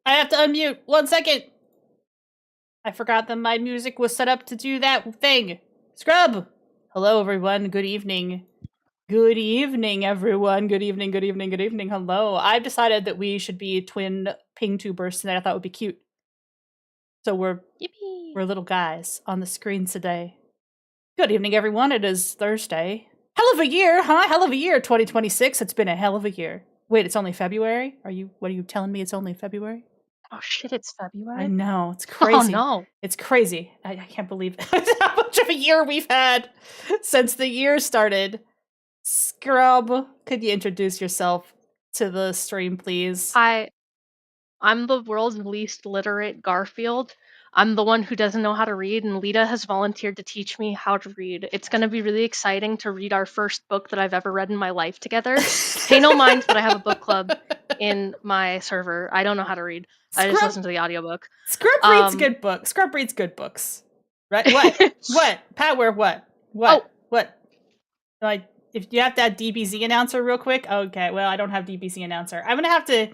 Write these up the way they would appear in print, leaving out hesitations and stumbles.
I have to unmute. 1 second. I forgot that my music was set up to do that thing. Scrub! Hello, everyone. Good evening. Good evening, everyone. Good evening, good evening, good evening. Hello. I've decided that we should be twin ping tubers tonight. I thought would be cute. So we're little guys on the screen today. Good evening, everyone. It is Thursday. Hell of a year, huh? Hell of a year, 2026. It's been a hell of a year. Wait, it's only February? What are you telling me it's only February? Oh shit, it's February? I know, it's crazy. Oh no. It's crazy. I can't believe how much of a year we've had since the year started. Scrub, could you introduce yourself to the stream, please? I'm the world's least literate Garfield. I'm the one who doesn't know how to read, and Lita has volunteered to teach me how to read. It's going to be really exciting to read our first book that I've ever read in my life together. Pay no mind that I have a book club in my server. I don't know how to read. I just listen to the audiobook. Scrub reads good books. Scrub reads good books. Right? What? What? Power, what? What? Oh. What? Like, if you have to add DBZ announcer real quick? Okay, well, I don't have DBZ announcer. I'm gonna have to...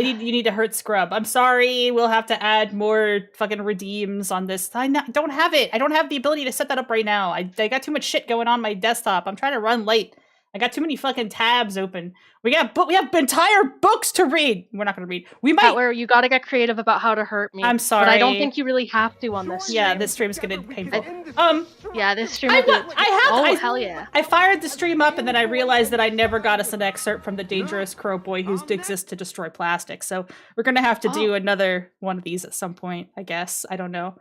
you need to hurt Scrub. I'm sorry. We'll have to add more fucking redeems on this. I don't have it. I don't have the ability to set that up right now. I got too much shit going on my desktop. I'm trying to run late. I got too many fucking tabs open. We have entire books to read. We're not going to read. We might. Where you got to get creative about how to hurt me. I'm sorry, but I don't think you really have to on this. Yeah, this stream is going to be painful. Yeah, this stream. Hell yeah! I fired the stream up, and then I realized that I never got us an excerpt from the Dangerous Crow Boy Who Exists to Destroy Plastic. So we're going to have to do another one of these at some point. I guess. I don't know.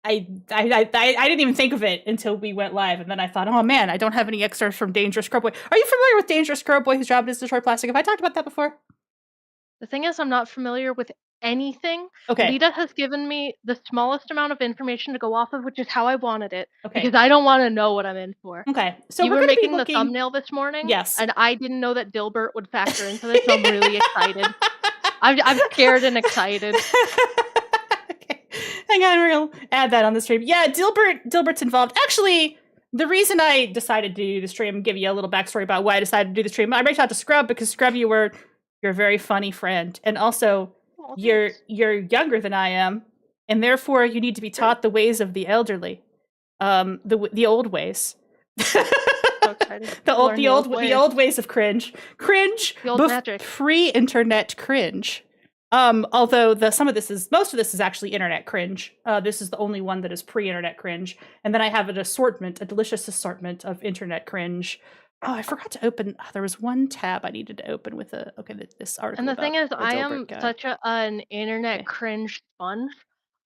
I didn't even think of it until we went live, and then I thought, oh man, I don't have any excerpts from Dangerous Crow Boy. Are you familiar with Dangerous Crow Boy Whose Job It Is to Destroy Plastic? Have I talked about that before? The thing is, I'm not familiar with anything. Okay. Lita has given me the smallest amount of information to go off of, which is how I wanted it. Okay. Because I don't want to know what I'm in for. Okay. So you were making the thumbnail this morning. Yes. And I didn't know that Dilbert would factor into this, so I'm really excited. I'm scared and excited. Hang on, we'll add that on the stream. Yeah, Dilbert's involved. Actually, the reason I decided to do the stream, give you a little backstory about why I decided to do the stream. I reached out to Scrub because Scrub, you're a very funny friend, and also you're younger than I am, and therefore you need to be taught the ways of the elderly, the old ways. The old ways of cringe, the old magic, pre-internet cringe. Although most of this is actually internet cringe. This is the only one that is pre-internet cringe. And then I have a delicious assortment of internet cringe. Oh, I forgot to open, there was one tab I needed to open with this article. And the thing is, I am such an internet cringe sponge.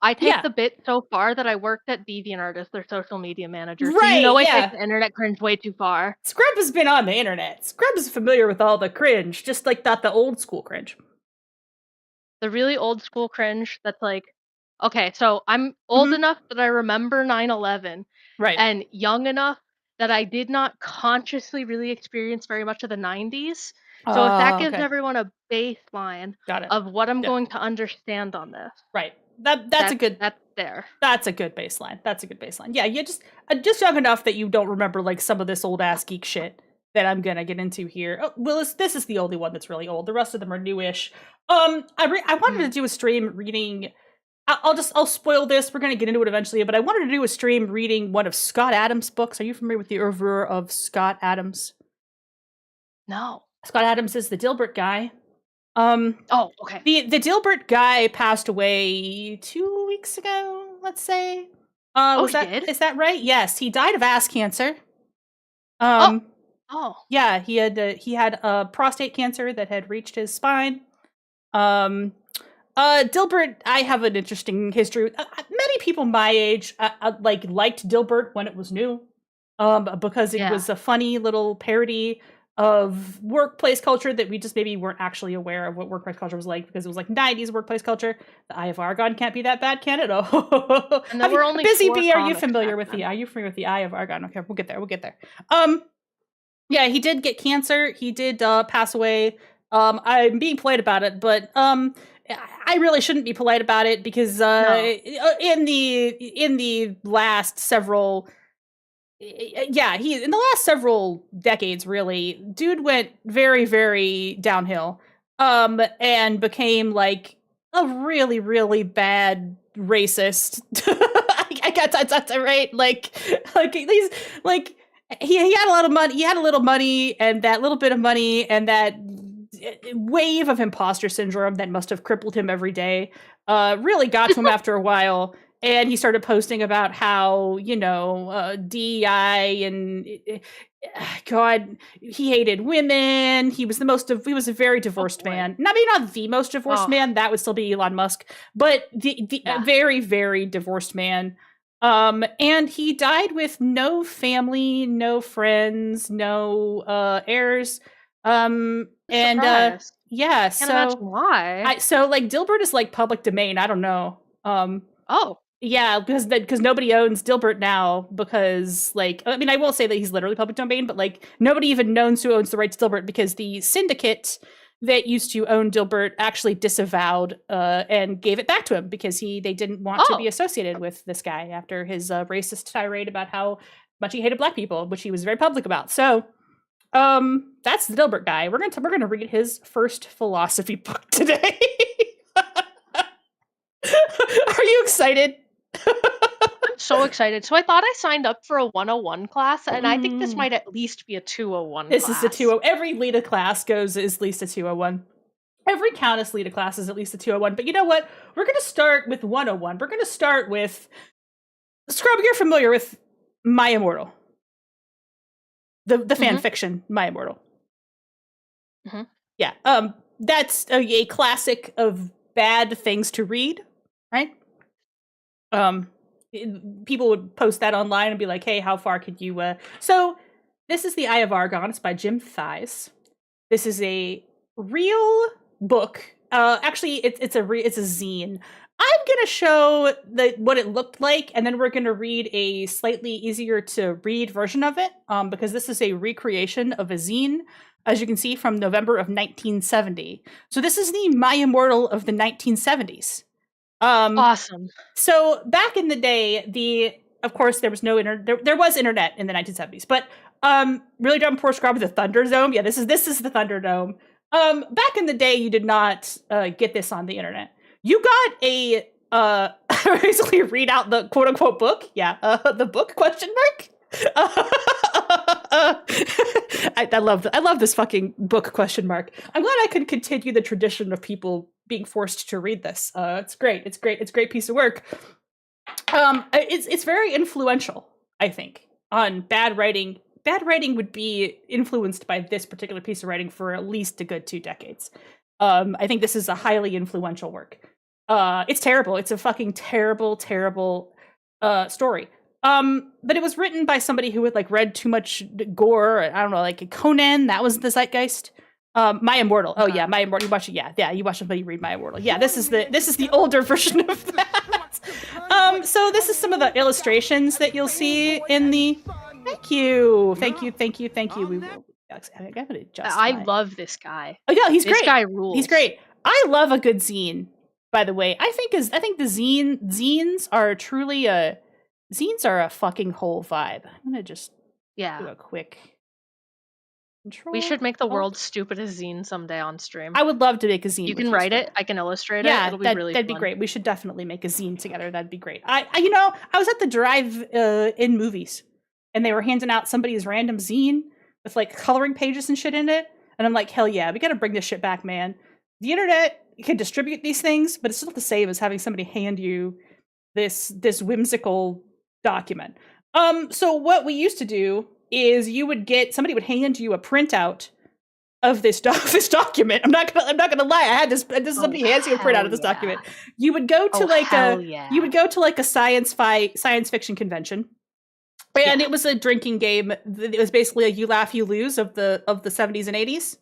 I take the bit so far that I worked at DeviantArt as their social media manager. Right, so you know I take the internet cringe way too far. Scrub has been on the internet. Scrub is familiar with all the cringe, just like the old school cringe. The really old school cringe that's like, okay, so I'm old enough that I remember 9/11, right, and young enough that I did not consciously really experience very much of the 90s. So if that gives everyone a baseline of what I'm going to understand on this. Right. That's a good baseline. That's a good baseline. Yeah, you just young enough that you don't remember like some of this old ass geek shit that I'm gonna get into here. Oh, well, this is the only one that's really old. The rest of them are newish. I wanted to do a stream reading. I'll spoil this. We're gonna get into it eventually, but I wanted to do a stream reading one of Scott Adams' books. Are you familiar with the oeuvre of Scott Adams? No. Scott Adams is the Dilbert Guy. Oh, okay. The Dilbert Guy passed away 2 weeks ago. Let's say. Is that right? Yes, he died of ass cancer. Yeah, he had prostate cancer that had reached his spine. Dilbert, I have an interesting history. Many people my age liked Dilbert when it was new, because it was a funny little parody of workplace culture that we just maybe weren't actually aware of what workplace culture was like, because it was like 90s workplace culture. The Eye of Argon can't be that bad, can it? Oh, and then we're only Busy Bee. Are you familiar with the Eye of Argon? Okay, we'll get there. Yeah, he did get cancer. He did pass away. I'm being polite about it, but I really shouldn't be polite about it because in the last several decades, really, dude went very, very downhill. and became like a really, really bad racist. I got that right. Like these, like he had a lot of money. He had a little money, and that little bit of money, and that wave of imposter syndrome that must have crippled him every day, really got to him after a while. And he started posting about how, DEI and God, he hated women. He was a very divorced man. Not maybe not the most divorced man. That would still be Elon Musk, but a very, very divorced man. And he died with no family, no friends, no heirs. And yeah, can't imagine why. So like Dilbert is like public domain. I don't know. Yeah, because nobody owns Dilbert now, because like, I mean, I will say that he's literally public domain, but like nobody even knows who owns the rights to Dilbert, because the syndicate that used to own Dilbert actually disavowed and gave it back to him, because they didn't want to be associated with this guy after his racist tirade about how much he hated black people, which he was very public about. So that's the Dilbert Guy. We're gonna read his first philosophy book today. Are you excited? I'm so excited. So I thought I signed up for a 101 class, and I think this might at least be a 201 This class. is a 201. Every Lita class is at least a 201. Every Countess Lita class is at least a 201. But you know what? We're going to start with 101. We're going to start with... Scrub, you're familiar with My Immortal. The fan fiction, My Immortal. Mm-hmm. Yeah. That's a classic of bad things to read, right? People would post that online and be like, hey, how far could you So this is The Eye of Argon. It's by Jim Thies. This is a real book. Actually, it's a zine. I'm gonna show what it looked like, and then we're gonna read a slightly easier to read version of it, because this is a recreation of a zine, as you can see, from November of 1970. So this is the My Immortal of the 1970s. Awesome. So back in the day, of course there was no internet. There was internet in the 1970s, but really dumb poor Scrub with the Thunderdome. Yeah, this is the Thunderdome. Back in the day, you did not get this on the internet. You got a basically read out the quote unquote book. Yeah, the book ? I love this fucking book ? I'm glad I could continue the tradition of people being forced to read this. It's great. It's a great piece of work. It's very influential, I think, on bad writing. Bad writing would be influenced by this particular piece of writing for at least a good 2 decades. I think this is a highly influential work. It's terrible. It's a fucking terrible, terrible story. But it was written by somebody who had like read too much gore. I don't know, like Conan. That was the zeitgeist. My Immortal. Oh yeah, My Immortal. You watch it. Yeah. You watch somebody read My Immortal. Yeah, this is the older version of that. So this is some of the illustrations that you'll see in the. Thank you. We will. I'm gonna adjust. I love this guy. Oh yeah, he's great. This guy rules. He's great. I love a good zine. By the way, I think the zines are truly a. Zines are a fucking whole vibe. I'm gonna just do a quick control. We should make the world's stupidest zine someday on stream. I would love to make a zine. You can write it. I can illustrate it. It'll be really that'd fun. be great. We should definitely make a zine together. That'd be great. I was at the drive-in movies, and they were handing out somebody's random zine with like coloring pages and shit in it, and I'm like, hell yeah, we gotta bring this shit back, man. The internet can distribute these things, but it's not the same as having somebody hand you this whimsical document. So what we used to do is somebody would hand you a printout of this document. I'm not gonna lie. I had this somebody hands you a printout of this document. You would go to like a science fiction convention. And it was a drinking game. It was basically a you laugh, you lose of the 70s and 80s.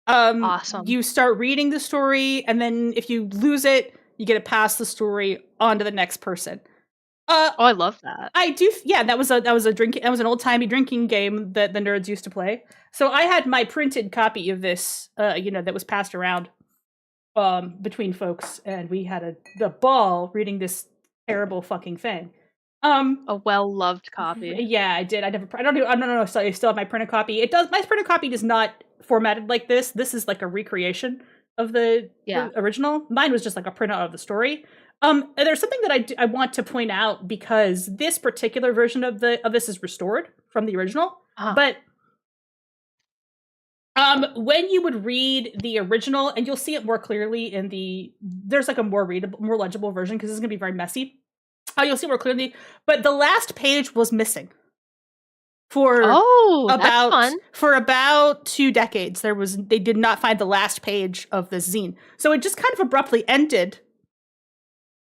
Awesome. You start reading the story, and then if you lose it, you get to pass the story on to the next person. I love that. I do. Yeah, that was an old timey drinking game that the nerds used to play. So I had my printed copy of this, that was passed around between folks, and we had the ball reading this terrible fucking thing. A well-loved copy. Yeah, I did. I don't know. So I still have my printed copy. My printed copy is not formatted like this. This is like a recreation of the Yeah. original. Mine was just like a printout of the story. And there's something that I want to point out because this particular version of this is restored from the original, Uh-huh. but when you would read the original, and you'll see it more clearly in there's like a more readable, more legible version because it's gonna be very messy. You'll see more clearly, but the last page was missing for Oh, that's about fun. 2 decades. They did not find the last page of this zine, so it just kind of abruptly ended,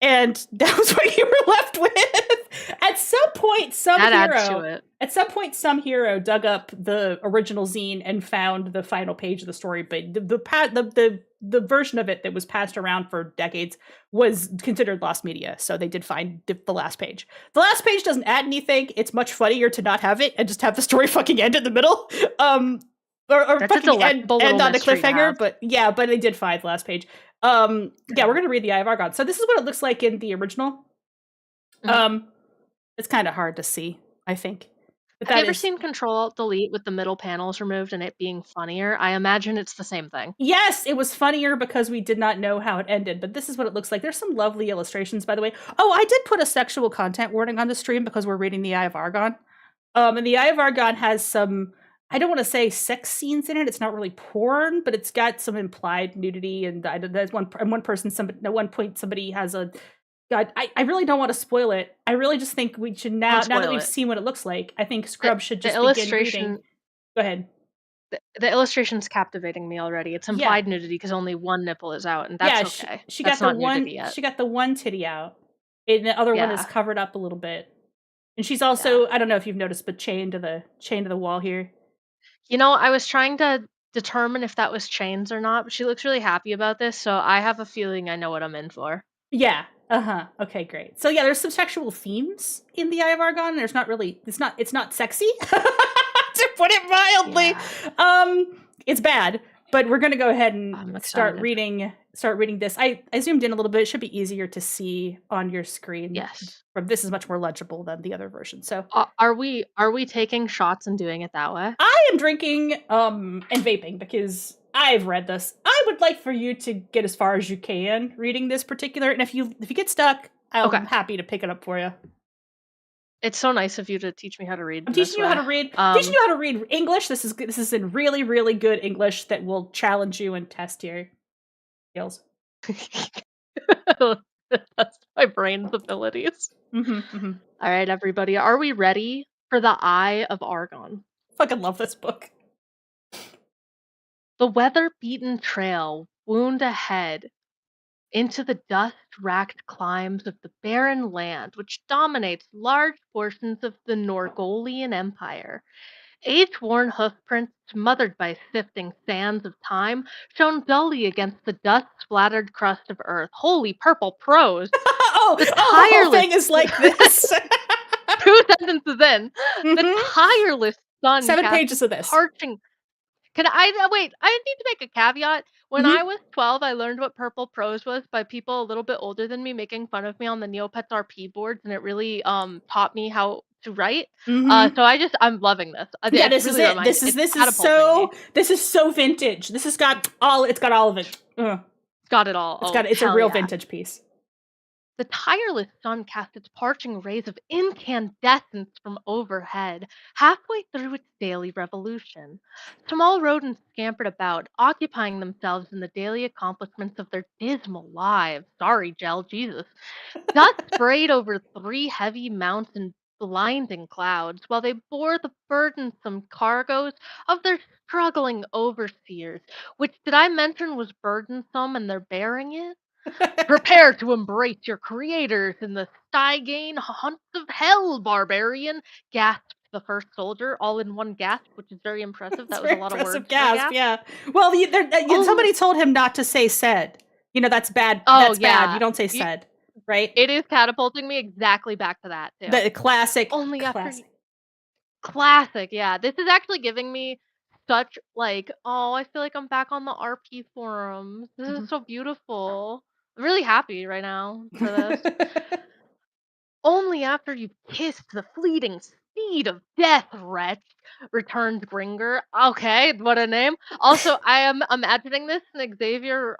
and that was what you were left with. At some point, That adds to it. some hero dug up the original zine and found the final page of the story. But the version of it that was passed around for decades was considered lost media. So they did find the last page. The last page doesn't add anything. It's much funnier to not have it and just have the story fucking end in the middle. Or That's a fucking delectable end little on a mystery to cliffhanger. have. But yeah, but they did find the last page. Yeah, we're gonna read the Eye of Argon. So this is what it looks like in the original. Mhm. It's kind of hard to see, I think. But Have you that ever is seen Control-Alt-Delete with the middle panels removed and it being funnier? I imagine it's the same thing. yes, it was funnier because we did not know how it ended, but this is what it looks like. There's some lovely illustrations, by the way. Oh, I did put a sexual content warning on the stream because we're reading the Eye of Argon. And the Eye of Argon has some, I don't want to say sex scenes in it. It's not really porn, but it's got some implied nudity. And there's one person, at one point, somebody has a. God, I really don't want to spoil it. I really just think we should now that spoil we've it. seen what it looks like, I think Scrub should The just begin reading. illustration Go ahead. the illustration's captivating me already. It's Yeah. implied nudity because only one nipple is out, and that's Yeah, okay. she That's got the not nudity one yet. she got the one titty out. And the other one is Yeah. covered up a little bit. And she's also, I don't know if you've noticed, but chained to the wall here. You know, I was trying to determine if that was chains or not, but she looks really happy about this, so I have a feeling I know what I'm in for. Yeah. Uh-huh. Okay, great. So yeah, there's some sexual themes in the Eye of Argon. There's not really it's not sexy to put it mildly. Yeah. It's bad, but we're gonna go ahead and I'm start excited. reading this. I zoomed in a little bit. It should be easier to see on your screen. Yes. This is much more legible than the other version. So Are we taking shots and doing it that way? I am drinking and vaping because I've read this. I would like for you to get as far as you can reading this particular, and if you get stuck, I'm Okay. happy to pick it up for you. It's so nice of you to teach me how to read. I'm this teaching you how to way. read. Teaching you how to read English. This is in really, really good English that will challenge you and test your skills. That's my brain's abilities. Mm-hmm. All right, everybody, are we ready for the Eye of Argon? Fucking love this book. The weather-beaten trail wound ahead into the dust-racked climbs of the barren land which dominates large portions of the Norgolian Empire. Age-worn hoofprints, smothered by sifting sands of time, shone dully against the dust-splattered crust of Earth. Holy purple prose! The whole thing is like this. 2 sentences in, the Mhm. tireless sun 7 cast pages of this. parching. Can I wait? I need to make a caveat. When Mhm. I was 12, I learned what purple prose was by people a little bit older than me making fun of me on the Neopets RP boards, and it really taught me how to write. Mhm. So I'm loving this. Yeah, It this really is it. reminds- This it's is catapulting me. this is so vintage. This has got all of it. It's got it all. It's a hell real yeah. vintage piece. The tireless sun cast its parching rays of incandescence from overhead, halfway through its daily revolution. Small rodents scampered about, occupying themselves in the daily accomplishments of their dismal lives. Sorry, Gel, Jesus. Dust sprayed over 3 heavy mounts in blinding clouds, while they bore the burdensome cargoes of their struggling overseers, which did I mention was burdensome and they're bearing it? Prepare to embrace your creators in the Stygian haunts of hell, barbarian! Gasped the first soldier, all in one gasp, which is very impressive. That was a lot of words. Gasp, yeah. Well, somebody told him not to say said. That's bad. That's bad. You don't say said, right? It is catapulting me exactly back to that, too. The classic. Only classic. after. Classic, yeah. This is actually giving me such, I feel like I'm back on the RP forums. This is so beautiful. I'm really happy right now for this. Only after you've kissed the fleeting speed of death, wretch, returned Gringer. Okay, what a name. Also, I am imagining this in Xavier,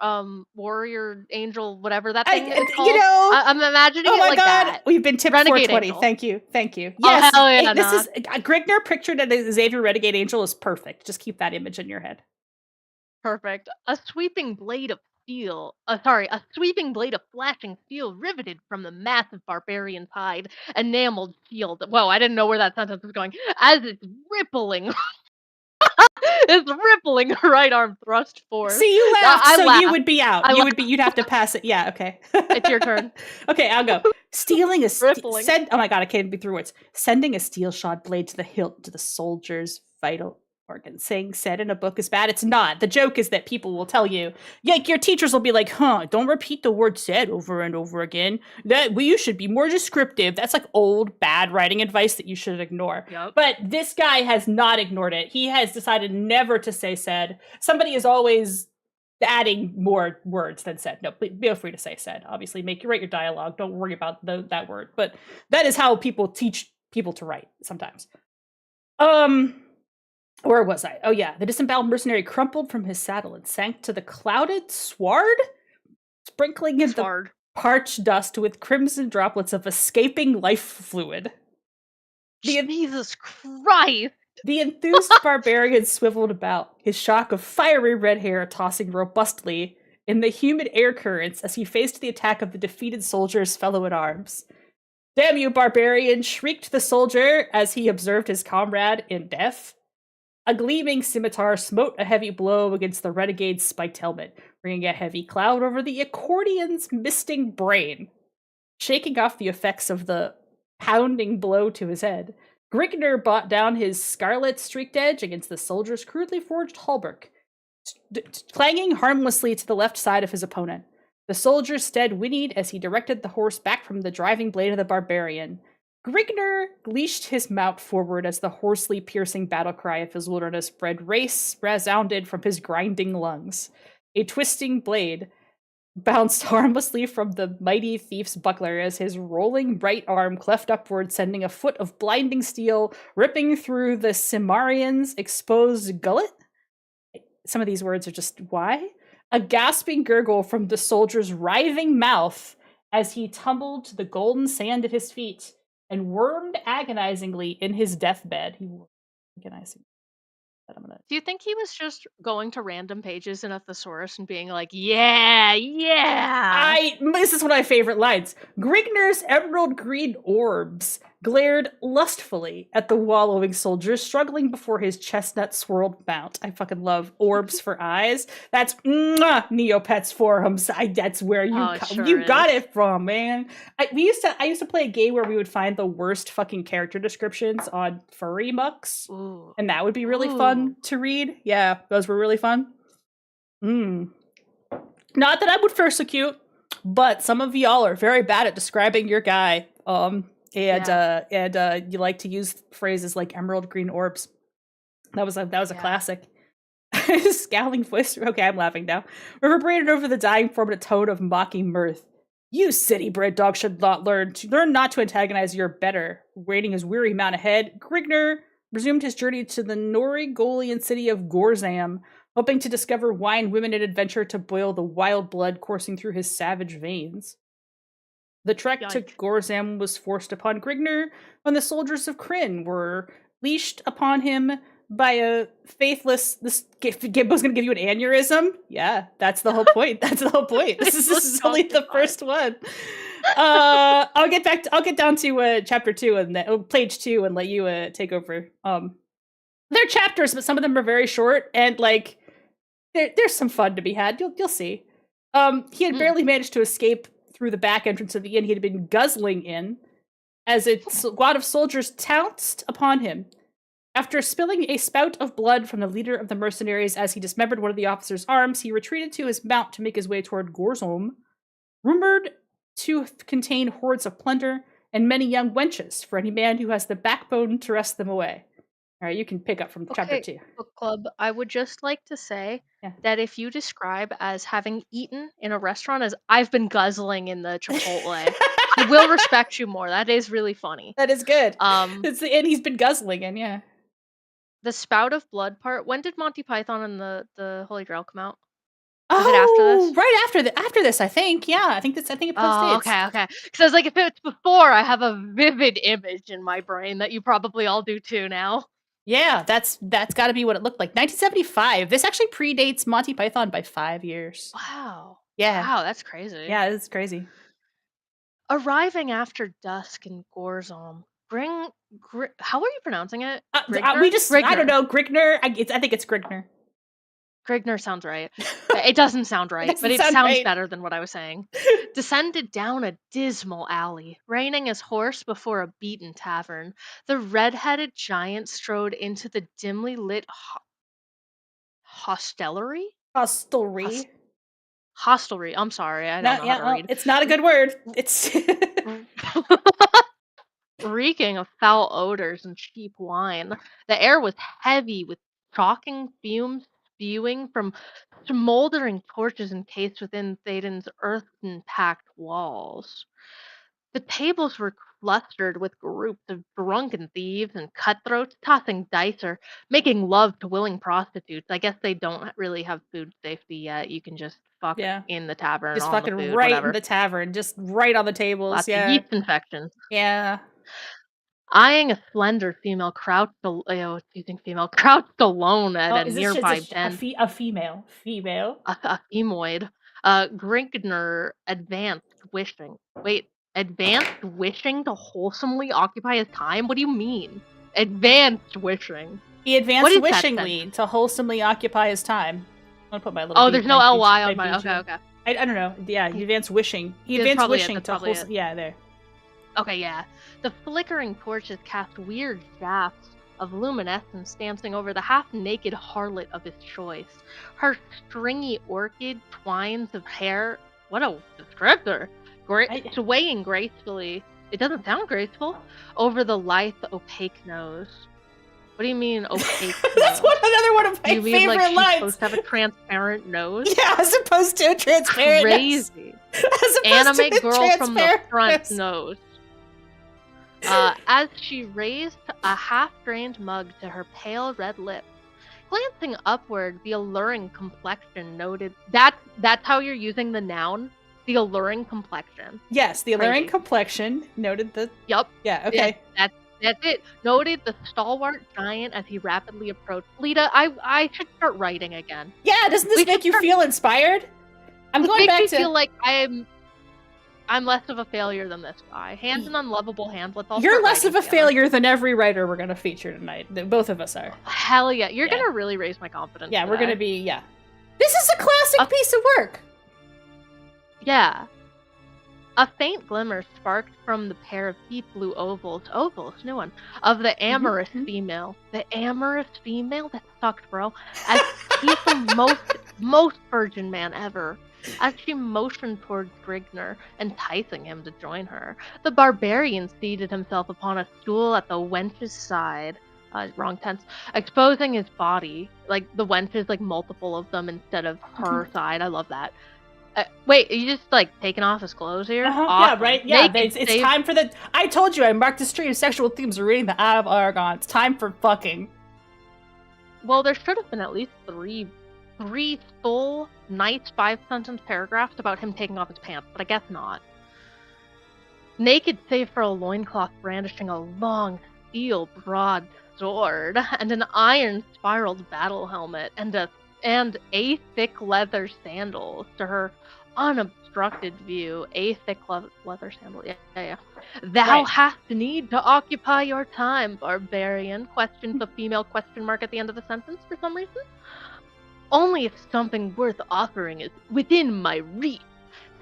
warrior, angel, whatever that thing is You called. know, I'm imagining oh it my like god, that. we've been tipped Renegade 420. angel. Thank you, thank you. Oh, Yes, hell yeah, this nah. is Grigner pictured as Xavier Renegade Angel is perfect. Just keep that image in your head. Perfect. A sweeping blade of a sweeping blade of flashing steel riveted from the massive barbarian's hide, enameled shield. Whoa, I didn't know where that sentence was going. As it's rippling, its rippling right arm thrust forth. See, you laughed, I so you laughed. would be out. I You'd have to pass it. Yeah, okay. It's your turn. Okay, I'll go. Stealing a Rippling. oh my god, I can't be through words. Sending a steel shod blade to the hilt to the soldier's vital organ. Saying said in a book is bad. It's not. The joke is that people will tell you, like your teachers will be like, don't repeat the word said over and over again. You should be more descriptive. That's like old bad writing advice that you should ignore. Yep. But this guy has not ignored it. He has decided never to say said. Somebody is always adding more words than said. No, feel free to say said. Obviously, write your dialogue. Don't worry about that word. But that is how people teach people to write sometimes. Where was I? Oh yeah, the disemboweled mercenary crumpled from his saddle and sank to the clouded sward, sprinkling in the parched dust with crimson droplets of escaping life fluid. Jesus Christ! The enthused barbarian swiveled about, his shock of fiery red hair tossing robustly in the humid air currents as he faced the attack of the defeated soldier's fellow-at-arms. Damn you, barbarian! Shrieked the soldier as he observed his comrade in death. A gleaming scimitar smote a heavy blow against the renegade's spiked helmet, bringing a heavy cloud over the accordion's misting brain. Shaking off the effects of the pounding blow to his head, Grigner brought down his scarlet-streaked edge against the soldier's crudely forged hauberk, clanging harmlessly to the left side of his opponent. The soldier stead whinnied as he directed the horse back from the driving blade of the barbarian. Grigner leashed his mount forward as the hoarsely piercing battle cry of his wilderness-bred race resounded from his grinding lungs. A twisting blade bounced harmlessly from the mighty thief's buckler as his rolling right arm cleft upward, sending a foot of blinding steel ripping through the Cimmerian's exposed gullet. Some of these words are just, why? A gasping gurgle from the soldier's writhing mouth as he tumbled to the golden sand at his feet and wormed agonizingly in his deathbed. He wormed agonizingly. Do you think he was just going to random pages in a thesaurus and being like, yeah, yeah? This is one of my favorite lines. Grigner's emerald green orbs glared lustfully at the wallowing soldier struggling before his chestnut swirled mount. I fucking love orbs for eyes. That's Neopets forums. That's where you got it from, man. I used to play a game where we would find the worst fucking character descriptions on furry mucks. Ooh. And that would be really fun to read. Yeah, those were really fun. Not that I would persecute, but some of y'all are very bad at describing your guy. And you like to use phrases like emerald green orbs. That was a classic. Scowling voice. Okay, I'm laughing now. Reverberated over the dying form in a tone of mocking mirth. You city-bred dog should not learn not to antagonize your better. Waiting his weary mount ahead, Grigner resumed his journey to the Norigolian city of Gorzam, hoping to discover wine, women, and adventure to boil the wild blood coursing through his savage veins. The trek to Gorzam was forced upon Grigner when the soldiers of Kryn were leashed upon him by a faithless... This game was going to give you an aneurysm? Yeah, that's the whole point. That's the whole point. This is only the first one. I'll get down to chapter 2 and page 2 and let you take over. They're chapters, but some of them are very short, and like there's some fun to be had. You'll see. He had barely managed to escape through the back entrance of the inn he had been guzzling in as a squad of soldiers pounced upon him. After spilling a spout of blood from the leader of the mercenaries as he dismembered one of the officer's arms, he retreated to his mount to make his way toward Gorzom, rumored to contain hordes of plunder and many young wenches for any man who has the backbone to wrest them away. All right, you can pick up from chapter 2. Book club, I would just like to say that if you describe as having eaten in a restaurant as I've been guzzling in the Chipotle, He will respect you more. That is really funny. That is good. Um, And he's been guzzling, and yeah. the spout of blood part. When did Monty Python and the Holy Grail come out? Oh, Was it after this? right after this, I think. Yeah, I think it postdates. Oh, okay. Because I was like, if it's before, I have a vivid image in my brain that you probably all do too now. Yeah, that's got to be what it looked like. 1975. This actually predates Monty Python by 5 years. Wow. Yeah. Wow, that's crazy. Yeah, it's crazy. Arriving after dusk in Gorzom, how are you pronouncing it? Grigner? I don't know, Grigner. I think it's Grigner. Grigner sounds right. It doesn't sound right, but it sounds right. Better than what I was saying. Descended down a dismal alley, reining his horse before a beaten tavern. The red-headed giant strode into the dimly lit hostelry? Hostelry. I'm sorry, I don't know how to read. It's not a good word. It's reeking of foul odors and cheap wine. The air was heavy with shocking fumes spewing from smoldering torches encased within Thaden's earthen-packed walls. The tables were clustered with groups of drunken thieves and cutthroats tossing dice or making love to willing prostitutes. I guess they don't really have food safety yet. You can just fuck in the tavern. Just on fucking the food, right whatever. in the tavern, just right on the tables. Lots of yeast infections. Yeah. Eyeing a slender female crouched alone at a nearby den. A female. A femoid. Grinkner advanced wishing to wholesomely occupy his time? What do you mean? Advanced wishing. He advanced wishingly to wholesomely occupy his time. I'm gonna put my little. Oh, there's no ly on my. Okay. I don't know. Yeah, he advanced wishing. He advanced wishing to wholesome. Yeah, there. Okay, yeah. The flickering torches cast weird shafts of luminescence dancing over the half-naked harlot of his choice. Her stringy orchid twines of hair. What a descriptor! Swaying gracefully. It doesn't sound graceful. Over the lithe, opaque nose. What do you mean opaque? That's another one of my favorite lines. She's supposed to have a transparent nose? Yeah, as opposed to a transparent nose. Crazy. Anime girl from the front nose. As she raised a half-drained mug to her pale red lips. Glancing upward, the alluring complexion noted... That's how you're using the noun? The alluring complexion. Yes, the alluring complexion noted the... Yup. Yeah, okay. That's it. Noted the stalwart giant as he rapidly approached. Lita, I should start writing again. Yeah, doesn't this make you feel inspired? I'm going back to... feel like I'm less of a failure than this guy. Hands in unlovable hands. You're less of a failure than every writer we're going to feature tonight. Both of us are. Hell yeah. You're going to really raise my confidence. Yeah, we're going to be, This is a classic piece of work. Yeah. A faint glimmer sparked from the pair of deep blue ovals, new one, of the amorous female. The amorous female? That sucked, bro. As he's the most virgin man ever. As she motioned towards Grigner, enticing him to join her, the barbarian seated himself upon a stool at the wench's side. Wrong tense. Exposing his body. Like, the wench is, like, multiple of them instead of her side. I love that. Wait, are you just, like, taking off his clothes here? Awesome. Yeah, right? Yeah, it's time for the... I told you, I marked the stream of sexual themes reading the Eye of Aragon. It's time for fucking. Well, there should have been at least three full, nice 5-sentence paragraphs about him taking off his pants, but I guess not. Naked save for a loincloth brandishing a long, steel broadsword, and an iron spiraled battle helmet, and a thick leather sandals to her unobstructed view. A thick leather sandal, yeah. Thou hast need to occupy your time, barbarian, questioned the female question mark at the end of the sentence for some reason. Only if something worth offering is within my reach,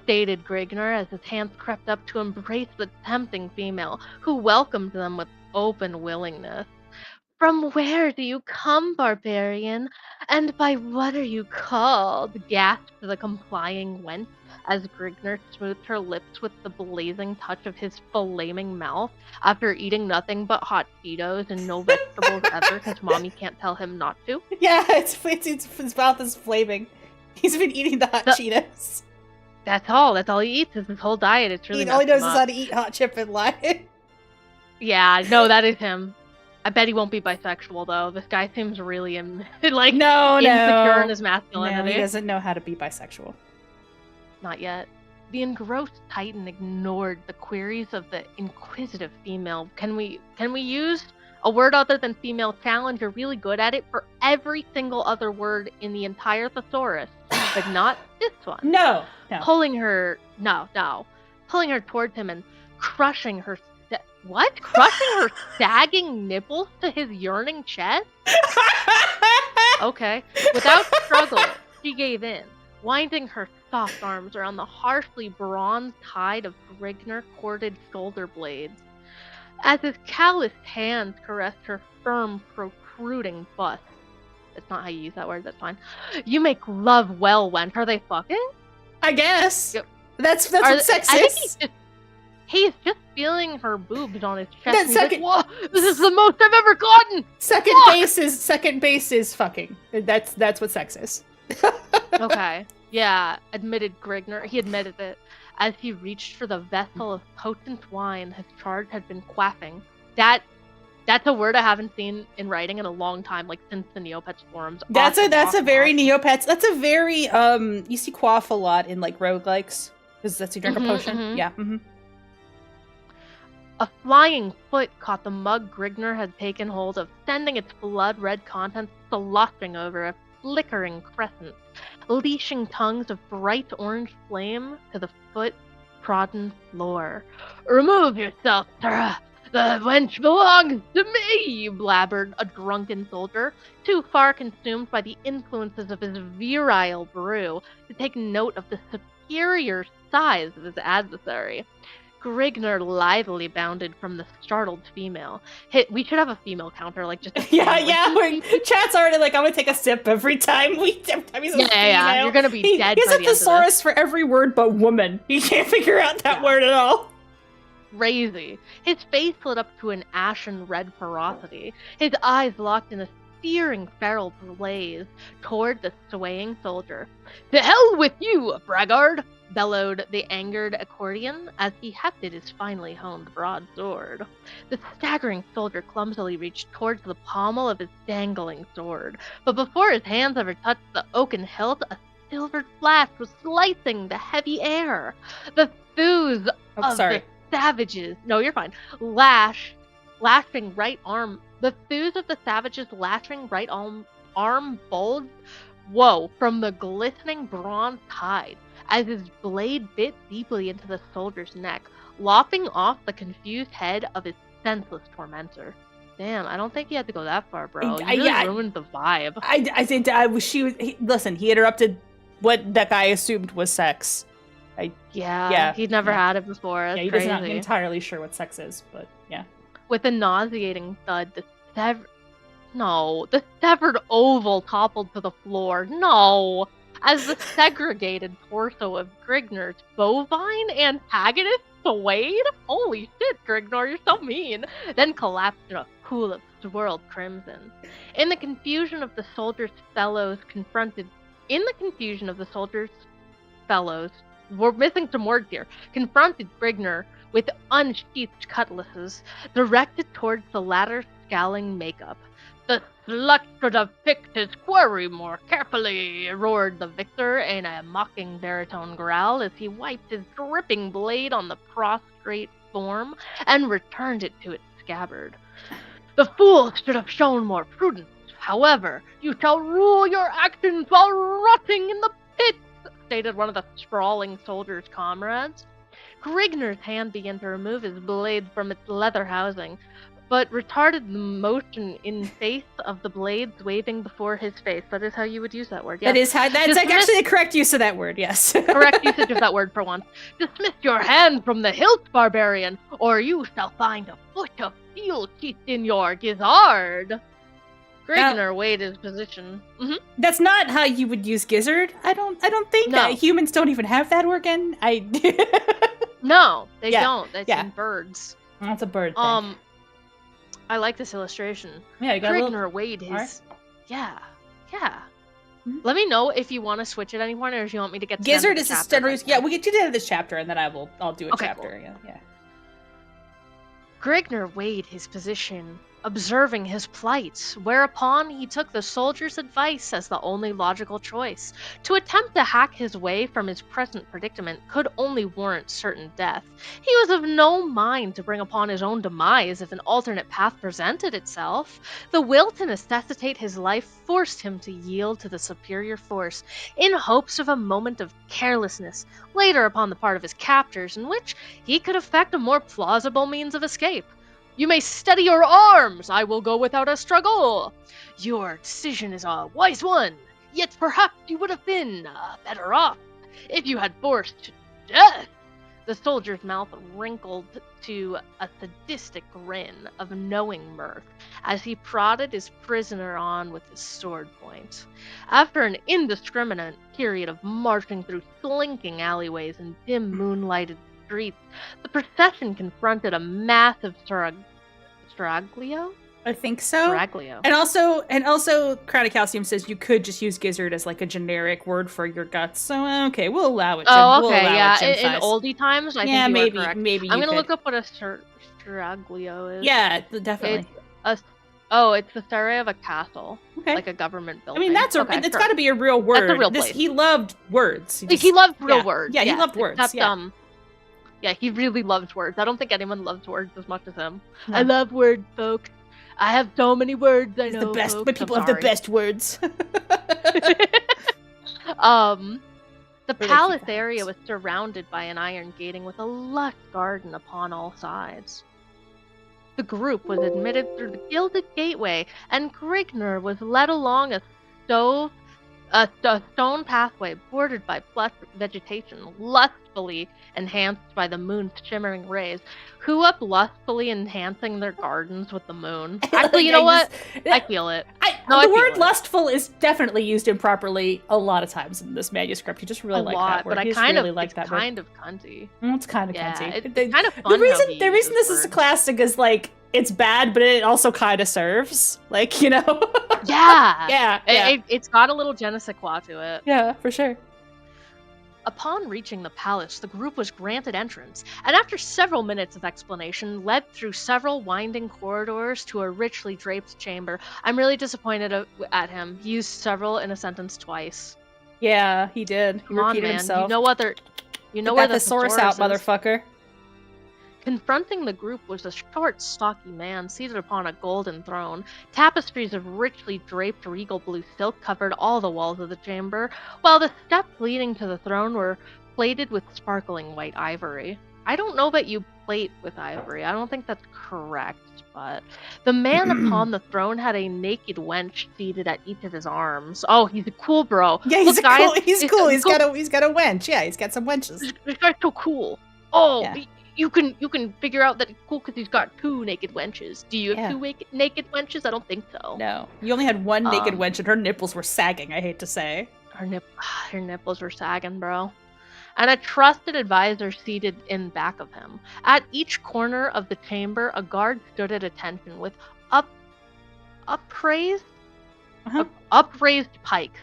stated Grigner as his hands crept up to embrace the tempting female, who welcomed them with open willingness. From where do you come, barbarian? And by what are you called? Gasped the complying wench as Grigner smoothed her lips with the blazing touch of his flaming mouth after eating nothing but hot Cheetos and no vegetables ever because mommy can't tell him not to. Yeah, his mouth is flaming. He's been eating the hot Cheetos. That's all he eats is his whole diet. It's really All he knows messed him is up. how to eat hot chip and lie. Yeah, no, that is him. I bet he won't be bisexual though. This guy seems really insecure in his masculinity. No, he doesn't know how to be bisexual. Not yet. The engrossed Titan ignored the queries of the inquisitive female. Can we use a word other than female challenge? You're really good at it for every single other word in the entire thesaurus, but not this one. No. Pulling her towards him and crushing her sagging nipples to his yearning chest? Okay. Without struggle, she gave in, winding her soft arms around the harshly bronzed hide of Grigner-corded shoulder blades. As his calloused hands caressed her firm, protruding bust. That's not how you use that word, that's fine. You make love well, wench. Are they fucking? I guess. Yep. That's what sex is. He's just feeling her boobs on his chest. That second, whoa, this is the most I've ever gotten. Second base is fucking. That's what sex is. Okay. Yeah, admitted Grigner. He admitted it. As he reached for the vessel of potent wine his charge had been quaffing. That's a word I haven't seen in writing in a long time, like since the Neopets forums. That's a very Neopets. That's a very you see quaff a lot in like roguelikes because that's you drink a potion. Mm-hmm. Yeah. A flying foot caught the mug Grigner had taken hold of, sending its blood-red contents sloshing over a flickering crescent, leashing tongues of bright orange flame to the foot-trodden floor. "Remove yourself, sir! The wench belongs to me!" blabbered a drunken soldier, too far consumed by the influences of his virile brew to take note of the superior size of his adversary. Grigner lithely bounded from the startled female. We should have a female counter, like just Chat's already like, I'm gonna take a sip every time he's a female. You're gonna be dead. He's a thesaurus for every word but woman. He can't figure out that word at all. Crazy. His face lit up to an ashen red ferocity. His eyes locked in a searing feral blaze toward the swaying soldier. "To hell with you, braggart!" bellowed the angered accordion as he hefted his finely honed broadsword. The staggering soldier clumsily reached towards the pommel of his dangling sword, but before his hands ever touched the oaken hilt, a silvered flash was slicing the heavy air. The thews of the savages... No, you're fine. Lashing right arm... The thews of the savage's lashing right arm bulged, from the glistening bronze hide, as his blade bit deeply into the soldier's neck, lopping off the confused head of his senseless tormentor. Damn, I don't think he had to go that far, bro. You really ruined the vibe. I think listen, he interrupted what that guy assumed was sex. He'd never had it before. That's crazy. Not entirely sure what sex is, but yeah. With a nauseating thud, the severed oval toppled to the floor. No! As the segregated torso of Grigner's bovine antagonist swayed. Holy shit, Grigner, you're so mean. Then collapsed in a pool of swirled crimson. In the confusion of the soldier's fellows, we're missing some words here, confronted Grigner with unsheathed cutlasses, directed towards the latter's scowling makeup. "The slut should have picked his quarry more carefully," roared the victor in a mocking baritone growl as he wiped his dripping blade on the prostrate form and returned it to its scabbard. "The fool should have shown more prudence. However, you shall rule your actions while rotting in the pits," stated one of the sprawling soldier's comrades. Grigner's hand began to remove his blade from its leather housing, but retarded the motion in face of the blades waving before his face. That is how you would use that word, yes. That's actually the correct use of that word, yes. Correct usage of that word for once. "Dismiss your hand from the hilt, barbarian, or you shall find a foot of steel teeth in your gizzard." Grigner weighed his position. Mm-hmm. That's not how you would use gizzard. I don't think that humans don't even have that organ. No, they don't. That's in birds. That's a bird thing. I like this illustration. Yeah, you got Grigner weighed his... Right. Yeah. Let me know if you want to switch at any point, or if you want me to get to the end Gizzard of is the a chapter standard. right Yeah, now. we get to the end of this chapter, and then I'll do a Okay, chapter. cool. Yeah. Grigner weighed his position, observing his plight, whereupon he took the soldier's advice as the only logical choice. To attempt to hack his way from his present predicament could only warrant certain death. He was of no mind to bring upon his own demise if an alternate path presented itself. The will to necessitate his life forced him to yield to the superior force, in hopes of a moment of carelessness later upon the part of his captors, in which he could effect a more plausible means of escape. You may steady your arms, I will go without a struggle. Your decision is a wise one, yet perhaps you would have been better off if you had forced death. The soldier's mouth wrinkled to a sadistic grin of knowing mirth as he prodded his prisoner on with his sword point. After an indiscriminate period of marching through slinking alleyways and dim moonlighted streets, the procession confronted a massive seraglio? I think so. Seraglio. And also, Crown of Calcium says you could just use gizzard as like a generic word for your guts. So okay, we'll allow it. Jim. Oh, We'll okay, allow yeah. It, Jim In Thighs. oldie times, I yeah, think you maybe are correct. maybe I'm you gonna could. look up what a seraglio is. Yeah, definitely. It's the stereo of a castle, Okay. like a government I building. mean, it's Okay, got to sure. be a real word. That's a real place. He loved words. He loved real yeah. words. Yeah, he loved words. Except, yeah, he really loves words. I don't think anyone loves words as much as him. No. I love words, folks. I have so many words. I He's know. the best, folks. but people I'm have the sorry. best words. The palace area was surrounded by an iron gating with a lush garden upon all sides. The group was admitted through the gilded gateway, and Grigner was led along a stone pathway bordered by plush vegetation, lustfully enhanced by the moon's shimmering rays. Who up lustfully enhancing their gardens with the moon? Actually, you know what? I feel it. The word lustful is definitely used improperly a lot of times in this manuscript. You just really like that word. But He's kind really of like that word. kind of cunty. It's kind of Yeah, cunty. it's kind of fun. The reason this is a classic is like it's bad, but it also kind of serves. Like, you know. Yeah. Yeah. It's got a little je ne sais quoi to it. Yeah, for sure. Upon reaching the palace, the group was granted entrance, and after several minutes of explanation, led through several winding corridors to a richly draped chamber. I'm really disappointed at him. He used several in a sentence twice. Yeah, he did. He Come on, repeated man. himself. You know where the thesaurus out, is. motherfucker. Confronting the group was a short, stocky man seated upon a golden throne. Tapestries of richly draped regal blue silk covered all the walls of the chamber, while the steps leading to the throne were plated with sparkling white ivory. I don't know that you plate with ivory. I don't think that's correct, but the man upon the throne had a naked wench seated at each of his arms. Oh, he's a cool bro. Yeah, he's cool. He's cool. He's got a wench. Yeah, he's got some wenches. This guy's so cool. Oh, yeah. You can figure out that it's cool because he's got two naked wenches. Do you have two naked wenches? I don't think so. No, you only had one naked wench, and her nipples were sagging. I hate to say. Her nipples were sagging, bro. And a trusted advisor seated in back of him. At each corner of the chamber, a guard stood at attention with upraised pikes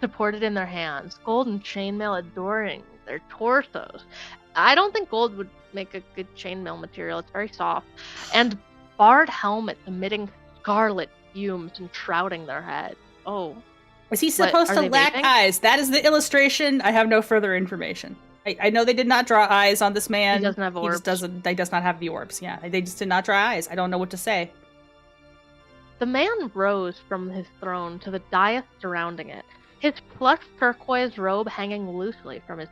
supported in their hands, golden chainmail adoring their torsos. I don't think gold would make a good chainmail material. It's very soft. And barred helmets emitting scarlet fumes and shrouding their heads. Oh. Was he supposed to lack eyes? That is the illustration. I have no further information. I know they did not draw eyes on this man. He doesn't have orbs. He does not have the orbs. Yeah, they just did not draw eyes. I don't know what to say. The man rose from his throne to the dais surrounding it, his plush turquoise robe hanging loosely from his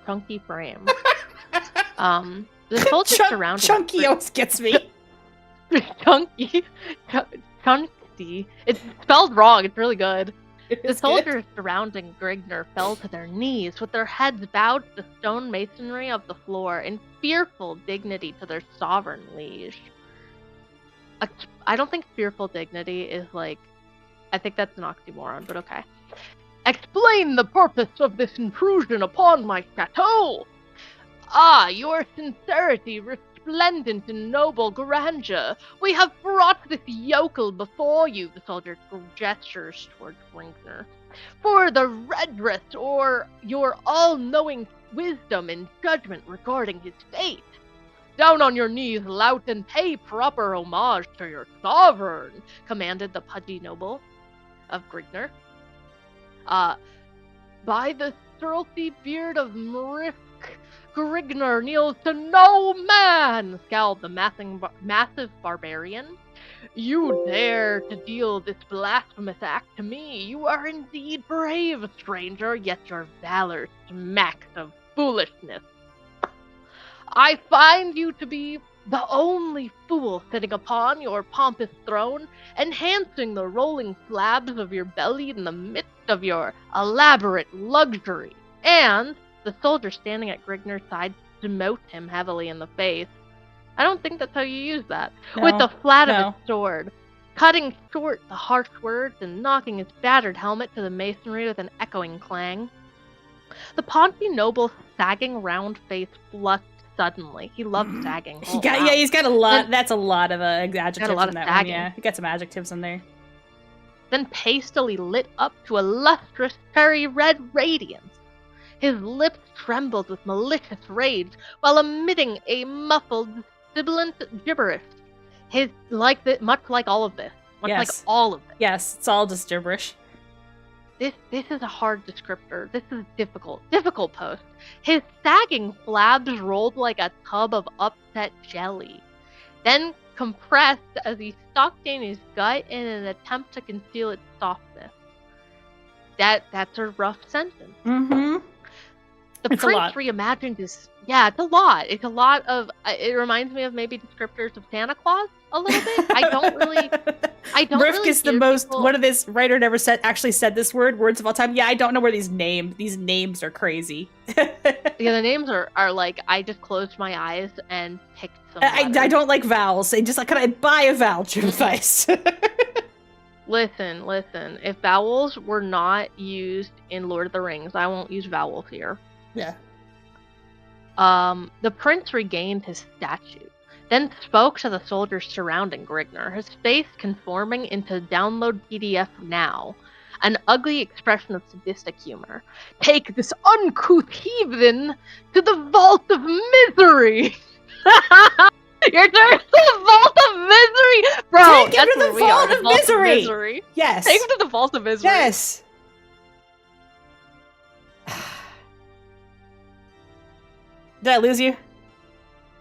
chunky frame. The soldiers surrounded Chunky always gets me. Chunky. It's spelled wrong. It's really good. The soldiers surrounding Grigner fell to their knees, with their heads bowed to the stone masonry of the floor, in fearful dignity to their sovereign liege. I don't think fearful dignity is like... I think that's an oxymoron, but okay. Explain the purpose of this intrusion upon my chateau! Ah, your sincerity, resplendent in noble grandeur. We have brought this yokel before you, the soldier gestures towards Grigner. for the redress or your all-knowing wisdom and judgment regarding his fate. Down on your knees, lout, and pay proper homage to your sovereign, commanded the pudgy noble of Grigner. By the stealthy beard of Mrisk, Grigner kneels to no man, scowled the massive barbarian. You dare to deal this blasphemous act to me. You are indeed brave, stranger, yet your valor smacks of foolishness. I find you to be the only fool sitting upon your pompous throne, enhancing the rolling slabs of your belly in the midst of your elaborate luxury. And the soldier standing at Grigner's side smote him heavily in the face. I don't think that's how you use that. No, with the flat of his sword, cutting short the harsh words and knocking his battered helmet to the masonry with an echoing clang. The paunchy noble's sagging round face flushed suddenly. He loves sagging. Yeah, he's got a lot. That's a lot of adjectives got a lot in of that one. sagging. Yeah, he got some adjectives in there. Then hastily lit up to a lustrous cherry red radiance. His lips trembled with malicious rage while emitting a muffled, sibilant gibberish. Much like all of this. Like all of this. Yes, it's all just gibberish. This is a hard descriptor. This is difficult post. His sagging flabs rolled like a tub of upset jelly, then compressed as he sucked in his gut in an attempt to conceal its softness. That's a rough sentence. Mm-hmm. The prince reimagined his... Yeah, it's a lot. It's a lot of... It reminds me of maybe descriptors of Santa Claus a little bit. I don't really Murph is the most... People... One of this writer never actually said this word, words of all time. Yeah, I don't know where these names are crazy. Yeah, the names are like, I just closed my eyes and picked some I don't like vowels. I just like, can I buy a vowel advice? Listen. If vowels were not used in Lord of the Rings, I won't use vowels here. Yeah. The prince regained his statue, then spoke to the soldiers surrounding Grigner, his face conforming into download PDF now, an ugly expression of sadistic humor. Take this uncouth heathen to the vault of misery! You're turning to the vault of misery! Bro, take him to the vault of misery! Yes. Take him to the vault of misery. Yes. Did I lose you?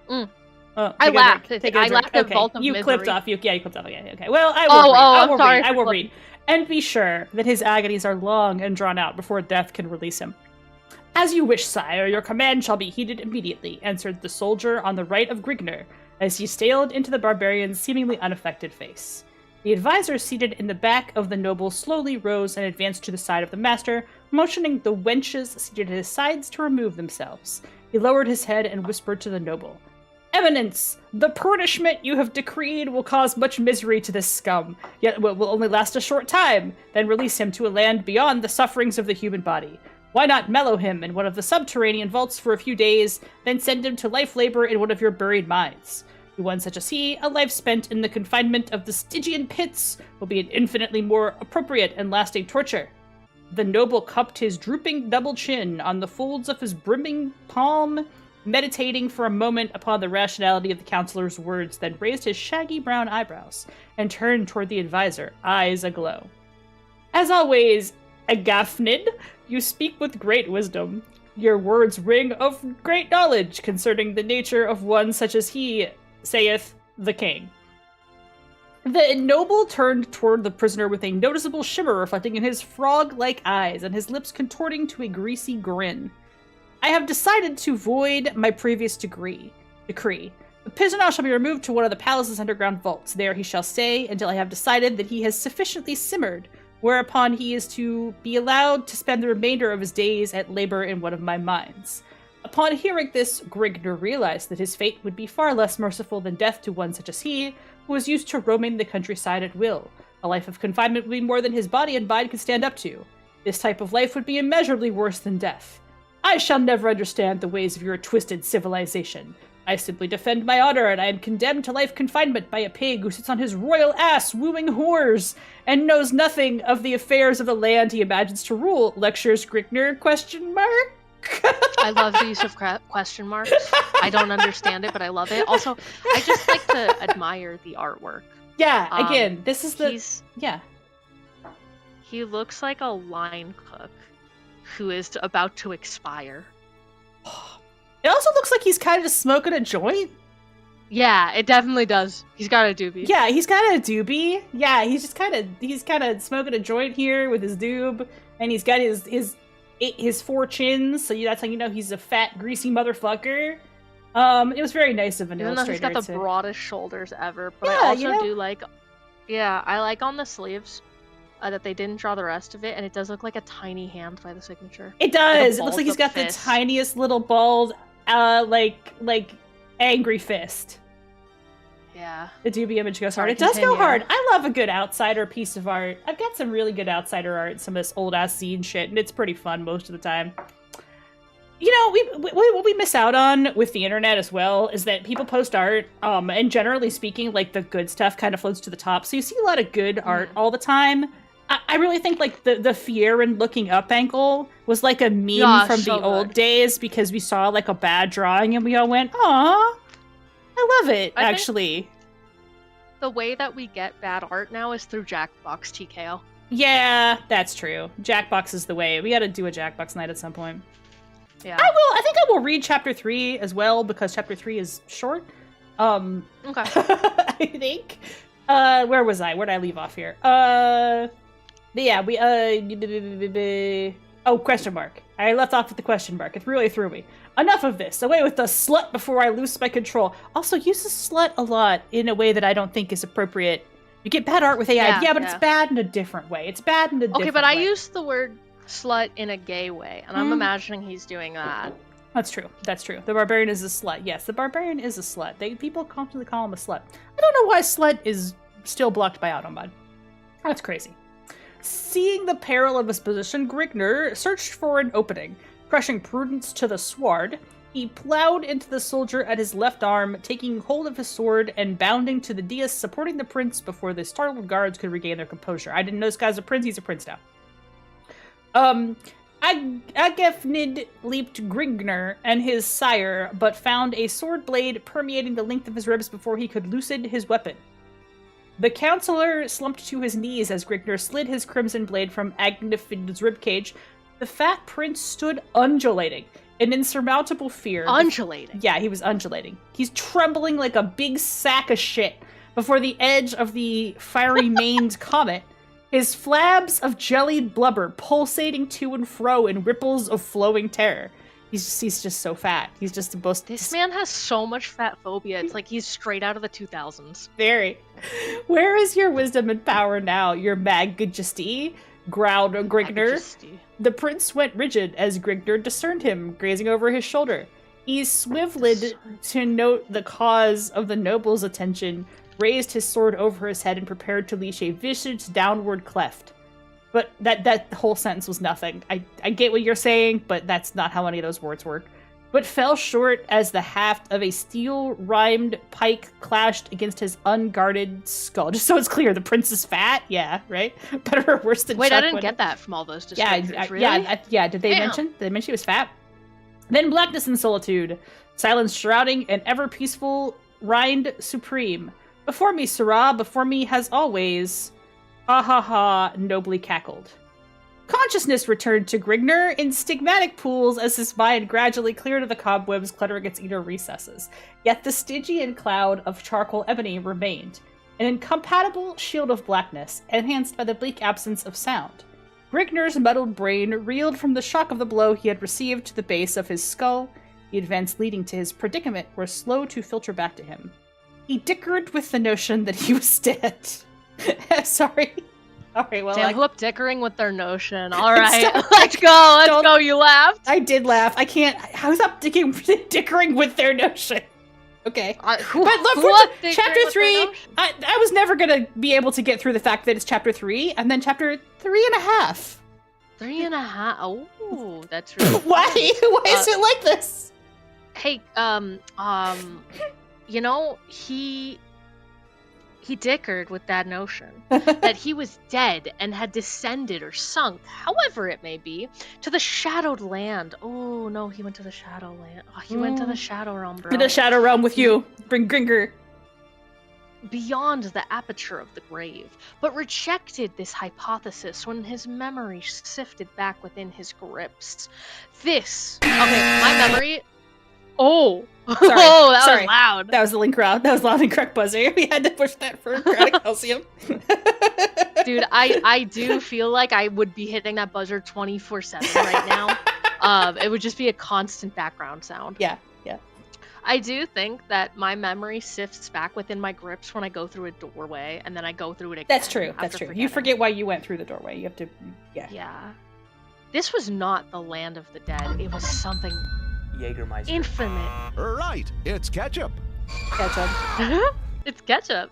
Oh, I laughed. I laughed at Vault of Misery. You clipped off. You clipped off. Okay. Well, I will read. And be sure that his agonies are long and drawn out before death can release him. As you wish, sire, your command shall be heeded immediately, answered the soldier on the right of Grigner, as he stared into the barbarian's seemingly unaffected face. The advisor seated in the back of the noble slowly rose and advanced to the side of the master, motioning the wenches seated at his sides to remove themselves. He lowered his head and whispered to the noble, Eminence, the punishment you have decreed will cause much misery to this scum, yet it will only last a short time, then release him to a land beyond the sufferings of the human body. Why not mellow him in one of the subterranean vaults for a few days, then send him to life labor in one of your buried mines? To one such as he, a life spent in the confinement of the Stygian pits will be an infinitely more appropriate and lasting torture. The noble cupped his drooping double chin on the folds of his brimming palm, meditating for a moment upon the rationality of the counselor's words, then raised his shaggy brown eyebrows and turned toward the advisor, eyes aglow. As always, Agafnid, you speak with great wisdom. Your words ring of great knowledge concerning the nature of one such as he, saith the king. The noble turned toward the prisoner with a noticeable shimmer reflecting in his frog-like eyes and his lips contorting to a greasy grin. I have decided to void my previous decree. The prisoner shall be removed to one of the palace's underground vaults. There he shall stay until I have decided that he has sufficiently simmered, whereupon he is to be allowed to spend the remainder of his days at labor in one of my mines. Upon hearing this, Grigner realized that his fate would be far less merciful than death to one such as he, who was used to roaming the countryside at will. A life of confinement would be more than his body and mind could stand up to. This type of life would be immeasurably worse than death. I shall never understand the ways of your twisted civilization, I simply defend my honor, and I am condemned to life confinement by a pig who sits on his royal ass wooing whores and knows nothing of the affairs of the land he imagines to rule. Lectures Grickner, question mark? I love the use of question marks. I don't understand it, but I love it. Also, I just like to admire the artwork. Yeah, again, this is the... He looks like a line cook who is about to expire. It also looks like he's kind of just smoking a joint. Yeah, it definitely does. He's got a doobie. Yeah, he's got a doobie. Yeah, he's kind of smoking a joint here with his doob, and he's got his four chins, so that's how you know he's a fat, greasy motherfucker. It was very nice of an illustrator. Even though he's got the broadest shoulders ever, but I also do like, I like on the sleeves that they didn't draw the rest of it, and it does look like a tiny hand by the signature. It does. It looks like he's got the tiniest little bald, like angry fist. Yeah. The doobie image goes hard. It does go hard. I love a good outsider piece of art. I've got some really good outsider art, some of this old ass zine shit, and it's pretty fun most of the time. You know, what we miss out on with the internet as well is that people post art, and generally speaking, like the good stuff kind of floats to the top. So you see a lot of good art all the time. I really think like the Fierin looking up angle was like a meme from the old days because we saw like a bad drawing and we all went, "Aw, I love it." Actually, the way that we get bad art now is through Jackbox TKO. Yeah, that's true. Jackbox is the way. We got to do a Jackbox night at some point. Yeah, I think I will read chapter 3 as well because chapter 3 is short. Okay. I think. Where was I? Where'd I leave off here? Yeah, we, oh, question mark. I left off with the question mark. It really threw me. Enough of this. Away with the slut before I lose my control. Also, use the slut a lot in a way that I don't think is appropriate. You get bad art with AI. Yeah, but it's bad in a different way. It's bad in a different way. Okay, but I used the word slut in a gay way, and I'm imagining he's doing that. That's true. That's true. The barbarian is a slut. Yes, the barbarian is a slut. People constantly call him a slut. I don't know why slut is still blocked by Automod. That's crazy. Seeing the peril of his position, Grickner searched for an opening. Crushing prudence to the sward, he plowed into the soldier at his left arm, taking hold of his sword and bounding to the dais supporting the prince before the startled guards could regain their composure. I didn't know this guy's a prince. He's a prince now. Agefnid leaped Grickner and his sire, but found a sword blade permeating the length of his ribs before he could loosen his weapon. The counselor slumped to his knees as Grickner slid his crimson blade from Agnifid's ribcage. The fat prince stood undulating, in insurmountable fear. Undulating? Yeah, he was undulating. He's trembling like a big sack of shit before the edge of the fiery-maned comet, his flabs of jellied blubber pulsating to and fro in ripples of flowing terror. He's just so fat. He's just the most... This man has so much fat phobia. It's like he's straight out of the 2000s. Very. Where is your wisdom and power now, your majesty? Growled Grickner. The prince went rigid as Grickner discerned him, grazing over his shoulder. He swiveled to note the cause of the noble's attention, raised his sword over his head, and prepared to leash a vicious downward cleft. But that whole sentence was nothing. I get what you're saying, but that's not how any of those words work. But fell short as the haft of a steel-rimed pike clashed against his unguarded skull. Just so it's clear, the prince is fat? Yeah, right? Better or worse than Wait, I didn't get that from all those descriptors, really? Yeah, did they mention he was fat? Then blackness and solitude, silence shrouding, and ever-peaceful reigned supreme. Before me, Sirrah, before me has always... Ha ha ha, nobly cackled. Consciousness returned to Grickner in stigmatic pools as his mind gradually cleared of the cobwebs cluttering its inner recesses. Yet the Stygian cloud of charcoal ebony remained, an incompatible shield of blackness, enhanced by the bleak absence of sound. Grickner's muddled brain reeled from the shock of the blow he had received to the base of his skull. The events leading to his predicament were slow to filter back to him. He dickered with the notion that he was dead. Sorry. All right, well, Damn, whoop dickering with their notion. All right, let's go. You laughed. I did laugh. I can't. How's that dickering with their notion? Okay. But look, chapter 3, I was never going to be able to get through the fact that it's chapter 3, and then chapter 3.5. 3.5? Oh, that's really Why? Why is it like this? Hey, you know, he dickered with that notion that he was dead and had descended or sunk, however it may be, to the shadowed land. Oh no, he went to the shadow land. Oh, he went to the shadow realm, bro. To the shadow realm with you. Bring Gringer. Beyond the aperture of the grave, but rejected this hypothesis when his memory sifted back within his grips. Okay, my memory. Oh, Sorry. Oh, that Sorry. was loud. That was the link route. That was loud and correct buzzer. We had to push that for Granic Calcium. Dude, I do feel like I would be hitting that buzzer 24/7 right now. It would just be a constant background sound. Yeah. I do think that my memory sifts back within my grips when I go through a doorway, and then I go through it again. That's true. Forgetting. You forget why you went through the doorway. You have to, yeah. Yeah. This was not the land of the dead. It was something Jägermeister. infinite. Right, it's ketchup. Ketchup. It's ketchup.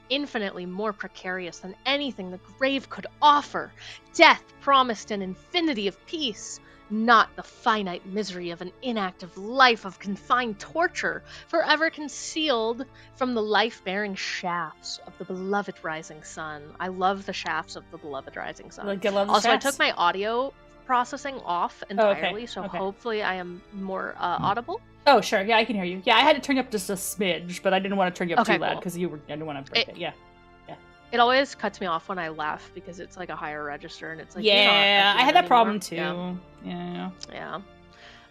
Infinitely more precarious than anything the grave could offer. Death promised an infinity of peace, not the finite misery of an inactive life of confined torture, forever concealed from the life-bearing shafts of the beloved rising sun. I love the shafts of the beloved rising sun. Like, I love the Also, shafts. I took my audio processing off entirely, so hopefully I am more audible. Oh, sure. Yeah, I can hear you. Yeah, I had to turn you up just a smidge, but I didn't want to turn you up too Okay, loud cool. because I didn't want to break it. Yeah. It always cuts me off when I laugh because it's like a higher register, and it's like, you're not Yeah, at I had the that problem end too. anymore. Yeah. Yeah.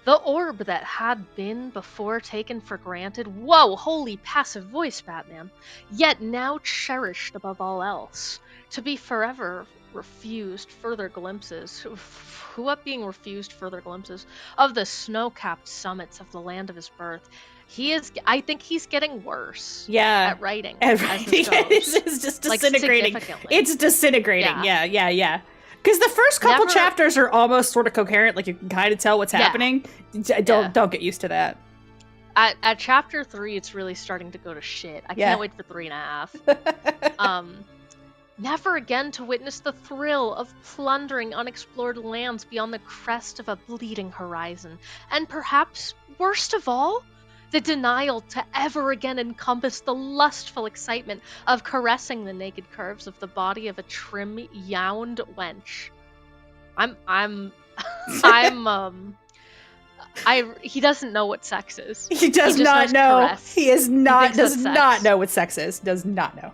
The orb that had been before taken for granted, whoa, holy passive voice, Batman, yet now cherished above all else, to be forever refused further glimpses, who up being refused further glimpses of the snow-capped summits of the land of his birth. I think he's getting worse Yeah. at writing. And as this goes. it's just Like, disintegrating. significantly. It's disintegrating. Yeah. Because the first couple Never- chapters are almost sort of coherent, like you can kind of tell what's Yeah. happening. Don't get used to that. At chapter 3, it's really starting to go to shit. I Yeah. can't wait for 3.5. Never again to witness the thrill of plundering unexplored lands beyond the crest of a bleeding horizon. And perhaps, worst of all, the denial to ever again encompass the lustful excitement of caressing the naked curves of the body of a trim, yound wench. He doesn't know what sex is. He does He just not knows know. caress. He is not. thinks Does it's not sex. know what sex is. Does not know.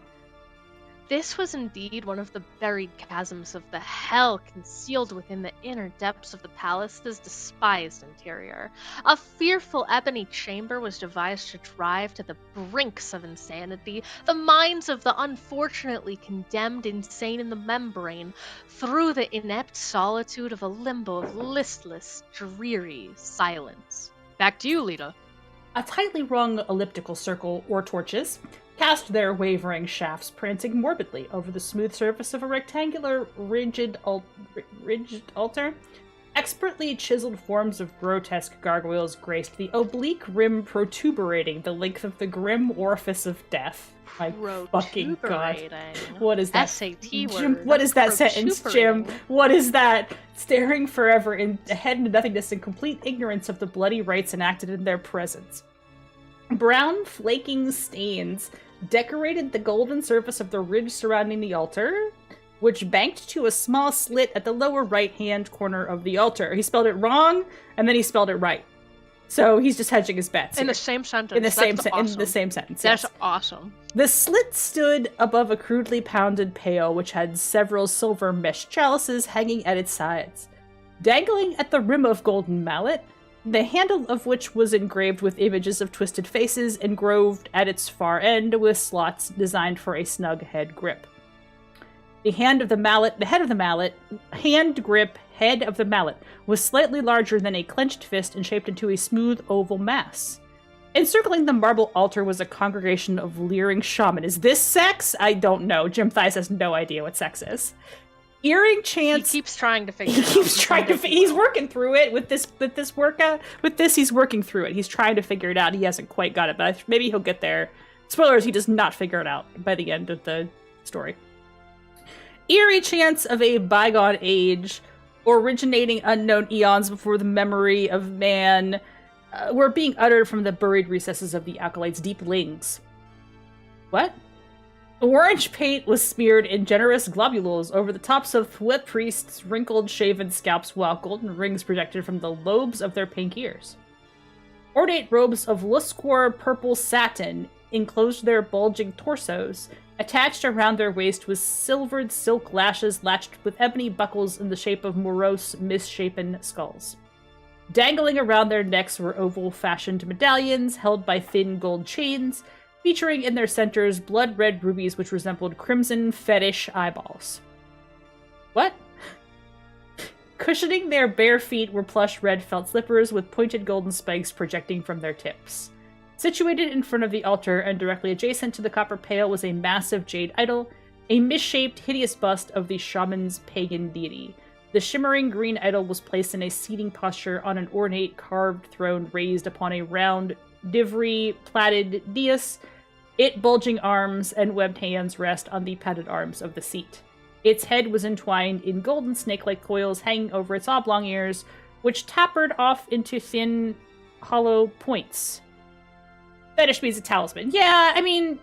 This was indeed one of the buried chasms of the hell concealed within the inner depths of the palace's despised interior. A fearful ebony chamber was devised to drive to the brinks of insanity the minds of the unfortunately condemned insane in the membrane through the inept solitude of a limbo of listless, dreary silence. Back to you, Lita. A tightly rung elliptical circle, or torches, cast their wavering shafts prancing morbidly over the smooth surface of a rectangular, rigid altar. Expertly chiseled forms of grotesque gargoyles graced the oblique rim protuberating the length of the grim orifice of death. My fucking god. Protuberating. What is that? SAT Jim, word. what is that sentence, Jim? Protuberating. What is that? Staring forever ahead into nothingness in complete ignorance of the bloody rites enacted in their presence. Brown, flaking stains decorated the golden surface of the ridge surrounding the altar, which banked to a small slit at the lower right-hand corner of the altar. He spelled it wrong, and then he spelled it right. So he's just hedging his bets In here. the same sentence. in the same That's in the awesome. same sentence. That's yes. awesome. The slit stood above a crudely pounded pail, which had several silver mesh chalices hanging at its sides. Dangling at the rim of golden mallet, the handle of which was engraved with images of twisted faces, engraved at its far end with slots designed for a snug head grip. The head of the mallet, was slightly larger than a clenched fist and shaped into a smooth oval mass. Encircling the marble altar was a congregation of leering shaman. Is this sex? I don't know. Jim Thies has no idea what sex is. Earring chants. He keeps trying to figure He it out. keeps trying to. Someday he He's will. working through it with this. He's working through it. He's trying to figure it out. He hasn't quite got it, but maybe he'll get there. Spoilers: he does not figure it out by the end of the story. Eerie chants of a bygone age, originating unknown eons before the memory of man, were being uttered from the buried recesses of the acolyte's deep lings. What? Orange paint was smeared in generous globules over the tops of wet priests' wrinkled, shaven scalps, while golden rings projected from the lobes of their pink ears. Ornate robes of lustre purple satin enclosed their bulging torsos. Attached around their waist was silvered silk lashes latched with ebony buckles in the shape of morose, misshapen skulls. Dangling around their necks were oval-fashioned medallions held by thin gold chains, featuring in their centers blood-red rubies which resembled crimson fetish eyeballs. What? Cushioning their bare feet were plush red felt slippers with pointed golden spikes projecting from their tips. Situated in front of the altar and directly adjacent to the copper pail was a massive jade idol, a misshaped, hideous bust of the shaman's pagan deity. The shimmering green idol was placed in a seating posture on an ornate carved throne raised upon a round, ivory plaited dais. Its bulging arms and webbed hands rest on the padded arms of the seat. Its head was entwined in golden snake-like coils hanging over its oblong ears, which tapered off into thin, hollow points. Fetish means a talisman. Yeah, I mean,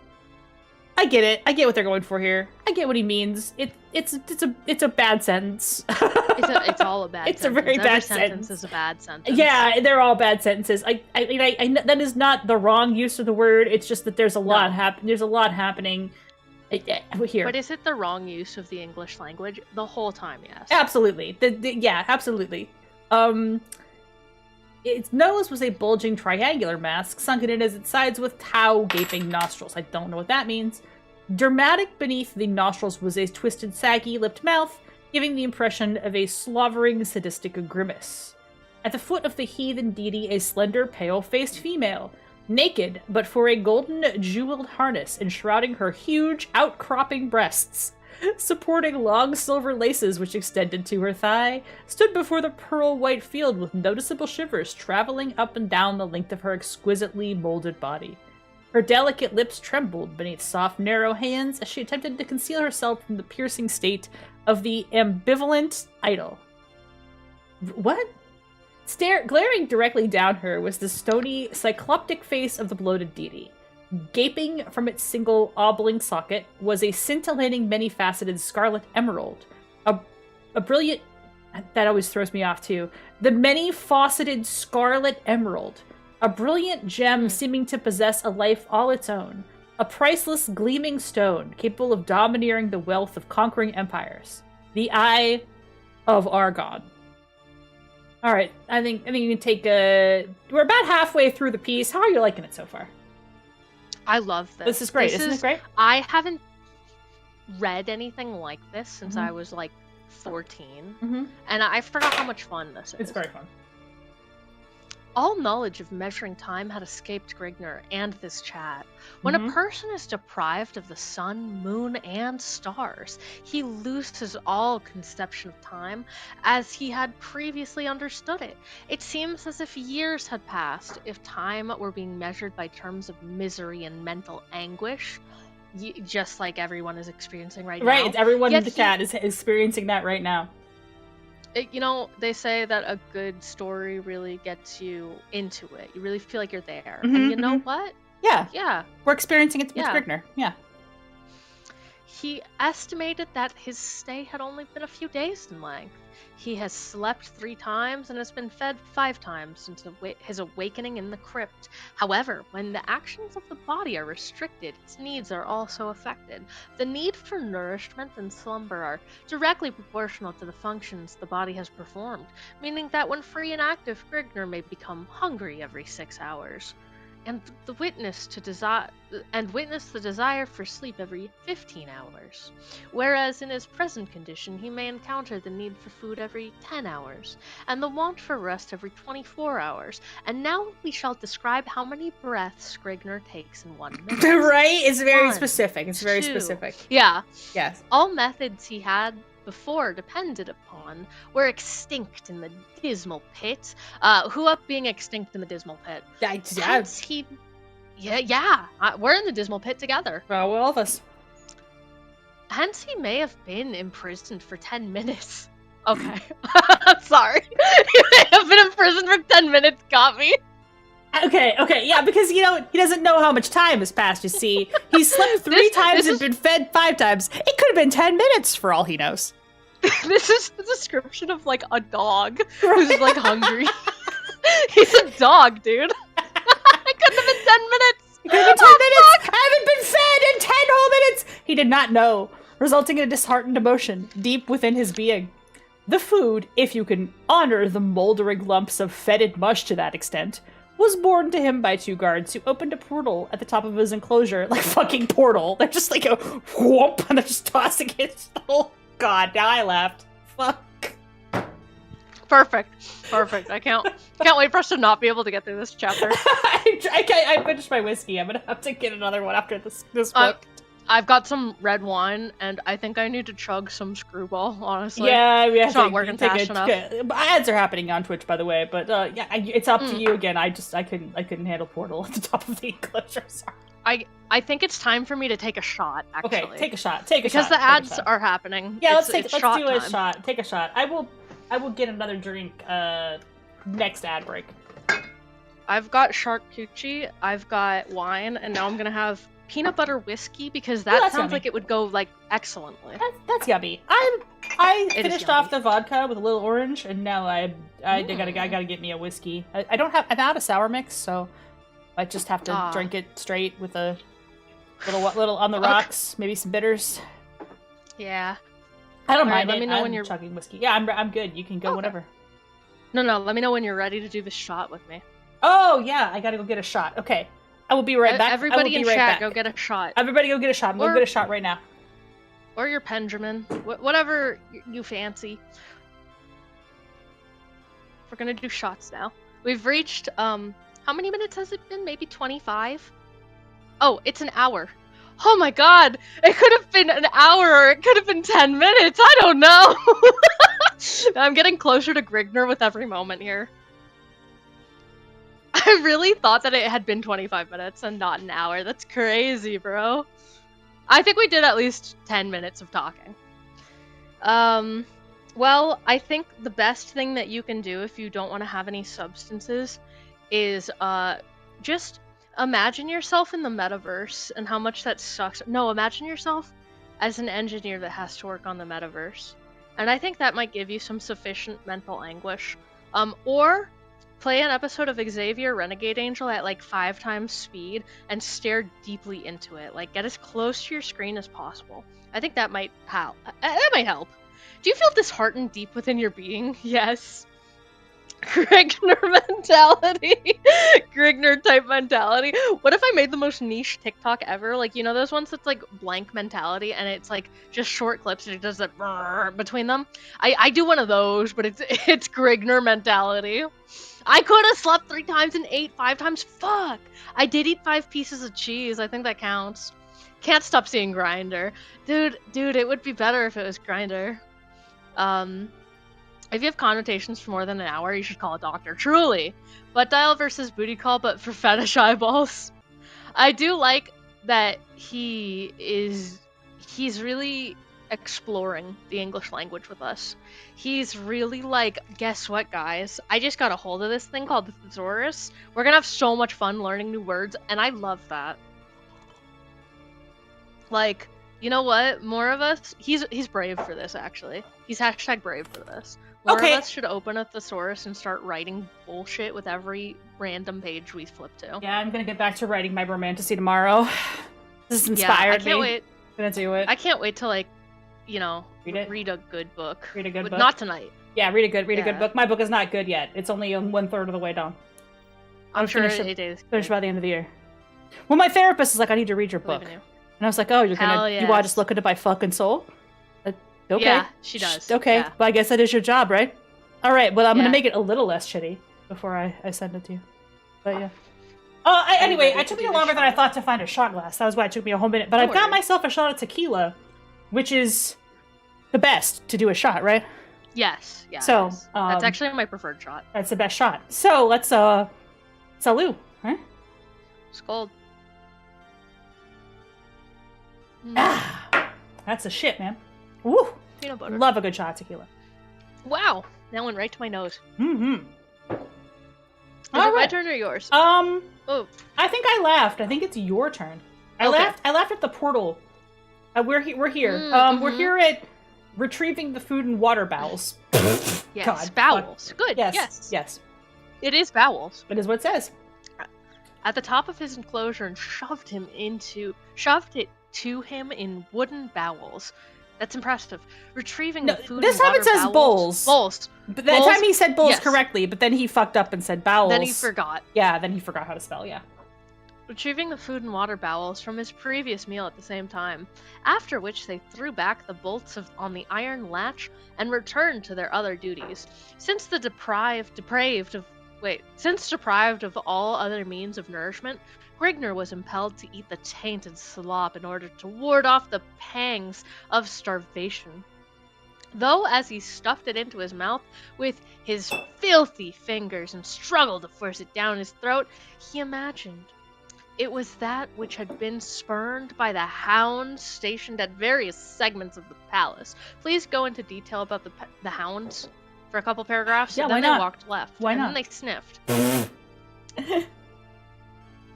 I get it. I get what they're going for here. I get what he means. It's a bad sentence. It's all a bad It's sentence. a very Every bad sentence is a bad sentence. Yeah, they're all bad sentences. I that is not the wrong use of the word. It's just that there's a lot There's a lot happening here. But is it the wrong use of the English language? The whole time, yes. Absolutely. Yeah, absolutely. Its nose was a bulging triangular mask, sunken in at its sides with tau gaping nostrils. I don't know what that means. Dramatic beneath the nostrils was a twisted, saggy-lipped mouth, giving the impression of a slavering, sadistic grimace. At the foot of the heathen deity, a slender, pale-faced female, naked, but for a golden, jeweled harness enshrouding her huge, outcropping breasts, supporting long silver laces which extended to her thigh, stood before the pearl-white field with noticeable shivers traveling up and down the length of her exquisitely molded body. Her delicate lips trembled beneath soft, narrow hands as she attempted to conceal herself from the piercing state of the ambivalent idol. What? Glaring directly down her was the stony, cycloptic face of the bloated deity. Gaping from its single oblong socket was a scintillating, many-faceted scarlet emerald. A brilliant... That always throws me off, too. The many-faceted scarlet emerald. A brilliant gem seeming to possess a life all its own. A priceless, gleaming stone capable of domineering the wealth of conquering empires. The Eye of Argon. All right, I think you can take a... We're about halfway through the piece. How are you liking it so far? I love this. This is great. Isn't it great? I haven't read anything like this since I was like 14, and I forgot how much fun this is. It's very fun. All knowledge of measuring time had escaped Grignr and this chat. When a person is deprived of the sun, moon, and stars, he loses all conception of time as he had previously understood it. It seems as if years had passed, if time were being measured by terms of misery and mental anguish, just like everyone is experiencing right now. Right, everyone in the chat is experiencing that right now. They say that a good story really gets you into it. You really feel like you're there. And you know what? Yeah. Yeah. We're experiencing it with Grignr. Yeah. He estimated that his stay had only been a few days in length. He has slept 3 times and has been fed 5 times since his awakening in the crypt. However, when the actions of the body are restricted, its needs are also affected. The need for nourishment and slumber are directly proportional to the functions the body has performed, meaning that when free and active, Grignr may become hungry every 6 hours. And witness the desire for sleep every 15 hours. Whereas in his present condition, he may encounter the need for food every 10 hours, and the want for rest every 24 hours. And now we shall describe how many breaths Grignr takes in 1 minute. Right? It's very specific. It's very specific. Yeah. Yes. All methods he had before depended upon were extinct in the dismal pit. Who up being extinct in the dismal pit? Hence he... Yeah. We're in the dismal pit together. Well, all of us. Hence he may have been imprisoned for 10 minutes. Okay. Sorry. He may have been imprisoned for 10 minutes, got me. Okay, yeah, because, he doesn't know how much time has passed, you see. He slept 3 times and been fed 5 times. It could have been 10 minutes, for all he knows. This is the description of, like, a dog who's, like, hungry. He's a dog, dude. It couldn't have been 10 minutes. It could have been 10 minutes. Fuck. I haven't been fed in 10 whole minutes. He did not know, resulting in a disheartened emotion deep within his being. The food, if you can honor the moldering lumps of fetid mush to that extent, was borne to him by 2 guards who opened a portal at the top of his enclosure, like fucking portal. They're just like a whoop, and they're just tossing it. Oh god, now I laughed. Fuck. Perfect. I can't wait for us to not be able to get through this chapter. I finished my whiskey. I'm gonna have to get another one after this book. I've got some red wine, and I think I need to chug some Screwball, honestly. Yeah, we have it's not working fast enough. Ads are happening on Twitch, by the way, but yeah, it's up to you again. I couldn't handle Portal at the top of the enclosure. Sorry. I think it's time for me to take a shot, actually. Okay, take a shot. Because the ads are happening. Yeah, let's do a shot. Take a shot. I will get another drink next ad break. I've got charcuterie, I've got wine, and now I'm gonna have peanut butter whiskey because that sounds like it would go like excellently. That's yummy. I finished off the vodka with a little orange, and now I gotta get me a whiskey. I'm out of sour mix, so I just have to drink it straight with a little on the rocks, maybe some bitters. Yeah. I don't mind. Let me know when you're chugging whiskey. Yeah, I'm good. You can go whenever. No, let me know when you're ready to do the shot with me. Oh yeah, I gotta go get a shot. Okay. I will be right back. Everybody in chat, go get a shot. Everybody go get a shot. We'll get a shot right now. Or your Benjamin. Whatever you fancy. We're gonna do shots now. We've reached, how many minutes has it been? Maybe 25? Oh, it's an hour. Oh my god! It could have been an hour or it could have been 10 minutes! I don't know! I'm getting closer to Grigner with every moment here. I really thought that it had been 25 minutes and not an hour. That's crazy, bro. I think we did at least 10 minutes of talking. Well, I think the best thing that you can do if you don't want to have any substances is just imagine yourself in the metaverse and how much that sucks. No, imagine yourself as an engineer that has to work on the metaverse. And I think that might give you some sufficient mental anguish. Or play an episode of Xavier Renegade Angel at like 5 times speed and stare deeply into it. Like, get as close to your screen as possible. I think that might help. Do you feel disheartened deep within your being? Yes. Grigner mentality. Grigner type mentality. What if I made the most niche TikTok ever? Like, you know those ones that's like blank mentality and it's like just short clips and it does that between them? I do one of those, but it's Grigner mentality. I could have slept 3 times and ate 5 times. Fuck! I did eat 5 pieces of cheese. I think that counts. Can't stop seeing Grinder. Dude, it would be better if it was Grinder. If you have connotations for more than an hour, you should call a doctor. Truly. Butt dial versus booty call, but for fetish eyeballs. I do like that he's really exploring the English language with us. He's really like, guess what, guys? I just got a hold of this thing called the thesaurus. We're gonna have so much fun learning new words, and I love that. Like, you know what? More of us... He's brave for this, actually. He's hashtag brave for this. More of us should open a thesaurus and start writing bullshit with every random page we flip to. Yeah, I'm gonna get back to writing my romantasy tomorrow. This has inspired me. I can't wait. I'm gonna do it. I can't wait to, like, you know, read a good book. Read a good book? Not tonight. Yeah, read a good book. My book is not good yet. It's only 1/3 of the way done. I'm sure it is. Finish by the end of the year. Well, my therapist is like, I need to read your book. And I was like, oh, you want to just look into my fucking soul? Okay. Yeah, she does. Okay, yeah. Well, I guess that is your job, right? All right, well, I'm going to make it a little less shitty before I send it to you. But yeah. Anyway, it took me longer than I thought to find a shot glass. That was why it took me a whole minute. But I've got myself a shot of tequila, which is the best to do a shot, right? Yes. Yeah. So that's actually my preferred shot. That's the best shot. So let's salute, huh? Skål. Ah, that's a shit, man. Woo! Peanut butter. Love a good shot of tequila. Wow, that went right to my nose. Mm-hmm. Is it my turn or yours? Oh, I think I laughed. I think it's your turn. I laughed at the portal. We're here. We're here at retrieving the food and water bowels. Yes, God, bowels. Good. Yes. It is bowels. It is what it says. At the top of his enclosure and shoved it to him in wooden bowels. That's impressive. Retrieving the food this and time water it says bowels. bowls. But that time he said bowls correctly, but then he fucked up and said bowels. Then he forgot. Yeah, then he forgot how to spell, yeah. Retrieving the food and water bowels from his previous meal at the same time, after which they threw back the bolts on the iron latch and returned to their other duties. Since deprived of all other means of nourishment, Grigner was impelled to eat the tainted slop in order to ward off the pangs of starvation. Though as he stuffed it into his mouth with his filthy fingers and struggled to force it down his throat, he imagined it was that which had been spurned by the hounds stationed at various segments of the palace. Please go into detail about the hounds for a couple paragraphs. Yeah, and then why not? They walked left. Why and not? Then they sniffed.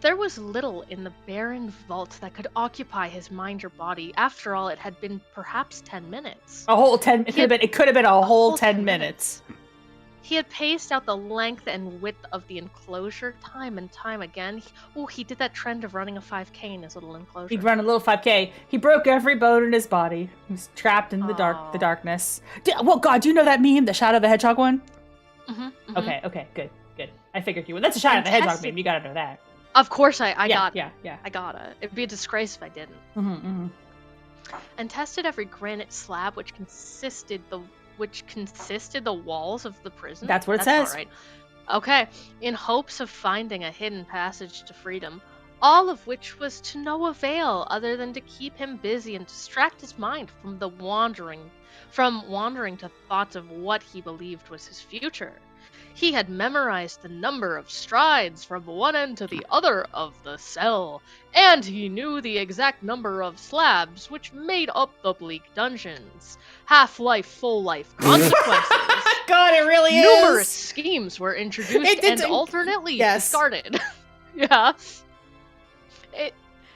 There was little in the barren vault that could occupy his mind or body. After all, it had been perhaps 10 minutes. A whole 10. It could have been a whole 10 minutes. He had paced out the length and width of the enclosure time and time again. He did that trend of running a 5K in his little enclosure. He'd run a little 5K. He broke every bone in his body. He was trapped in the darkness. Well, God, do you know that meme, the Shadow of the Hedgehog one? Mm-hmm. Okay, good. I figured you would. That's a Shadow of the Hedgehog meme. You gotta know that. Of course, I got it. Yeah. I got it. It'd be a disgrace if I didn't. And tested every granite slab which consisted the walls of the prison. That's what it says. All right. Okay, in hopes of finding a hidden passage to freedom, all of which was to no avail other than to keep him busy and distract his mind from wandering to thoughts of what he believed was his future. He had memorized the number of strides from one end to the other of the cell, and he knew the exact number of slabs which made up the bleak dungeons. Half-life, full-life consequences. God, it really is! Numerous schemes were introduced and alternately discarded. Yeah.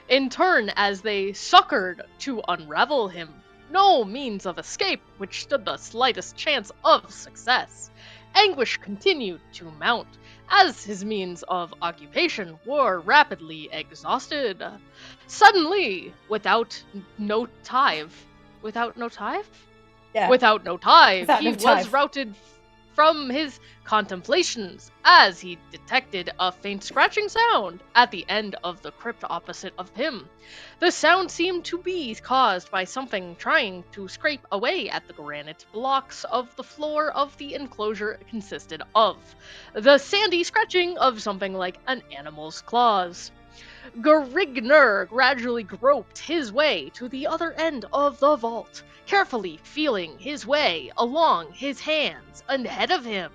In turn, as they succored to unravel him, no means of escape which stood the slightest chance of success. Anguish continued to mount, as his means of occupation were rapidly exhausted. Suddenly, without notive, he was routed from his contemplations as he detected a faint scratching sound at the end of the crypt opposite of him. The sound seemed to be caused by something trying to scrape away at the granite blocks of the floor of the enclosure consisted of the sandy scratching of something like an animal's claws. Grigner gradually groped his way to the other end of the vault, carefully feeling his way along his hands ahead of him,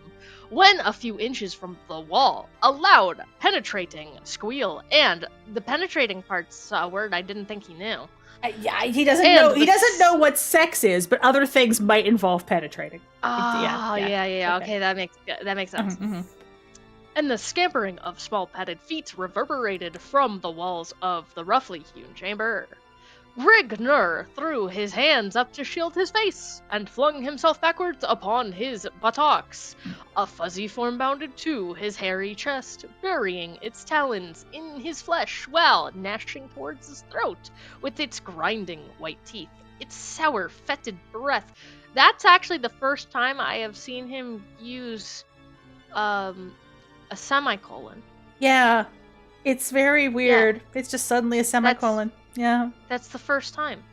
when a few inches from the wall, a loud, penetrating squeal, and the penetrating part's a word I didn't think he knew. He doesn't know. He doesn't know what sex is, but other things might involve penetrating. Yeah. Okay, that makes sense. And the scampering of small padded feet reverberated from the walls of the roughly hewn chamber. Grigner threw his hands up to shield his face, and flung himself backwards upon his buttocks. A fuzzy form bounded to his hairy chest, burying its talons in his flesh while gnashing towards his throat with its grinding white teeth, its sour, fetid breath. That's actually the first time I have seen him use a semicolon. Yeah, it's very weird. Yeah. It's just suddenly a semicolon. That's the first time.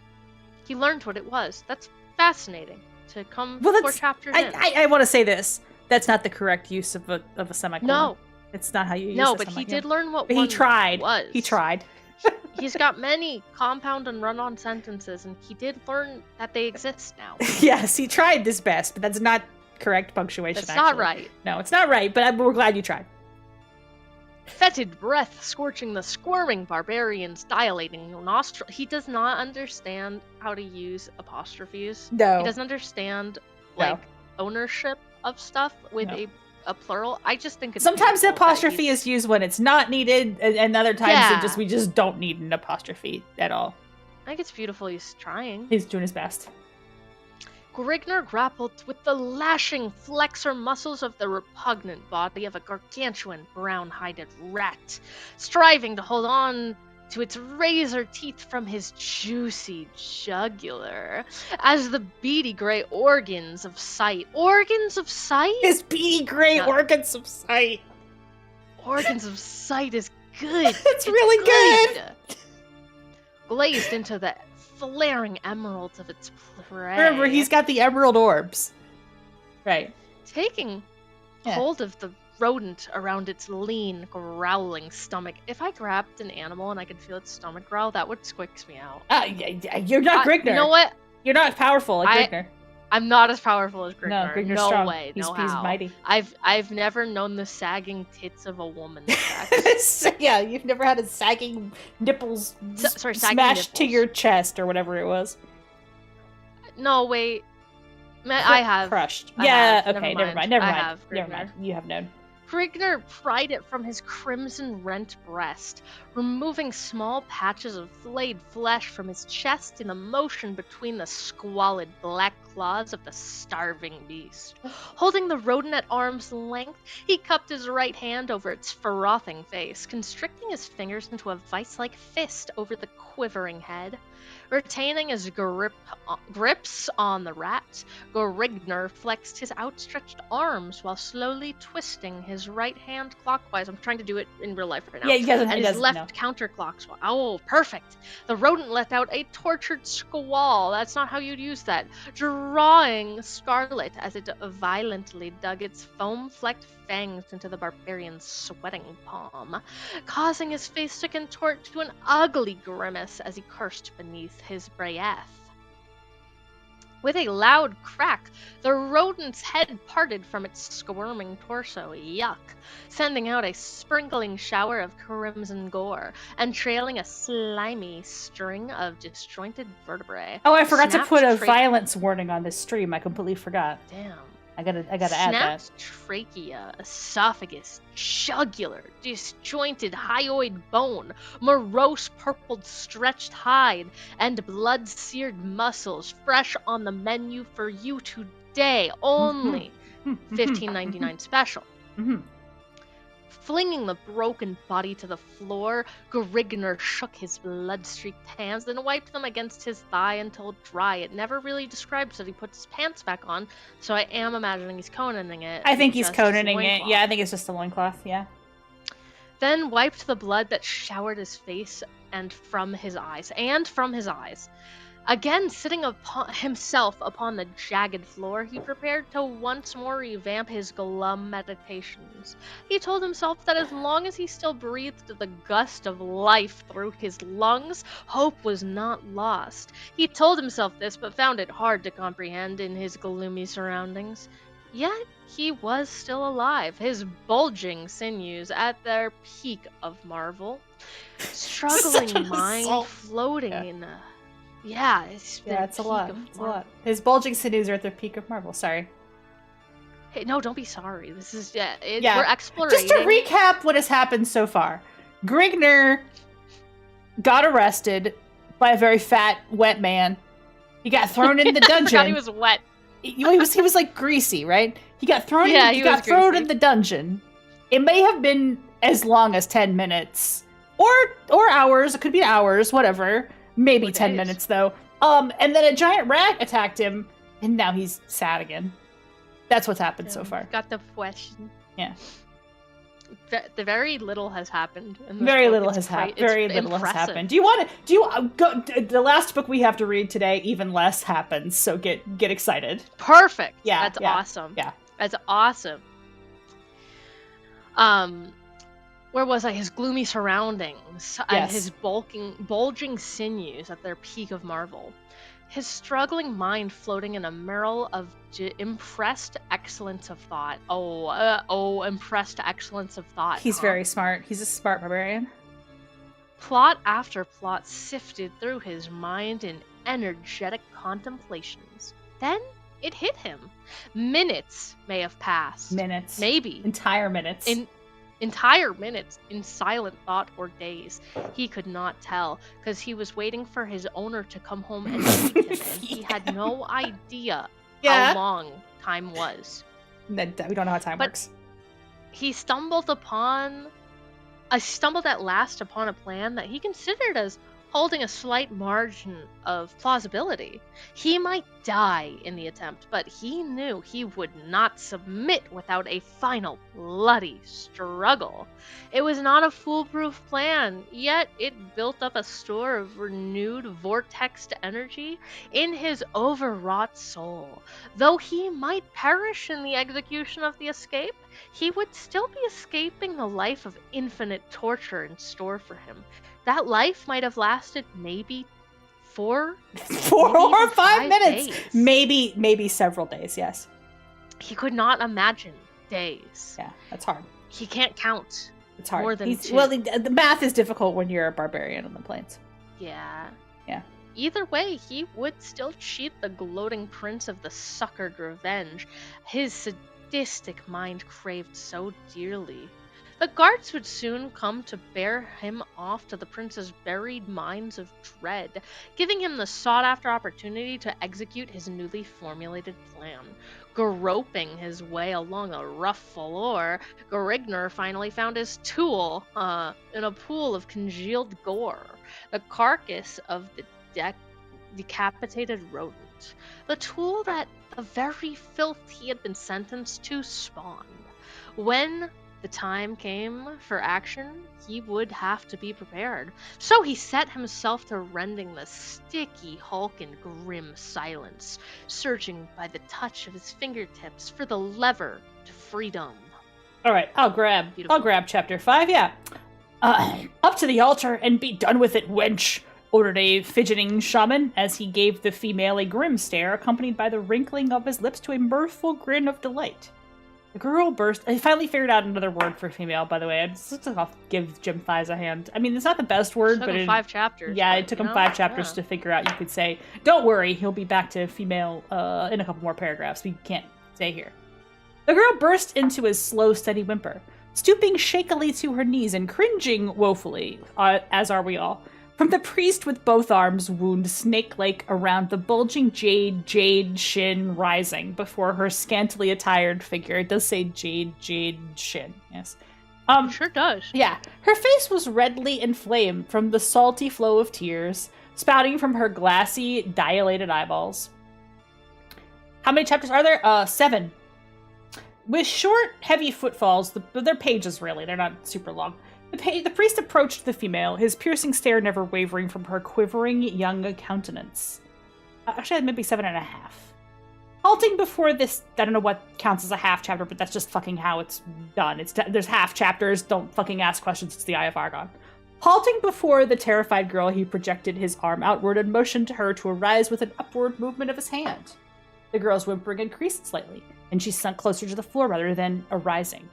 He learned what it was. That's fascinating to come 4 chapters in. I want to say this. That's not the correct use of a semicolon. No. It's not how you use No, but he did learn what but one he tried. was. He tried. He's got many compound and run-on sentences, and he did learn that they exist now. Yes, he tried his best, but that's not correct punctuation, That's not right. No, it's not right, but we're glad you tried. Fetid breath scorching the squirming barbarian's dilating nostril. He does not understand how to use apostrophes. No. He doesn't understand, ownership of stuff with a a plural. I just think it's sometimes the beautiful that apostrophe he's- is used when it's not needed, and other times Yeah. we just don't need an apostrophe at all. I think it's beautiful he's trying. He's doing his best. Grigner grappled with the lashing flexor muscles of the repugnant body of a gargantuan brown-hided rat, striving to hold on to its razor teeth from his juicy jugular, as the beady gray organs of sight. Organs of sight? His beady gray Yeah. organs of sight. Organs of sight is good. It's really good. Glazed into the flaring emeralds of its prey. Remember, he's got the emerald orbs. Right. Taking hold of the rodent around its lean, growling stomach. If I grabbed an animal and I could feel its stomach growl, that would squicks me out. You're not Grigner. You know what? You're not powerful like Grigner. I'm not as powerful as Grigner. No, Grigner's strong. Way. He's how. mighty. I've never known the sagging tits of a woman. Yeah, you've never had a sagging nipples sagging smashed to nipples. your chest or whatever it was. No, wait. I have. Crushed. I Yeah, have. okay, Never mind. never I mind. have, Never Grigner. mind. You have known. Grigner pried it from his crimson-rent breast, removing small patches of flayed flesh from his chest in a motion between the squalid black claws of the starving beast. Holding the rodent at arm's length, he cupped his right hand over its frothing face, constricting his fingers into a vice-like fist over the quivering head. Retaining his grips on the rat, Grigner flexed his outstretched arms while slowly twisting his right hand clockwise. I'm trying to do it in real life right now. Yeah, he doesn't. And his left counterclockwise. Oh, perfect. The rodent let out a tortured squall. That's not how you'd use that. Drawing scarlet as it violently dug its foam-flecked fangs into the barbarian's sweating palm, causing his face to contort to an ugly grimace as he cursed beneath his breath. With a loud crack, the rodent's head parted from its squirming torso, yuck, sending out a sprinkling shower of crimson gore, and trailing a slimy string of disjointed vertebrae. Oh, I forgot to Snapped put a violence warning on this stream. I completely forgot. Damn. I gotta add that. Snapped trachea, esophagus, jugular, disjointed hyoid bone, morose purpled stretched hide, and blood-seared muscles fresh on the menu for you today only. $15.99 special. Flinging the broken body to the floor, Grigner shook his blood-streaked hands, then wiped them against his thigh until dry. It never really describes that he puts his pants back on, so I am imagining he's Conaning it. I think he's Conaning it. Yeah, I think it's just a loincloth, yeah. Then wiped the blood that showered his face and from his eyes. Again, sitting himself upon the jagged floor, he prepared to once more revamp his glum meditations. He told himself that as long as he still breathed the gust of life through his lungs, hope was not lost. He told himself this, but found it hard to comprehend in his gloomy surroundings. Yet he was still alive, his bulging sinews at their peak of marvel. Struggling mind floating in a... Yeah, it's a lot. It's a lot. His bulging sinews are at their peak of marvel. Sorry. Hey, no, don't be sorry. This is we're exploring. Just to recap what has happened so far, Grigner got arrested by a very fat, wet man. He got thrown in the dungeon. I forgot he was wet. He was like greasy, right? He got thrown. Yeah, he got thrown in the dungeon. It may have been as long as 10 minutes, or hours. It could be hours, whatever. Maybe 10 minutes though. And then a giant rat attacked him, and now he's sad again. That's what's happened so far. Got the question. Yeah. The very little has happened. Very little has happened. Very little has happened. Do you go? The last book we have to read today, even less happens. So get excited. Perfect. Yeah, that's awesome. Yeah, that's awesome. Where was I? His gloomy surroundings and his bulging sinews at their peak of marvel. His struggling mind floating in a mirror of impressed excellence of thought. Impressed excellence of thought. He's very smart. He's a smart barbarian. Plot after plot sifted through his mind in energetic contemplations. Then it hit him. Minutes may have passed. Minutes. Maybe. Entire minutes. Entire minutes in silent thought or days. He could not tell, because he was waiting for his owner to come home and meet him, and he had no idea how long time was. We don't know how time works. He stumbled at last upon a plan that he considered as holding a slight margin of plausibility. He might die in the attempt, but he knew he would not submit without a final bloody struggle. It was not a foolproof plan, yet it built up a store of renewed vortexed energy in his overwrought soul. Though he might perish in the execution of the escape, he would still be escaping the life of infinite torture in store for him. That life might have lasted maybe 4 or 5 minutes. Days. Maybe several days, yes. He could not imagine days. Yeah, that's hard. He can't count. It's hard. More than 2. Well, the math is difficult when you're a barbarian on the plains. Yeah. Yeah. Either way, he would still cheat the gloating prince of the succored revenge his sadistic mind craved so dearly. The guards would soon come to bear him off to the prince's buried mines of dread, giving him the sought-after opportunity to execute his newly formulated plan. Groping his way along a rough floor, Gorigner finally found his tool in a pool of congealed gore, the carcass of the decapitated rodent, the tool that the very filth he had been sentenced to spawned. When the time came for action, he would have to be prepared. So he set himself to rending the sticky hulk in grim silence, searching by the touch of his fingertips for the lever to freedom. All right, I'll grab chapter 5, yeah. Up to the altar and be done with it, wench, ordered a fidgeting shaman as he gave the female a grim stare, accompanied by the wrinkling of his lips to a mirthful grin of delight. The girl burst. I finally figured out another word for female, by the way. I'll give Jim Thighs a hand. I mean, it's not the best word, but it took him 5 chapters. Yeah, it took him 5 chapters to figure out. You could say, don't worry, he'll be back to female in a couple more paragraphs. We can't say here. The girl burst into a slow, steady whimper, stooping shakily to her knees and cringing woefully, as are we all. From the priest with both arms wound snake-like around the bulging jade shin rising before her scantily attired figure. It does say jade shin, yes. It sure does. Yeah. Her face was redly inflamed from the salty flow of tears spouting from her glassy, dilated eyeballs. How many chapters are there? 7. With short, heavy footfalls, they're pages really, they're not super long. The priest approached the female, his piercing stare never wavering from her quivering young countenance. Actually, maybe 7.5. Halting before this, I don't know what counts as a half chapter, but that's just fucking how it's done. There's half chapters, don't fucking ask questions, it's the Eye of Argon. Halting before the terrified girl, he projected his arm outward and motioned to her to arise with an upward movement of his hand. The girl's whimpering increased slightly, and she sunk closer to the floor rather than arising.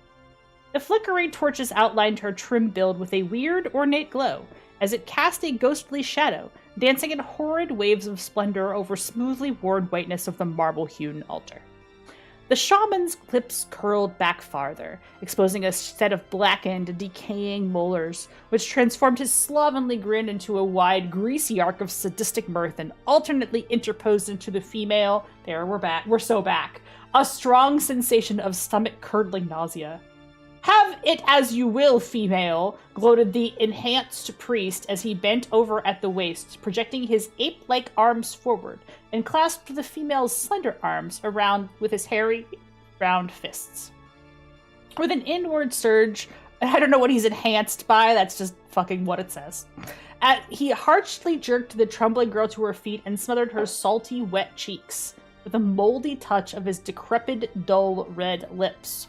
The flickering torches outlined her trim build with a weird, ornate glow, as it cast a ghostly shadow, dancing in horrid waves of splendor over smoothly worn whiteness of the marble-hewn altar. The shaman's lips curled back farther, exposing a set of blackened, decaying molars, which transformed his slovenly grin into a wide, greasy arc of sadistic mirth and alternately interposed into the female, there, we're so back, a strong sensation of stomach-curdling nausea. "Have it as you will, female," gloated the enhanced priest as he bent over at the waist, projecting his ape-like arms forward, and clasped the female's slender arms around with his hairy, round fists. With an inward surge, I don't know what he's enhanced by, that's just fucking what it says. He harshly jerked the trembling girl to her feet and smothered her salty, wet cheeks with a moldy touch of his decrepit, dull red lips.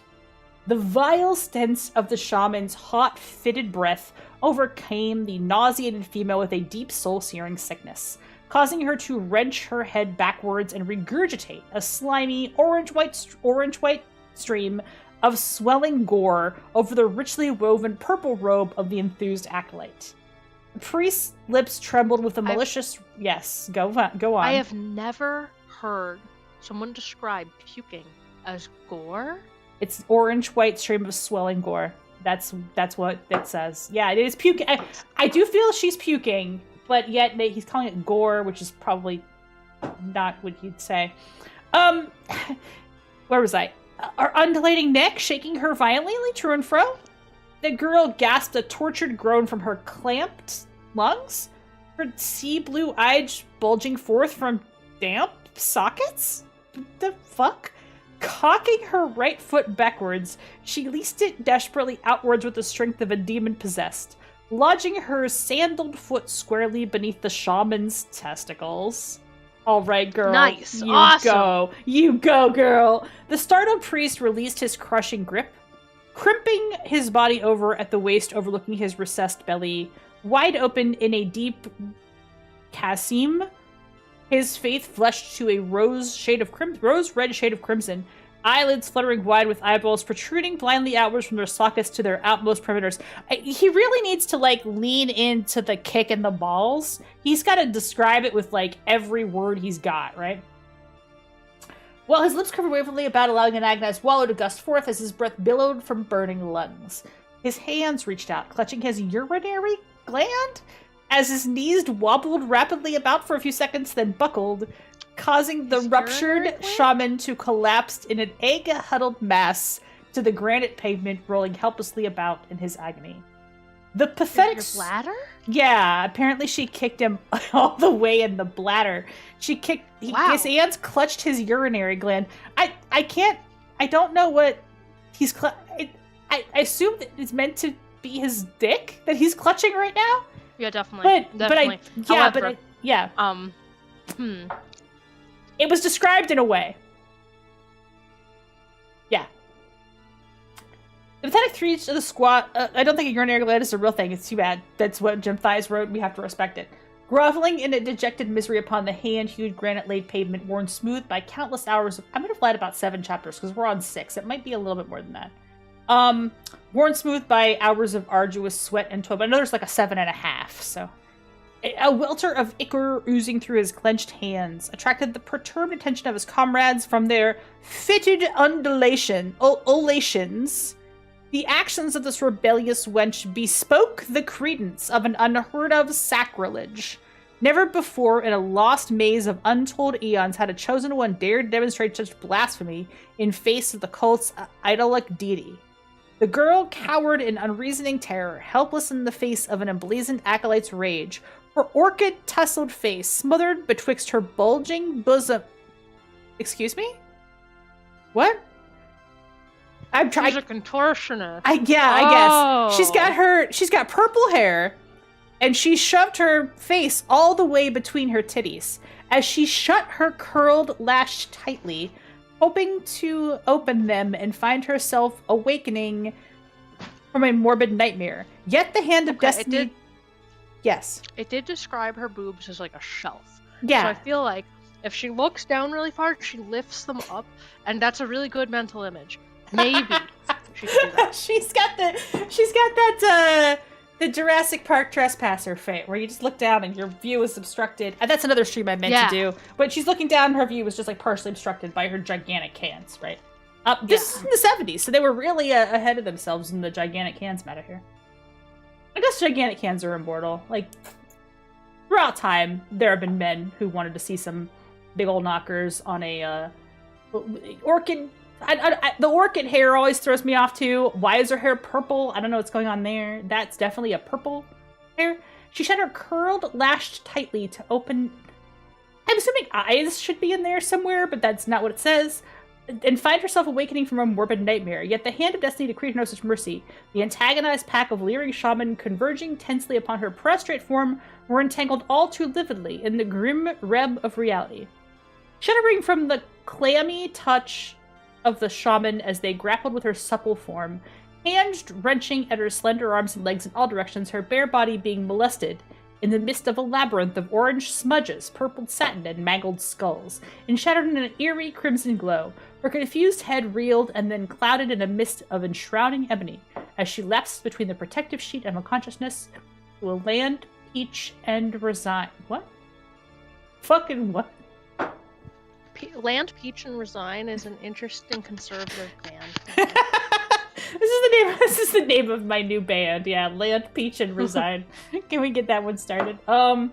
The vile stench of the shaman's hot, fitted breath overcame the nauseated female with a deep, soul-searing sickness, causing her to wrench her head backwards and regurgitate a slimy, orange-white stream of swelling gore over the richly woven purple robe of the enthused acolyte. The priest's lips trembled with a malicious... Yes, go on. I have never heard Someone described puking as gore? It's orange-white stream of swelling gore. That's what it says. Yeah, it is puking. I do feel she's puking, but yet he's calling it gore, which is probably not what you'd say. Where was I? Her undulating neck shaking her violently to and fro. The girl gasped a tortured groan from her clamped lungs. Her sea blue eyes bulging forth from damp sockets? The fuck? Cocking her right foot backwards, she leased it desperately outwards with the strength of a demon possessed, lodging her sandaled foot squarely beneath the shaman's testicles. All right, girl. Nice. You Awesome. go. You go, girl. The startled priest released his crushing grip, crimping his body over at the waist, overlooking his recessed belly, wide open in a deep chasm. His face flushed to a rose red shade of crimson, eyelids fluttering wide with eyeballs protruding blindly outwards from their sockets to their outmost perimeters. He really needs to, lean into the kick and the balls. He's got to describe it with, every word he's got, right? Well, his lips covered waveringly about, allowing an agonized wallow to gust forth as his breath billowed from burning lungs. His hands reached out, clutching his urinary gland, as his knees wobbled rapidly about for a few seconds, then buckled, causing the ruptured shaman to collapse in an egg-huddled mass to the granite pavement, rolling helplessly about in his agony. The pathetic... Your bladder? Yeah, apparently she kicked him all the way in the bladder. She kicked... Wow. His hands clutched his urinary gland. I can't... I don't know what he's... I assume that it's meant to be his dick that he's clutching right now? Yeah, definitely. It was described in a way. Yeah. The pathetic three of the squat. I don't think a urinary gland is a real thing. It's too bad. That's what Jim Thies wrote. We have to respect it. Groveling in a dejected misery upon the hand-hewed granite-laid pavement, worn smooth by countless hours of... I'm going to fly at about 7 chapters, because we're on 6. It might be a little bit more than that. Worn smooth by hours of arduous sweat and toil, but I know there's a 7.5, so... A welter of ichor oozing through his clenched hands attracted the perturbed attention of his comrades from their fitted olations. The actions of this rebellious wench bespoke the credence of an unheard-of sacrilege. Never before in a lost maze of untold eons had a chosen one dared demonstrate such blasphemy in face of the cult's idolic deity. The girl cowered in unreasoning terror, helpless in the face of an emblazoned acolyte's rage, her orchid-tussled face smothered betwixt her bulging bosom. Excuse me? What? I'm trying. She's a contortionist. I guess. She's got purple hair, and she shoved her face all the way between her titties. As she shut her curled lash tightly, hoping to open them and find herself awakening from a morbid nightmare. Yet the hand of destiny... Yes. It did describe her boobs as a shelf. Yeah. So I feel like if she looks down really far, she lifts them up, and that's a really good mental image. Maybe she could do that. She's got that the Jurassic Park trespasser fate, where you just look down and your view is obstructed. And that's another stream I meant to do. But she's looking down, her view was just partially obstructed by her gigantic cans, right? This is in the 70s, so they were really ahead of themselves in the gigantic cans matter here. I guess gigantic cans are immortal. Throughout time, there have been men who wanted to see some big old knockers on a orchid. The orchid hair always throws me off too. Why is her hair purple? I don't know what's going on there. That's definitely a purple hair. She shut her curled, lashed tightly to open... I'm assuming eyes should be in there somewhere, but that's not what it says. And find herself awakening from a morbid nightmare. Yet the hand of destiny decreed no such mercy. The antagonized pack of leering shaman converging tensely upon her prostrate form were entangled all too lividly in the grim web of reality. Shuddering from the clammy touch of the shaman as they grappled with her supple form, hands wrenching at her slender arms and legs in all directions, her bare body being molested in the midst of a labyrinth of orange smudges, purpled satin, and mangled skulls, enshadowed in an eerie crimson glow. Her confused head reeled and then clouded in a mist of enshrouding ebony as she lapsed between the protective sheet and unconsciousness to a land, peach, and resign. What? Fucking what? Land, Peach, and Resign is an interesting conservative band. This is the name of my new band. Yeah, Land, Peach, and Resign. Can we get that one started? Oh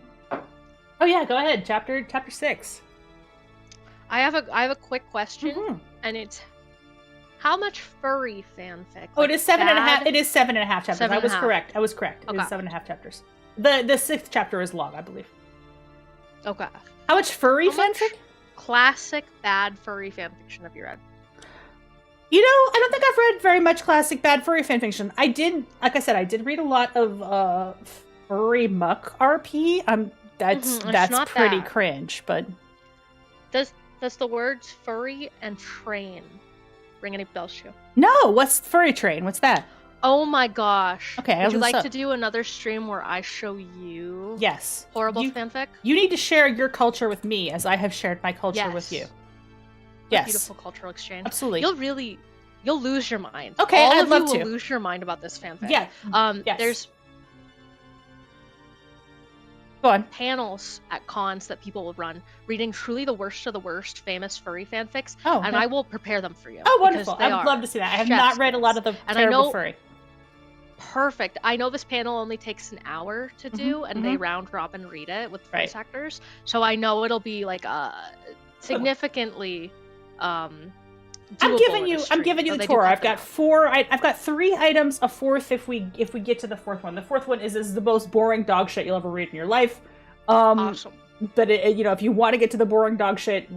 yeah, go ahead. Chapter 6. I have a quick question, and it's how much furry fanfic? Oh, it is 7.5. It is 7.5 chapters. I was correct. Okay. It is 7.5 chapters. The 6th chapter is long, I believe. Okay. How much furry fanfic? Classic bad furry fanfiction have you read? You know, I don't think I've read very much classic bad furry fanfiction. I did read a lot of furry muck RP. That's pretty cringe, but does the words furry and train ring any bells to you? No, what's furry train? What's that? Oh my gosh. Okay, would you like to do another stream where I show you horrible fanfic? You need to share your culture with me as I have shared my culture with you. Yes. Beautiful cultural exchange. Absolutely. You'll lose your mind. Okay, I'd love to. All of you will lose your mind about this fanfic. Yeah. Yes. There's Go on. panels at cons that people will run, reading truly the worst of the worst famous furry fanfics, okay. and I will prepare them for you. Oh, wonderful. I'd love to see that. I have not read a lot of the terrible furry. Perfect. I know this panel only takes an hour to do, and they round robin read it with voice actors, so I know it'll be like significantly I'm giving you the tour. I've got 3 items, a fourth if we get to the fourth one. The fourth one is the most boring dog shit you'll ever read in your life. Awesome. But if you want to get to the boring dog shit,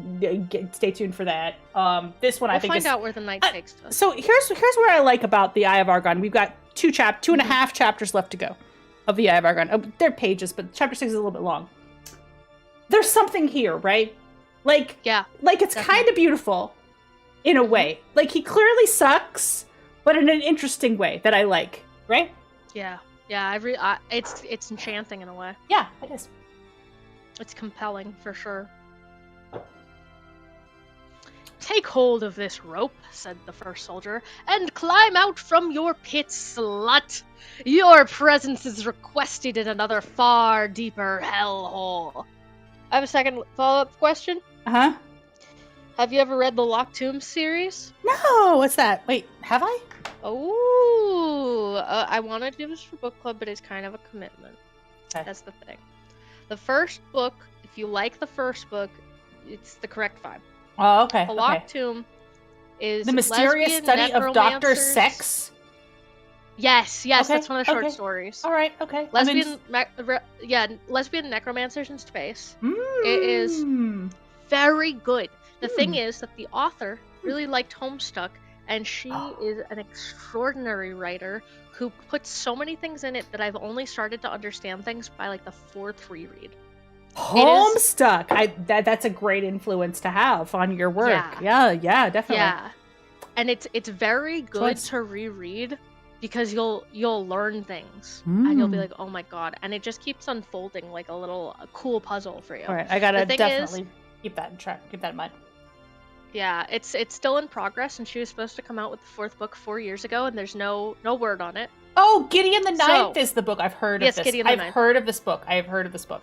stay tuned for that. This one I think we'll find out where the night takes us. So here's what I like about the Eye of Argon. We've got 2.5 chapters left to go of the Eye of Argon. Oh, they're pages, but chapter 6 is a little bit long. There's something here, right? Like it's kind of beautiful in a way. Like he clearly sucks, but in an interesting way that I like, right? Yeah. It's enchanting in a way. Yeah, it is. It's compelling, for sure. "Take hold of this rope," said the first soldier, "and climb out from your pit, slut. Your presence is requested in another far deeper hellhole." I have a second follow-up question. Uh-huh. Have you ever read the Locked Tomb series? No, what's that? Wait, have I? Oh, I want to do this for book club, but it's kind of a commitment. Okay. That's the thing. The first book, if you like the first book, it's the correct vibe. Oh, okay. The Locked Tomb is The Mysterious Study of Dr. Sex? Yes, okay. That's one of the short stories. All right, okay. Lesbian necromancers in space. It is very good. The thing is that the author really liked Homestuck, and she is an extraordinary writer who puts so many things in it that I've only started to understand things by like the 4th reread. Homestuck. That's a great influence to have on your work. Yeah, definitely. Yeah. And it's very good to reread because you'll learn things and you'll be like, "Oh my god." And it just keeps unfolding like a cool puzzle for you. All right, I got to definitely keep that in mind. Yeah, it's still in progress, and she was supposed to come out with the 4th book 4 years ago, and there's no word on it. Oh, Gideon the Ninth is the book. I've heard of this. Gideon the Ninth. I've heard of this book.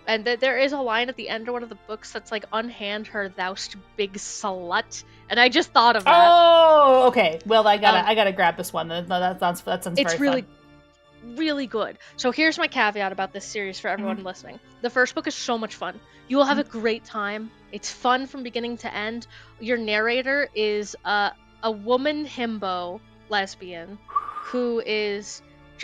And there is a line at the end of one of the books that's like, "Unhand her, thou'st big slut," and I just thought of that. Oh, okay. Well, I gotta grab this one. That sounds it's very fun. Really good. So here's my caveat about this series for everyone listening. The first book is so much fun. You will have a great time. It's fun from beginning to end. Your narrator is a woman himbo lesbian who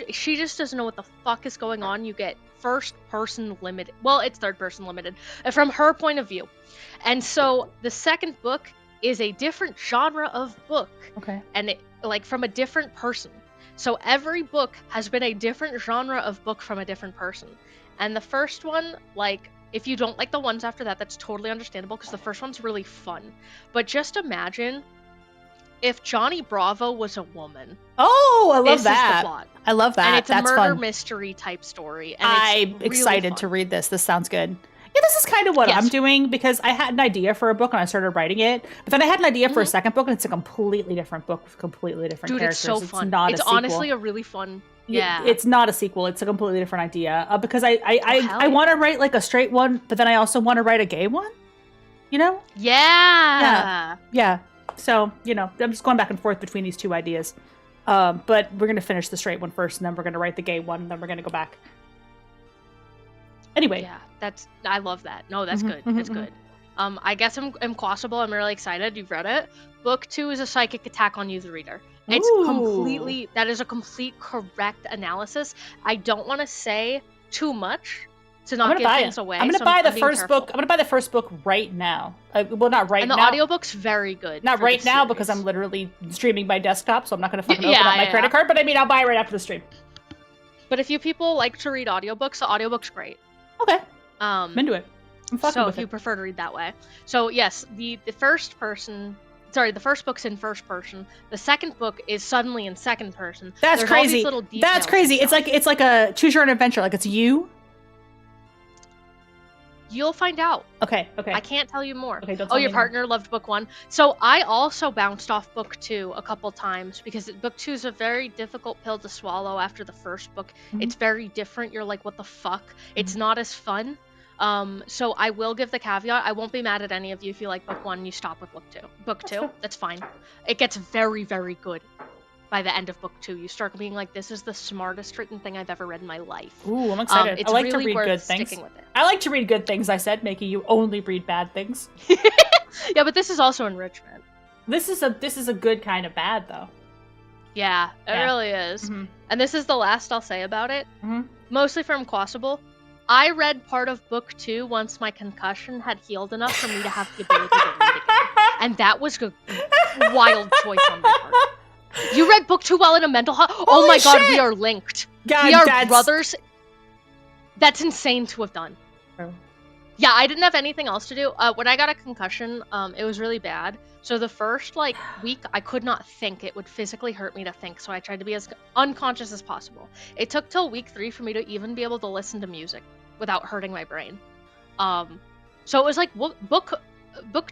she just doesn't know what the fuck is going on. You get first person limited. Well, it's third person limited from her point of view. And so the second book is a different genre of book. Okay. And from a different person. So every book has been a different genre of book from a different person. And the first one, if you don't like the ones after that, that's totally understandable because the first one's really fun. But just imagine if Johnny Bravo was a woman. Oh, I love that. This is the plot. I love that. And it's That's a murder fun. mystery type story. And I'm really excited to read this. This sounds good. Yeah, this is kind of what I'm doing because I had an idea for a book and I started writing it. But then I had an idea for a second book and it's a completely different book with completely different characters. It's so fun. It's honestly a really fun. Yeah. It's not a sequel. It's a completely different idea because I want to write like a straight one, but then I also want to write a gay one. You know? Yeah. Yeah. So, I'm just going back and forth between these two ideas. But we're going to finish the straight one first, and then we're going to write the gay one, and then we're going to go back. Anyway. Yeah, I love that. No, that's good. That's good. I guess Impossible. I'm really excited. You've read it. Book 2 is a psychic attack on you, the reader. That is a complete correct analysis. I don't want to say too much to not give things away. I'm going to buy the first book. I'm going to buy the first book right now. Well, not right now. And the audiobook's very good. Not right now because I'm literally streaming my desktop, so I'm not going to fucking open up my credit card. But I mean, I'll buy it right after the stream. But if you people like to read audiobooks, the audiobook's great. Okay. I'm into it. I'm fucking so with if you prefer to read that way. So yes, the first book's in first person. The second book is suddenly in second person. That's crazy. That's crazy. It's like a choose your own adventure. Like it's you. You'll find out. Okay. I can't tell you more. Okay, don't tell me your partner loved book 1. So I also bounced off book 2 a couple times because book 2 is a very difficult pill to swallow after the first book. Mm-hmm. It's very different. You're like, what the fuck? Mm-hmm. It's not as fun. So I will give the caveat. I won't be mad at any of you if you like book 1 and you stop with book 2. Book 2, that's fine. It gets very, very good by the end of book 2. You start being like, this is the smartest written thing I've ever read in my life. Ooh, I'm excited. It's I like really to read worth good things. Sticking with it. I like to read good things, I said, making you only read bad things. Yeah, but this is also enrichment. This is a good kind of bad, though. Yeah, it really is. Mm-hmm. And this is the last I'll say about it. Mm-hmm. Mostly from Impossible. I read part of book 2 once my concussion had healed enough for me to have the ability to read again. And that was a wild choice on my part. You read book 2 while in a mental hospital? Oh my god, we are linked. God, we are brothers. That's insane to have done. Oh. Yeah, I didn't have anything else to do. When I got a concussion, it was really bad. So the first week, I could not think. It would physically hurt me to think. So I tried to be as unconscious as possible. It took till week 3 for me to even be able to listen to music without hurting my brain. So it was like book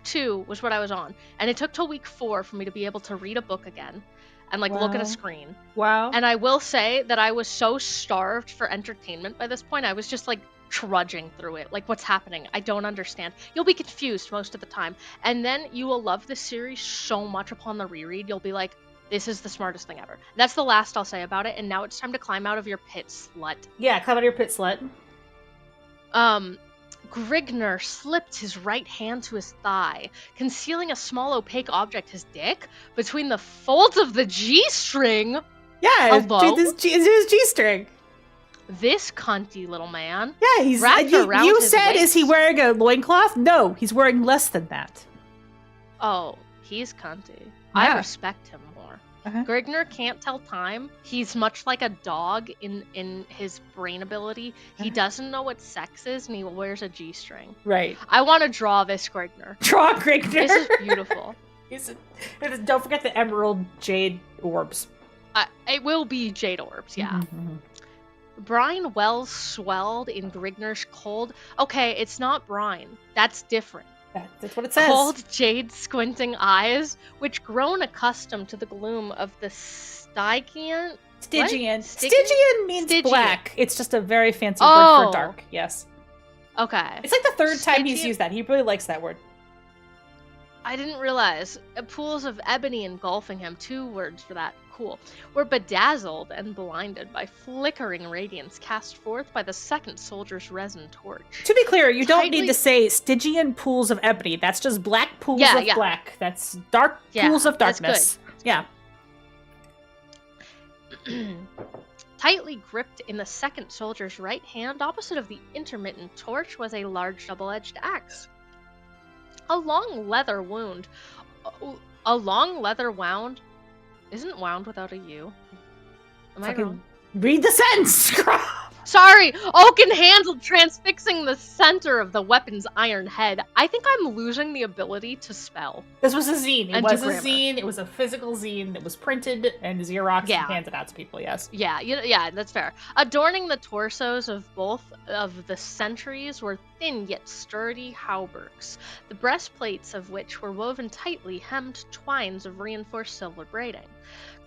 2 was what I was on, and it took till week 4 for me to be able to read a book again and look at a screen. Wow. And I will say that I was so starved for entertainment by this point. I was just trudging through it. What's happening? I don't understand. You'll be confused most of the time. And then you will love this series so much upon the reread. You'll be like, this is the smartest thing ever. And that's the last I'll say about it. And now it's time to climb out of your pit, slut. Yeah, climb out of your pit, slut. Grigner slipped his right hand to his thigh, concealing a small opaque object, his dick, between the folds of the G-string. Yeah, this is his G-string. This cunty little man. Yeah, he's wrapped around you his said, waist. Is he wearing a loincloth? No, he's wearing less than that. Oh, he's cunty. Yeah. I respect him more. Uh-huh. Grigner can't tell time. He's much like a dog in his brain ability. He doesn't know what sex is, and he wears a G-string. Right. I want to draw this Grigner. Draw Grigner. This is beautiful. Don't forget the emerald jade orbs. It will be jade orbs, yeah. Mm-hmm. Brine wells swelled in Grigner's cold. Okay, it's not brine. That's different. That's what it says. Cold jade squinting eyes, which grown accustomed to the gloom of the Stygian. Stygian. Stygian means black. It's just a very fancy word for dark. Yes. Okay. It's like the third time he's used that. He really likes that word. I didn't realize. Pools of ebony engulfing him. 2 words for that. Cool. Were bedazzled and blinded by flickering radiance cast forth by the second soldier's resin torch. To be clear, you don't need to say Stygian pools of ebony. That's just black pools of black. That's dark pools of darkness. Yeah. Tightly gripped in the second soldier's right hand, opposite of the intermittent torch, was a large double-edged axe. A long leather wound. A long leather wound. Isn't wound without a U? Am I wrong? Read the sentence! Sorry! Oaken handle transfixing the center of the weapon's iron head. I think I'm losing the ability to spell. This was a zine. It was a zine. It was a physical zine that was printed and Xeroxed and handed out to people, yes. Yeah, that's fair. Adorning the torsos of both of the sentries were thin yet sturdy hauberks, the breastplates of which were woven tightly hemmed twines of reinforced silver braiding.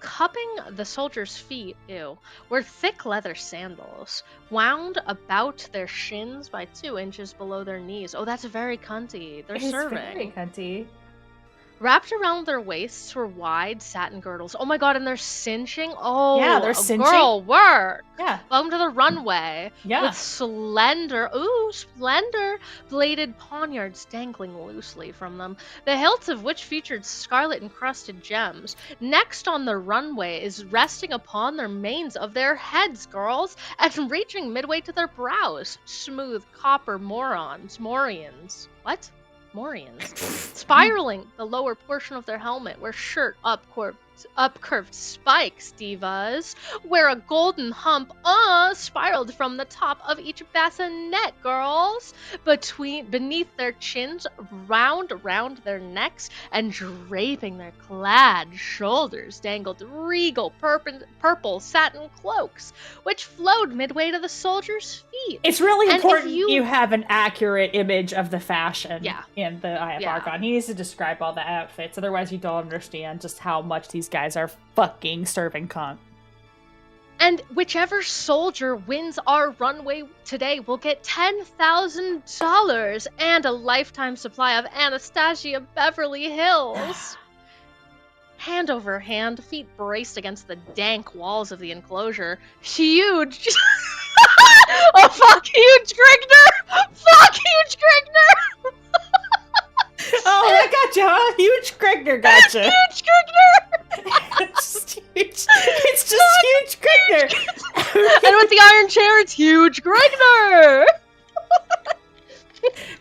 Cupping the soldier's feet, were thick leather sandals, wound about their shins by 2 inches below their knees. Oh, that's very cunty. They're serving. Very cunty. Wrapped around their waists were wide satin girdles. Oh my god, and they're cinching? Oh, yeah, they're cinching. Girl, work! Yeah. Welcome to the runway. Yeah. With slender bladed poniards dangling loosely from them, the hilts of which featured scarlet-encrusted gems. Next on the runway is resting upon their manes of their heads, girls, and reaching midway to their brows. Smooth copper morions. What? Morions, spiraling the lower portion of their helmet, where shirt upcurved spikes, divas, where a golden hump spiraled from the top of each bassinet, girls, beneath their chins, round around their necks, and draping their clad shoulders dangled regal purple satin cloaks, which flowed midway to the soldiers' feet. It's really important you have an accurate image of the fashion in the Eye of Argon. He needs to describe all the outfits, otherwise you don't understand just how much these guys are fucking serving cunt. And whichever soldier wins our runway today will get $10,000 and a lifetime supply of Anastasia Beverly Hills. Hand over hand, feet braced against the dank walls of the enclosure. Huge. Oh, fuck, huge Grigner! Fuck, huge Grigner! Oh, that gotcha, huh? Huge Grigner gotcha. Huge Grigner! It's just huge Grigner. And with the iron chair, it's huge Grigner!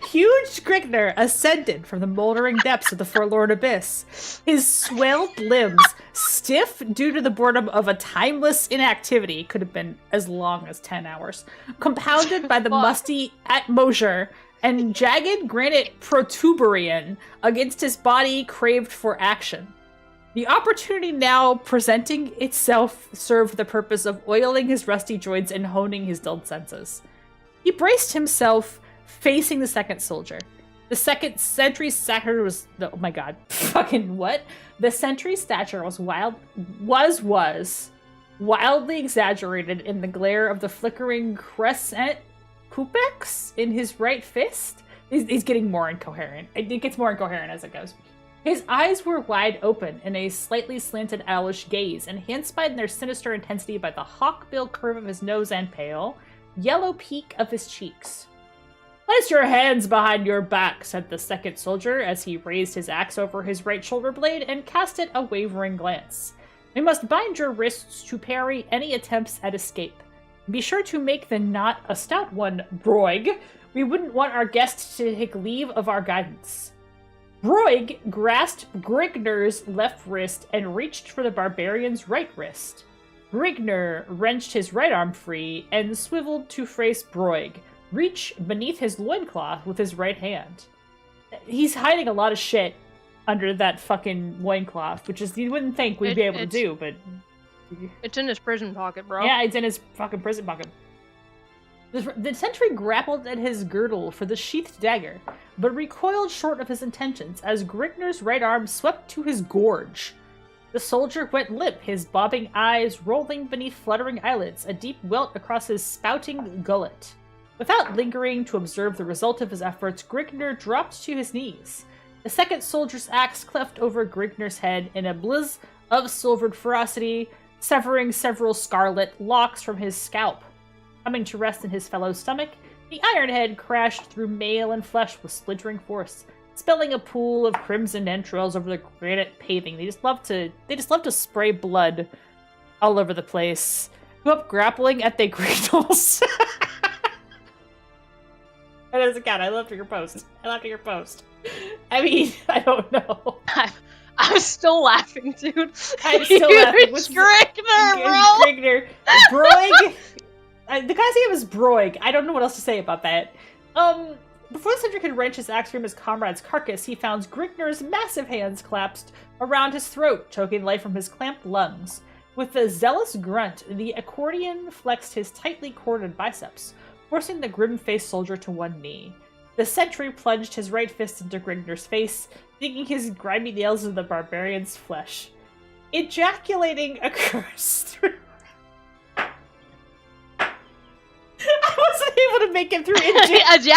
Huge Grigner ascended from the moldering depths of the forlorn abyss. His swelled limbs, stiff due to the boredom of a timeless inactivity, could have been as long as 10 hours, compounded by the musty atmosphere and jagged granite protuberance against his body craved for action. The opportunity now presenting itself served the purpose of oiling his rusty joints and honing his dulled senses. He braced himself facing the second soldier. The second sentry's stature was... Oh my god. Fucking what? The sentry's stature was wildly exaggerated in the glare of the flickering crescent cupex in his right fist. He's getting more incoherent. It gets more incoherent as it goes. His eyes were wide open in a slightly slanted owlish gaze, enhanced in their sinister intensity by the hawkbill curve of his nose and pale, yellow peak of his cheeks. "Place your hands behind your back," said the second soldier as he raised his axe over his right shoulder blade and cast it a wavering glance. "We must bind your wrists to parry any attempts at escape. Be sure to make the knot a stout one, Broig. We wouldn't want our guests to take leave of our guidance." Broig grasped Grigner's left wrist and reached for the barbarian's right wrist. Grigner wrenched his right arm free and swiveled to face Broig, reach beneath his loincloth with his right hand. He's hiding a lot of shit under that fucking loincloth, which is you wouldn't think we'd be able to do, but... It's in his prison pocket, bro. Yeah, it's in his fucking prison pocket. The sentry grappled at his girdle for the sheathed dagger, but recoiled short of his intentions as Grigner's right arm swept to his gorge. The soldier went limp, his bobbing eyes rolling beneath fluttering eyelids, a deep welt across his spouting gullet. Without lingering to observe the result of his efforts, Grigner dropped to his knees. The second soldier's axe cleft over Grigner's head in a blizz of silvered ferocity, severing several scarlet locks from his scalp. Coming to rest in his fellow's stomach, the iron head crashed through mail and flesh with splintering force, spilling a pool of crimson entrails over the granite paving. They just love to spray blood all over the place. Go up grappling at their griddles. And as a cat, I loved your post. I mean, I don't know. I'm still laughing, dude. I'm still laughing. What's Grigner, bro? Grigner. Broig. The guy's name is Broig. I don't know what else to say about that. Before the sentry could wrench his axe from his comrade's carcass, he found Grigner's massive hands clasped around his throat, choking life from his clamped lungs. With a zealous grunt, the accordion flexed his tightly corded biceps, forcing the grim-faced soldier to one knee. The sentry plunged his right fist into Grigner's face, digging his grimy nails into the barbarian's flesh. ejaculating a curse. I wasn't able to make it through Ejaculating.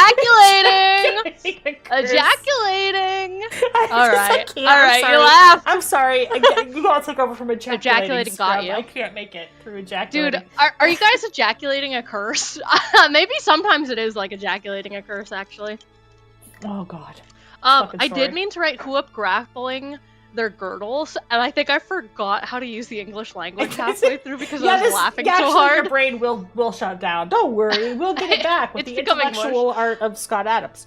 All right. You laugh. I'm sorry. You gotta take over from Ejaculating got you. I can't make it through ejaculating. Dude, are you guys ejaculating a curse? Maybe sometimes it is like ejaculating a curse, actually. Oh god. I did mean to write who up grappling their girdles, and I think I forgot how to use the English language halfway through because I was laughing so hard. Your brain will shut down. Don't worry, we'll get it back with the intellectual art of Scott Adams.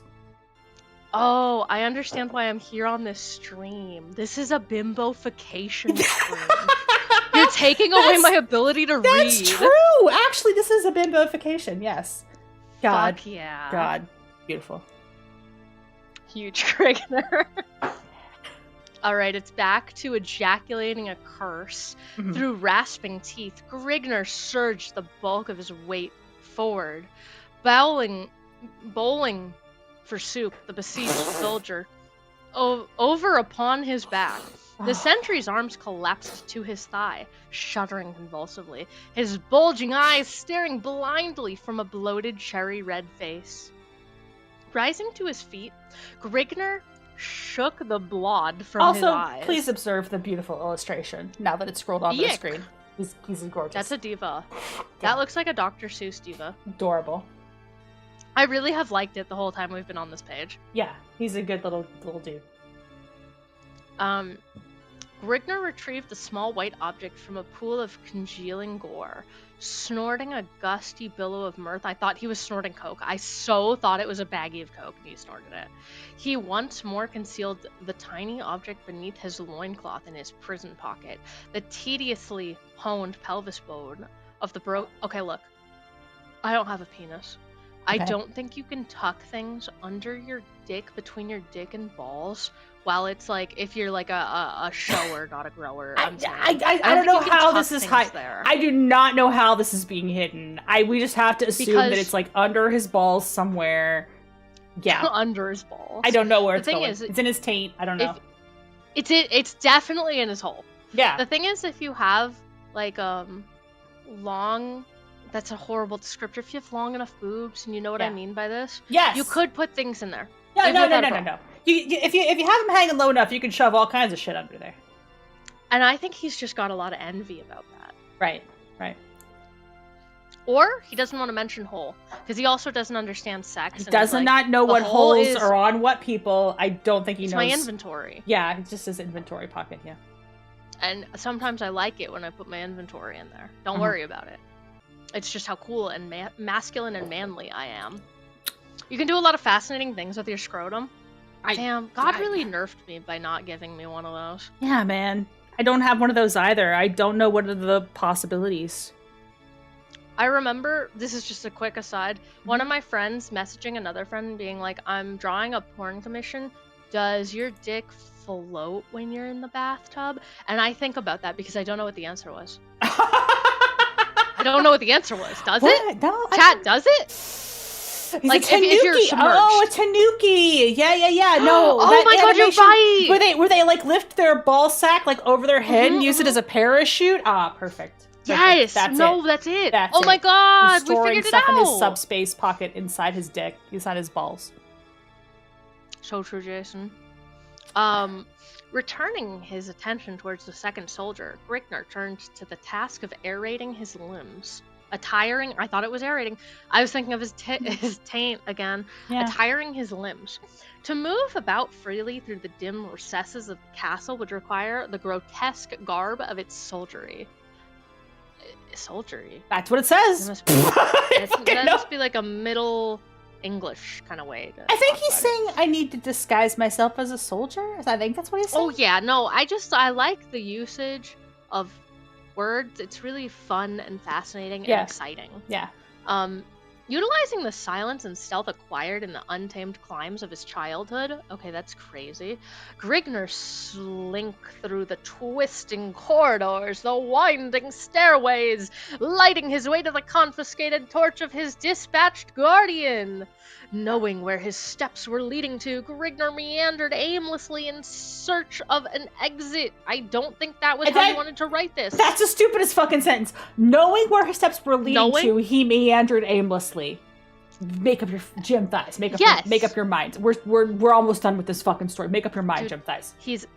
Oh, I understand why I'm here on this stream. This is a bimbofication stream. You're taking away my ability to read. That's true! Actually, this is a bimbofication, yes. God. Fuck yeah. God. Beautiful. Huge Grigner. Alright, it's back to ejaculating a curse. Mm-hmm. Through rasping teeth, Grigner surged the bulk of his weight forward, bowling for soup, the besieged soldier. Over upon his back, the sentry's arms collapsed to his thigh, shuddering convulsively, his bulging eyes staring blindly from a bloated cherry-red face. Rising to his feet, Grigner shook the blood from his eyes. Also, please observe the beautiful illustration now that it's scrolled onto the screen. He's gorgeous. That's a diva. That looks like a Dr. Seuss diva. Adorable. I really have liked it the whole time we've been on this page. Yeah, he's a good little dude. Grigner retrieved a small white object from a pool of congealing gore. Snorting a gusty billow of mirth, I thought he was snorting coke. I so thought it was a baggie of coke and he snorted it. He once more concealed the tiny object beneath his loincloth in his prison pocket. The tediously honed pelvis bone of the Okay, look. I don't have a penis. Okay. I don't think you can tuck things under your dick, between your dick and balls, while it's like, if you're like a shower, not a grower. I don't know how this is there. I do not know how this is being hidden. We just have to assume that it's like under his balls somewhere. Yeah. Under his balls. I don't know where it's going. It's in his taint. I don't know. It's definitely in his hole. Yeah. The thing is, if you have like long... That's a horrible descriptor. If you have long enough boobs, and you know what I mean by this, yes, you could put things in there. Yeah, no. If you have them hanging low enough, you can shove all kinds of shit under there. And I think he's just got a lot of envy about that. Right. Or he doesn't want to mention hole because he also doesn't understand sex. He does not know what holes are on what people. I don't think he knows. My inventory. Yeah, it's just his inventory pocket. Yeah. And sometimes I like it when I put my inventory in there. Don't worry about it. It's just how cool and masculine and manly I am. You can do a lot of fascinating things with your scrotum. Damn, God really nerfed me by not giving me one of those. Yeah, man. I don't have one of those either. I don't know what are the possibilities. I remember, this is just a quick aside, one of my friends messaging another friend being like, I'm drawing a porn commission. Does your dick float when you're in the bathtub? And I think about that because I don't know what the answer was. I don't know what the answer was. Does it? No. Chat, does it? Like if you're submerged. Oh, a tanuki. Yeah. No. Oh my god, you're right. Where they like lift their ball sack like over their head and use it as a parachute. Ah, perfect. Yes. That's it. Oh my god, we figured it out. Storing stuff in his subspace pocket inside his dick, inside his balls. So true, Jason. Returning his attention towards the second soldier, Grigner turned to the task of aerating his limbs. I thought it was aerating. I was thinking of his taint again. Yeah. Attiring his limbs. To move about freely through the dim recesses of the castle would require the grotesque garb of its soldiery. Soldiery? That's what it says. That must be like a Middle English kind of way. I think he's saying I need to disguise myself as a soldier. I think that's what he's saying. Oh yeah, no, I like the usage of words. It's really fun and fascinating and exciting. Yeah. Utilizing the silence and stealth acquired in the untamed climes of his childhood. Okay, that's crazy. Grigner slink through the twisting corridors, the winding stairways, lighting his way to the confiscated torch of his dispatched guardian. Knowing where his steps were leading to, Grigner meandered aimlessly in search of an exit. I don't think that was how you wanted to write this. That's the stupidest fucking sentence. Knowing where his steps were leading to, he meandered aimlessly. Make up your gym thighs. Make up your mind. We're almost done with this fucking story. Make up your mind, gym thighs. He's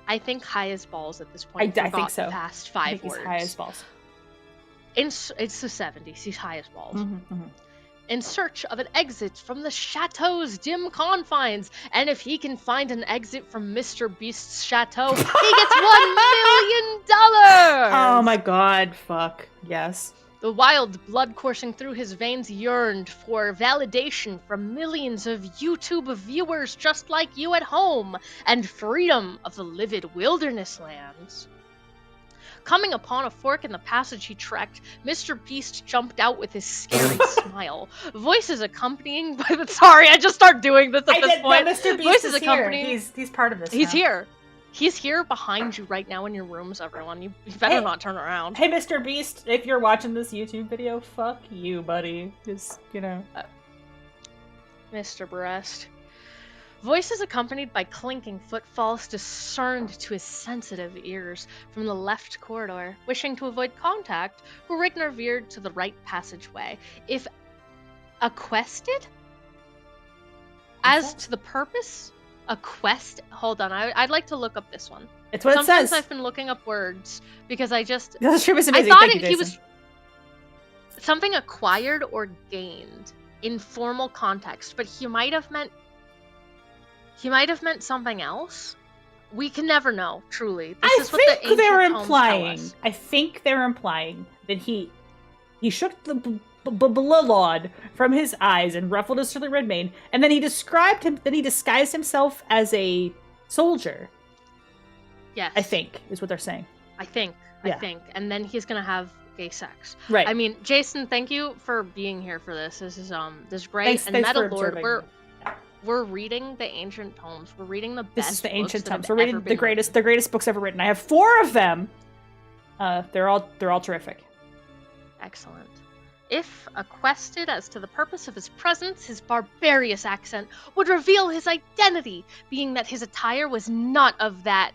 I think high as balls at this point. I think so. Past 5 words. He's high as balls. It's the 70s. He's high as balls. Mm-hmm. In search of an exit from the chateau's dim confines, and if he can find an exit from Mr. Beast's chateau, he gets $1 million. Oh my god! Fuck yes. The wild blood coursing through his veins yearned for validation from millions of YouTube viewers just like you at home, and freedom of the livid wilderness lands. Coming upon a fork in the passage he trekked, Mr. Beast jumped out with his scary smile. Voices accompanying by the... Sorry, I just start doing this at this point. No, Mr. Beast Voices is accompanying... here. He's part of this He's now. here. He's here behind you right now in your rooms, everyone. You better not turn around. Hey, Mr. Beast, if you're watching this YouTube video, fuck you, buddy. Just, Mr. Breast. Voices accompanied by clinking footfalls discerned to his sensitive ears from the left corridor. Wishing to avoid contact, Grigner veered to the right passageway. If aquested? As to the purpose? A quest? Hold on, I'd like to look up this one. It's what Sometimes it says. I've been looking up words because I just... This trip is amazing. I thought Thank you, he was something acquired or gained in formal context, but he might have meant something else. We can never know, truly. This is what the ancient tomes tell us. I think they're implying that he shook the blood from his eyes and ruffled his curly red mane, and then he disguised himself as a soldier. Yes. I think is what they're saying. I think. And then he's gonna have gay sex. Right. I mean, Jason, thank you for being here for this. This is great. Thanks Metal Lord, we're reading the ancient tomes. We're reading the best. This is the ancient tomes. We're reading the greatest books ever written. I have 4 of them. They're all terrific. Excellent. If quested as to the purpose of his presence, his barbarous accent would reveal his identity, being that his attire was not that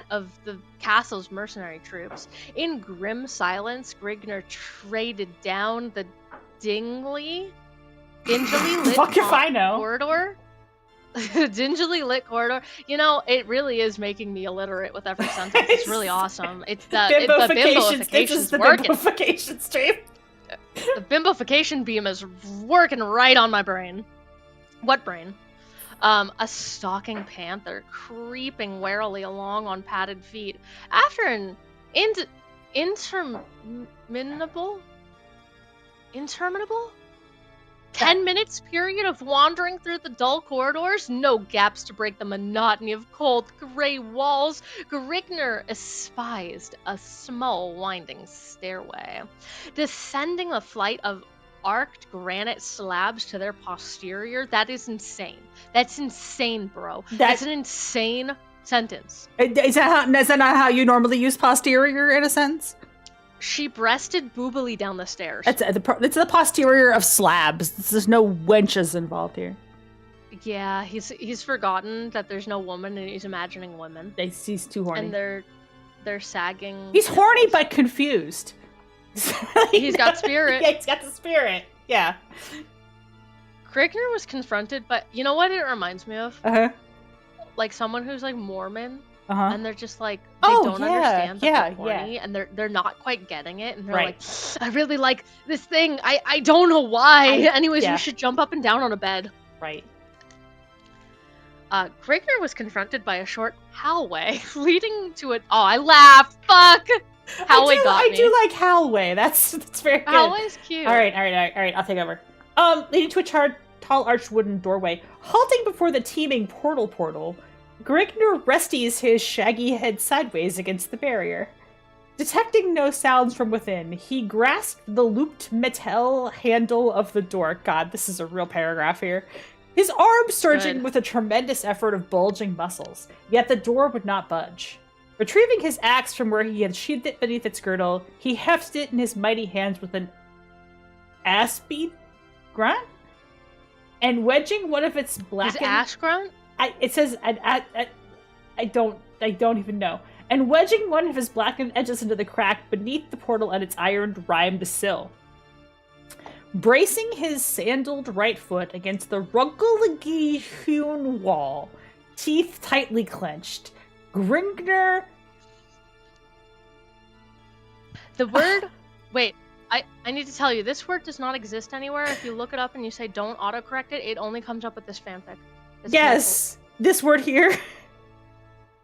of the castle's mercenary troops. In grim silence, Grigner traded down the dingily lit Fuck if I know. corridor. Dingily lit corridor. You know, it really is making me illiterate with every sentence. It's really awesome. It's the bimbofication's This is the working. bimbofication stream. The bimbofication beam is working right on my brain. What brain? A stalking panther creeping warily along on padded feet. After an interminable 10 minutes period of wandering through the dull corridors, no gaps to break the monotony of cold gray walls, Grigner espied a small winding stairway. Descending a flight of arced granite slabs to their posterior, that is insane. That's insane, bro. That's an insane sentence. Is that not how you normally use posterior in a sentence? She breasted boobily down the stairs. It's the posterior of slabs. There's no wenches involved here. Yeah, he's forgotten that there's no woman, and he's imagining women. He's too horny. And they're sagging. He's horny but confused. He's got spirit. Yeah, he's got the spirit. Yeah. Grigner was confronted, but you know what it reminds me of? Uh-huh. Like someone who's like Mormon. Uh-huh. And they're just like, they don't understand that they're horny, yeah. and they're not quite getting it, and they're Right. like, I really like this thing, I don't know why. Anyways, we should jump up and down on a bed. Right. Grigner was confronted by a short hallway leading to it. Oh, I laughed. Fuck. Hallway got me. I do like hallway. That's very good. Hallway's cute. All right. I'll take over. Leading to a tall arched wooden doorway, halting before the teeming portal. Grigner resties his shaggy head sideways against the barrier. Detecting no sounds from within, he grasped the looped metal handle of the door. God, this is a real paragraph here. His arm surging with a tremendous effort of bulging muscles, yet the door would not budge. Retrieving his axe from where he had sheathed it beneath its girdle, he hefted it in his mighty hands with an ass-beat grunt? and wedging one of its blackened... Is Ash grunt? It says... I don't even know. And wedging one of his blackened edges into the crack beneath the portal at its iron-rimed sill. Bracing his sandaled right foot against the ruggedly-hewn wall, teeth tightly clenched, Gringner... The word... Wait, I need to tell you, this word does not exist anywhere. If you look it up and you say don't autocorrect it, it only comes up with this fanfic. Yes! This word here.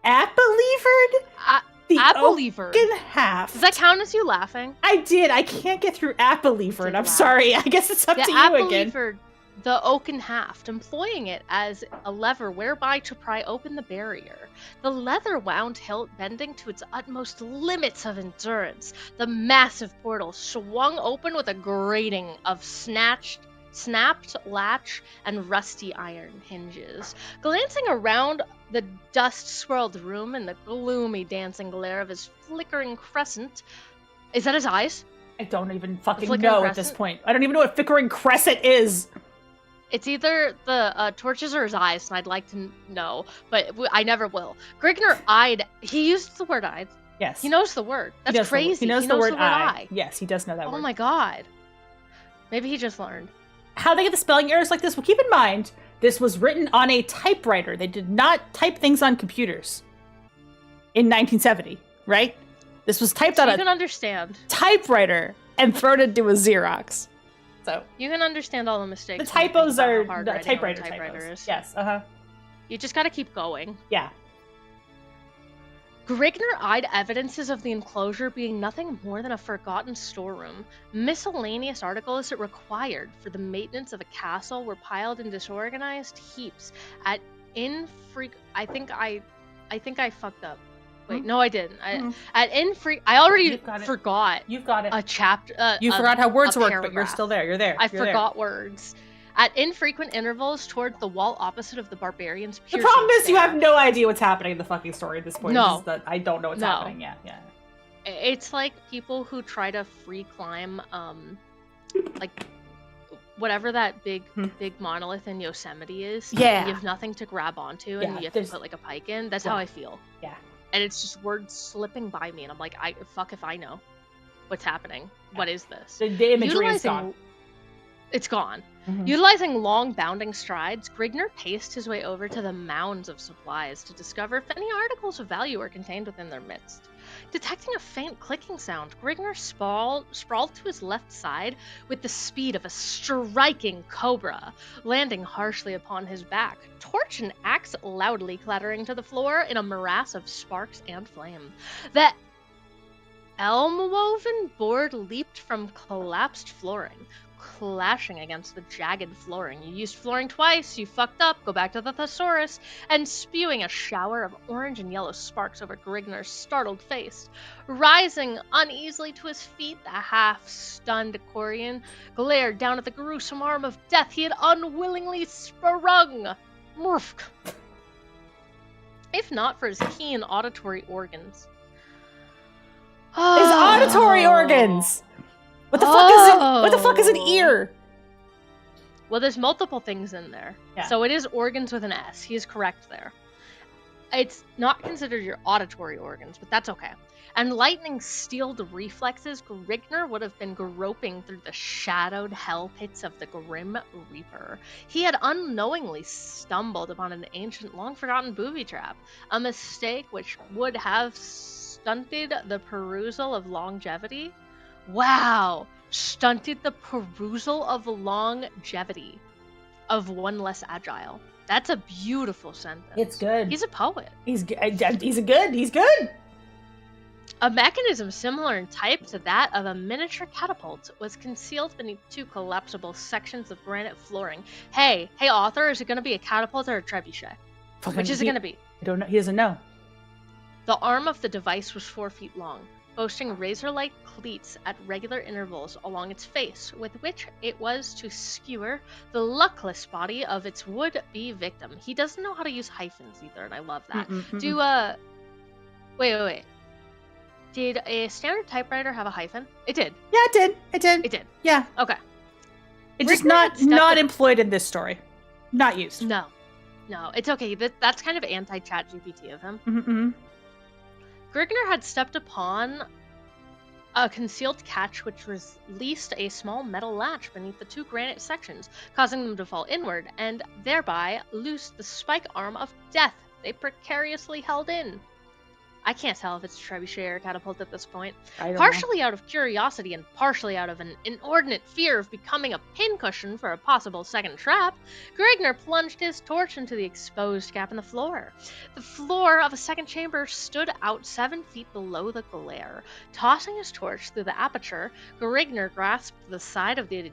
Appelievered? The Appelievered. oaken half. Does that count as you laughing? I did. I can't get through Appelievered. I'm sorry. I guess it's up to you again. The oaken haft, employing it as a lever whereby to pry open the barrier. The leather-wound hilt bending to its utmost limits of endurance. The massive portal swung open with a grating of snapped latch and rusty iron hinges. Glancing around the dust-swirled room in the gloomy dancing glare of his flickering crescent... Is that his eyes? I don't even fucking know at this point. I don't even know what flickering crescent is. It's either the torches or his eyes, and I'd like to know, but I never will. Grigner eyed... He used the word eyed. Yes. He knows the word. That's crazy. He knows the word eye. Yes, he does know that word. Oh my god. Maybe he just learned. How they get the spelling errors like this? Well, keep in mind, this was written on a typewriter. They did not type things on computers in 1970, right? This was typed on a typewriter and thrown into a Xerox. So you can understand all the mistakes. The typos are the typewriter typos. Yes, You just gotta keep going. Yeah. Grigner eyed evidences of the enclosure being nothing more than a forgotten storeroom. Miscellaneous articles it required for the maintenance of a castle were piled in disorganized heaps at I think I fucked up. Wait, no, I didn't. I already forgot. You've got it. A chapter. You forgot how words work, but you're still there. You're there. I forgot words. At infrequent intervals toward the wall opposite of the barbarians. The problem is you have no idea what's happening in the fucking story at this point. No. I don't know what's happening yet. Yeah. It's like people who try to free climb, like whatever that big monolith in Yosemite is. Yeah. You have nothing to grab onto, and you have to put like a pike in. That's how I feel. Yeah. And it's just words slipping by me, and I'm like, fuck if I know what's happening. Yeah. What is this? The imagery is gone. It's gone. Mm-hmm. Utilizing long bounding strides, Grigner paced his way over to the mounds of supplies to discover if any articles of value were contained within their midst. Detecting a faint clicking sound, Grigner sprawled to his left side with the speed of a striking cobra, landing harshly upon his back, torch and axe loudly clattering to the floor in a morass of sparks and flame. The elm-woven board leaped from collapsed flooring, clashing against the jagged flooring. You used flooring twice, you fucked up, go back to the thesaurus, and spewing a shower of orange and yellow sparks over Grigner's startled face. Rising uneasily to his feet, the half-stunned Corian glared down at the gruesome arm of death he had unwillingly sprung. Murph. If not for his keen auditory organs. His auditory organs! What the fuck is an ear? Well, there's multiple things in there. Yeah. So it is organs with an S. He is correct there. It's not considered your auditory organs, but that's okay. And lightning steeled reflexes, Grigner would have been groping through the shadowed hell pits of the Grim Reaper. He had unknowingly stumbled upon an ancient, long-forgotten booby trap, a mistake which would have stunted the perusal of longevity. Wow! Stunted the perusal of longevity of one less agile. That's a beautiful sentence. It's good. He's a poet. He's good. A mechanism similar in type to that of a miniature catapult was concealed beneath two collapsible sections of granite flooring. Hey, author, is it going to be a catapult or a trebuchet? Which is it going to be? I don't know. He doesn't know. The arm of the device was 4 feet long, boasting razor-like cleats at regular intervals along its face, with which it was to skewer the luckless body of its would-be victim. He doesn't know how to use hyphens either, and I love that. Wait. Did a standard typewriter have a hyphen? It did. Yeah, it did. It did. Yeah. Okay. It's just not employed in this story. Not used. No, it's okay. That's kind of anti-chat GPT of him. Mm-hmm. Grigner had stepped upon a concealed catch which released a small metal latch beneath the 2 granite sections, causing them to fall inward, and thereby loosed the spike arm of death they precariously held in. I can't tell if it's a trebuchet or a catapult at this point. Partially out of curiosity and partially out of an inordinate fear of becoming a pincushion for a possible second trap, Grigner plunged his torch into the exposed gap in the floor. The floor of a second chamber stood out 7 feet below the glare. Tossing his torch through the aperture, Grigner grasped the side of the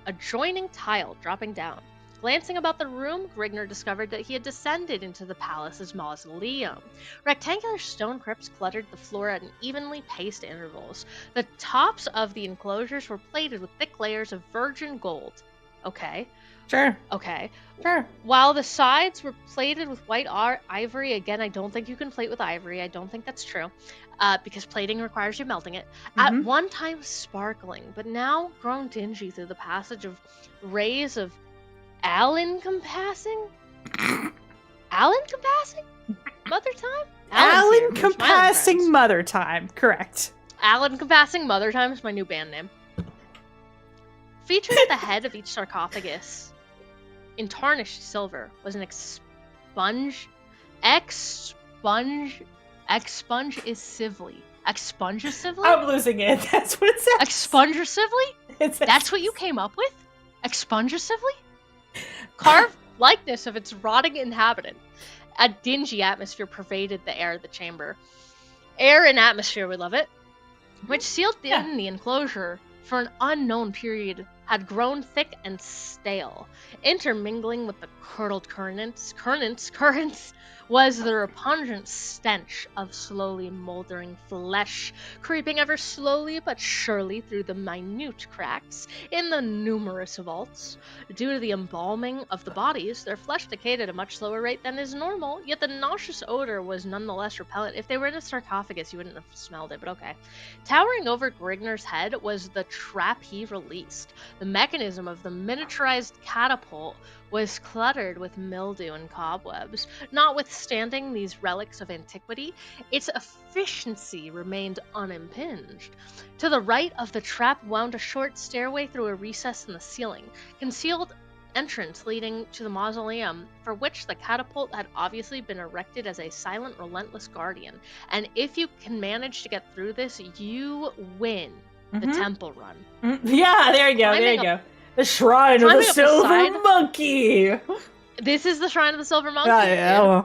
adjoining tile, dropping down. Glancing about the room, Grigner discovered that he had descended into the palace's mausoleum. Rectangular stone crypts cluttered the floor at evenly paced intervals. The tops of the enclosures were plated with thick layers of virgin gold. Okay. Sure. Okay. Sure. While the sides were plated with white ivory, again, I don't think you can plate with ivory. I don't think that's true. Because plating requires you melting it. At one time sparkling, but now grown dingy through the passage of rays of all-encompassing mother time? All-encompassing mother time, correct. All-encompassing mother time is my new band name. Featured at the head of each sarcophagus, in tarnished silver, was an expunge is Sively. Expungisively? I'm losing it. That's what it says. Expungisively? That's what you came up with? Expungisively? Carved likeness of its rotting inhabitant. A dingy atmosphere pervaded the air of the chamber. Air and atmosphere, we love it. Which sealed in the enclosure for an unknown period had grown thick and stale. Intermingling with the curdled currents was the repugnant stench of slowly moldering flesh, creeping ever slowly but surely through the minute cracks in the numerous vaults. Due to the embalming of the bodies, their flesh decayed at a much slower rate than is normal, yet the nauseous odor was nonetheless repellent. If they were in a sarcophagus, you wouldn't have smelled it, but okay. Towering over Grigner's head was the trap he released. The mechanism of the miniaturized catapult was cluttered with mildew and cobwebs. Notwithstanding these relics of antiquity, its efficiency remained unimpinged. To the right of the trap wound a short stairway through a recess in the ceiling, concealed entrance leading to the mausoleum, for which the catapult had obviously been erected as a silent, relentless guardian. And if you can manage to get through this, you win the temple run. Yeah, there you go, there you go. The Shrine of the Silver Monkey! This is the Shrine of the Silver Monkey. Yeah.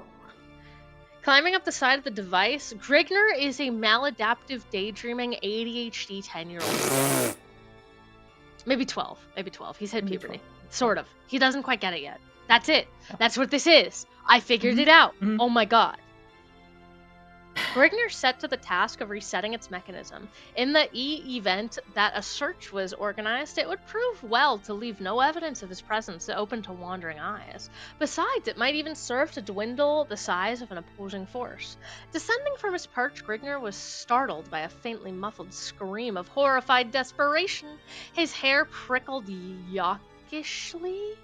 Climbing up the side of the device, Grigner is a maladaptive, daydreaming, ADHD 10-year-old. Maybe 12. He's hit puberty. Sort of. He doesn't quite get it yet. That's it. That's what this is. I figured it out. Oh my god. Grigner set to the task of resetting its mechanism. In the event that a search was organized, it would prove well to leave no evidence of his presence open to wandering eyes. Besides, it might even serve to dwindle the size of an opposing force. Descending from his perch, Grigner was startled by a faintly muffled scream of horrified desperation. His hair prickled yawkishly.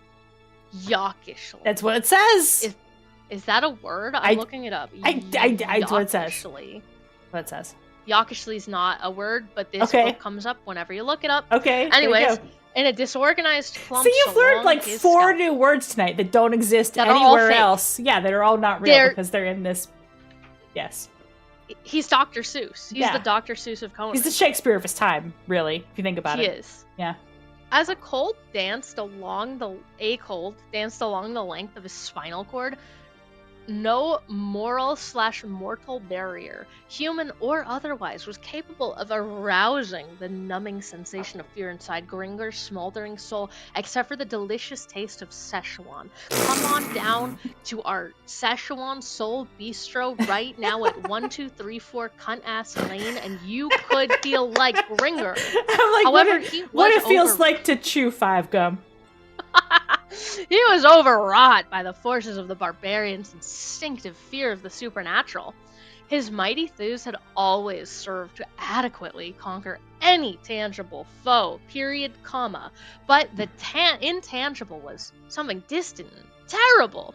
That's what it says. Is that a word? I'm looking it up. That's what it says. What it says. Yawkishly is not a word, but this book comes up whenever you look it up. Okay. Anyways, in a disorganized clump. So you've learned like 4 new words tonight that don't exist anywhere else. Yeah, that are all not real because they're in this. Yes. He's Dr. Seuss. He's the Dr. Seuss of Conan. He's the Shakespeare of his time, really, if you think about it. He is. Yeah. As a cold danced along the length of his spinal cord, no moral/mortal barrier, human or otherwise, was capable of arousing the numbing sensation of fear inside Gringer's smoldering soul, except for the delicious taste of Szechuan. Come on down to our Szechuan Soul Bistro right now at 1234 Cunt Ass Lane, and you could feel like Gringer. I'm like, however, what it feels like to chew 5 gum. He was overwrought by the forces of the barbarian's instinctive fear of the supernatural. His mighty thews had always served to adequately conquer any tangible foe, period, comma. But the intangible was something distant and terrible.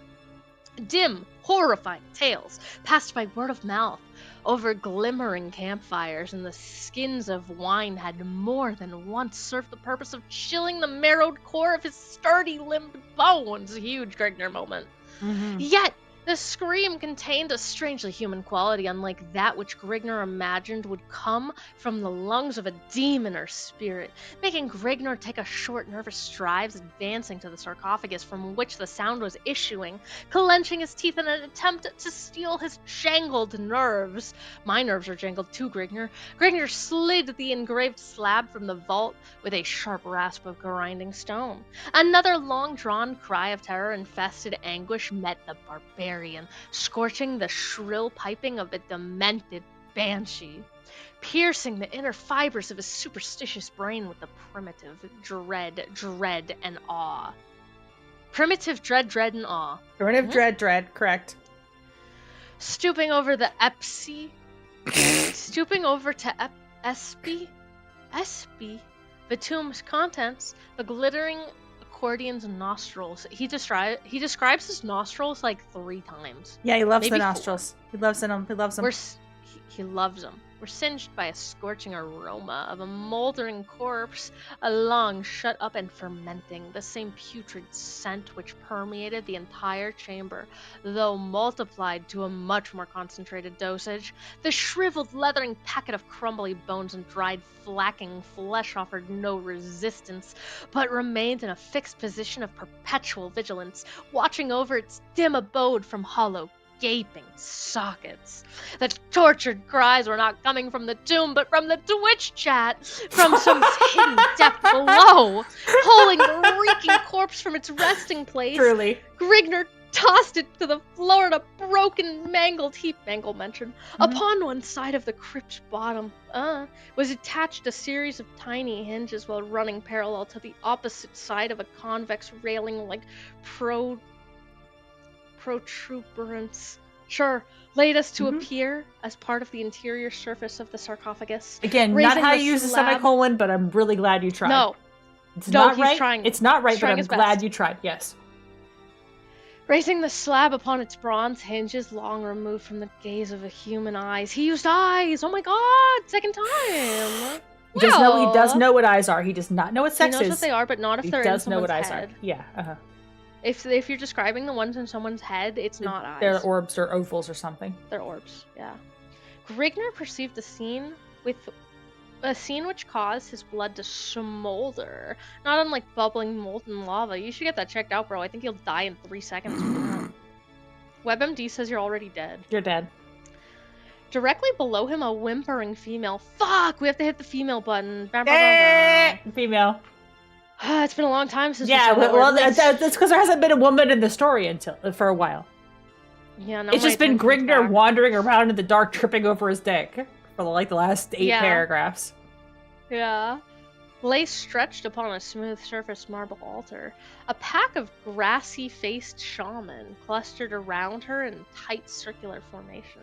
Dim, horrifying tales passed by word of mouth over glimmering campfires, and the skins of wine had more than once served the purpose of chilling the marrowed core of his sturdy-limbed bones. Huge Gregner moment. Mm-hmm. Yet, the scream contained a strangely human quality, unlike that which Grigner imagined would come from the lungs of a demon or spirit, making Grigner take a short, nervous strides, advancing to the sarcophagus from which the sound was issuing, clenching his teeth in an attempt to steel his jangled nerves. My nerves are jangled too, Grigner. Grigner slid the engraved slab from the vault with a sharp rasp of grinding stone. Another long-drawn cry of terror-infested anguish met the barbarian, scorching the shrill piping of a demented banshee, piercing the inner fibers of his superstitious brain with the primitive dread, and awe. Primitive dread, and awe. Primitive dread, correct. Stooping over the stooping over to Espy, the tomb's contents, the glittering accordion's nostrils. He describes his nostrils like 3 times. Yeah, he loves Maybe the nostrils. 4. He loves them. He loves them. He loves them. We're singed by a scorching aroma of a moldering corpse, a lung shut up and fermenting, the same putrid scent which permeated the entire chamber, though multiplied to a much more concentrated dosage. The shriveled, leathering packet of crumbly bones and dried, flacking flesh offered no resistance, but remained in a fixed position of perpetual vigilance, watching over its dim abode from hollow, gaping sockets. The tortured cries were not coming from the tomb, but from the Twitch chat, from some hidden depth below, pulling the reeking corpse from its resting place. Truly. Grigner tossed it to the floor in a broken, mangled heap. Mangle mentioned. Upon one side of the crypt's bottom was attached a series of tiny hinges while running parallel to the opposite side of a convex railing like protuberance. Sure, latest to appear as part of the interior surface of the sarcophagus. Again, not how you use a semicolon, but I'm really glad you tried. No. It's not right. Trying. It's not right, but I'm glad best. You tried. Yes. Raising the slab upon its bronze hinges, long removed from the gaze of a human eyes. He used eyes! Oh my god! Second time! He does know what eyes are. He does not know what sex is. He knows what they are, but not if they're in someone's head. He does know what eyes are. Yeah, If you're describing the ones in someone's head, it's not eyes. They're orbs or ovals or something. They're orbs, yeah. Grigner perceived a scene which caused his blood to smolder. Not unlike bubbling molten lava. You should get that checked out, bro. I think you'll die in 3 seconds from that. WebMD says you're already dead. You're dead. Directly below him, a whimpering female. Fuck! We have to hit the female button. Female. It's been a long time since. Yeah, that's because there hasn't been a woman in the story for a while. Yeah, no. It's just been Grigner wandering around in the dark, tripping over his dick for the last 8 paragraphs. Yeah. Lay stretched upon a smooth surface marble altar. A pack of grassy-faced shaman clustered around her in tight circular formation.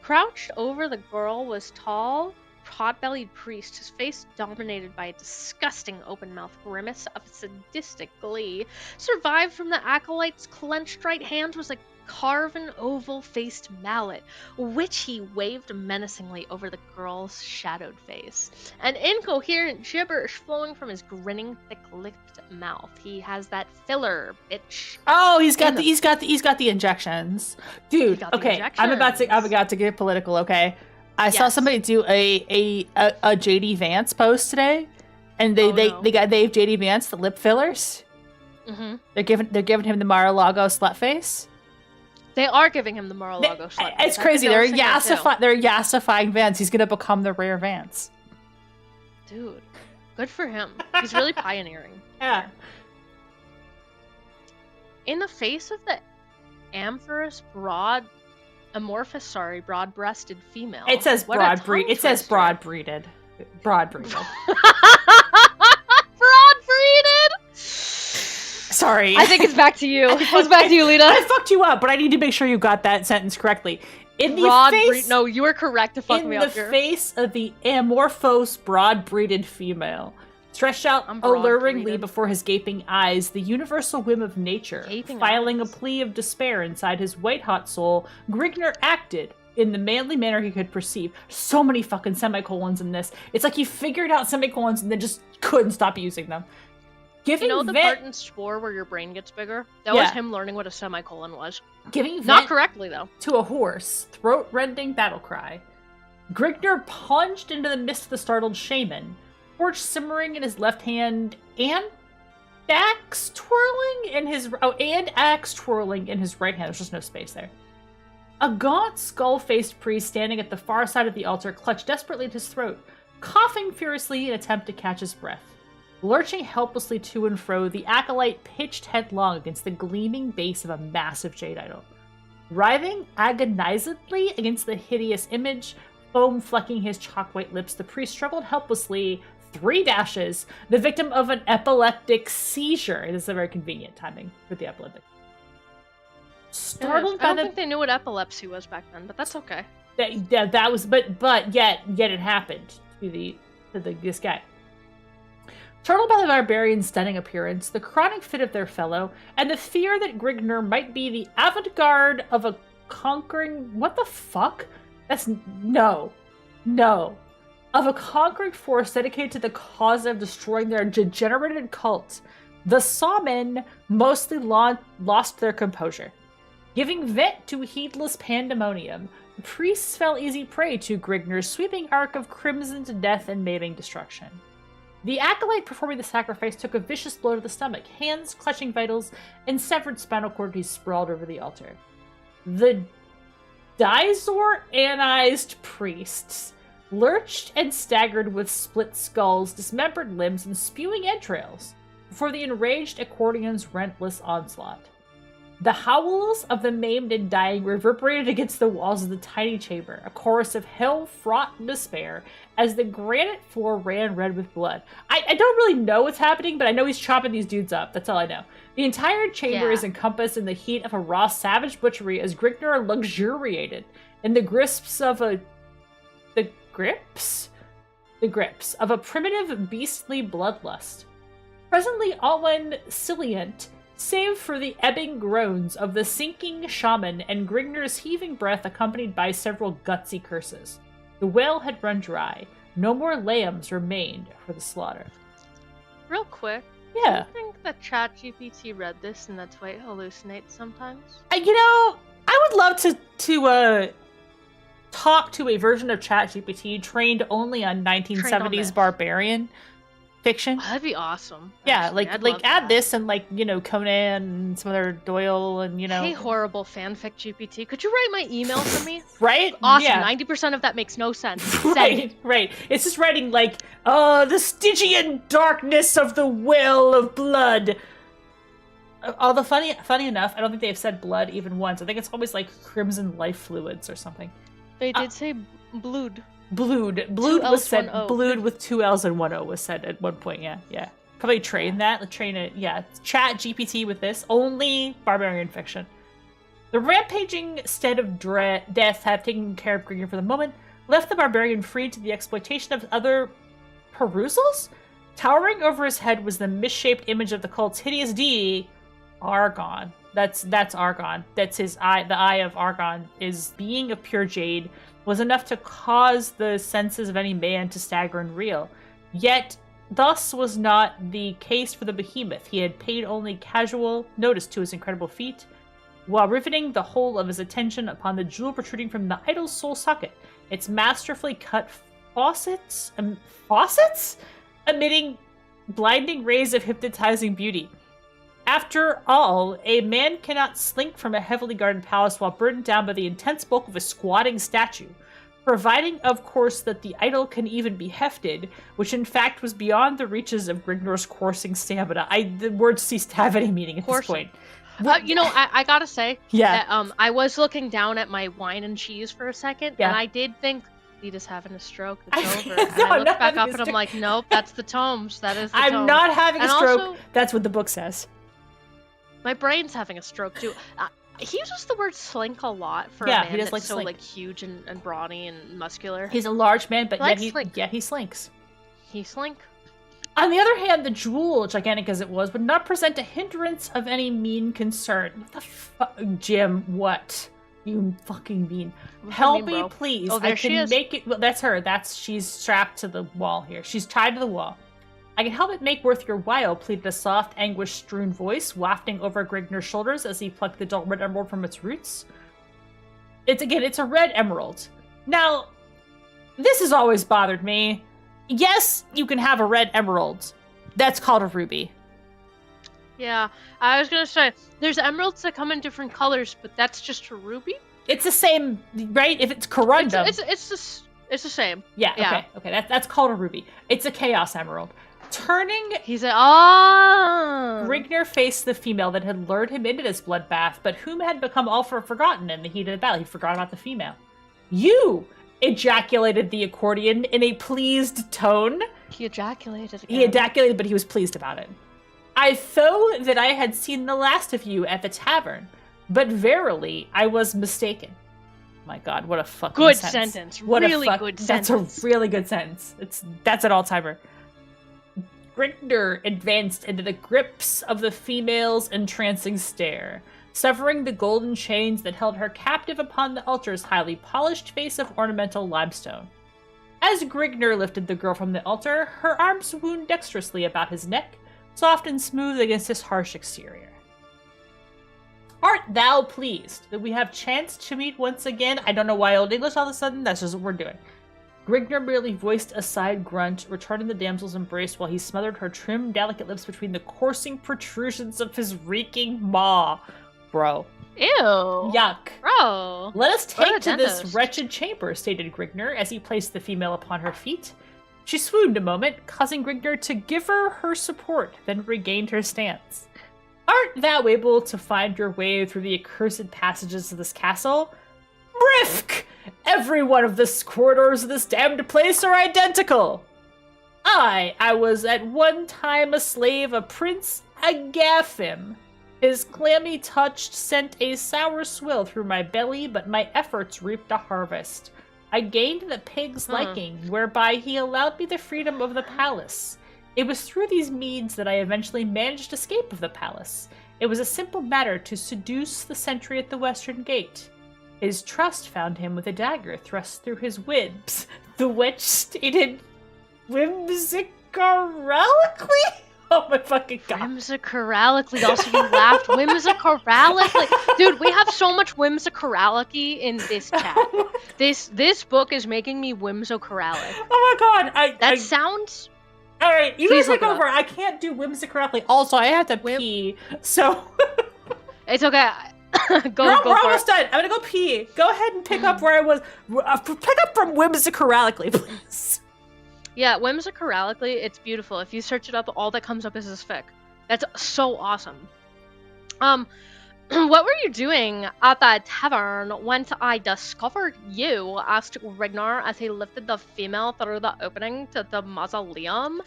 Crouched over the girl was tall, pot-bellied priest, his face dominated by a disgusting open-mouthed grimace of sadistic glee. Survived from the acolyte's clenched right hand was a carven oval-faced mallet, which he waved menacingly over the girl's shadowed face. An incoherent gibberish flowing from his grinning, thick-lipped mouth. He has that filler, bitch. Oh, he's got the injections, dude. Okay, I'm about to get political. Okay. I saw somebody do a JD Vance post today, and they gave JD Vance the lip fillers. Mm-hmm. They're giving him the Mar-a-Lago slut face. They are giving him the Mar-a-Lago slut face. It's crazy. They're yassifying Vance. He's gonna become the rare Vance. Dude, good for him. He's really pioneering. Yeah. In the face of the broad-breasted female. It says broad-breeded. It says broad-breeded. Broad-breeded. Broad-breeded? Sorry. I think it's back to you. It's back to you, Lita. I fucked you up, but I need to make sure you got that sentence correctly. In the face, no, you were correct to fuck me up here. In the face of the amorphous, broad-breeded female, stretched out alluringly before his gaping eyes, the universal whim of nature, filing a plea of despair inside his white-hot soul, Grigner acted in the manly manner he could perceive. So many fucking semicolons in this. It's like he figured out semicolons and then just couldn't stop using them. Giving the part in Spore where your brain gets bigger? That was him learning what a semicolon was. Giving Not correctly, though. To a hoarse, throat-rending battle cry. Grigner plunged into the midst of the startled shaman, torch simmering in his left hand, and axe twirling in his right hand. There's just no space there. A gaunt, skull-faced priest standing at the far side of the altar clutched desperately at his throat, coughing furiously in an attempt to catch his breath. Lurching helplessly to and fro, the acolyte pitched headlong against the gleaming base of a massive jade idol. Writhing agonizedly against the hideous image, foam flecking his chalk-white lips, the priest struggled helplessly, 3 dashes, the victim of an epileptic seizure. This is a very convenient timing for the epileptic. Startled I don't think they knew what epilepsy was back then, but that's okay. That was, but yet it happened to this guy. Startled by the barbarian's stunning appearance, the chronic fit of their fellow, and the fear that Grigner might be the avant-garde of a conquering... What the fuck? That's... No. Of a conquering force dedicated to the cause of destroying their degenerated cult, the Sawmen mostly lost their composure. Giving vent to heedless pandemonium, the priests fell easy prey to Grigner's sweeping arc of crimsoned death and maiming destruction. The acolyte performing the sacrifice took a vicious blow to the stomach, hands clutching vitals, and severed spinal cord he sprawled over the altar. The Dizor-anized priests lurched and staggered with split skulls, dismembered limbs, and spewing entrails before the enraged accordion's relentless onslaught. The howls of the maimed and dying reverberated against the walls of the tiny chamber, a chorus of hell-fraught despair, as the granite floor ran red with blood. I don't really know what's happening, but I know he's chopping these dudes up. That's all I know. The entire chamber is encompassed in the heat of a raw, savage butchery as Grigner luxuriated in the grips of a primitive, beastly bloodlust. Presently, Alwyn Silient, save for the ebbing groans of the sinking shaman and Grigner's heaving breath accompanied by several gutsy curses. The well had run dry. No more lambs remained for the slaughter. Real quick. Yeah. Do you think that ChatGPT read this and that's why it hallucinates sometimes? I would love to talk to a version of ChatGPT trained only on 1970s barbarian fiction. Oh, that'd be awesome. Yeah, actually. like add this and Conan and some other Doyle and Hey, horrible fanfic GPT. Could you write my email for me? Right? Awesome. Yeah. 90% of that makes no sense. Right. It's just writing the Stygian darkness of the well of blood. Although funny enough, I don't think they've said blood even once. I think it's always crimson life fluids or something. They did say blood. Blood was said. Blood with 2 L's and 1 O was said at one point. Yeah. Probably train it. Yeah. Chat GPT with this. Only barbarian fiction. The rampaging stead of death have taken care of Grigner for the moment, left the barbarian free to the exploitation of other perusals. Towering over his head was the misshaped image of the cult's hideous deity, Argon. That's Argon. That's his eye. The eye of Argon is being of pure jade. Was enough to cause the senses of any man to stagger and reel. Yet, thus was not the case for the behemoth. He had paid only casual notice to his incredible feat, while riveting the whole of his attention upon the jewel protruding from the idol's soul socket, its masterfully cut faucets emitting blinding rays of hypnotizing beauty. After all, a man cannot slink from a heavily guarded palace while burdened down by the intense bulk of a squatting statue, providing, of course, that the idol can even be hefted, which in fact was beyond the reaches of Grignor's coursing stamina. The word ceased to have any meaning at this point. I gotta say, that, I was looking down at my wine and cheese for a second, and I did think, Lita's having a stroke, it's over. And I looked back up and I'm like, nope, that's the tomes. That is the tomes. I'm not having a stroke. Also, that's what the book says. My brain's having a stroke too. He uses the word slink a lot for Yeah, a he man does that's like so slink. like huge and brawny and muscular. He's a large man, but He likes yet he slinks. He slink. On the other hand, the jewel, gigantic as it was, would not present a hindrance of any mean concern. What the fuck, Jim? What? You fucking mean? Help me, please. Oh, there she is. Make it. Well, that's her. She's strapped to the wall here. She's tied to the wall. I can help it make worth your while, pleaded a soft, anguish-strewn voice, wafting over Grigner's shoulders as he plucked the dull red emerald from its roots. It's a red emerald. Now, this has always bothered me. Yes, you can have a red emerald. That's called a ruby. Yeah, I was gonna say, there's emeralds that come in different colors, but that's just a ruby? It's the same, right? If it's corundum. It's the same. Yeah. Okay. That's called a ruby. It's a chaos emerald. He's a oh. Grigner faced the female that had lured him into this bloodbath, but whom had become all forgotten in the heat of the battle. He'd forgotten about the female. You! Ejaculated the accordion in a pleased tone. He ejaculated again. He ejaculated, but he was pleased about it. I thought that I had seen the last of you at the tavern, but verily I was mistaken. My God, what a fucking good sentence. Sentence. Really good sentence. That's a really good sentence. That's an all-timer. Grigner advanced into the grips of the female's entrancing stare, severing the golden chains that held her captive upon the altar's highly polished face of ornamental limestone. As Grigner lifted the girl from the altar, her arms wound dexterously about his neck, soft and smooth against his harsh exterior. Art thou pleased that we have chanced to meet once again? I don't know why Old English all of a sudden, that's just what we're doing. Grigner merely voiced a side grunt, returning the damsel's embrace while he smothered her trim, delicate lips between the coursing protrusions of his reeking maw. Bro. Ew. Yuck. Bro. Let us take to this wretched chamber, stated Grigner as he placed the female upon her feet. She swooned a moment, causing Grigner to give her support, then regained her stance. Art thou able to find your way through the accursed passages of this castle? Brifk! Every one of the corridors of this damned place are identical! I was at one time a slave of Prince Agaphim. His clammy touch sent a sour swill through my belly, but my efforts reaped a harvest. I gained the pig's liking, whereby he allowed me the freedom of the palace. It was through these means that I eventually managed escape of the palace. It was a simple matter to seduce the sentry at the western gate. His trust found him with a dagger thrust through his ribs. The witch stated whimsically. Oh my fucking God. Whimsically. Also, you laughed. Whimsically. Dude, we have so much whimsically in this chat. This book is making me whimsically. Oh my God. That sounds... All right, you guys take over. I can't do whimsically. Also, I have to pee, so... It's okay. Go we're for almost it. done. I'm gonna go pee. Go ahead and pick up where I was. Pick up from whimsically, please. Yeah, whimsically, it's beautiful. If you search it up, all that comes up is this fic. That's so awesome. What were you doing at that tavern when I discovered you? Asked Rignar as he lifted the female through the opening to the mausoleum.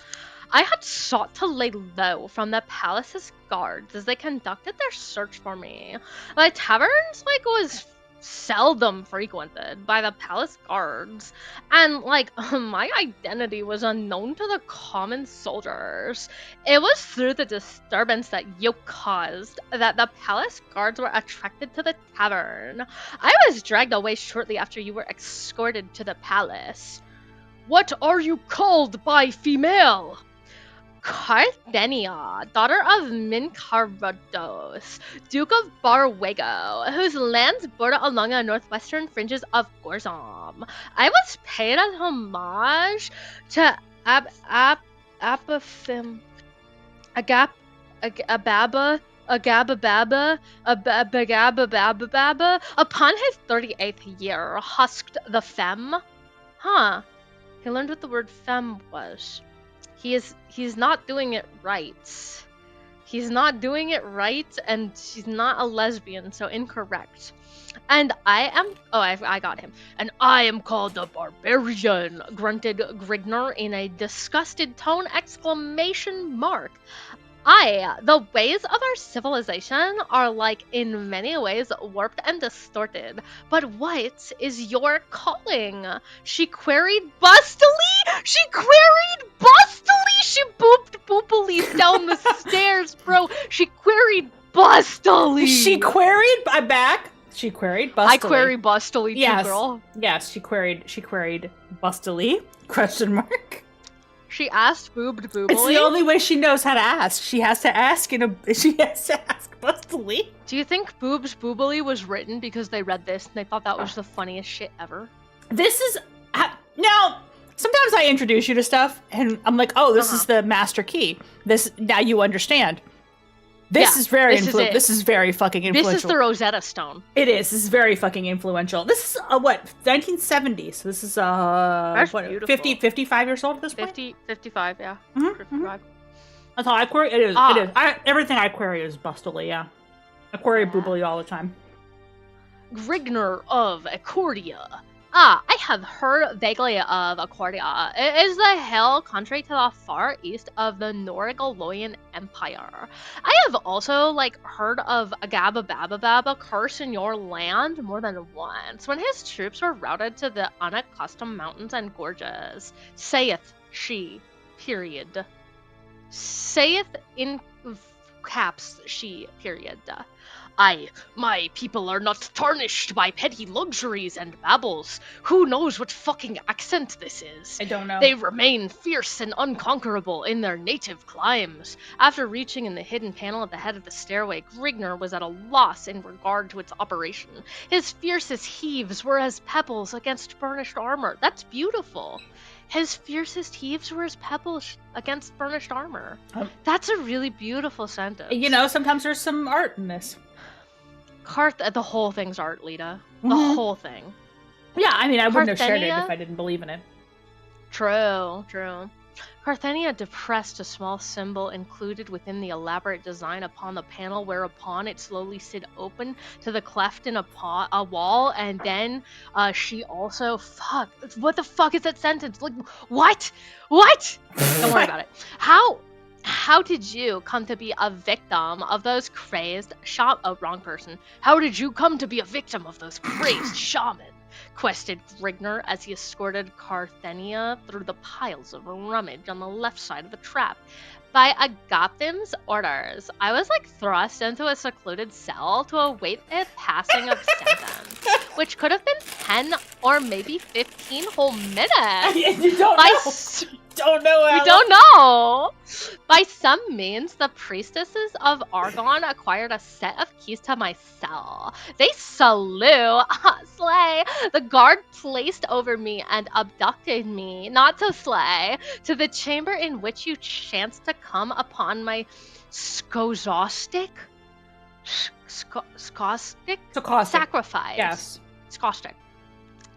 I had sought to lay low from the palace's guards as they conducted their search for me. The taverns, was seldom frequented by the palace guards, and, my identity was unknown to the common soldiers. It was through the disturbance that you caused that the palace guards were attracted to the tavern. I was dragged away shortly after you were escorted to the palace. What are you called by female? Carthenia, daughter of Mincarodos, Duke of Barwego, whose lands border along the northwestern fringes of Gorzom. I was paid as homage to Abaphim, Agabababa, upon his 38th year, husked the femme. Huh. He learned what the word femme was. He's not doing it right. He's not doing it right, and she's not a lesbian, so incorrect. And I got him. And I am called the Barbarian, grunted Grignar in a disgusted tone, exclamation mark. The ways of our civilization are like in many ways warped and distorted. But what is your calling? She queried bustily? She booped boopily down the stairs, bro. She queried bustily. She queried. I'm back. She queried bustily. I query bustily too, girl. Yes, she queried bustily? Question mark. She asked boobed boobily. It's the only way she knows how to ask. She has to ask bustily. Do you think boobs boobily was written because they read this and they thought that was the funniest shit ever? This is now. Sometimes I introduce you to stuff and I'm like, oh, this is the master key. Now you understand. This is very influential. This is very fucking influential. This is the Rosetta Stone. It is. This is very fucking influential. This is what, 1970s. So this is what, 55 years old at this point. 55, yeah. 55. That's all I query. It is. It is. Everything I query is bustily. Yeah, I query boobily all the time. Grigner of Accordia. I have heard vaguely of Accordia. It is the hill country to the far east of the Norgaloyan Empire. I have also, heard of Agababababab, a curse in your land more than once, when his troops were routed to the unaccustomed mountains and gorges. Saith she, period. Saith in caps she, period. My people are not tarnished by petty luxuries and babbles. Who knows what fucking accent this is? I don't know. They remain fierce and unconquerable in their native climes. After reaching in the hidden panel at the head of the stairway, Grigner was at a loss in regard to its operation. His fiercest heaves were as pebbles against burnished armor. That's beautiful. His fiercest heaves were as pebbles against burnished armor. That's a really beautiful sentence. You know, sometimes there's some art in this. The whole thing's art, Lita. The whole thing. Yeah, I mean, I wouldn't have shared it if I didn't believe in it. True. Carthenia depressed a small symbol included within the elaborate design upon the panel, whereupon it slowly slid open to the cleft in a wall, and then she also... Fuck. What the fuck is that sentence? What? Don't worry about it. How did you come to be a victim of those crazed wrong person. How did you come to be a victim of those crazed shaman? Quested Grigner as he escorted Carthenia through the piles of rummage on the left side of the trap. By Agathim's orders, I was thrust into a secluded cell to await a passing of sentence, which could have been 10 or maybe 15 whole minutes. You don't know. Don't know. We don't know. By some means, the priestesses of Argon acquired a set of keys to my cell. They slew, slay, the guard placed over me and abducted me, not to slay, to the chamber in which you chanced to come upon my sacrifice. Yes. Skostic.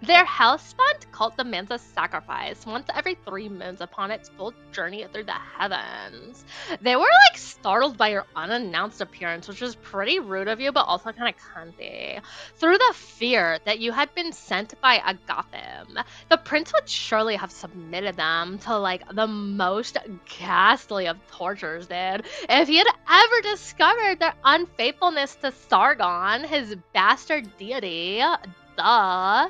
Their hellspent cult demands a sacrifice once every 3 moons upon its full journey through the heavens. They were startled by your unannounced appearance, which was pretty rude of you, but also kind of cunty. Through the fear that you had been sent by Agathim, the prince would surely have submitted them to the most ghastly of tortures did if he had ever discovered their unfaithfulness to Sargon, his bastard deity. Duh.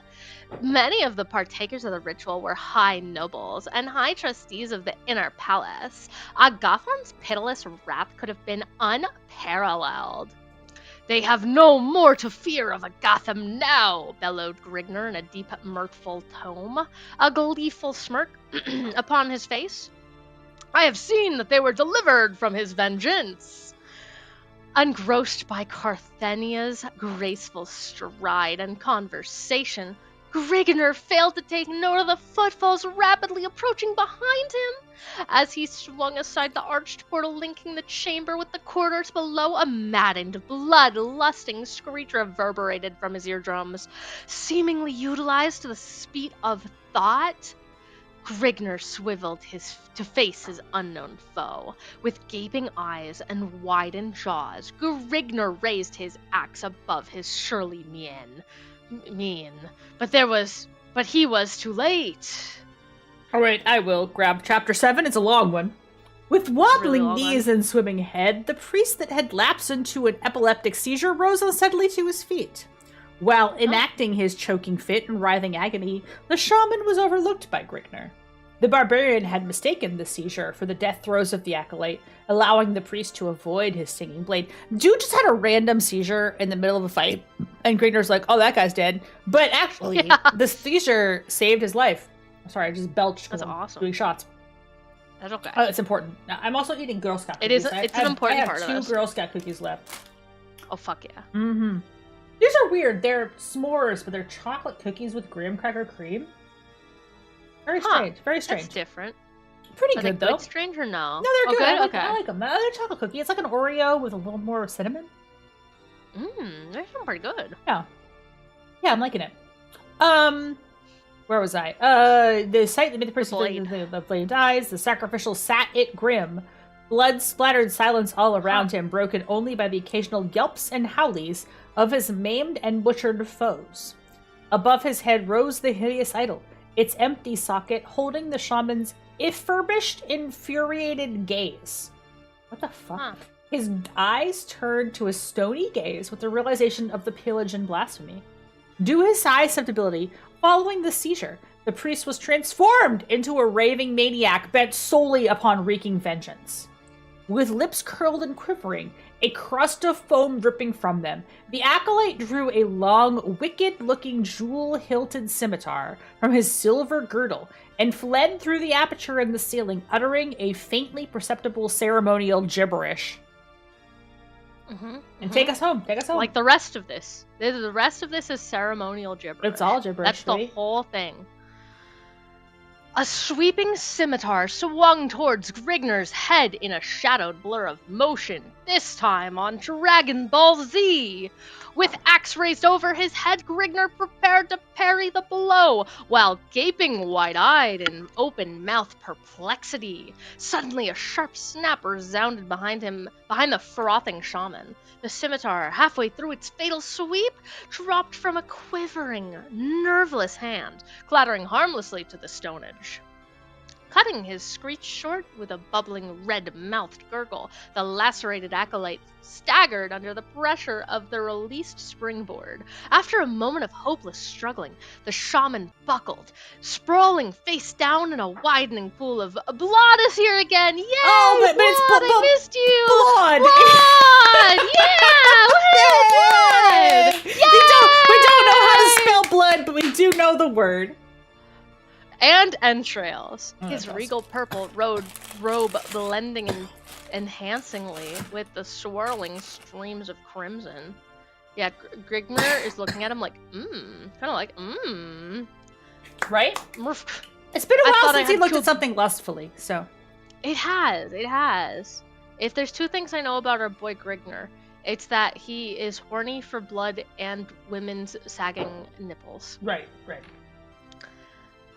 Many of the partakers of the ritual were high nobles and high trustees of the inner palace. Agathon's pitiless wrath could have been unparalleled. They have no more to fear of Agathim now, bellowed Grigner in a deep, mirthful tone, a gleeful smirk upon his face. I have seen that they were delivered from his vengeance. Engrossed by Carthenia's graceful stride and conversation, Grigner failed to take note of the footfalls rapidly approaching behind him. As he swung aside the arched portal linking the chamber with the corridors below, a maddened, blood-lusting screech reverberated from his eardrums. Seemingly utilized to the speed of thought, Grigner swiveled to face his unknown foe. With gaping eyes and widened jaws, Grigner raised his axe above his surly mien. But he was too late. All right, I will grab chapter 7. It's a long one. With wobbling well done. knees and swimming head, the priest that had lapsed into an epileptic seizure rose unsteadily to his feet. While enacting his choking fit and writhing agony, the shaman was overlooked by Grigner. The barbarian had mistaken the seizure for the death throes of the acolyte, allowing the priest to avoid his stinging blade. Dude just had a random seizure in the middle of a fight, and Grigner's like, oh, that guy's dead. But actually, the seizure saved his life. Sorry, I just belched because That's I'm awesome. doing shots. That's okay. Oh, it's important. I'm also eating Girl Scout It cookies. is. It's an important part of I have this. 2 Girl Scout cookies left. Oh fuck yeah. Mm-hmm. These are weird. They're s'mores, but they're chocolate cookies with graham cracker cream. Very strange. Very strange. That's different. Pretty Are good, they though. good, strange or no? No, they're good. Okay. I like them. They're chocolate cookie. It's like an Oreo with a little more cinnamon. They sound pretty good. Yeah, I'm liking it. Where was I? The sight that made the person the blade dies. The sacrificial sat it grim. Blood splattered silence all around him, broken only by the occasional yelps and howlies of his maimed and butchered foes. Above his head rose the hideous idol, its empty socket holding the shaman's furbished, infuriated gaze. What the fuck? Huh. His eyes turned to a stony gaze with the realization of the pillage and blasphemy. Due to his high susceptibility, following the seizure, the priest was transformed into a raving maniac bent solely upon wreaking vengeance. With lips curled and quivering, a crust of foam dripping from them, the acolyte drew a long, wicked-looking jewel-hilted scimitar from his silver girdle and fled through the aperture in the ceiling, uttering a faintly perceptible ceremonial gibberish. And take us home. Take us home. Like the rest of this. The rest of this is ceremonial gibberish. It's all gibberish. That's the whole thing. A sweeping scimitar swung towards Grigner's head in a shadowed blur of motion, this time on Dragon Ball Z. With axe raised over his head, Grigner prepared to parry the blow, while gaping wide-eyed in open-mouthed perplexity. Suddenly, a sharp snap resounded behind the frothing shaman. The scimitar, halfway through its fatal sweep, dropped from a quivering, nerveless hand, clattering harmlessly to the stonage. Cutting his screech short with a bubbling red-mouthed gurgle, the lacerated acolyte staggered under the pressure of the released springboard. After a moment of hopeless struggling, the shaman buckled, sprawling face down in a widening pool of blood is here again. Yay! Oh, but it's I missed you. Blood. Yeah! Woohoo! Blood! Yay! We don't know how to spell blood, but we do know the word. And entrails. Oh, His regal purple robe blending enhancingly with the swirling streams of crimson. Yeah, Grigner is looking at him like, kind of like, Right? It's been a while since he looked at something lustfully, so. It has. If there's 2 things I know about our boy Grigner, it's that he is horny for blood and women's sagging nipples. Right.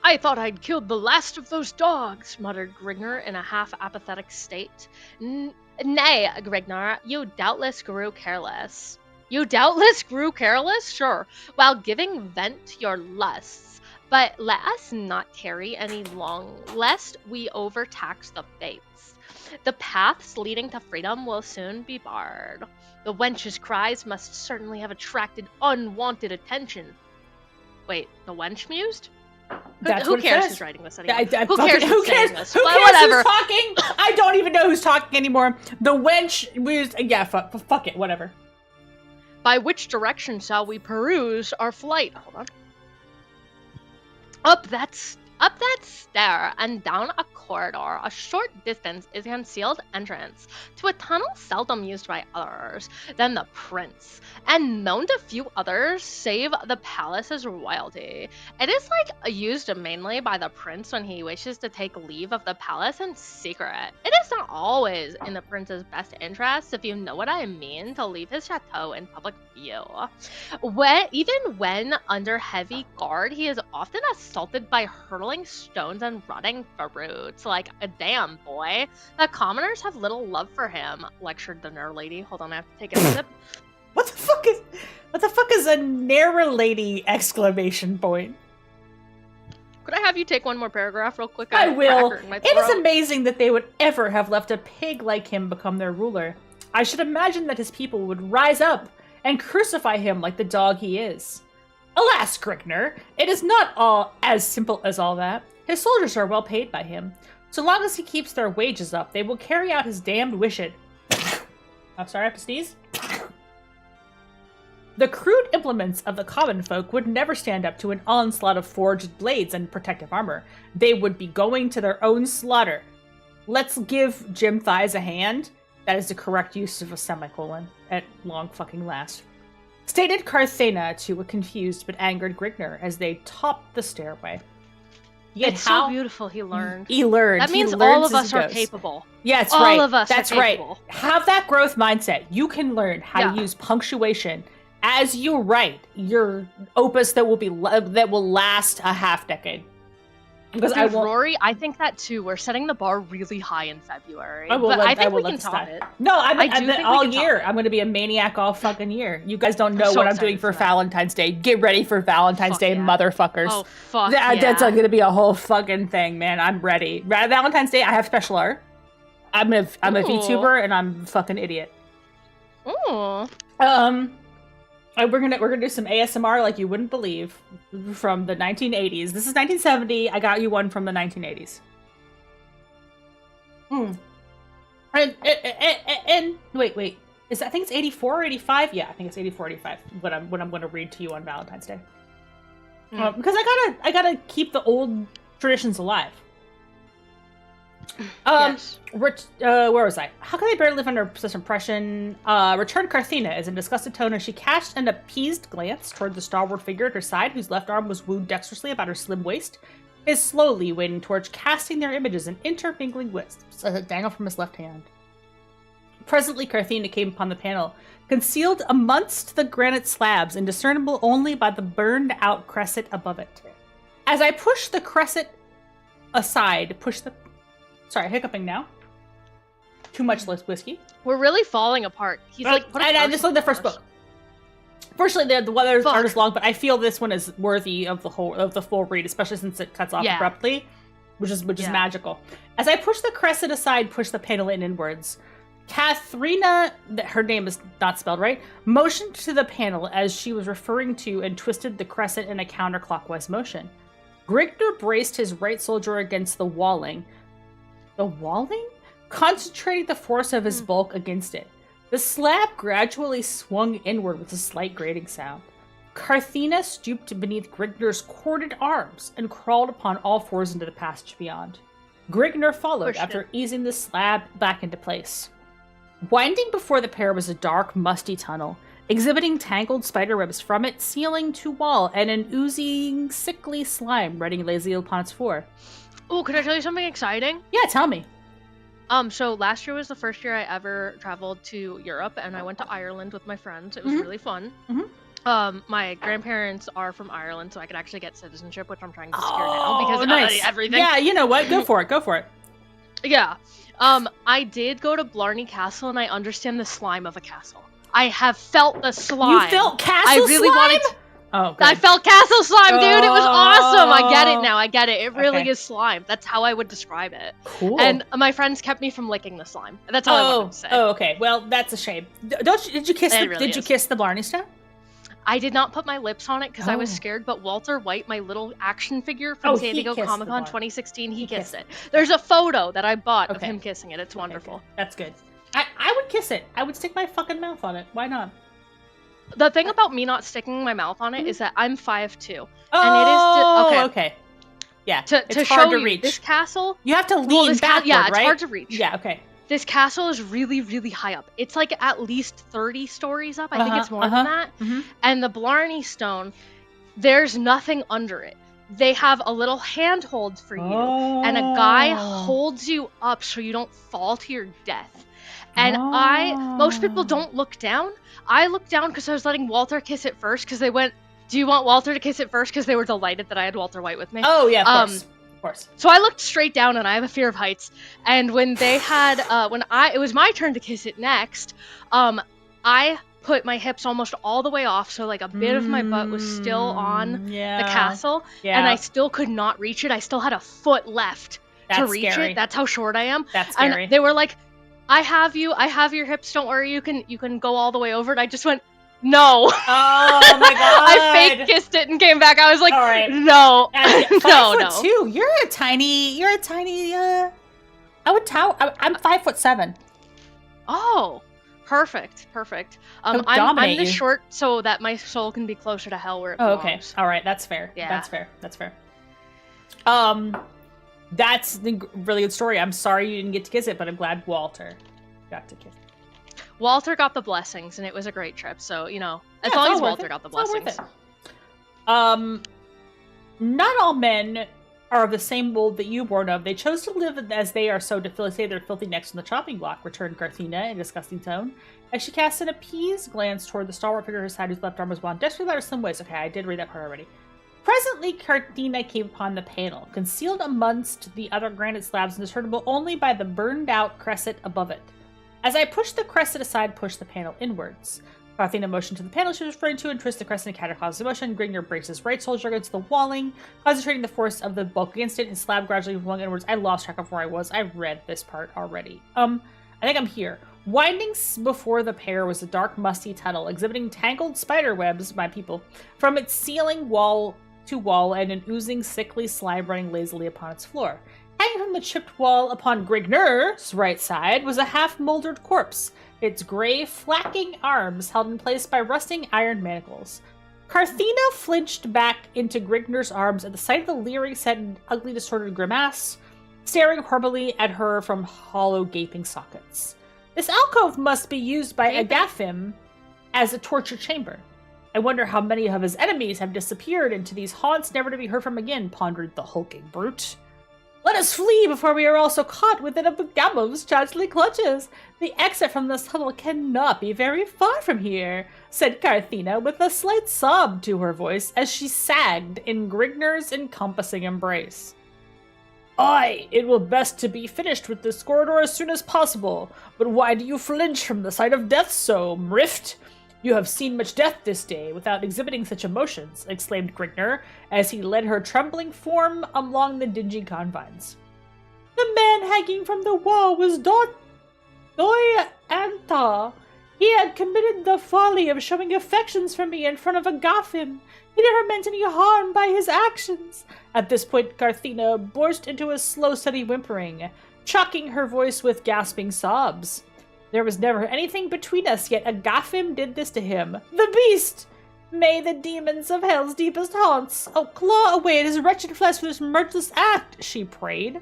I thought I'd killed the last of those dogs, muttered Grigner in a half-apathetic state. Nay, Grigner, you doubtless grew careless. You doubtless grew careless? Sure, while giving vent to your lusts. But let us not tarry any long, lest we overtax the fates. The paths leading to freedom will soon be barred. The wench's cries must certainly have attracted unwanted attention. Wait, the wench mused? Who cares who's writing this anymore? Who cares who's saying this? Who cares who's talking? I don't even know who's talking anymore. The wench was... Yeah, fuck it, whatever. By which direction shall we peruse our flight? Hold on. Up that stair and down a corridor, a short distance is a concealed entrance to a tunnel seldom used by others than the prince, and known to few others save the palace's royalty. It is used mainly by the prince when he wishes to take leave of the palace in secret. It is not always in the prince's best interest, if you know what I mean, to leave his chateau in public view. Even when under heavy guard, he is often assaulted by hurtling stones and rotting fruits. Like, damn, boy. The commoners have little love for him, lectured the Ner lady. Hold on, I have to take a sip. What the fuck is a Ner lady exclamation point? Could I have you take one more paragraph real quick? I will. It is amazing that they would ever have left a pig like him become their ruler. I should imagine that his people would rise up and crucify him like the dog he is. Alas, Grignr, it is not all as simple as all that. His soldiers are well paid by him. So long as he keeps their wages up, they will carry out his damned wishes. I'm sorry, I have to sneeze. The crude implements of the common folk would never stand up to an onslaught of forged blades and protective armor. They would be going to their own slaughter. Let's give Jim Thighs a hand. That is the correct use of a semicolon, at long fucking last. Stated Carthena to a confused but angered Grignr as they topped the stairway. It's so beautiful he learned. He learned. That means all of us are capable. Yeah, that's right. All of us That's are right. capable. Have that growth mindset. You can learn how to use punctuation as you write your opus that will last a half decade. Because Dude, Rory, I think that too. We're setting the bar really high in February. I think we can top it. No, I'm all think year. I'm going to be a maniac all fucking year. You guys don't know what I'm doing for Valentine's Day. Get ready for Valentine's Day, motherfuckers. Oh, fuck That's going to be a whole fucking thing, man. I'm ready. Valentine's Day, I have special art. I'm a VTuber and I'm a fucking idiot. Ooh. We're gonna do some ASMR like you wouldn't believe from the 1980s. This is 1970. I got you one from the 1980s. And wait. I think it's 84 or 85? Yeah, I think it's 84 or 85 when I'm going to read to you on Valentine's Day. Because I gotta keep the old traditions alive. Yes. Where was I? How can they barely live under such impression? Return Carthena is in disgusted tone as she cast an appeased glance toward the stalwart figure at her side, whose left arm was wound dexterously about her slim waist, is slowly wading towards casting their images in intermingling wisps as it dangled from his left hand. Presently, Carthena came upon the panel, concealed amongst the granite slabs and discernible only by the burned-out crescent above it. As I pushed the crescent aside, Sorry, hiccuping now. Too much less whiskey. We're really falling apart. He's and I just looked at the first book. Fortunately, the weather's art is long, but I feel this one is worthy of the full read, especially since it cuts off abruptly, which is magical. As I push the crescent aside, push the panel inwards. Katharina, her name is not spelled right, motioned to the panel as she was referring to and twisted the crescent in a counterclockwise motion. Grignr braced his right shoulder against the walling. The walling? Concentrating the force of his bulk against it. The slab gradually swung inward with a slight grating sound. Carthena stooped beneath Grignr's corded arms and crawled upon all fours into the passage beyond. Grignr followed after easing the slab back into place. Winding before the pair was a dark, musty tunnel, exhibiting tangled spiderwebs from its ceiling to wall and an oozing, sickly slime running lazily upon its floor. Oh, can I tell you something exciting? Yeah, tell me. So last year was the first year I ever traveled to Europe, and I went to Ireland with my friends. It was really fun. My grandparents are from Ireland, so I could actually get citizenship, which I'm trying to secure now because everything. Yeah, you know what? Go for it. Yeah. I did go to Blarney Castle, and I understand the slime of a castle. I have felt the slime. You felt castle slime? Oh, good. I felt castle slime, dude. It was awesome. I get it now. I get it. It really is slime. That's how I would describe it. Cool. And my friends kept me from licking the slime. That's all I wanted to say. Oh, okay. Well, that's a shame. Did you kiss the Blarney Stone? I did not put my lips on it because I was scared, but Walter White, my little action figure from San Diego Comic-Con 2016, he kissed it. There's a photo that I bought of him kissing it. It's wonderful. Okay. That's good. I would kiss it. I would stick my fucking mouth on it. Why not? The thing about me not sticking my mouth on it is that I'm 5'2". Oh, and it is okay. Yeah, to show you reach. This castle, you have to lean backward, right? It's hard to reach. Yeah, okay. This castle is really, really high up. It's like at least 30 stories up. I think it's more than that. And the Blarney Stone, there's nothing under it. They have a little handhold for you, and a guy holds you up so you don't fall to your death. And most people don't look down. I looked down because I was letting Walter kiss it first because they went, do you want Walter to kiss it first? Because they were delighted that I had Walter White with me. Oh, yeah, of course. So I looked straight down, and I have a fear of heights. And when they had, it was my turn to kiss it next, I put my hips almost all the way off, so like a bit of my butt was still on the castle, and I still could not reach it. I still had a foot left to reach it. That's how short I am. That's scary. And they were like, I have your hips, don't worry, you can go all the way over it. I just went, no. Oh my god. I fake kissed it and came back. I was like, all right. No. And 5'2". No. You're a tiny I'm 5'7". Oh, perfect. I'm the short so that my soul can be closer to hell where it belongs. Okay. All right. That's fair. Yeah. That's fair. That's the really good story. I'm sorry you didn't get to kiss it, but I'm glad Walter got to kiss it. Walter got the blessings, and it was a great trip. So, as long as Walter got the blessings. Not all men are of the same mold that you born of. They chose to live as they are, so to say their filthy necks on the chopping block, returned Garthina in a disgusting tone, as she cast an appeased glance toward the stalwart figure at her side whose left arm was wound desperately about her slim waist. Okay, I did read that part already. Presently, Garthina came upon the panel, concealed amongst the other granite slabs and discernible only by the burned-out crescent above it. As I pushed the crescent aside, pushed the panel inwards. Garthina motioned to the panel she was referring to and twisted the crescent and counterclaused motion. Grignr braced his right shoulder against the walling, concentrating the force of the bulk against it, and slab gradually flung inwards. I lost track of where I was. I read this part already. I think I'm here. Winding before the pair was a dark, musty tunnel, exhibiting tangled spider webs, my people, from its ceiling wall to wall, and an oozing, sickly slime running lazily upon its floor. Hanging from the chipped wall upon Grignr's right side was a half-moldered corpse, its gray, flacking arms held in place by rusting iron manacles. Garthina flinched back into Grignr's arms at the sight of the leering, set and ugly, distorted grimace, staring horribly at her from hollow, gaping sockets. This alcove must be used by Agathim as a torture chamber. I wonder how many of his enemies have disappeared into these haunts never to be heard from again, pondered the hulking brute. Let us flee before we are also caught within a Gamma's ghastly clutches. The exit from this tunnel cannot be very far from here, said Garthina with a slight sob to her voice as she sagged in Grignr's encompassing embrace. Aye, it will best to be finished with this corridor as soon as possible, but why do you flinch from the sight of death so, Mrift? You have seen much death this day without exhibiting such emotions, exclaimed Grignr, as he led her trembling form along the dingy confines. The man hanging from the wall was Doi Anta. He had committed the folly of showing affections for me in front of Agathim. He never meant any harm by his actions. At this point, Garthina burst into a slow, steady whimpering, choking her voice with gasping sobs. There was never anything between us, yet Agathim did this to him. The beast! May the demons of hell's deepest haunts claw away at his wretched flesh for this murderous act, she prayed.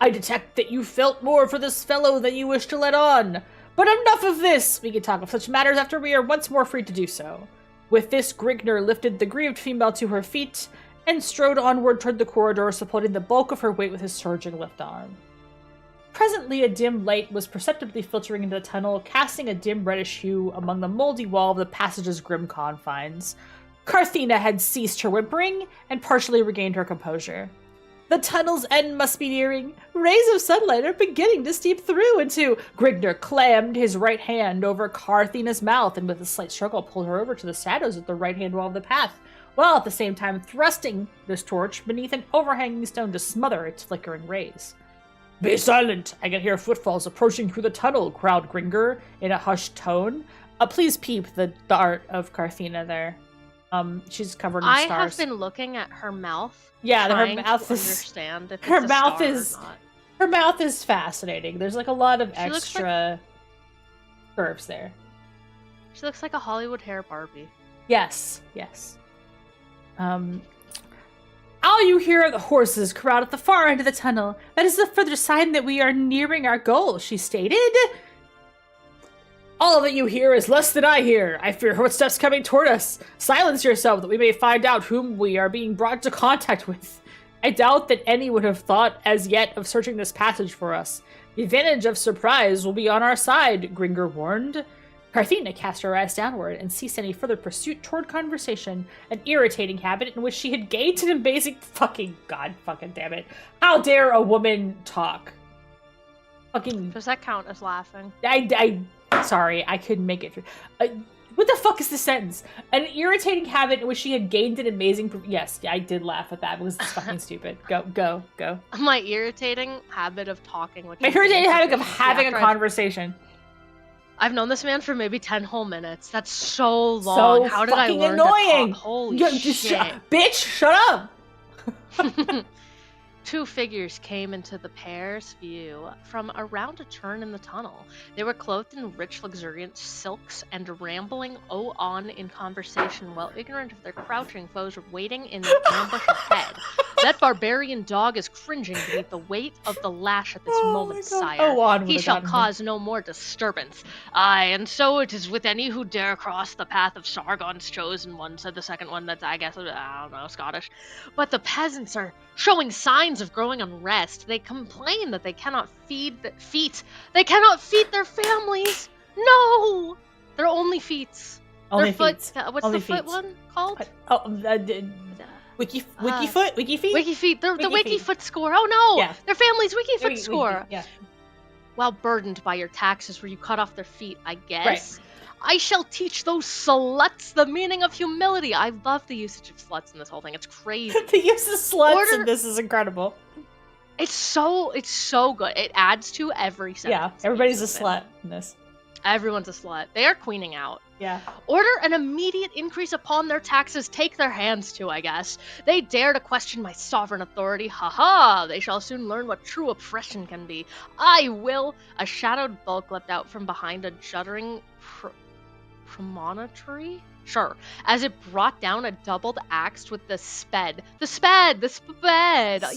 I detect that you felt more for this fellow than you wish to let on. But enough of this! We can talk of such matters after we are once more free to do so. With this, Grignr lifted the grieved female to her feet and strode onward toward the corridor, supporting the bulk of her weight with his surging left arm. Presently, a dim light was perceptibly filtering into the tunnel, casting a dim reddish hue among the moldy wall of the passage's grim confines. Garthina had ceased her whimpering and partially regained her composure. The tunnel's end must be nearing. Rays of sunlight are beginning to steep through into... Grignr clammed his right hand over Garthina's mouth and with a slight struggle pulled her over to the shadows at the right-hand wall of the path, while at the same time thrusting this torch beneath an overhanging stone to smother its flickering rays. Be silent! I can hear footfalls approaching through the tunnel, growled Grignr in a hushed tone. Please peep the art of Garthina there. She's covered in stars. I have been looking at her mouth. Yeah, her mouth is. Understand if her it's a mouth star is. Or not. Her mouth is fascinating. There's like a lot of extra curves there. She looks like a Hollywood hair Barbie. Yes. All you hear are the horses crowd at the far end of the tunnel. That is the further sign that we are nearing our goal, she stated. All that you hear is less than I hear. I fear footsteps coming toward us. Silence yourself that we may find out whom we are being brought into contact with. I doubt that any would have thought as yet of searching this passage for us. The advantage of surprise will be on our side, Grignr warned. Garthina cast her eyes downward and ceased any further pursuit toward conversation, an irritating habit in which she had gained an amazing fucking damn it. How dare a woman talk? Fucking... Does that count as laughing? Sorry, I couldn't make it through. What the fuck is the sentence? An irritating habit in which she had gained an amazing... Yes, I did laugh at that because it's fucking stupid. Go. My irritating habit of talking. My irritating habit of having a conversation. I've known this man for maybe 10 whole minutes. That's so long. How did I learn annoying. to talk? Holy shit. Bitch, shut up! 2 figures came into the pair's view from around a turn in the tunnel. They were clothed in rich, luxuriant silks and rambling on in conversation while ignorant of their crouching foes waiting in the ambush ahead. That barbarian dog is cringing beneath the weight of the lash at this moment, sire. He shall cause no more disturbance. Aye, and so it is with any who dare cross the path of Sargon's chosen one, said the second one that's, I guess, I don't know, Scottish. But the peasants are showing signs of growing unrest. They complain that they cannot feed They cannot feed their families. No! They're only feet. Only feet. What's only the foot one called? Wiki feet? Wiki feet. The Wiki Wiki feet. foot score. Oh no! Yeah. Their family's Wiki foot score. Yeah. While burdened by your taxes where you cut off their feet, I guess. Right. I shall teach those sluts the meaning of humility. I love the usage of sluts in this whole thing. It's crazy. The use of sluts in this is incredible. It's so good. It adds to every sentence. Yeah, everybody's a slut in this. Everyone's a slut. They are queening out. Yeah. Order an immediate increase upon their taxes. Take their hands to, I guess. They dare to question my sovereign authority. Ha! They shall soon learn what true oppression can be. I will. A shadowed bulk leapt out from behind a juddering promontory? Sure. As it brought down a doubled axe with the sped. The sped!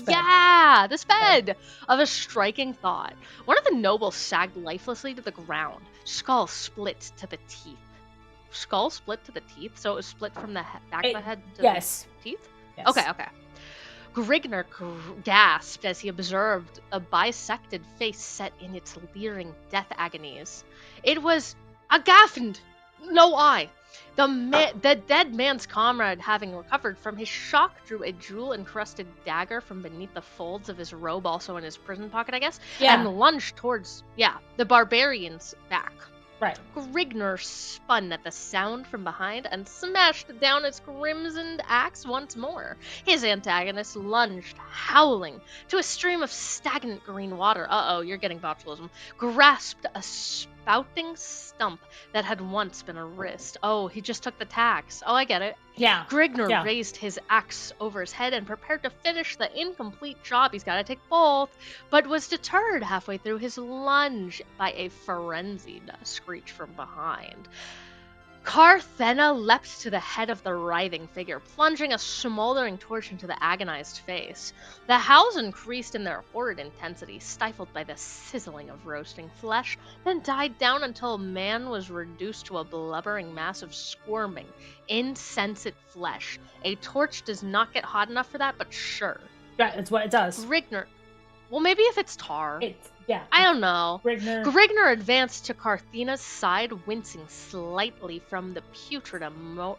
Yeah! The sped! Of a striking thought. One of the nobles sagged lifelessly to the ground. Skull split to the teeth. Skull split to the teeth? So it was split from the back of the head to the teeth? Yes. Okay. Grigner gasped as he observed a bisected face set in its leering death agonies. It was a gaffend! No eye! The dead man's comrade, having recovered from his shock, drew a jewel-encrusted dagger from beneath the folds of his robe, also in his prison pocket, I guess, and lunged towards, the barbarian's back. Right. Grigner spun at the sound from behind and smashed down his crimsoned axe once more. His antagonist lunged, howling, to a stream of stagnant green water. Uh-oh, you're getting botulism. Grasped a spouting stump that had once been a wrist. Oh, he just took the tax. Oh, I get it. Yeah. Grigner raised his axe over his head and prepared to finish the incomplete job. He's got to take both, but was deterred halfway through his lunge by a frenzied screech from behind. Carthena leapt to the head of the writhing figure, plunging a smoldering torch into the agonized face. The howls increased in their horrid intensity, stifled by the sizzling of roasting flesh, then died down until man was reduced to a blubbering mass of squirming, insensate flesh. A torch does not get hot enough for that, but sure. Yeah, that's what it does. Grigner. Well, maybe if it's tar. Yeah. I don't know. Grigner advanced to Carthena's side, wincing slightly from the putrid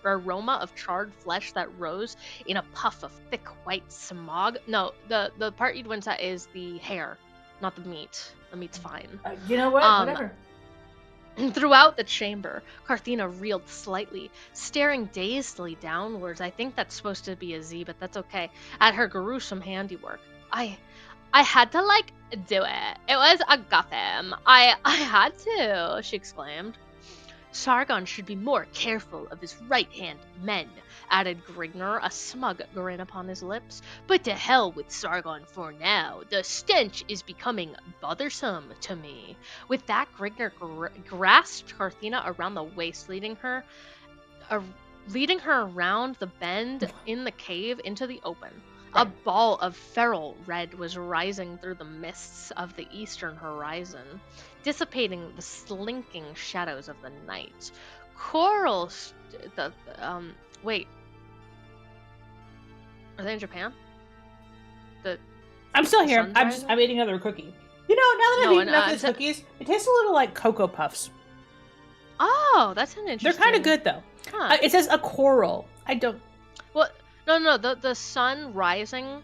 aroma of charred flesh that rose in a puff of thick white smog. No, the part you'd wince at is the hair, not the meat. The meat's fine. You know what? Whatever. Throughout the chamber, Carthena reeled slightly, staring dazedly downwards. I think that's supposed to be a Z, but that's okay. At her gruesome handiwork. I had to, do it. It was a guffin. I had to, she exclaimed. Sargon should be more careful of his right-hand men, added Grigner, a smug grin upon his lips. But to hell with Sargon for now. The stench is becoming bothersome to me. With that, Grigner grasped Carthena around the waist, leading her around the bend in the cave into the open. A ball of feral red was rising through the mists of the eastern horizon, dissipating the slinking shadows of the night. Wait. Are they in Japan? I'm still here. I'm eating another cookie. You know, now that I've eaten enough of these cookies, it tastes a little like Cocoa Puffs. Oh, that's an interesting... They're kind of good, though. Huh. It says a coral. I don't... Well, no. The sun rising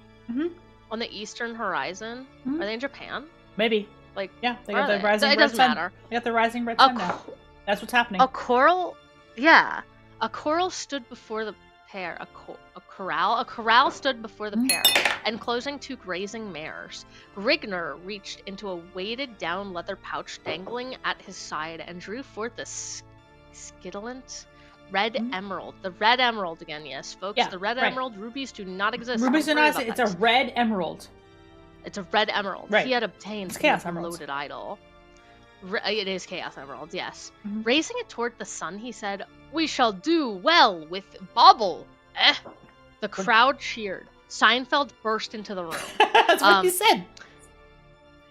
on the eastern horizon. Are they in Japan? Maybe. Like, Yeah, they where got are the they? rising It red doesn't sun. matter. They got the rising red A, sun now. co- That's what's happening. a coral, yeah. A coral stood before the pair. A corral stood before the pair, enclosing 2 grazing mares. Grigner reached into a weighted down leather pouch dangling at his side and drew forth a scintillant red emerald. The red emerald again, yes, folks. Yeah, the red right. emerald. Rubies do not exist. Rubies Don't do worry not. about It's that. a red emerald. It's a red emerald. Right. He had obtained It's from Chaos the Emeralds. bloated idol. It is Chaos Emerald, yes. Mhm. Raising it toward the sun, he said, "We shall do well with Bauble." The crowd cheered. Seinfeld burst into the room. That's what he said.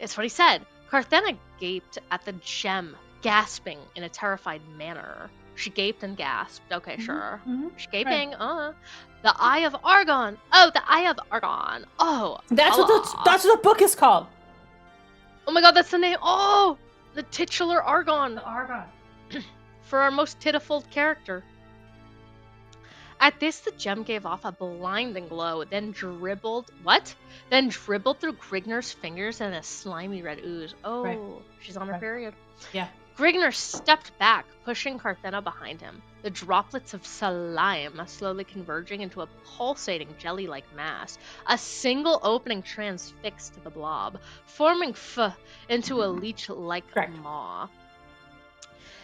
It's what he said. Carthena gaped at the gem, gasping in a terrified manner. She gaped and gasped. Okay, sure. She's gaping. The Eye of Argon. Oh, the Eye of Argon. Oh, That's what the book is called. Oh my god, that's the name. Oh, the titular Argon. Argon. For our most pitiful character. At this, the gem gave off a blinding glow, then dribbled through Grigner's fingers in a slimy red ooze. Oh, Right. She's on her period. Yeah. Grigner stepped back, pushing Carthena behind him, the droplets of slime slowly converging into a pulsating jelly-like mass. A single opening transfixed the blob, forming into a leech-like Correct. maw.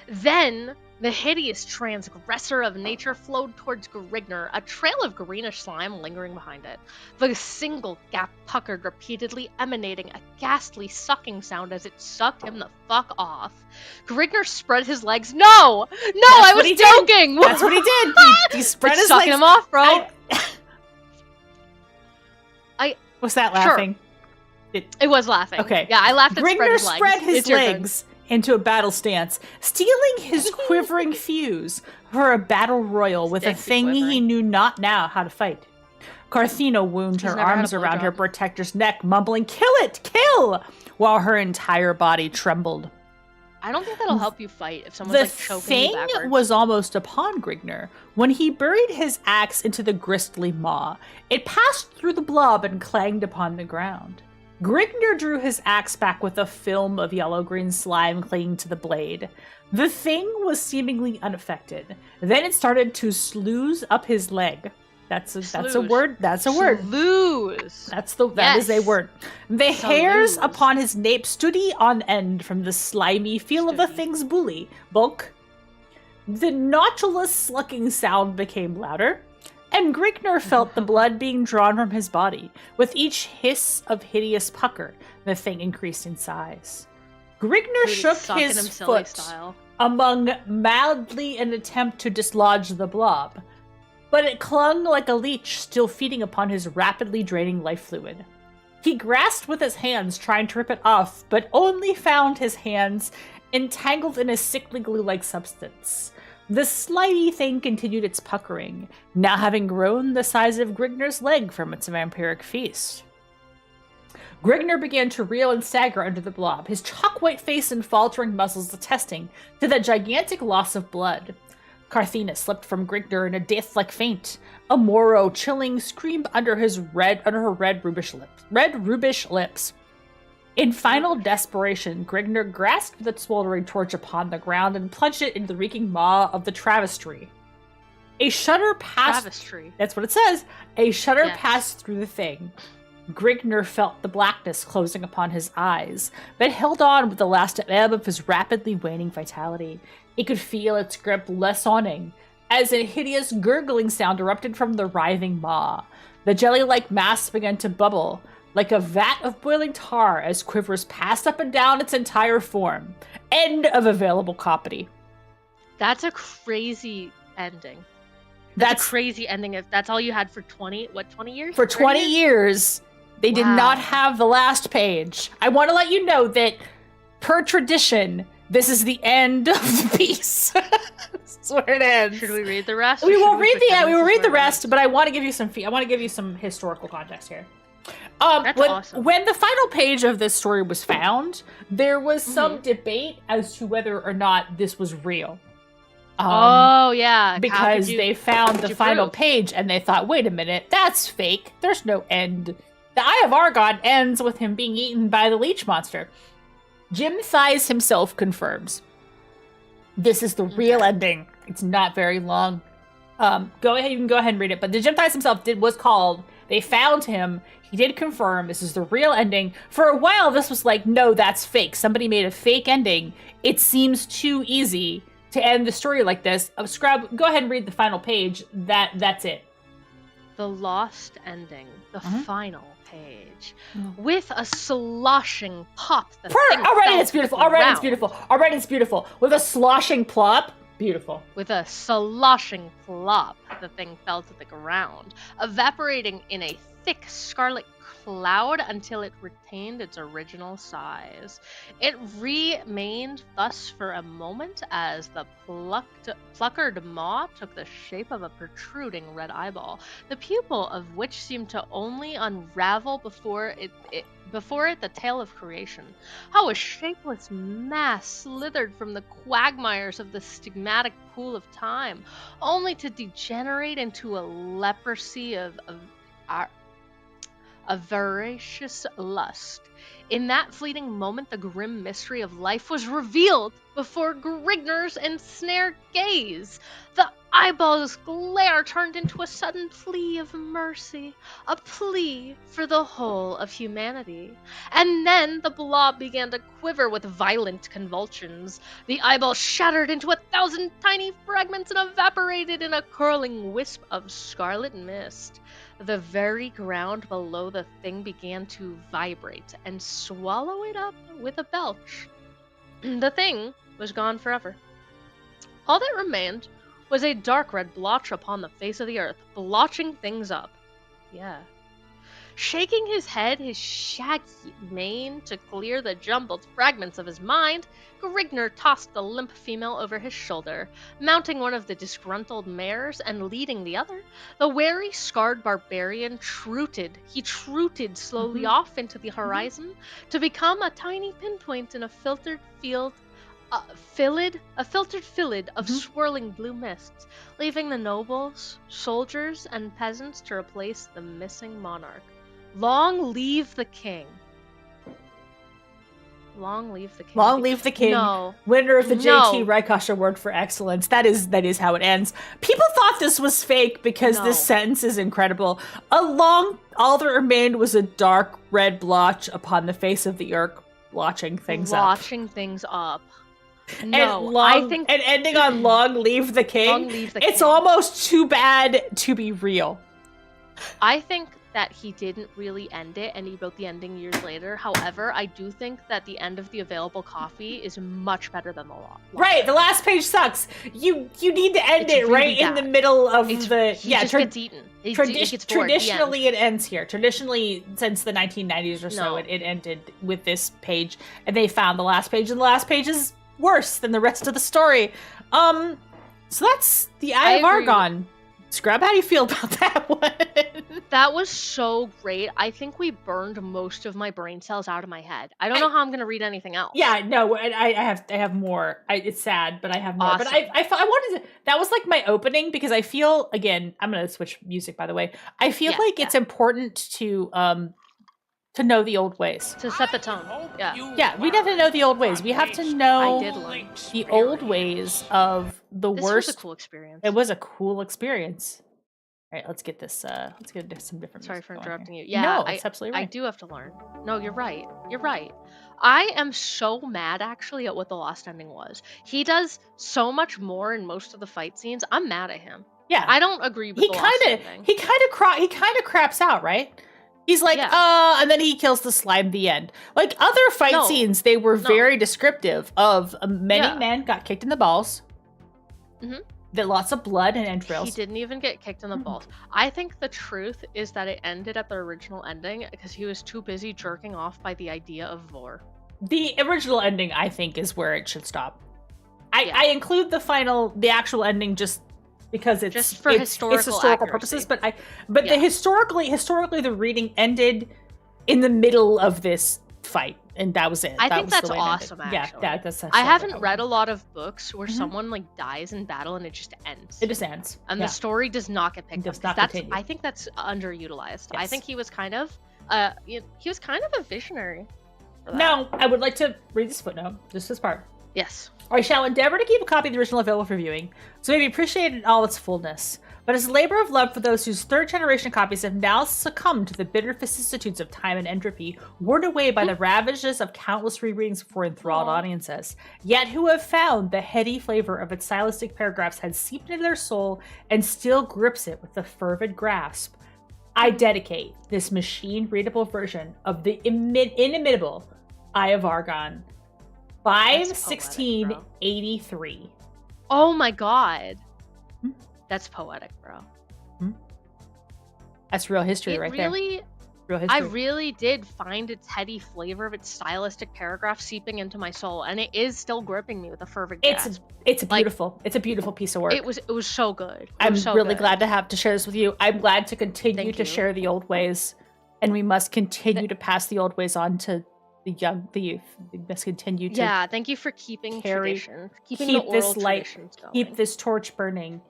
Then, the hideous transgressor of nature flowed towards Grigner, a trail of greenish slime lingering behind it. The single gap puckered repeatedly, emanating a ghastly sucking sound as it sucked him the fuck off. Grigner spread his legs. No! I was joking! That's what he did. He spread his sucking legs. him off, bro. What's that laughing? It was laughing. Okay. Yeah, I laughed at Grigner spread his legs. his It's your turn. legs into a battle stance, stealing his quivering fuse for a battle royal with a Sexy thing he quivering. knew not now how to fight. Carthena wound He's her never had a arms around her blowjob. protector's neck, mumbling, "Kill it! Kill!" while her entire body trembled. I don't think that'll help you fight if someone's The like choking thing you backwards. was almost upon Grigner when he buried his axe into the gristly maw. It passed through the blob and clanged upon the ground. Grigner drew his axe back with a film of yellow-green slime clinging to the blade. The thing was seemingly unaffected. Then it started to slooze up his leg. That's a Slooze. word. That's a word. Lose. That is a Yes. word. The hairs Salute. upon his nape stood on end from the slimy feel of the Stoody. thing's bulk. The nautilus slucking sound became louder, and Grigner felt the blood being drawn from his body. With each hiss of hideous pucker, the thing increased in size. Grigner Dude, shook sucking him his silly foot style. among madly an attempt to dislodge the blob, but it clung like a leech, still feeding upon his rapidly draining life fluid. He grasped with his hands, trying to rip it off, but only found his hands entangled in a sickly glue-like substance. The slimy thing continued its puckering, now having grown the size of Grigner's leg from its vampiric feast. Grigner began to reel and stagger under the blob, his chalk-white face and faltering muscles attesting to the gigantic loss of blood. Carthena slipped from Grigner in a death-like faint. A Moro chilling screamed under her red rubish lips. In final desperation, Grigner grasped the smoldering torch upon the ground and plunged it into the reeking maw of the travestry. A shudder passed. Travestry. That's what it says. A shudder Yes. passed through the thing. Grigner felt the blackness closing upon his eyes, but held on with the last ebb of his rapidly waning vitality. He could feel its grip less awning, as a hideous gurgling sound erupted from the writhing maw. The jelly-like mass began to bubble, like a vat of boiling tar, as quivers passed up and down its entire form. End of available copy. That's a crazy ending. That's a crazy ending. If that's all you had for 20 years? For 30 20 years, they did Wow. not have the last page. I want to let you know that, per tradition, this is the end of the piece. This is where it ends. Should we read the rest? We or will should read pretend we will this is read the where it rest, but I want to give you some I want to give you some historical context here. That's awesome. When the final page of this story was found, there was some Mm-hmm. debate as to whether or not this was real. Oh, yeah. How Because could you- they found the you final prove? page and they thought, wait a minute, that's fake. There's no end. The Eye of Argon ends with him being eaten by the leech monster. Jim Thighs himself confirms this is the real ending. It's not very long. Go ahead. You can go ahead and read it. But the Jim Thighs himself was called. They found him. He did confirm this is the real ending. For a while, this was like, no, that's fake. Somebody made a fake ending. It seems too easy to end the story like this. Scrub, go ahead and read the final page. That's it. The lost ending, the final page, with a sloshing pop. Already it's beautiful. Already it's beautiful. With a sloshing plop. Beautiful. With a sloshing plop, the thing fell to the ground, evaporating in a thick scarlet cloud until it retained its original size. It remained thus for a moment as the pluckered maw took the shape of a protruding red eyeball, the pupil of which seemed to only unravel before it the tale of creation. How a shapeless mass slithered from the quagmires of the stigmatic pool of time, only to degenerate into a leprosy of voracious lust. In that fleeting moment, the grim mystery of life was revealed before Grigner's ensnared gaze. The eyeball's glare turned into a sudden plea of mercy, a plea for the whole of humanity. And then the blob began to quiver with violent convulsions. The eyeball shattered into 1,000 tiny fragments and evaporated in a curling wisp of scarlet mist. The very ground below the thing began to vibrate and swallow it up with a belch. The thing was gone forever. All that remained was a dark red blotch upon the face of the earth, blotching things up. Yeah. Shaking his head, his shaggy mane to clear the jumbled fragments of his mind, Grigner tossed the limp female over his shoulder, mounting one of the disgruntled mares and leading the other. The wary, scarred barbarian trooted slowly off into the horizon to become a tiny pinpoint in a filtered field. A filtered field of swirling blue mists, leaving the nobles, soldiers, and peasants to replace the missing monarch. Long live the king. Long live the king. Long live the king. No. Winner of the J.T. Reikosh Award for Excellence. That is how it ends. People thought this was fake because this sentence is incredible. All that remained was a dark red blotch upon the face of the earth, blotching things up. No, I think and ending on long live the king. Long live the it's king. Almost too bad to be real. I think that he didn't really end it and he wrote the ending years later. However, I do think that the end of the available coffee is much better than the last. Right, the last page sucks. You need to end it really right bad. In the middle of He just gets eaten. Traditionally, it ends here. Traditionally, since the 1990s or so, it ended with this page, and they found the last page, and the last page is worse than the rest of the story. So that's the Eye of Argon. Scrub, how do you feel about that one? That was so great. I think we burned most of my brain cells out of my head. I don't know how I'm going to read anything else. Yeah, no, I have more. It's sad, but I have more. Awesome. But I wanted to. That was like my opening because I feel, again, I'm going to switch music, by the way. I feel like it's important to know the old ways. To set the tone. Yeah, we have to know the old ways. We have to know the old ways of the worst. This was a cool experience. It was a cool experience. All right, let's get this. Let's get some different. Sorry for interrupting here. you. Yeah, no, it's absolutely right. I do have to learn. No, you're right. You're right. I am so mad actually at what the lost ending was. He does so much more in most of the fight scenes. I'm mad at him. Yeah, I don't agree with the lost ending. He kind of craps out, right? He's like, and then he kills the slime. The end. Like other fight scenes, they were very descriptive of many men got kicked in the balls. Mm-hmm. That lots of blood and entrails. He didn't even get kicked in the balls. I think the truth is that it ended at the original ending because he was too busy jerking off by the idea of vor. The original ending, I think, is where it should stop. I include the actual ending just because it's just for historical purposes. But the historically the reading ended in the middle of this fight. And that was it. I think that's awesome, actually. Yeah, that's I haven't read a lot of books where someone like dies in battle and it just ends. It just ends. And the story does not get picked up. I think that's underutilized. Yes. I think he was kind of a visionary. for that. Now, I would like to read this footnote, just this part. Yes. I shall endeavor to keep a copy of the original available for viewing, so it may be appreciated in all its fullness. But as a labor of love for those whose third-generation copies have now succumbed to the bitter vicissitudes of time and entropy, worn away by the ravages of countless rereadings before enthralled audiences, yet who have found the heady flavor of its stylistic paragraphs had seeped into their soul and still grips it with a fervid grasp, I dedicate this machine-readable version of the inimitable Eye of Argon, 5/16/83. Oh my god. That's poetic, bro. That's real history right there. Real history. I really did find its heady flavor of its stylistic paragraph seeping into my soul, and it is still gripping me with a fervent grasp. It's beautiful. It's a beautiful piece of work. It was so good. I'm really glad to have to share this with you. I'm glad to continue to share the old ways, and we must continue to pass the old ways on to the youth. We must continue to thank you for keeping tradition, keep this light, keep this torch burning.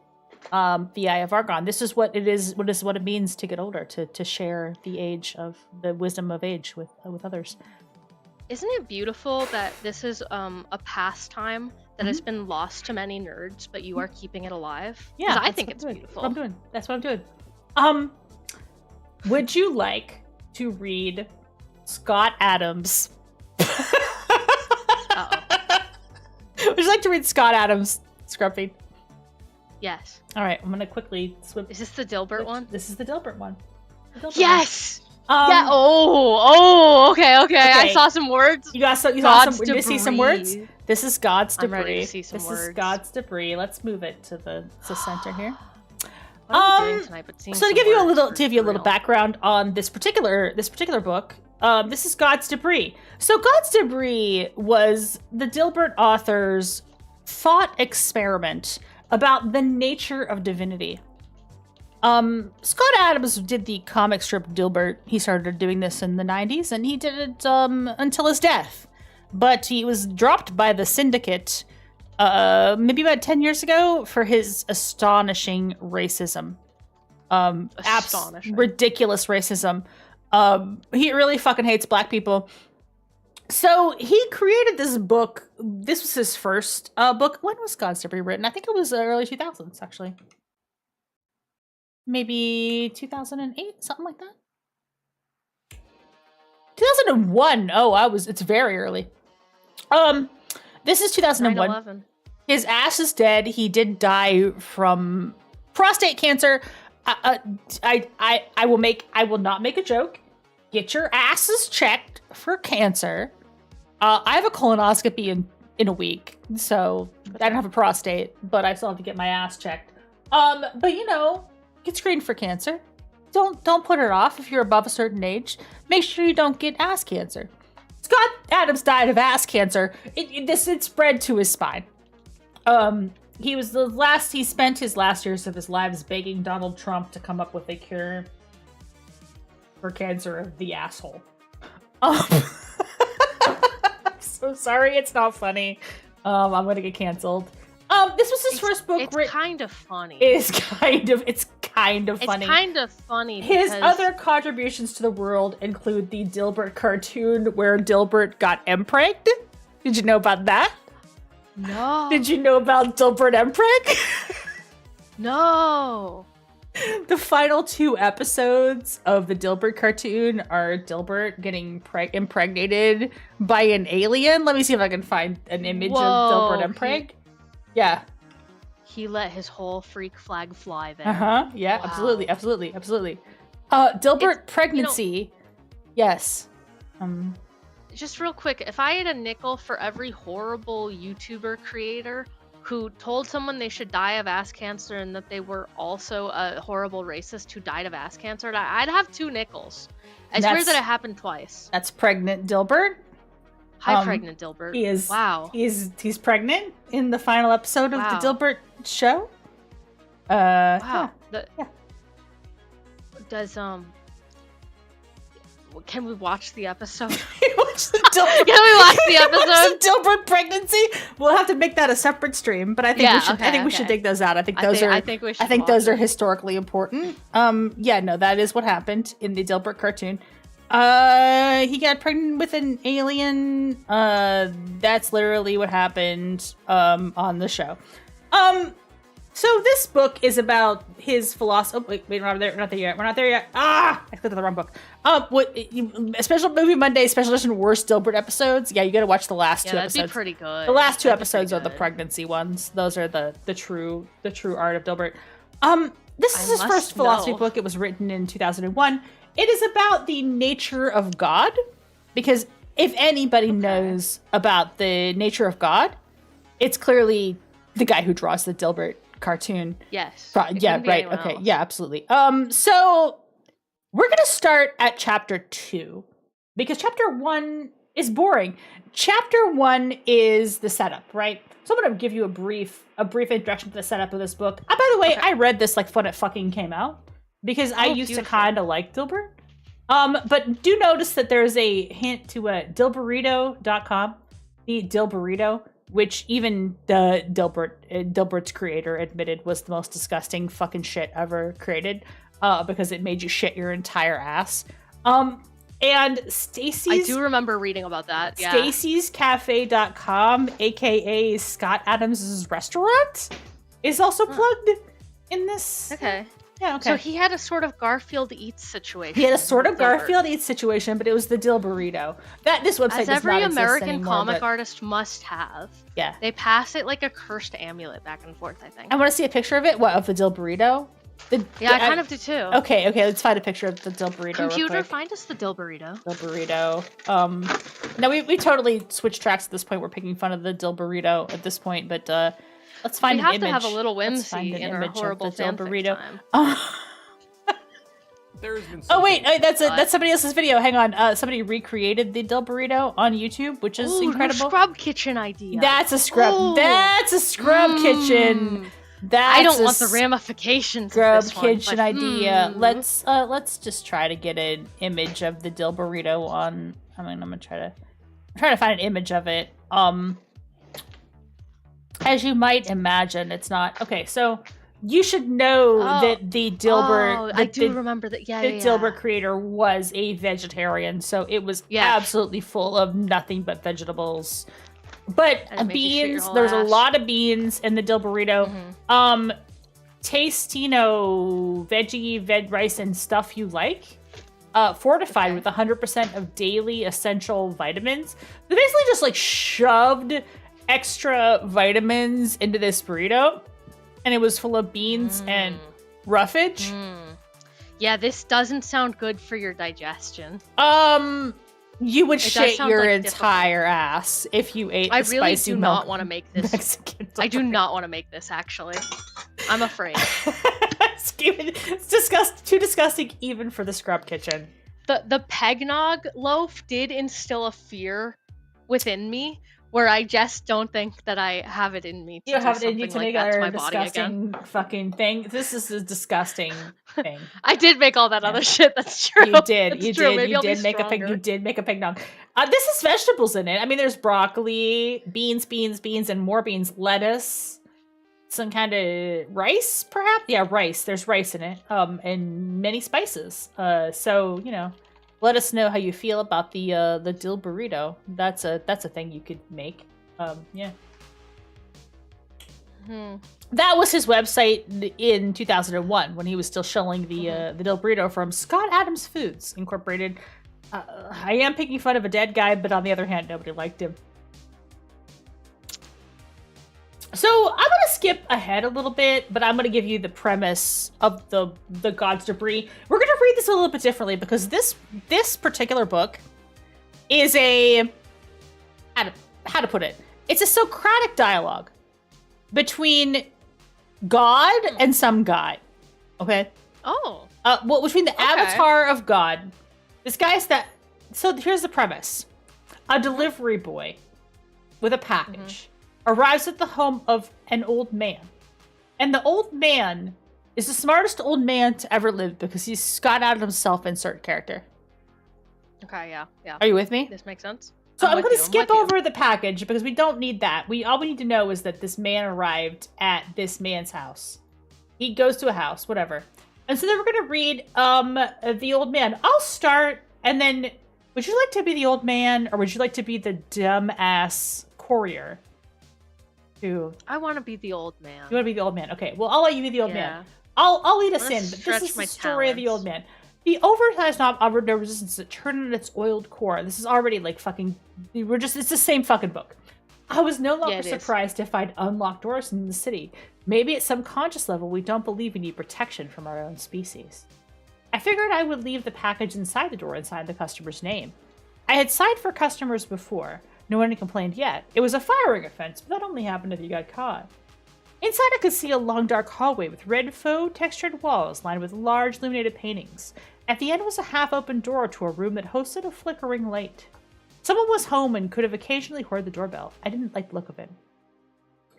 The Eye of Argon. This is what it is. What it means to get older, to share the wisdom of age with others. Isn't it beautiful that this is a pastime that has been lost to many nerds, but you are keeping it alive? Yeah, I think it's beautiful. That's what I'm doing. Would you like to read Scott Adams? Would you like to read Scott Adams' Scrubfiend? Yes. All right, I'm gonna quickly swim. Is this the Dilbert one? This is the Dilbert one. Yes. Yeah. Oh. Okay. I saw some words. You saw some. Did you see some words? This is God's debris. I'm ready to see some words. Is God's debris. Let's move it to the center here. What are we doing tonight, but so to give you a little background on this particular book, this is God's Debris. So God's Debris was the Dilbert author's thought experiment about the nature of divinity. Scott Adams did the comic strip Dilbert. He started doing this in the 90s, and he did it until his death. But he was dropped by the Syndicate maybe about 10 years ago for his astonishing racism. Ridiculous racism. He really fucking hates black people. So he created this book. This was his first book. When was God's Debris written? I think it was early 2000s, actually. Maybe 2008, something like that. 2001. It's very early. This is 2001. 9/11. His ass is dead. He did die from prostate cancer. I will not make a joke. Get your asses checked for cancer. I have a colonoscopy in a week, so I don't have a prostate, but I still have to get my ass checked. But get screened for cancer. Don't put it off if you're above a certain age. Make sure you don't get ass cancer. Scott Adams died of ass cancer. It spread to his spine. He spent his last years of his lives begging Donald Trump to come up with a cure for cancer of the asshole. I'm so sorry, it's not funny. I'm gonna get canceled. This was his first book. It's kind of funny. It's kind of funny. It's kind of funny. His other contributions to the world include the Dilbert cartoon where Dilbert got empregged. Did you know about that? No. Did you know about Dilbert Empreg? No. The final 2 episodes of the Dilbert cartoon are Dilbert getting impregnated by an alien. Let me see if I can find an image of Dilbert Empreg. Yeah. He let his whole freak flag fly there. Yeah, wow. Absolutely. Dilbert pregnancy. Yes. Just real quick, if I had a nickel for every horrible YouTuber creator who told someone they should die of ass cancer and that they were also a horrible racist who died of ass cancer, I'd have 2 nickels. I swear that it happened twice. That's pregnant Dilbert. Hi, pregnant Dilbert. He is. Wow. He's pregnant in the final episode of the Dilbert show. Wow. Yeah. Does can we watch the episode? Can we watch the episode? Dilbert pregnancy. We'll have to make that a separate stream, but I think we should dig those out. I think those are historically important. That is what happened in the Dilbert cartoon. He got pregnant with an alien. That's literally what happened on the show. So this book is about his philosophy. Oh, wait, we're not there yet. Ah, I clicked on the wrong book. Special Movie Monday, special edition worst Dilbert episodes. Yeah, you got to watch the last two episodes. That'd be pretty good. The last two episodes are the pregnancy ones. Those are the true art of Dilbert. This is his first philosophy book. It was written in 2001. It is about the nature of God, because if anybody knows about the nature of God, it's clearly the guy who draws the Dilbert cartoon. Yes. Yeah, right. Okay. Else. Yeah, absolutely. So we're going to start at chapter 2 because chapter 1 is boring. Chapter 1 is the setup, right? So I'm going to give you a brief introduction to the setup of this book. By the way, I read this like when it fucking came out because I used to kind of like Dilbert. But do notice that there's a hint to Dilburrito.com, the Dilburrito, which even the Dilbert's creator admitted was the most disgusting fucking shit ever created, because it made you shit your entire ass. And Stacy's... I do remember reading about that, yeah. Stacy'sCafe.com, aka Scott Adams' restaurant, is also plugged in this. Okay. Yeah, okay. So he had a sort of Garfield Eats situation. He had a sort of Garfield Eats situation, but it was the Dilburrito. This website as does every not exist American anymore, comic artist must have. Yeah. They pass it like a cursed amulet back and forth, I think. I want to see a picture of it. What, of the Dilburrito? I kind of do too. Okay, let's find a picture of the Dilburrito. Computer, find us the Dilburrito. No, we totally switched tracks at this point. We're picking fun of the Dilburrito at this point, but let's find an image. We have to have a little whimsy in our horrible Dilburrito. Oh wait, that's somebody else's video. Hang on, somebody recreated the Dilburrito on YouTube, which is incredible. Scrub kitchen idea. That's a scrub. Ooh. That's a scrub kitchen. I don't want the ramifications. Scrub of this kitchen one, idea. Let's just try to get an image of the Dilburrito on. I'm gonna try to find an image of it. As you might imagine, it's not okay. So. You should know that the Dilbert... I do remember that, yeah, the Dilbert creator was a vegetarian, so it was absolutely full of nothing but vegetables. But beans, there's a lot of beans in the Dilburrito. Mm-hmm. Tastino veggie, rice, and stuff you like. Fortified with 100% of daily essential vitamins. They basically just, like, shoved extra vitamins into this burrito. And it was full of beans and roughage. Yeah, this doesn't sound good for your digestion. You would shit your entire ass if you ate the spicy milk. I really do not want to make this. Mexican I do not want to make this, actually. I'm afraid. It's too disgusting even for the Scrub Kitchen. The Pegnog loaf did instill a fear within me, where I just don't think that I have it in me to do something like that to my body again. Fucking thing. This is a disgusting thing. I did make all that other shit. That's true. You did. That's you true. did. You did make a pig. You did make a pig nog. This is vegetables in it. I mean, there's broccoli, beans, and more beans, lettuce, some kind of rice, perhaps. Yeah, rice. There's rice in it. And many spices. So you know. Let us know how you feel about the Dilburrito. That's a thing you could make. Yeah. That was his website in 2001 when he was still showing the Dilburrito from Scott Adams Foods Incorporated. I am picking fun of a dead guy, but on the other hand, nobody liked him. So I'm gonna skip ahead a little bit, but I'm gonna give you the premise of the God's Debris. We're gonna read this a little bit differently because this particular book is a how to put it. It's a Socratic dialogue between God and some guy. Okay. Oh. Well, between the avatar of God, this guy's that. So here's the premise: a delivery boy with a package. Arrives at the home of an old man. And the old man is the smartest old man to ever live because he's Scott Adams self-insert character. Okay, yeah. Are you with me? This makes sense. So I'm going to skip over the package because we don't need that. All we need to know is that this man arrived at this man's house. He goes to a house, whatever. And so then we're going to read the old man. I'll start And then, would you like to be the old man, or would you like to be the dumb-ass courier? I want to be the old man. You want to be the old man? Okay, well, I'll let you be the old man. I'll lead us in, but this is the story of the old man. The oversized knob offered no resistance that turned on its oiled core. This is already like fucking... it's the same fucking book. I was no longer surprised to find unlocked doors in the city. Maybe at some conscious level, we don't believe we need protection from our own species. I figured I would leave the package inside the door inside the customer's name. I had signed for customers before. No one had complained yet. It was a firing offense, but that only happened if you got caught. Inside, I could see a long, dark hallway with red faux-textured walls lined with large, illuminated paintings. At the end was a half-open door to a room that hosted a flickering light. Someone was home and could have occasionally heard the doorbell. I didn't like the look of it.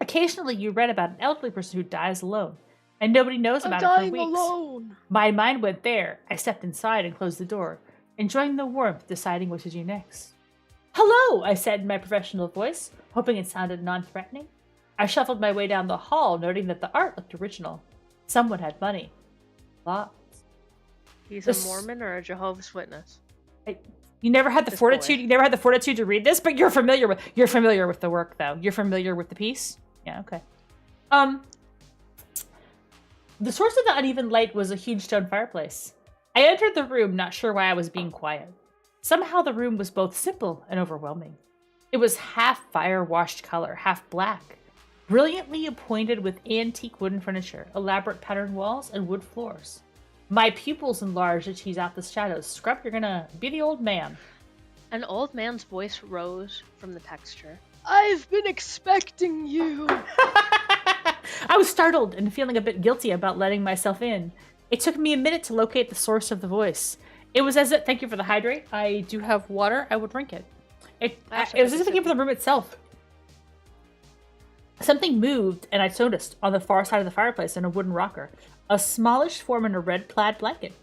Occasionally, you read about an elderly person who dies alone, and nobody knows about it for weeks. Alone. My mind went there. I stepped inside and closed the door, enjoying the warmth, deciding what to do next. "Hello," I said in my professional voice, hoping it sounded non-threatening. I shuffled my way down the hall, noting that the art looked original. Someone had money. Lots. He's a Mormon or a Jehovah's Witness? You never had the fortitude. You never had the fortitude to read this, but you're familiar with the work, though. You're familiar with the piece. Yeah. Okay. The source of the uneven light was a huge stone fireplace. I entered the room, not sure why I was being quiet. Somehow the room was both simple and overwhelming. It was half fire-washed color, half black, brilliantly appointed with antique wooden furniture, elaborate patterned walls, and wood floors. My pupils enlarged to tease out the shadows. Scrub, you're gonna be the old man. An old man's voice rose from the texture. "I've been expecting you." I was startled and feeling a bit guilty about letting myself in. It took me a minute to locate the source of the voice. It was as if, thank you for the hydrate. I do have water. I will drink it. It was as if it came from the room itself. Something moved, and I noticed on the far side of the fireplace in a wooden rocker, a smallish form in a red plaid blanket,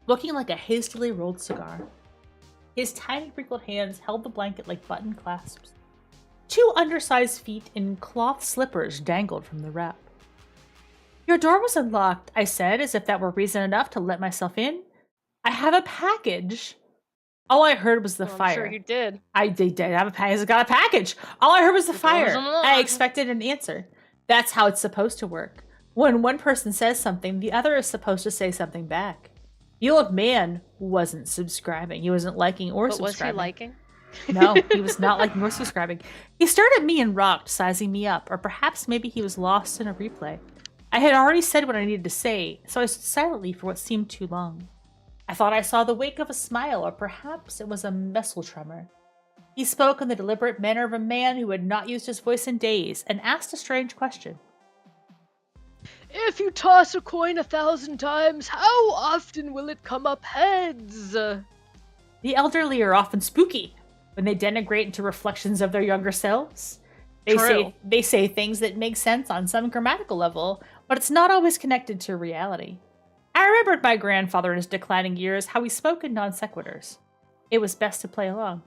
looking like a hastily rolled cigar. His tiny wrinkled hands held the blanket like button clasps. Two undersized feet in cloth slippers dangled from the wrap. "Your door was unlocked," I said, as if that were reason enough to let myself in. "I have a package." All I heard was the fire. I'm sure you did. I did have a package. I got a package. All I heard was the fire. I expected an answer. That's how it's supposed to work. When one person says something, the other is supposed to say something back. The old man wasn't subscribing. He wasn't liking or subscribing. Was he liking? No, he was not liking or subscribing. He stared at me and rocked, sizing me up, or perhaps maybe he was lost in a replay. I had already said what I needed to say, so I stood silently for what seemed too long. I thought I saw the wake of a smile, or perhaps it was a muscle tremor. He spoke in the deliberate manner of a man who had not used his voice in days, and asked a strange question. "If you toss a coin 1,000 times, how often will it come up heads?" The elderly are often spooky when they denigrate into reflections of their younger selves. They say things that make sense on some grammatical level, but it's not always connected to reality. I remembered my grandfather in his declining years, how he spoke in non sequiturs. It was best to play along.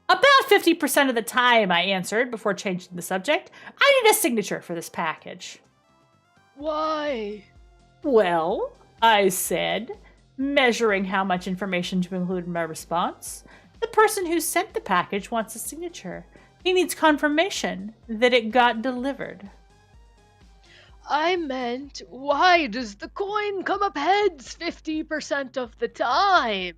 "About 50% of the time," I answered before changing the subject. "I need a signature for this package." "Why?" "Well," I said, measuring how much information to include in my response, "the person who sent the package wants a signature. He needs confirmation that it got delivered." "I meant, why does the coin come up heads 50% of the time?"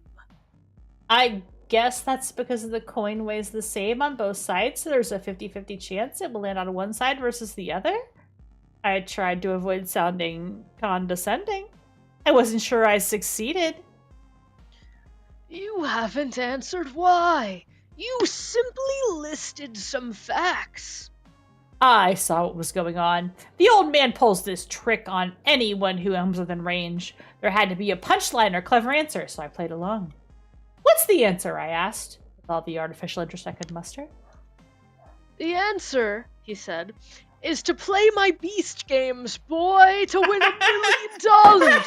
"I guess that's because the coin weighs the same on both sides, so there's a 50-50 chance it will land on one side versus the other." I tried to avoid sounding condescending. I wasn't sure I succeeded. "You haven't answered why. You simply listed some facts." I saw what was going on. The old man pulls this trick on anyone who comes within range. There had to be a punchline or clever answer, so I played along. "What's the answer?" I asked, with all the artificial interest I could muster. "The answer," he said, "is to play my beast games, boy, to win $1 million.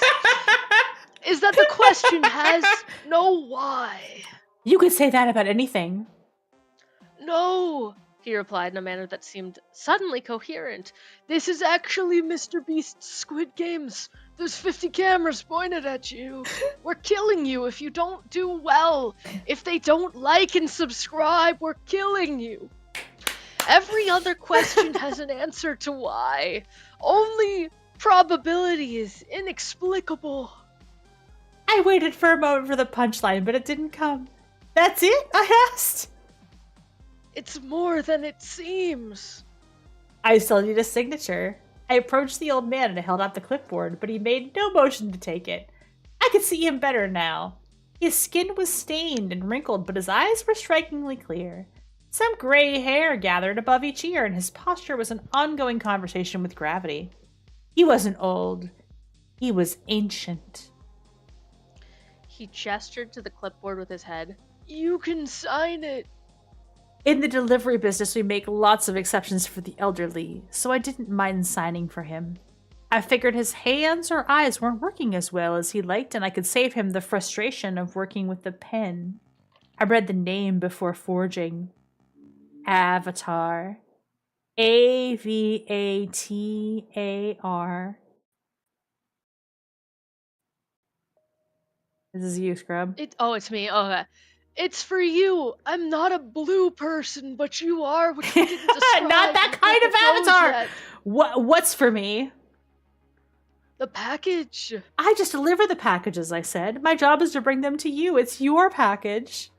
Is that the question has no why?" You could say that about anything. "No," he replied in a manner that seemed suddenly coherent. "This is actually Mr. Beast's Squid Games. There's 50 cameras pointed at you. We're killing you if you don't do well. If they don't like and subscribe, we're killing you. Every other question has an answer to why. Only probability is inexplicable. I waited for a moment for the punchline, but it didn't come. That's it? I asked. It's more than it seems. I still need a signature. I approached the old man and held out the clipboard, but he made no motion to take it. I could see him better now. His skin was stained and wrinkled, but his eyes were strikingly clear. Some gray hair gathered above each ear, and his posture was an ongoing conversation with gravity. He wasn't old. He was ancient. He gestured to the clipboard with his head. You can sign it. In the delivery business, we make lots of exceptions for the elderly, so I didn't mind signing for him. I figured his hands or eyes weren't working as well as he liked, and I could save him the frustration of working with the pen. I read the name before forging. Avatar. Avatar. This is you, Scrub. It's me. Okay. It's for you. I'm not a blue person, but you are, which you didn't describe. Not that kind of avatar. Yet. What's for me? The package. I just deliver the packages, I said. My job is to bring them to you. It's your package.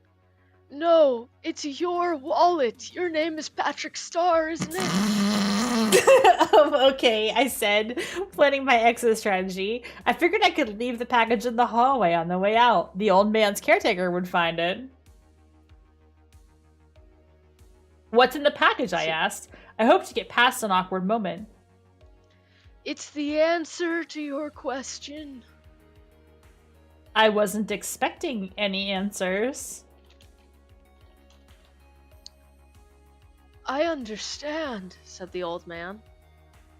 No, it's your wallet. Your name is Patrick Starr, isn't it? Okay, I said, planning my exit strategy. I figured I could leave the package in the hallway on the way out. The old man's caretaker would find it. What's in the package, I asked. I hoped to get past an awkward moment. It's the answer to your question. I wasn't expecting any answers. I understand, said the old man.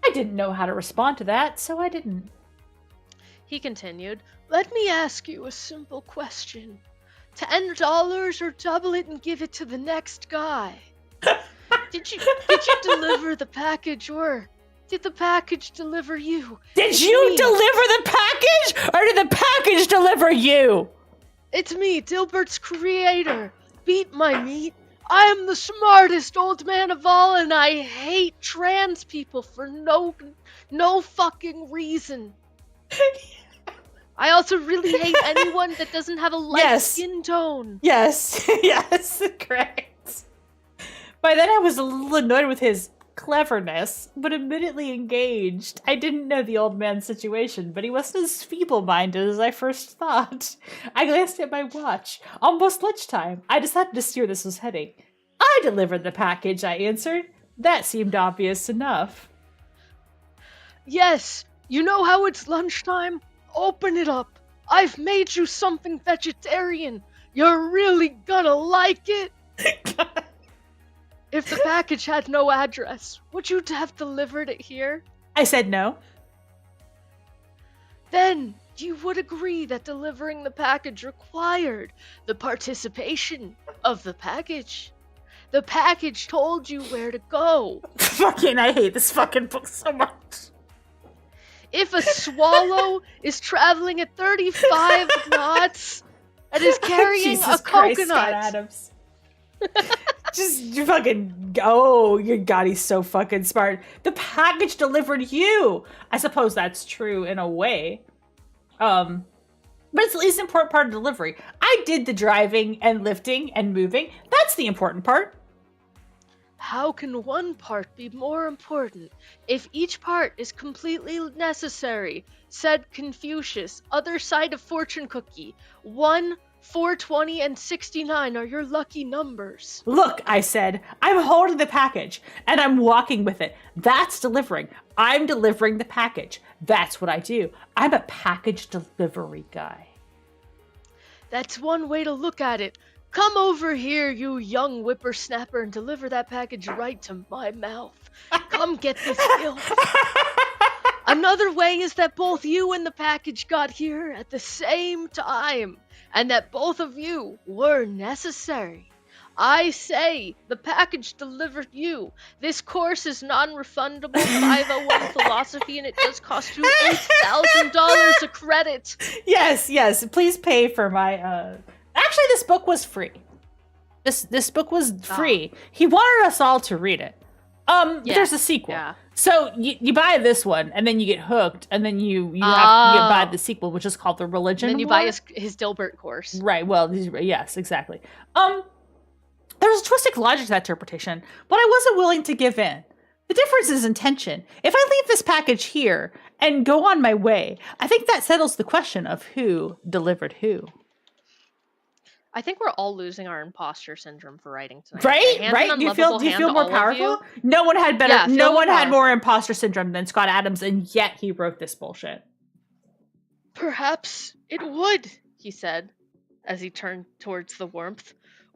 I didn't know how to respond to that, so I didn't. He continued, let me ask you a simple question. $10 or double it and give it to the next guy. Did you deliver the package, or did the package deliver you? Did you deliver the package, or did the package deliver you? It's me, Dilbert's creator. Beat my meat. I am the smartest old man of all, and I hate trans people for no fucking reason. I also really hate anyone that doesn't have a light skin tone. Yes, yes, correct. By then I was a little annoyed with his cleverness, but immediately engaged. I didn't know the old man's situation, but he wasn't as feeble-minded as I first thought. I glanced at my watch. Almost lunchtime. I decided to steer this was heading. I delivered the package, I answered. That seemed obvious enough. Yes, you know how it's lunchtime? Open it up. I've made you something vegetarian. You're really gonna like it. If the package had no address, would you have delivered it here? I said no. Then you would agree that delivering the package required the participation of the package. The package told you where to go. Fucking, I hate this fucking book so much. If a swallow is traveling at 35 knots and is carrying Jesus a Christ, coconut. Scott Adams. Just fucking, oh, God, he's so fucking smart. The package delivered you. I suppose that's true in a way. But it's the least important part of delivery. I did the driving and lifting and moving. That's the important part. How can one part be more important if each part is completely necessary? Said Confucius, other side of fortune cookie. 1, 420, and 69 are your lucky numbers. Look, I said, I'm holding the package, and I'm walking with it. That's delivering. I'm delivering the package. That's what I do. I'm a package delivery guy. That's one way to look at it. Come over here, you young whippersnapper, and deliver that package right to my mouth. Come get this guilt. Another way is that both you and the package got here at the same time, and that both of you were necessary. I say, the package delivered you. This course is non-refundable 501 philosophy, and it does cost you $8,000 a credit. Yes. Please pay for my. Actually, this book was free. This book was free. He wanted us all to read it. There's a sequel. Yeah. So you buy this one, and then you get hooked, and then you buy the sequel, which is called The Religion. And then you buy his Dilbert course. Right. Well, yes, exactly. There's a twisted logic to that interpretation, but I wasn't willing to give in. The difference is intention. If I leave this package here and go on my way, I think that settles the question of who delivered who. I think we're all losing our imposter syndrome for writing tonight. Right? Do you feel more powerful? No one had better. Yeah, no one had more imposter syndrome than Scott Adams, and yet he wrote this bullshit. Perhaps it would, he said, as he turned towards the warmth.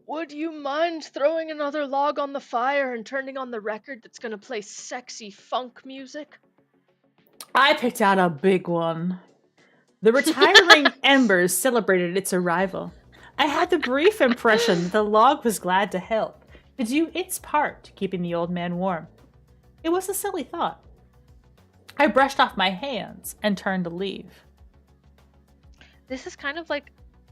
Would you mind throwing another log on the fire and turning on the record that's going to play sexy funk music? I picked out a big one. The retiring embers celebrated its arrival. I had the brief impression that the log was glad to help, to do its part, keeping the old man warm. It was a silly thought. I brushed off my hands and turned to leave. This is kind of like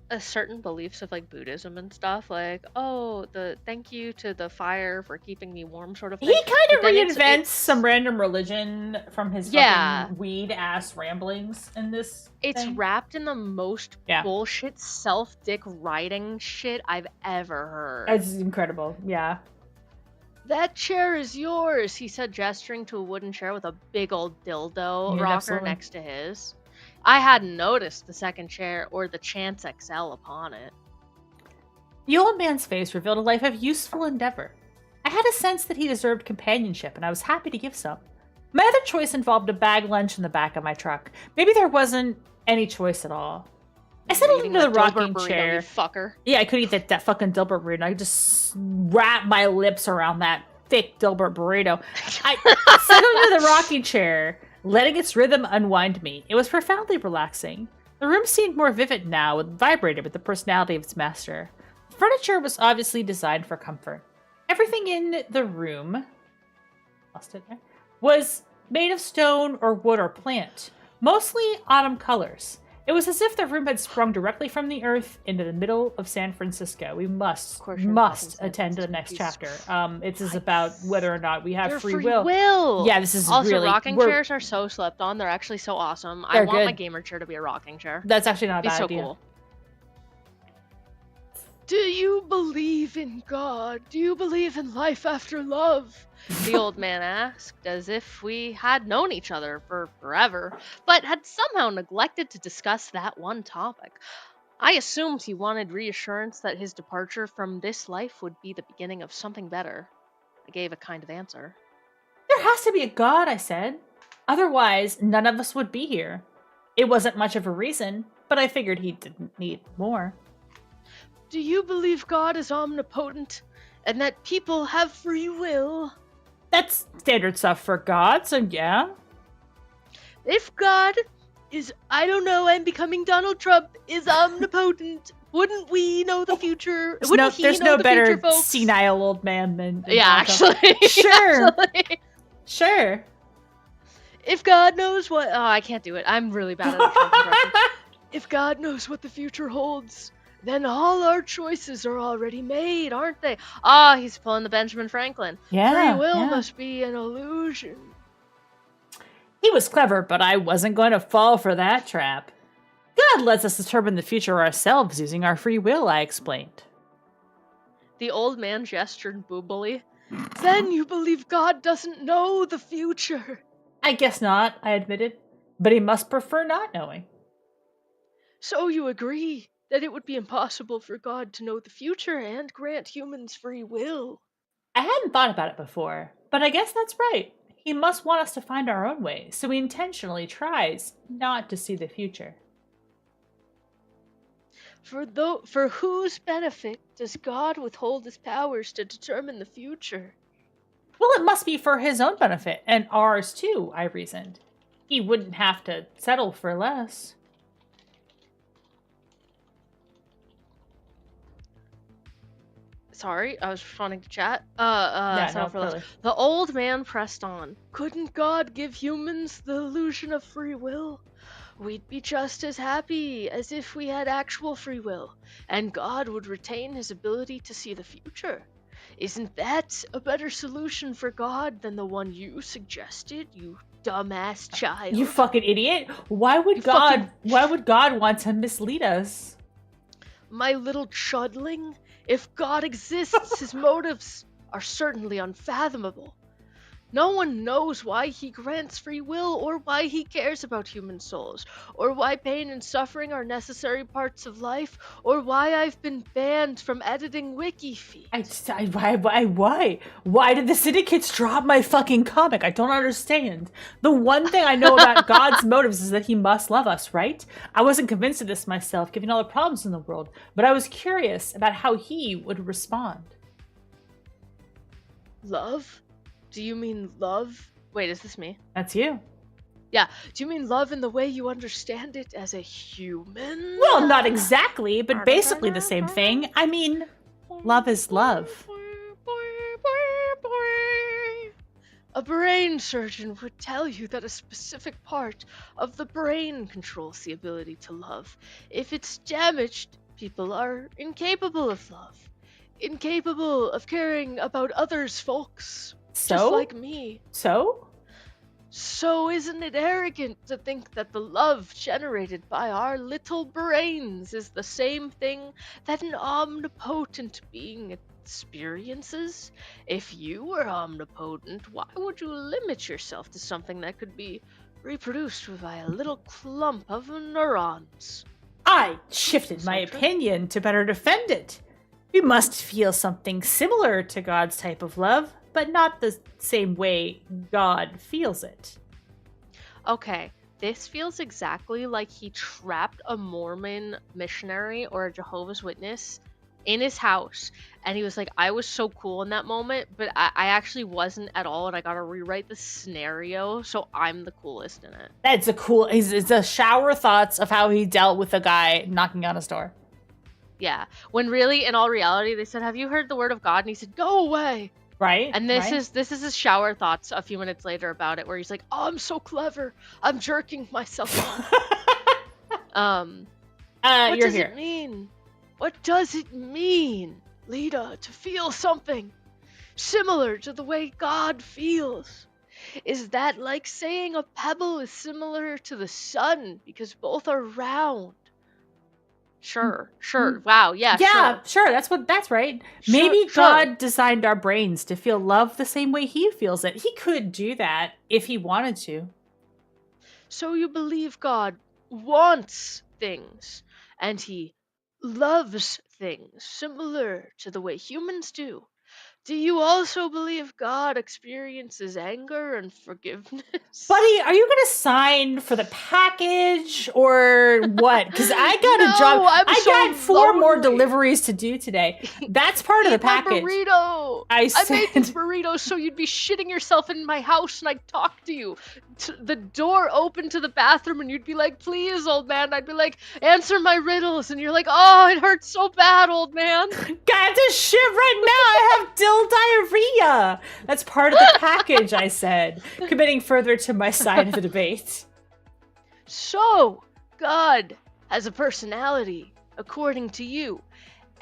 a certain beliefs of like Buddhism and stuff, like, oh, the thank you to the fire for keeping me warm sort of thing. He kind of reinvents some random religion from his fucking weed ass ramblings in this thing. Wrapped in the most bullshit self-dick writing shit I've ever heard. It's incredible. Yeah. That chair is yours, he said, gesturing to a wooden chair with a big old dildo rocker next to his. I hadn't noticed the second chair or the Chance XL upon it. The old man's face revealed a life of useful endeavor. I had a sense that he deserved companionship, and I was happy to give some. My other choice involved a bag lunch in the back of my truck. Maybe there wasn't any choice at all. I settled into the rocking chair. Fucker. Yeah, I could eat that fucking Dilbert burrito. I could just wrap my lips around that thick Dilbert burrito. I settled into the rocking chair, letting its rhythm unwind me. It was profoundly relaxing. The room seemed more vivid now, and vibrated with the personality of its master. The furniture was obviously designed for comfort. Everything in the room was made of stone or wood or plant, mostly autumn colors. It was as if the room had sprung directly from the earth into the middle of San Francisco. We must attend to the next chapter. It is about whether or not we have free will. Yeah, this is also really... rocking chairs are so slept on. They're actually so awesome. I want my gamer chair to be a rocking chair. That's actually not a bad idea. Cool. Do you believe in God? Do you believe in life after love? The old man asked, as if we had known each other for forever, but had somehow neglected to discuss that one topic. I assumed he wanted reassurance that his departure from this life would be the beginning of something better. I gave a kind of answer. There has to be a God, I said. Otherwise, none of us would be here. It wasn't much of a reason, but I figured he didn't need more. Do you believe God is omnipotent and that people have free will? That's standard stuff for God, so yeah. If God is, I don't know, I'm becoming Donald Trump, is omnipotent, wouldn't we know the future? There's no better senile old man than actually. Sure. Actually. Sure. If God knows what... Oh, I can't do it. I'm really bad at a Trump impression. If God knows what the future holds, then all our choices are already made, aren't they? Ah, he's pulling the Benjamin Franklin. Yeah, free will must be an illusion. He was clever, but I wasn't going to fall for that trap. God lets us determine the future ourselves using our free will, I explained. The old man gestured boobily. Then you believe God doesn't know the future? I guess not, I admitted. But he must prefer not knowing. So you agree that it would be impossible for God to know the future and grant humans free will? I hadn't thought about it before, but I guess that's right. He must want us to find our own way, so he intentionally tries not to see the future. For whose benefit does God withhold his powers to determine the future? Well, it must be for his own benefit, and ours too, I reasoned. He wouldn't have to settle for less. Sorry, I was responding to chat. Yeah, Sign no, up for less. clearly. The old man pressed on. Couldn't God give humans the illusion of free will? We'd be just as happy as if we had actual free will, and God would retain his ability to see the future. Isn't that a better solution for God than the one you suggested, you dumbass child? You fucking idiot. Why would You God fucking want to mislead us? My little chudling, if God exists, his motives are certainly unfathomable. No one knows why he grants free will, or why he cares about human souls, or why pain and suffering are necessary parts of life, or why I've been banned from editing wiki feeds. Why? Why did the syndicates drop my fucking comic? I don't understand. The one thing I know about God's motives is that he must love us, right? I wasn't convinced of this myself, given all the problems in the world, but I was curious about how he would respond. Love? Do you mean love? Wait, is this me? That's you. Yeah. Do you mean love in the way you understand it as a human? Well, not exactly, but basically the same thing. I mean, love is love. A brain surgeon would tell you that a specific part of the brain controls the ability to love. If it's damaged, people are incapable of love. Incapable of caring about others, folks. So? Just like me. So? So isn't it arrogant to think that the love generated by our little brains is the same thing that an omnipotent being experiences? If you were omnipotent, why would you limit yourself to something that could be reproduced by a little clump of neurons? I shifted my opinion to better defend it. We must feel something similar to God's type of love, but not the same way God feels it. Okay, this feels exactly like he trapped a Mormon missionary or a Jehovah's Witness in his house, and he was like, I was so cool in that moment, but I actually wasn't at all, and I gotta rewrite the scenario, so I'm the coolest in it. That's it's a shower thoughts of how he dealt with a guy knocking on his door. Yeah, when really, in all reality, they said, have you heard the word of God? And he said, go away. Right. And this is his shower thoughts a few minutes later about it, where he's like, oh, I'm so clever. I'm jerking myself off. What you're does here. it mean? What does it mean, Lita, to feel something similar to the way God feels? Is that like saying a pebble is similar to the sun because both are round? Sure. Wow, Yeah, sure. That's right. Maybe God designed our brains to feel love the same way he feels it. He could do that if he wanted to. So you believe God wants things, and he loves things similar to the way humans do. Do you also believe God experiences anger and forgiveness? Buddy, are you gonna sign for the package or what? Because I got a job. I got 4 more deliveries to do today. That's part of the package. My burrito. I made these burritos so you'd be shitting yourself in my house and I'd talk to you. The door open to the bathroom and you'd be like, please, old man. I'd be like, answer my riddles. And you're like, oh, it hurts so bad, old man. Got to shit right now. I have diarrhea. That's part of the package, I said, committing further to my side of the debate. So, God has a personality, according to you,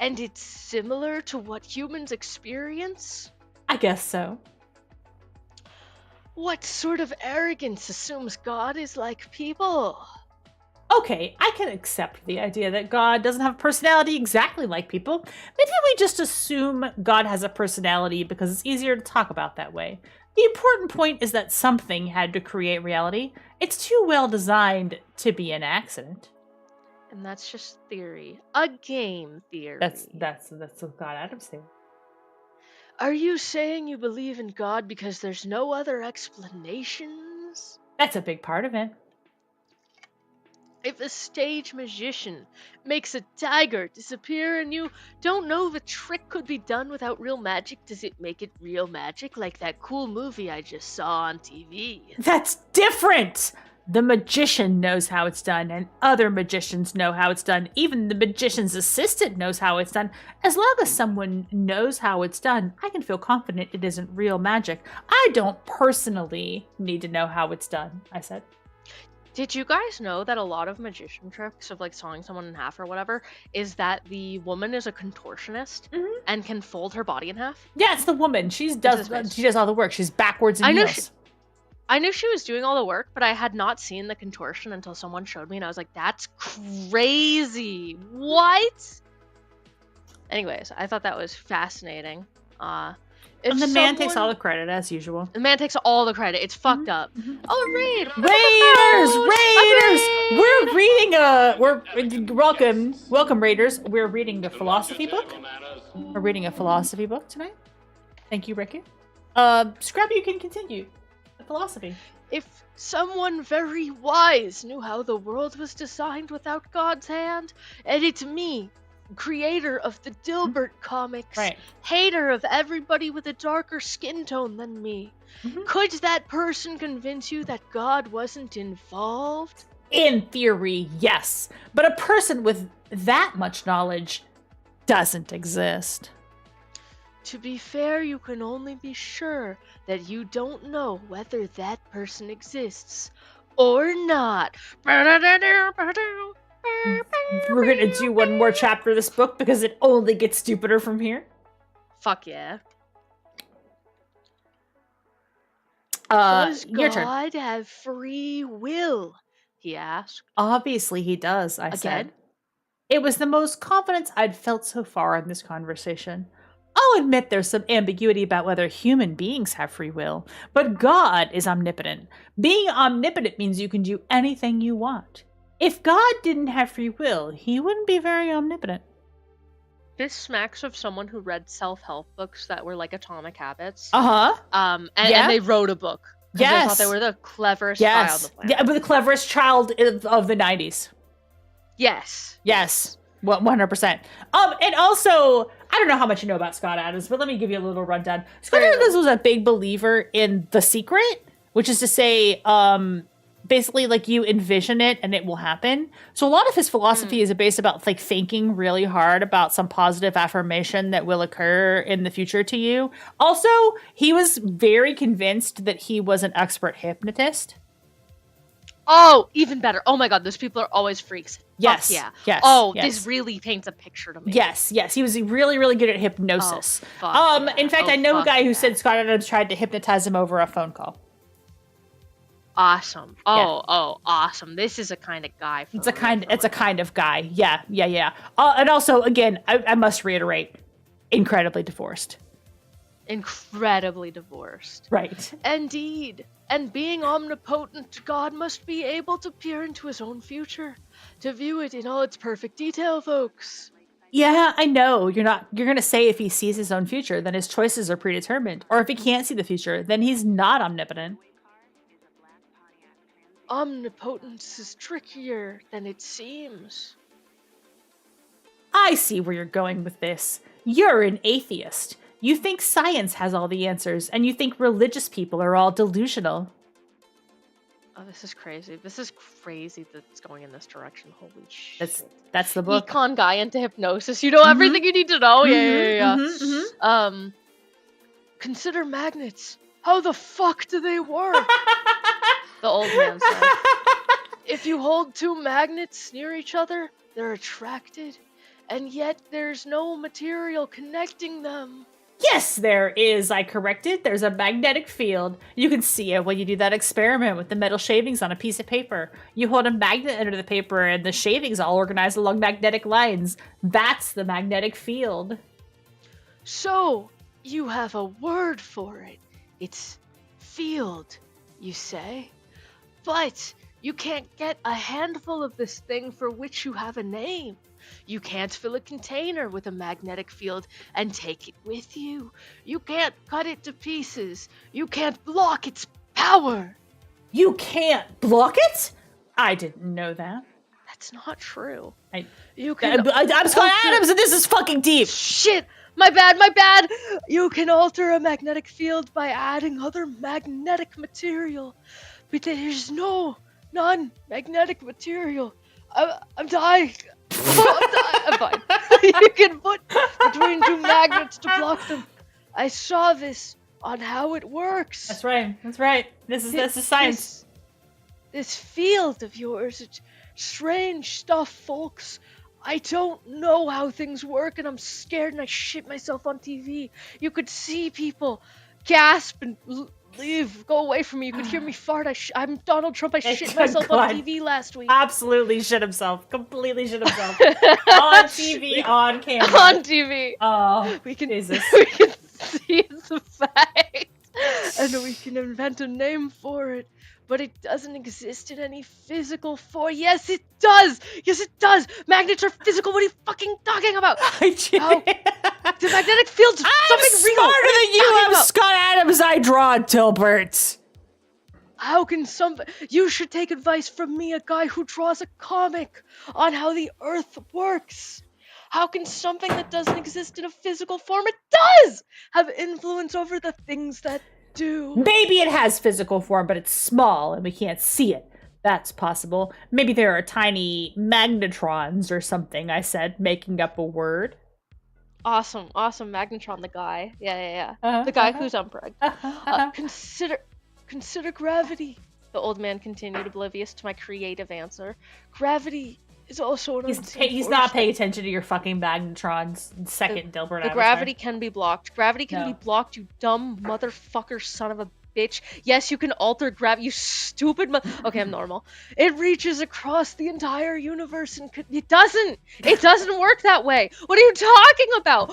and it's similar to what humans experience? I guess so. What sort of arrogance assumes God is like people? Okay, I can accept the idea that God doesn't have a personality exactly like people. Maybe we just assume God has a personality because it's easier to talk about that way. The important point is that something had to create reality. It's too well designed to be an accident. And that's just theory. A game theory. That's what God Adams theory. Are you saying you believe in God because there's no other explanations? That's a big part of it. If a stage magician makes a tiger disappear and you don't know the trick could be done without real magic, does it make it real magic like that cool movie I just saw on TV? That's different! The magician knows how it's done, and other magicians know how it's done. Even the magician's assistant knows how it's done. As long as someone knows how it's done, I can feel confident it isn't real magic. I don't personally need to know how it's done, I said. Did you guys know that a lot of magician tricks of like sawing someone in half or whatever is that the woman is a contortionist and can fold her body in half? Yeah, it's the woman. She does all the work. She's backwards in heels. I knew she was doing all the work, but I had not seen the contortion until someone showed me, and I was like, that's crazy. What? Anyways, I thought that was fascinating. And the man takes all the credit, as usual. The man takes all the credit. It's fucked up. Oh, raid! Raiders! Welcome, Raiders. We're reading a philosophy book. We're reading a philosophy book tonight. Thank you, Ricky. Scrub, you can continue. Philosophy. If someone very wise knew how the world was designed without God's hand, and it's me, creator of the Dilbert comics, hater of everybody with a darker skin tone than me, could that person convince you that God wasn't involved? In theory, yes. But a person with that much knowledge doesn't exist. To be fair, you can only be sure that you don't know whether that person exists or not. We're gonna do one more chapter of this book because it only gets stupider from here. Fuck yeah. Does God have free will? He asked. Obviously he does, I said. It was the most confidence I'd felt so far in this conversation. I'll admit there's some ambiguity about whether human beings have free will, but God is omnipotent. Being omnipotent means you can do anything you want. If God didn't have free will, he wouldn't be very omnipotent. This smacks of someone who read self-help books that were like Atomic Habits. And they wrote a book. Yes. They thought they were the cleverest child of the planet. Yeah, but the cleverest child of the 90s. Yes. Yes. 100%. And also, I don't know how much you know about Scott Adams, but let me give you a little rundown. Scott Adams was a big believer in The Secret, which is to say, basically, like, you envision it and it will happen. So a lot of his philosophy is based about, like, thinking really hard about some positive affirmation that will occur in the future to you. Also, he was very convinced that he was an expert hypnotist. Oh, even better. Oh my god, those people are always freaks. Yes. Fuck yeah. Yes. Oh, yes. This really paints a picture to me. Yes. He was really, really good at hypnosis. In fact, I know a guy who said Scott Adams tried to hypnotize him over a phone call. Awesome. Awesome. This is a kind of guy. It's a kind of guy. Yeah. And also, again, I must reiterate, incredibly divorced. Incredibly divorced. Right. Indeed. And being omnipotent, God must be able to peer into his own future, to view it in all its perfect detail, folks. Yeah, I know. You're going to say if he sees his own future, then his choices are predetermined. Or if he can't see the future, then he's not omnipotent. Omnipotence is trickier than it seems. I see where you're going with this. You're an atheist. You think science has all the answers, and you think religious people are all delusional. Oh, this is crazy. This is crazy that it's going in this direction. Holy shit. That's the book. Econ guy into hypnosis. You know everything you need to know. Yeah. Consider magnets. How the fuck do they work? The old man said. If you hold two magnets near each other, they're attracted, and yet there's no material connecting them. Yes, there is, I corrected. There's a magnetic field. You can see it when you do that experiment with the metal shavings on a piece of paper. You hold a magnet under the paper and the shavings all organized along magnetic lines. That's the magnetic field. So, you have a word for it. It's field, you say? But you can't get a handful of this thing for which you have a name. You can't fill a container with a magnetic field and take it with you. You can't cut it to pieces. You can't block its power. You can't block it? I didn't know that. That's not true. I'm Scott Adams and this is fucking deep. Shit! My bad! You can alter a magnetic field by adding other magnetic material. But there's no non-magnetic material. I'm dying. I'm fine. You can put between two magnets to block them. I saw this on how it works. That's right. That's right. This is science. This field of yours, it's strange stuff, folks. I don't know how things work, and I'm scared, and I shit myself on TV. You could see people gasp and leave, go away from me. You could hear me fart. I'm Donald Trump. I shit myself on TV last week. Absolutely shit himself. Completely shit himself. On TV, on camera. On TV. Oh, Jesus. We can see its effect. And we can invent a name for it. But it doesn't exist in any physical form. Yes, it does! Yes, it does! Magnets are physical. What are you fucking talking about? The magnetic field's something real. I'm smarter than you. I'm Scott Adams. I draw, Dilbert. How can you should take advice from me, a guy who draws a comic on how the Earth works. How can something that doesn't exist in a physical form, it does, have influence over the things that do? Maybe it has physical form, but it's small and we can't see it. That's possible. Maybe there are tiny magnetrons or something, I said, making up a word. Awesome, Magnetron, the guy. Yeah. The guy who's unplugged. Consider gravity. The old man continued, oblivious to my creative answer. Gravity is also an He's not paying attention to your fucking magnetrons. Second, Dilbert. The gravity can be blocked. Gravity can be blocked, you dumb motherfucker son of a bitch. Yes, you can alter gravity, you stupid Okay, I'm normal. It reaches across the entire universe and it doesn't work that way. What are you talking about?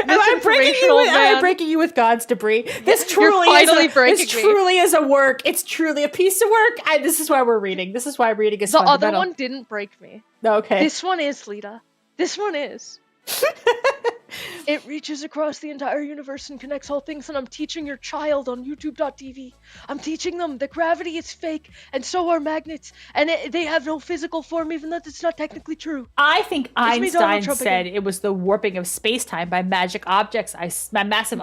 Am I breaking you with God's debris? This truly is a work. It's truly a piece of work. This is why we're reading. This is why reading is fundamental. The other one didn't break me. Okay. This one is, Lita. This one is. It reaches across the entire universe and connects all things, and I'm teaching your child on YouTube.tv. I'm teaching them that gravity is fake, and so are magnets, and they have no physical form, even though it's not technically true. I think Einstein said it was the warping of space-time by magic objects. Massive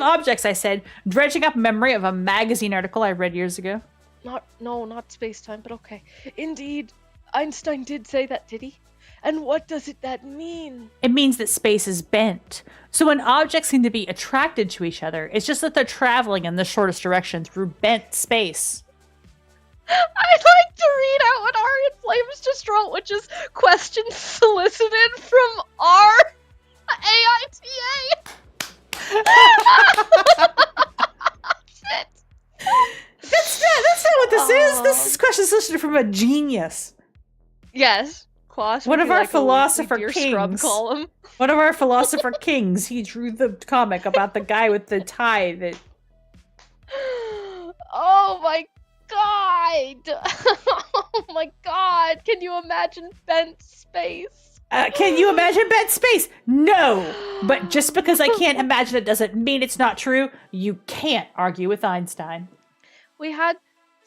objects, I said, dredging up memory of a magazine article I read years ago. Not space-time, but okay. Indeed, Einstein did say that, did he? And what does that mean? It means that space is bent. So when objects seem to be attracted to each other, it's just that they're traveling in the shortest direction through bent space. I'd like to read out what Arian Flames just wrote, which is questions solicited from our AITA. That's not what this is. This is questions solicited from a genius. Yes. One of our philosopher kings. One of our philosopher kings. He drew the comic about the guy with the tie that. Oh my god! Oh my god! Can you imagine bent space? Can you imagine bent space? No! But just because I can't imagine it doesn't mean it's not true. You can't argue with Einstein. We had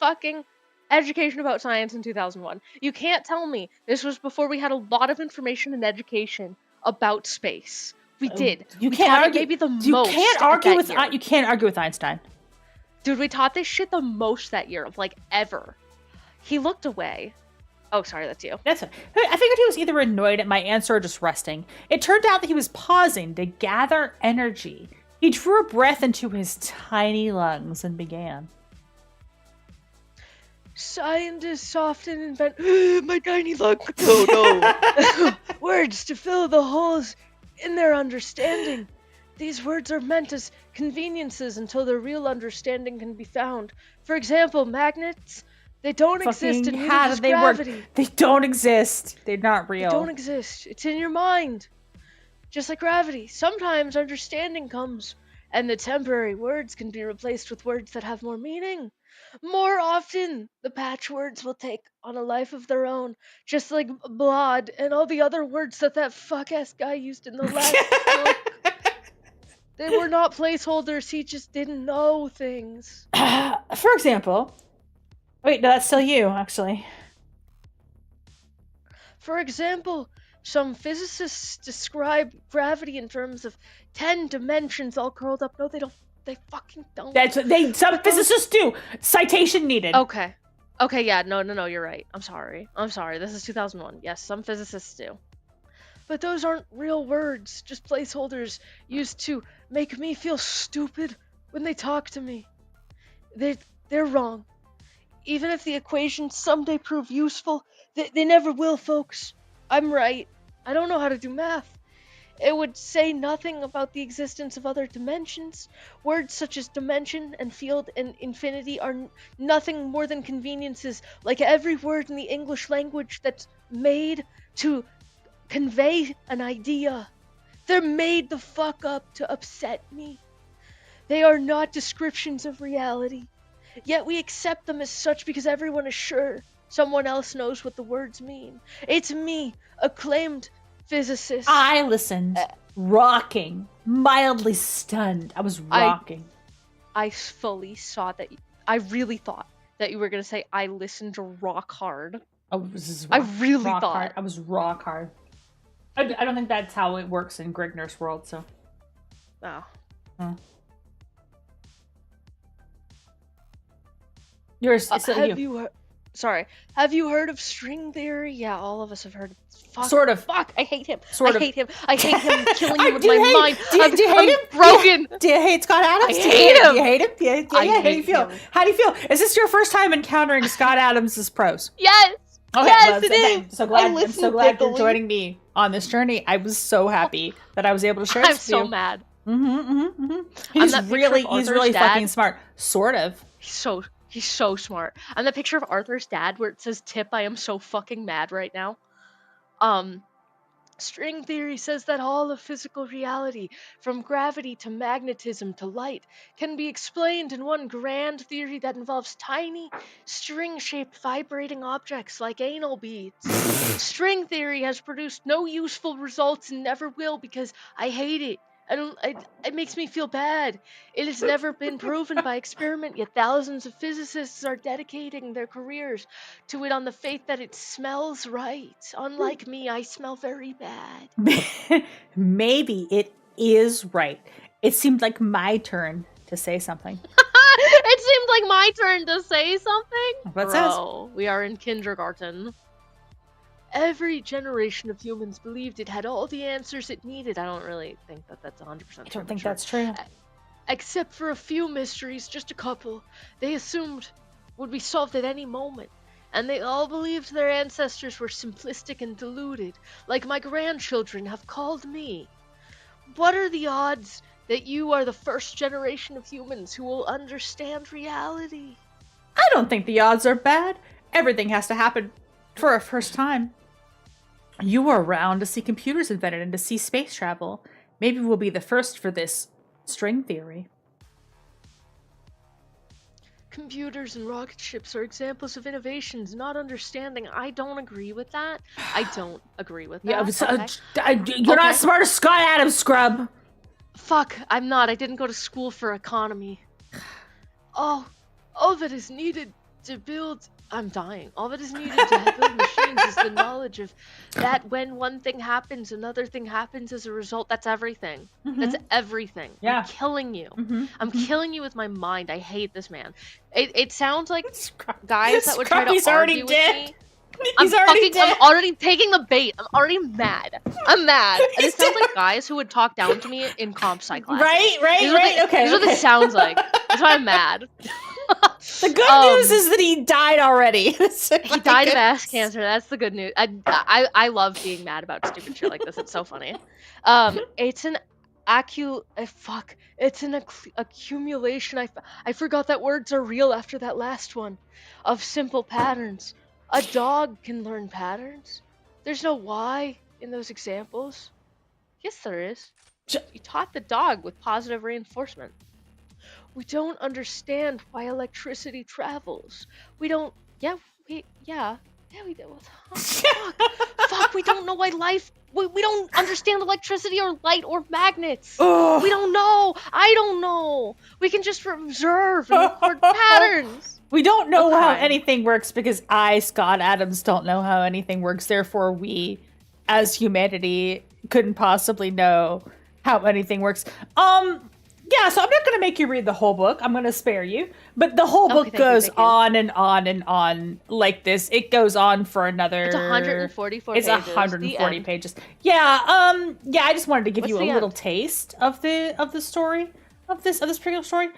fucking education about science in 2001. You can't tell me this was before we had a lot of information and education about space. We did. You can't argue. Maybe the most. You can't argue with Einstein. Dude, we taught this shit the most that year, like ever. He looked away. Oh, sorry, that's you. I figured he was either annoyed at my answer or just resting. It turned out that he was pausing to gather energy. He drew a breath into his tiny lungs and began. Scientists often invent my tiny lung. No. Words to fill the holes in their understanding. These words are meant as conveniences until their real understanding can be found. For example, magnets, they don't exist in gravity. They don't exist. They're not real. They don't exist. It's in your mind. Just like gravity. Sometimes understanding comes, and the temporary words can be replaced with words that have more meaning. More often, the patch words will take on a life of their own, just like blood and all the other words that fuck-ass guy used in the last book. They were not placeholders, he just didn't know things. For example... Wait, no, that's still you, actually. For example, some physicists describe gravity in terms of 10 dimensions all curled up. No, they They fucking don't. Some physicists do. Citation needed. Okay. Okay, yeah, no, you're right. I'm sorry. This is 2001. Yes, some physicists do. But those aren't real words, just placeholders used to make me feel stupid when they talk to me. They're wrong. Even if the equations someday prove useful, they never will, folks. I'm right. I don't know how to do math. It would say nothing about the existence of other dimensions. Words such as dimension and field and infinity are nothing more than conveniences, like every word in the English language that's made to convey an idea. They're made the fuck up to upset me. They are not descriptions of reality. Yet we accept them as such because everyone is sure someone else knows what the words mean. It's me, acclaimed physicist. I listened, rocking, mildly stunned. I was rocking. I fully saw that. I really thought that you were going to say, I listened to rock hard. Oh, this is I really rock thought. Hard. I was rock hard. I don't think that's how it works in Grigner's world, so. Oh. Hmm. Yours. Have you heard of string theory? Yeah, all of us have heard. Fuck, sort of. Fuck, I hate him. Sort of. I hate him. I hate him killing me with my mind. Do you hate him? Broken. Do you hate Scott Adams? I hate him. Do you hate him? Yeah. How do you feel? How do you feel? Is this your first time encountering Scott Adams' prose? Yes. Okay, yes, it is. I'm so glad you're joining me on this journey. I was so happy that I was able to share this with you. I'm so mad. He's really fucking smart. Sort of. He's so smart. And the picture of Arthur's dad where it says tip, I am so fucking mad right now. String theory says that all of physical reality, from gravity to magnetism to light, can be explained in one grand theory that involves tiny, string-shaped vibrating objects like anal beads. String theory has produced no useful results and never will because I hate it. It makes me feel bad. It has never been proven by experiment, yet thousands of physicists are dedicating their careers to it on the faith that it smells right. Unlike me, I smell very bad. Maybe it is right. It seemed like my turn to say something. It seemed like my turn to say something? What says? We are in kindergarten. Every generation of humans believed it had all the answers it needed. I don't really think that that's 100% true. I don't think that's true. Except for a few mysteries, just a couple, they assumed would be solved at any moment. And they all believed their ancestors were simplistic and deluded, like my grandchildren have called me. What are the odds that you are the first generation of humans who will understand reality? I don't think the odds are bad. Everything has to happen for a first time. You were around to see computers invented and to see space travel. Maybe we'll be the first for this string theory. Computers and rocket ships are examples of innovations, not understanding. I don't agree with that. Yeah, you're not as smart as Scott Adams, scrub. Fuck, I'm not. I didn't go to school for economy. All that is needed to build... I'm dying. All that is needed to build machines is the knowledge of that when one thing happens, another thing happens as a result. That's everything. That's everything. Yeah. I'm killing you. I'm killing you with my mind. I hate this man. It sounds like guys that would try to argue with me. He's already dead. I'm already taking the bait. I'm already mad. I'm mad. And it sounds like guys who would talk down to me in comp sci class. Right. Okay. This is what this sounds like. That's why I'm mad. The good news is that he died already. He died of ass cancer. That's the good news. I love being mad about stupid shit like this. It's so funny. It's an accumulation. I forgot that words are real after that last one. Of simple patterns. A dog can learn patterns. There's no why in those examples. Yes, there is. You taught the dog with positive reinforcement. We don't understand why electricity travels. We don't. Yeah, we do. Fuck, we don't know why life. We don't understand electricity or light or magnets. Ugh. We don't know. I don't know. We can just observe and record patterns. We don't know how anything works because Scott Adams, don't know how anything works. Therefore, we, as humanity, couldn't possibly know how anything works. Yeah, so I'm not going to make you read the whole book. I'm going to spare you. But the whole book goes on and on and on like this. It goes on for another... It's 144 pages. It's 140 pages. Yeah, yeah, I just wanted to give you a little taste of the story, of this particular story.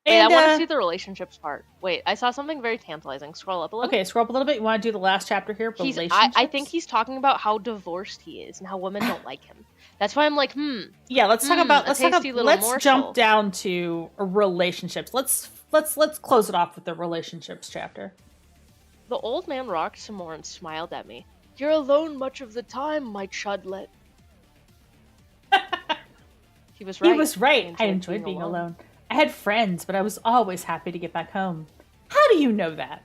Wait, I want to see the relationships part. Wait, I saw something very tantalizing. Scroll up a little. Okay, scroll up a little bit. You want to do the last chapter here? Relationships? I think he's talking about how divorced he is and how women don't like him. That's why I'm like, Yeah, let's jump down to relationships. Let's close it off with the relationships chapter. The old man rocked some more and smiled at me. You're alone much of the time, my chudlet. He was right. He was right. I enjoyed being alone. I had friends, but I was always happy to get back home. How do you know that?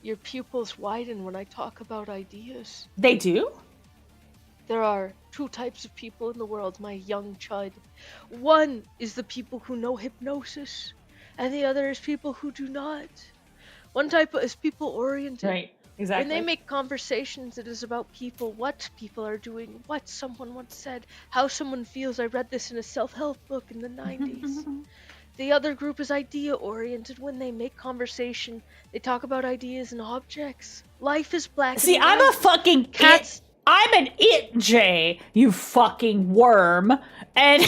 Your pupils widen when I talk about ideas. They do? There are two types of people in the world, my young chud. One is the people who know hypnosis, and the other is people who do not. One type is people-oriented. Right, exactly. When they make conversations, it is about people, what people are doing, what someone once said, how someone feels. I read this in a self-help book in the 90s. The other group is idea-oriented. When they make conversation, they talk about ideas and objects. Life is black. See, I'm a fucking cat. I'm an it-J, you fucking worm. And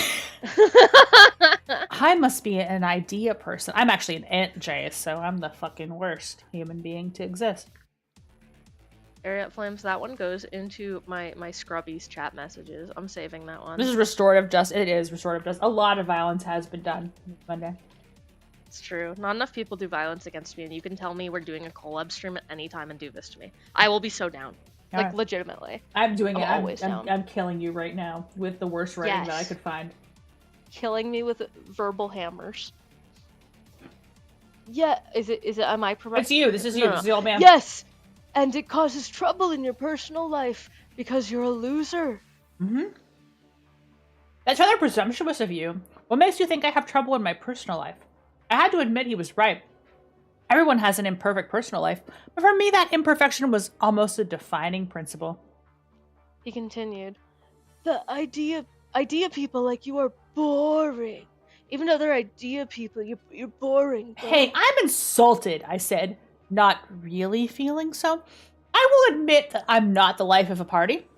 I must be an idea person. I'm actually an ant-J, so I'm the fucking worst human being to exist. Ariat Flames, that one goes into my Scrubbies chat messages. I'm saving that one. This is restorative justice. It is restorative justice. A lot of violence has been done Monday. It's true. Not enough people do violence against me, and you can tell me we're doing a collab stream at any time and do this to me. I will be so down. Like, legitimately. I'm doing it. Always down. I'm killing you right now with the worst writing that I could find. Killing me with verbal hammers. Yeah, is it, am I providing? It's you, this is you, this is the old man. Yes! And it causes trouble in your personal life because you're a loser. That's rather presumptuous of you. What makes you think I have trouble in my personal life? I had to admit he was right. Everyone has an imperfect personal life, but for me that imperfection was almost a defining principle. He continued, the idea people like you are boring. Even though they're idea people, you're boring. Bro. Hey, I'm insulted, I said, not really feeling so. I will admit that I'm not the life of a party.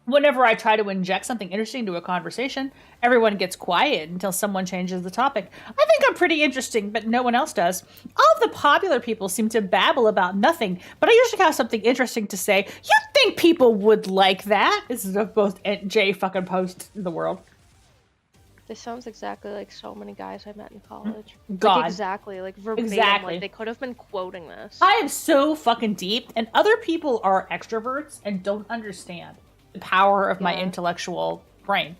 Whenever I try to inject something interesting into a conversation, everyone gets quiet until someone changes the topic. I think I'm pretty interesting, but no one else does. All of the popular people seem to babble about nothing, but I usually have something interesting to say. You'd think people would like that. This is the most J fucking post in the world. This sounds exactly like so many guys I met in college. God. Like exactly, like verbatim. Exactly. Like they could have been quoting this. I am so fucking deep, and other people are extroverts and don't understand the power of my intellectual brain.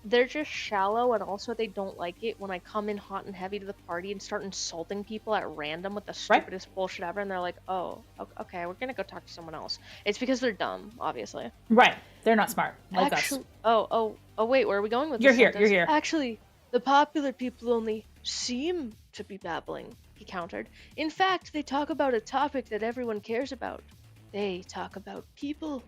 They're just shallow, and also they don't like it when I come in hot and heavy to the party and start insulting people at random with the stupidest bullshit ever, and they're like, oh, okay, we're gonna go talk to someone else. It's because they're dumb, obviously. Right. They're not smart, like us. Oh, wait, where are we going with this? You're here. Actually, the popular people only seem to be babbling, he countered. In fact, they talk about a topic that everyone cares about. They talk about people.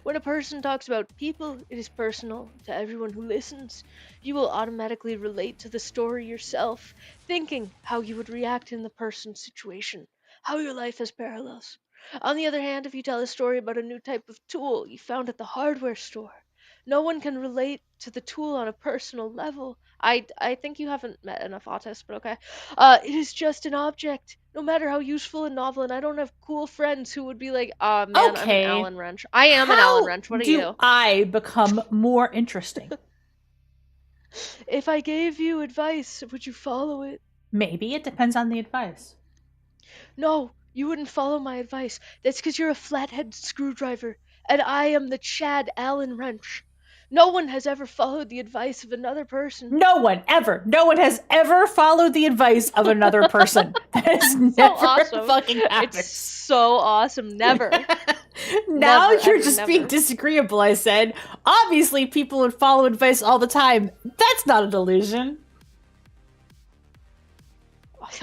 When a person talks about people, it is personal to everyone who listens. You will automatically relate to the story yourself, thinking how you would react in the person's situation, how your life has parallels. On the other hand, if you tell a story about a new type of tool you found at the hardware store, no one can relate to the tool on a personal level. I think you haven't met enough autists, but okay. It is just an object, no matter how useful and novel, and I don't have cool friends who would be like, man, okay. I'm an Allen wrench. I am an Allen wrench. What are you? How do I become more interesting? If I gave you advice, would you follow it? Maybe. It depends on the advice. No, you wouldn't follow my advice. That's because you're a flathead screwdriver, and I am the Chad Allen wrench. No one has ever followed the advice of another person. No one has ever followed the advice of another person. That is never awesome. Fucking happened. It's so awesome. Never. Now never, you're ever, just never. being disagreeable, I said. Obviously, people would follow advice all the time. That's not a delusion.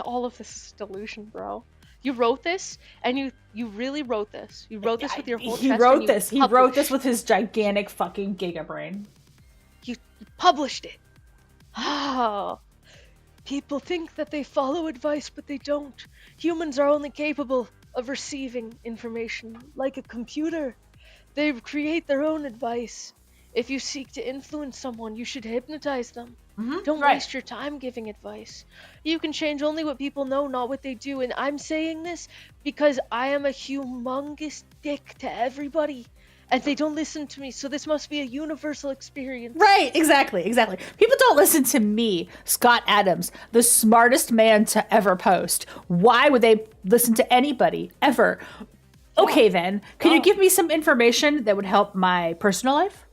All of this is delusion, bro. You wrote this, and you really wrote this. You wrote this with your whole chest. He wrote this with his gigantic fucking giga brain. published it. Ah, people think that they follow advice, but they don't. Humans are only capable of receiving information like a computer. They create their own advice. If you seek to influence someone, you should hypnotize them. Don't right. waste your time giving advice. You can change only what people know, not what they do. And I'm saying this because I am a humongous dick to everybody. And they don't listen to me, so this must be a universal experience. Right, exactly. People don't listen to me, Scott Adams, the smartest man to ever post. Why would they listen to anybody, ever? Okay, then. Can you give me some information that would help my personal life?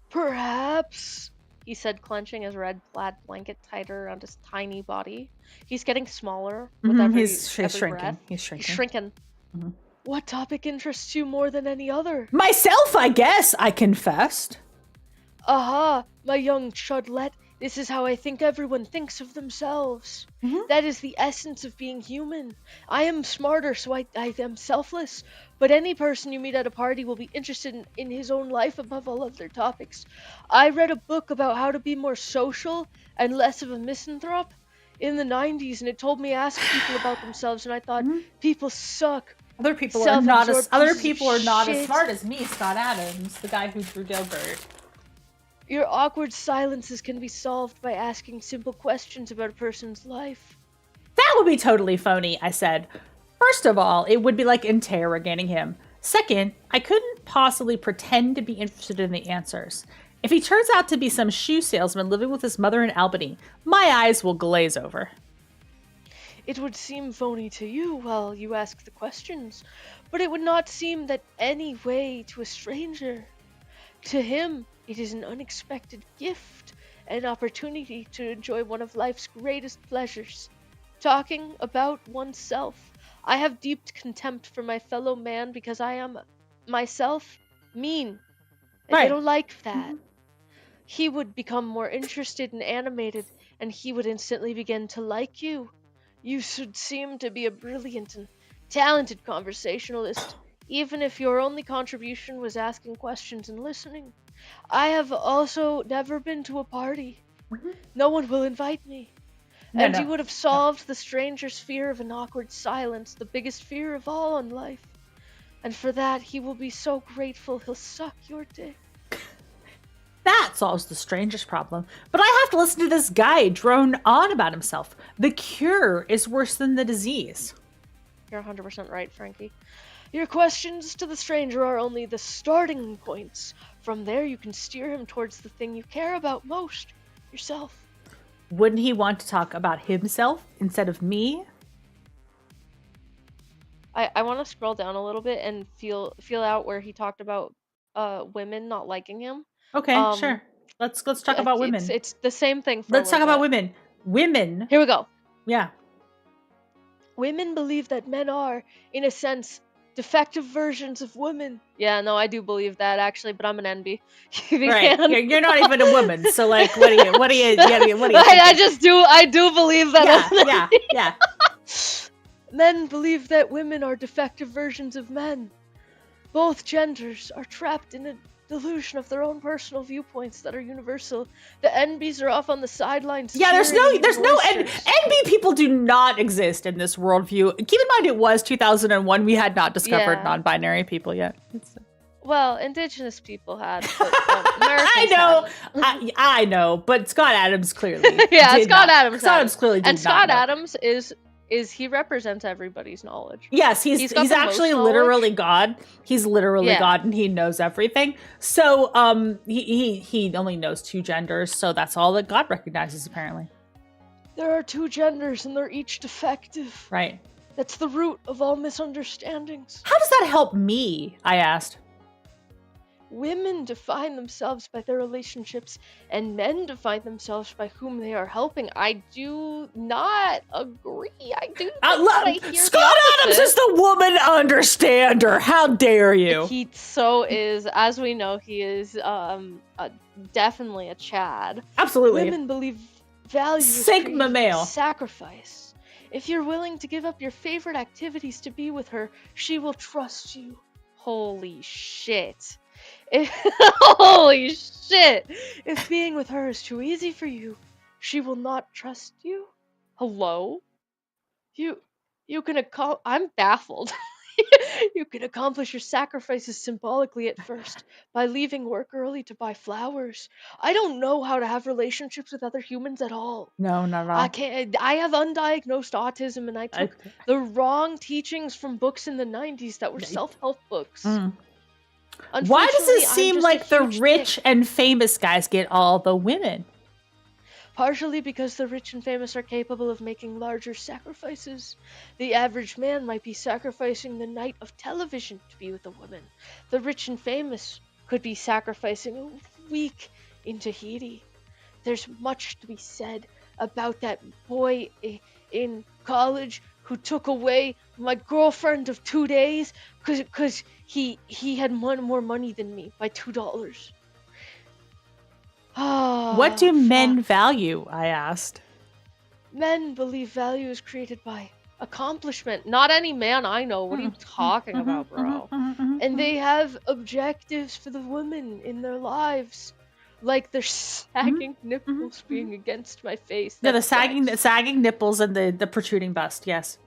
Perhaps, he said, clenching his red plaid blanket tighter around his tiny body. He's getting smaller with every He's shrinking. breath. He's shrinking. He's shrinking. What topic interests you more than any other? Myself, I guess, I confessed. Aha, my young chudlet. This is how I think everyone thinks of themselves. That is the essence of being human. I am smarter, so I am selfless. But any person you meet at a party will be interested in his own life above all other topics. I read a book about how to be more social and less of a misanthrope in the 90s, and it told me ask people about themselves, and I thought, people suck. Other people are not as Shit. smart as me, Scott Adams, the guy who drew Dilbert. Your awkward silences can be solved by asking simple questions about a person's life. That would be totally phony, I said. First of all, it would be like interrogating him. Second, I couldn't possibly pretend to be interested in the answers. If he turns out to be some shoe salesman living with his mother in Albany, my eyes will glaze over. It would seem phony to you while you ask the questions, but it would not seem that any way to a stranger. To him, it is an unexpected gift, an opportunity to enjoy one of life's greatest pleasures, talking about oneself. I have deep contempt for my fellow man because I am, myself, mean, and I don't like that. He would become more interested and animated, and he would instantly begin to like you. You should seem to be a brilliant and talented conversationalist, even if your only contribution was asking questions and listening. I have also never been to a party. No one will invite me. And you would have solved the stranger's fear of an awkward silence, the biggest fear of all in life. And for that, he will be so grateful he'll suck your dick. That solves the strangest problem. But I have to listen to this guy drone on about himself. The cure is worse than the disease. You're 100% right, Frankie. Your questions to the stranger are only the starting points. From there, you can steer him towards the thing you care about most, yourself. Wouldn't he want to talk about himself instead of me? I want to scroll down a little bit and feel out where he talked about women not liking him. Okay, sure. Let's talk about women. It's the same thing. Let's talk about women. Women. Here we go. Yeah. Women believe that men are, in a sense, defective versions of women. Yeah, no, I do believe that actually, but I'm an NB. Right. You're not even a woman, so like, what do you? I do believe that. Yeah. Men believe that women are defective versions of men. Both genders are trapped in a delusion of their own personal viewpoints that are universal. The NBs are off on the sidelines. Yeah, there's no NB people do not exist in this worldview. Keep in mind, it was 2001. We had not discovered non-binary people yet. Well, indigenous people had, but Americans I know, but Scott Adams clearly. Scott Adams clearly did and Scott not know. Adams is he represents everybody's knowledge. Yes, he's actually literally God. He's literally God, and he knows everything. So he only knows two genders, so that's all that God recognizes apparently. There are two genders, and they're each defective. Right. That's the root of all misunderstandings. How does that help me? I asked. Women define themselves by their relationships, and men define themselves by whom they are helping. I do not agree. I do not hear Scott Adams is the woman understander. How dare you? He is, as we know, he is definitely a Chad. Absolutely. Women believe value is Sigma male. Sacrifice. If you're willing to give up your favorite activities to be with her, she will trust you. Holy shit. Holy shit! If being with her is too easy for you, she will not trust you? Hello? You you can I'm baffled. You can accomplish your sacrifices symbolically at first by leaving work early to buy flowers. I don't know how to have relationships with other humans at all. No, not at I all. can't. I have undiagnosed autism, and I I, took the wrong teachings from books in the '90s that were self-help books. mm. Why does it Unfortunately, I'm seem just a like the huge dick. rich and famous guys get all the women? Partially because the rich and famous are capable of making larger sacrifices. The average man might be sacrificing the night of television to be with a woman. The rich and famous could be sacrificing a week in Tahiti. There's much to be said about that boy in college who took away my girlfriend of 2 days because he had more money than me by $2. What do Ah, men fuck. value? I asked. Men believe value is created by accomplishment. Not any man I know. What are you talking about, bro? And they have objectives for the women in their lives. Like their sagging nipples being against my face. Yeah, the That's sex. sagging nipples and the protruding bust. Yes,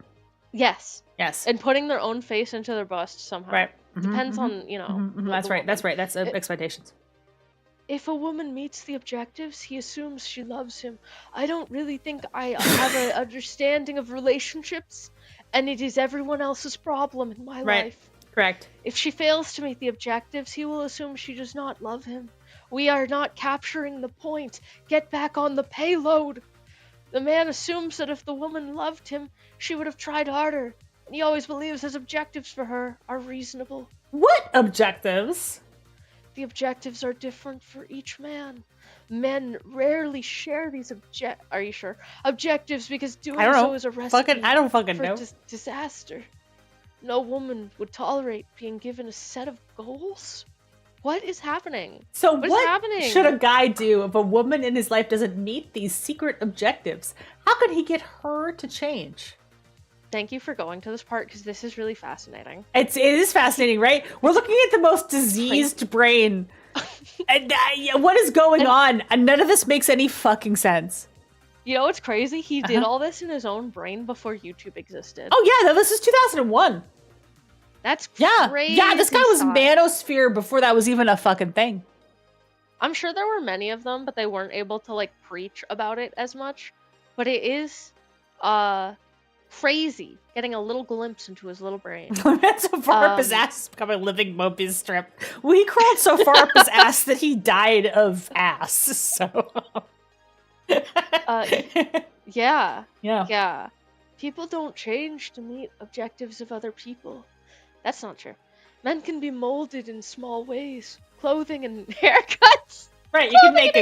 Yes. yes, And putting their own face into their bust somehow. right. Depends on, That's the right. That's woman. right. That's expectations. If a woman meets the objectives, he assumes she loves him. I don't really think I have an understanding of relationships, and it is everyone else's problem in my Right. life. Correct. If she fails to meet the objectives, he will assume she does not love him. We are not capturing the point. Get back on the payload. The man assumes that if the woman loved him, she would have tried harder, and he always believes his objectives for her are reasonable. What objectives? The objectives are different for each man. Men rarely share these Are you sure? Objectives because doing I don't so know. is a recipe I don't fucking for know. disaster. No woman would tolerate being given a set of goals. What is happening? So What is what happening? should a guy do if a woman in his life doesn't meet these secret objectives? How could he get her to change? Thank you for going to this part because this is really fascinating. It is fascinating, right? We're looking at the most diseased brain. And what is going on? And none of this makes any fucking sense. You know what's crazy? He did all this in his own brain before YouTube existed. Oh yeah, this is 2001. That's crazy. Yeah, this guy was Manosphere before that was even a fucking thing. I'm sure there were many of them, but they weren't able to like preach about it as much. But it is crazy getting a little glimpse into his little brain. That's so far up his ass to become a living Mobius strip. Well, he crawled so far up his ass that he died of ass. So yeah. People don't change to meet objectives of other people. That's not true. Men can be molded in small ways. Clothing and haircuts. Right, you can make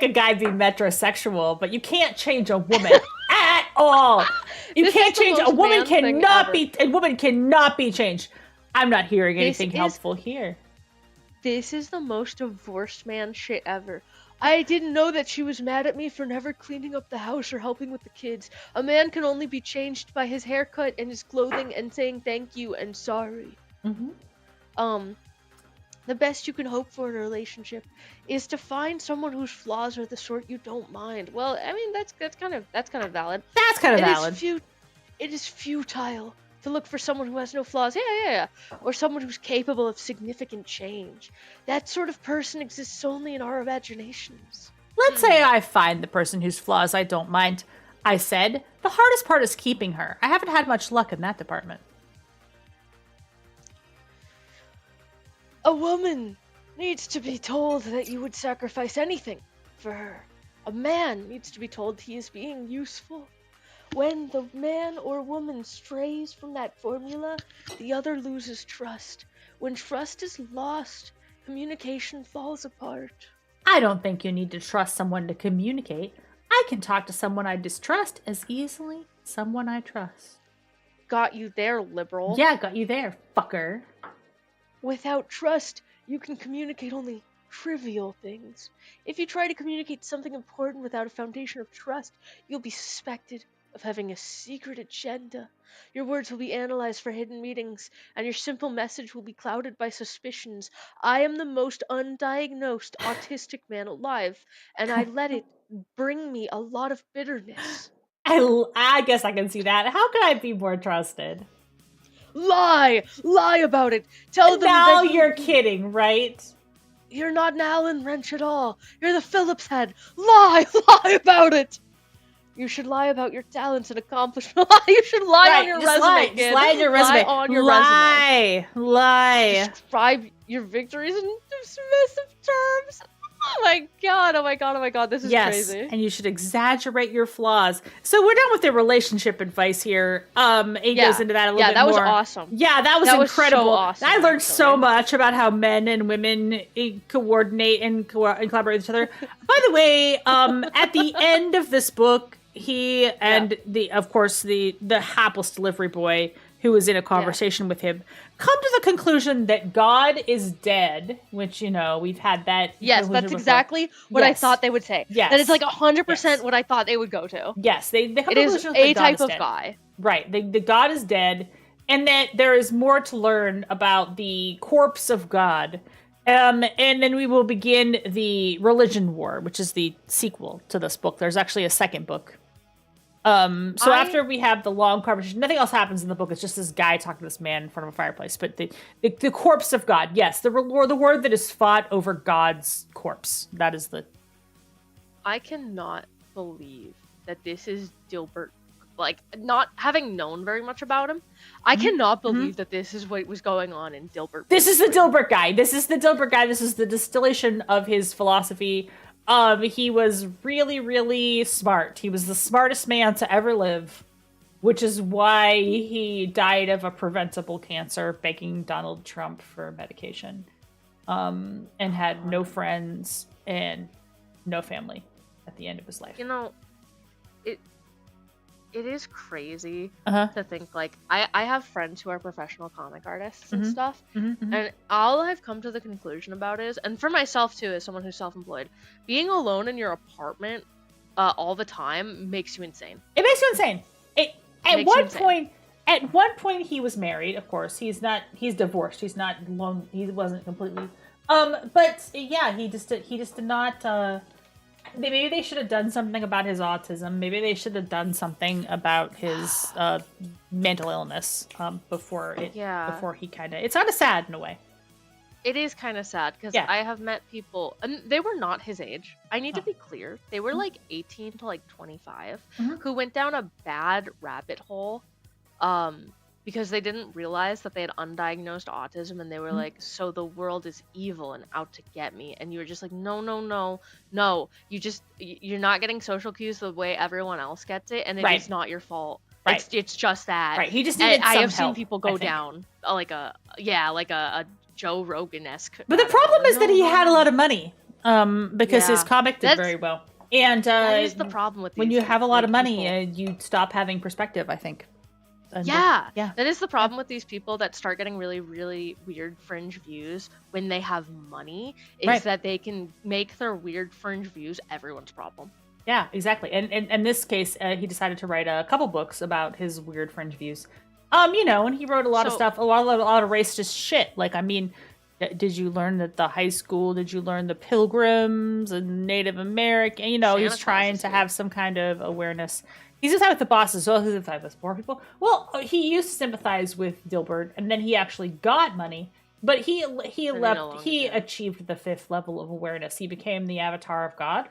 a guy be metrosexual, but you can't change a woman at all. You can't change a woman. A woman cannot be changed. I'm not hearing anything helpful here. This is the most divorced man shit ever. I didn't know that she was mad at me for never cleaning up the house or helping with the kids. A man can only be changed by his haircut and his clothing and saying thank you and sorry. The best you can hope for in a relationship is to find someone whose flaws are the sort you don't mind. Well, I mean that's kind of valid. That's kind of valid. It is futile to look for someone who has no flaws. Yeah. Or someone who's capable of significant change. That sort of person exists only in our imaginations. Let's say I find the person whose flaws I don't mind. I said, the hardest part is keeping her. I haven't had much luck in that department. A woman needs to be told that you would sacrifice anything for her. A man needs to be told he is being useful. When the man or woman strays from that formula, the other loses trust. When trust is lost, communication falls apart. I don't think you need to trust someone to communicate. I can talk to someone I distrust as easily as someone I trust. Got you there, liberal. Yeah, got you there, fucker. Without trust, you can communicate only trivial things. If you try to communicate something important without a foundation of trust, you'll be suspected of having a secret agenda. Your words will be analyzed for hidden meanings, and your simple message will be clouded by suspicions. I am the most undiagnosed autistic man alive, and I let it bring me a lot of bitterness. I guess I can see that. How can I be more trusted? Lie! Lie about it! Tell them Now that you're kidding, right? you're not an Allen wrench at all. You're the Phillips head. Lie! Lie about it! You should lie about your talents and accomplishments. You should lie on your just resume, lie. kid. Just lie on your resume. Lie on your resume. Lie. Describe your victories in dismissive terms. Oh my god, oh my god, oh my god, this is crazy. And you should exaggerate your flaws. So we're done with the relationship advice here. It goes into that a little bit more. Yeah, that was awesome. Yeah, that was incredible. So awesome, I learned so much about how men and women coordinate and collaborate with each other. By the way, at the end of this book, he and the hapless delivery boy who was in a conversation with him come to the conclusion that God is dead, which, we've had that. Yes, that's exactly what I thought they would say. Yes. That is like 100% what I thought they would go to. Yes, they come to it the is conclusion a that type God of is dead. guy. Right, the God is dead, and that there is more to learn about the corpse of God. And then we will begin the Religion War, which is the sequel to this book. There's actually a second book. After we have the long conversation, nothing else happens in the book. It's just this guy talking to this man in front of a fireplace. But the corpse of God, yes, the word that is fought over God's corpse. That is the. I cannot believe that this is Dilbert. Like, not having known very much about him, I cannot believe that this is what was going on in Dilbert. This is the Dilbert Guy. This is the Dilbert Guy. This is the distillation of his philosophy. He was really, really smart. He was the smartest man to ever live, which is why he died of a preventable cancer, begging Donald Trump for medication, and had no friends and no family at the end of his life. It is crazy to think, like, I have friends who are professional comic artists and stuff, and all I've come to the conclusion about is, and for myself too, as someone who's self-employed, being alone in your apartment all the time makes you insane. It makes you insane. At one point he was married, of course. He's divorced. He's not alone. He wasn't completely. But yeah, he just did not. Maybe they should have done something about his autism. Maybe they should have done something about his mental illness before he kind of. It's kind of sad in a way. It is kind of sad because I have met people, and they were not his age. I need to be clear. They were like 18 to like 25, who went down a bad rabbit hole because they didn't realize that they had undiagnosed autism, and they were like, so the world is evil and out to get me. And you were just like, no. You're not getting social cues the way everyone else gets it, and it's not your fault. Right. It's just that. Right. He just needed I some have help, seen people go down like a Joe Rogan-esque. But the problem is that he had a lot of money because his comic did very well. And that is the problem with when you have a lot of money, you stop having perspective, I think. That is the problem with these people that start getting really, really weird fringe views when they have money, is that they can make their weird fringe views everyone's problem. Yeah, exactly. And in this case, he decided to write a couple books about his weird fringe views. And he wrote a lot of stuff, a lot of racist shit. Like, I mean, did you learn at the high school? Did you learn the Pilgrims and Native American? He's trying to have some kind of awareness. He's sympathized with the bosses, so he's sympathized with poor people. Well, he used to sympathize with Dilbert, and then he actually got money. But he achieved the 5th level of awareness. He became the avatar of God.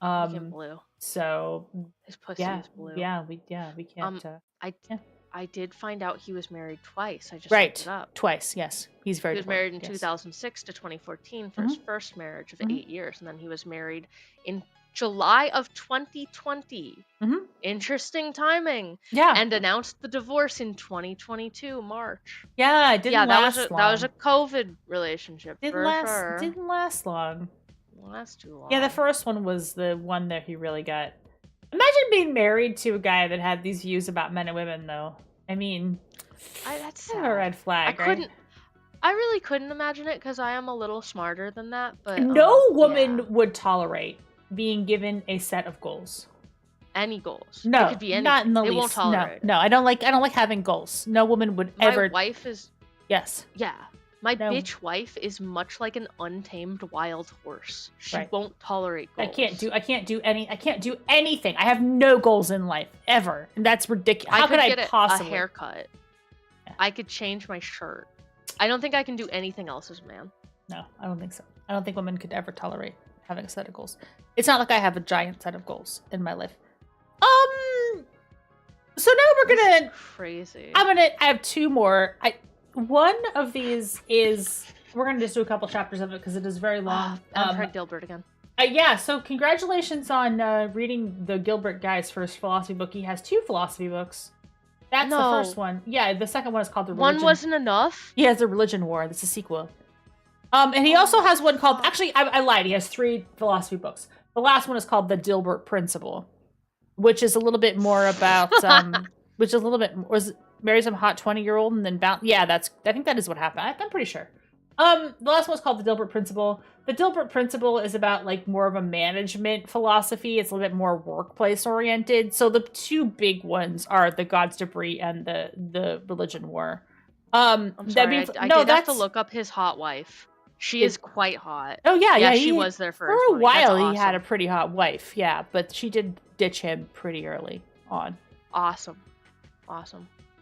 He became blue. So his pussy is blue. We can't. I did find out he was married twice. I just looked it up. Twice. Yes, he was married in 2006 to 2014 for his first marriage of 8 years, and then he was married in July of 2020. Interesting timing. Yeah. And announced the divorce in 2022 March. Yeah, it didn't last long. That was a COVID relationship. Didn't last long. Didn't last too long. Yeah, the first one was the one that he really got. Imagine being married to a guy that had these views about men and women, though. I mean, that's a red flag. I really couldn't imagine it because I am a little smarter than that. But no woman would tolerate being given a set of goals. any goals. No, it could be anything. not in the they least. won't tolerate it. No, I don't like having goals. No woman would My ever. wife is Yes. yeah. My No. bitch wife is much like an untamed wild horse. She Right. won't tolerate goals. I can't do anything. I have no goals in life ever, and that's ridiculous. How could I get possibly? a haircut? Yeah. I could change my shirt. I don't think I can do anything else as a man. No, I don't think so. I don't think women could ever tolerate having a set of goals. It's not like I have a giant set of goals in my life. So now we're gonna crazy. I have two more. One of these is we're gonna just do a couple chapters of it because it is very long. Craig Dilbert again. Yeah, so congratulations on reading the Dilbert Guy's first philosophy book. He has 2 philosophy books. That's the first one. Yeah, the second one is called The Religion. One wasn't enough? He has The Religion War. That's a sequel. And he also has one called... Actually, I lied. He has 3 philosophy books. The last one is called The Dilbert Principle, which is a little bit more about... which is a little bit... marries some hot 20-year-old and then... I think that is what happened. I'm pretty sure. The last one is called The Dilbert Principle. The Dilbert Principle is about like more of a management philosophy. It's a little bit more workplace oriented. So the 2 big ones are The God's Debris and the Religion War. I'm sorry, I did have to look up his hot wife. She is quite hot. Oh yeah, she was there first. For a while. He had a pretty hot wife, yeah, but she did ditch him pretty early on. Awesome.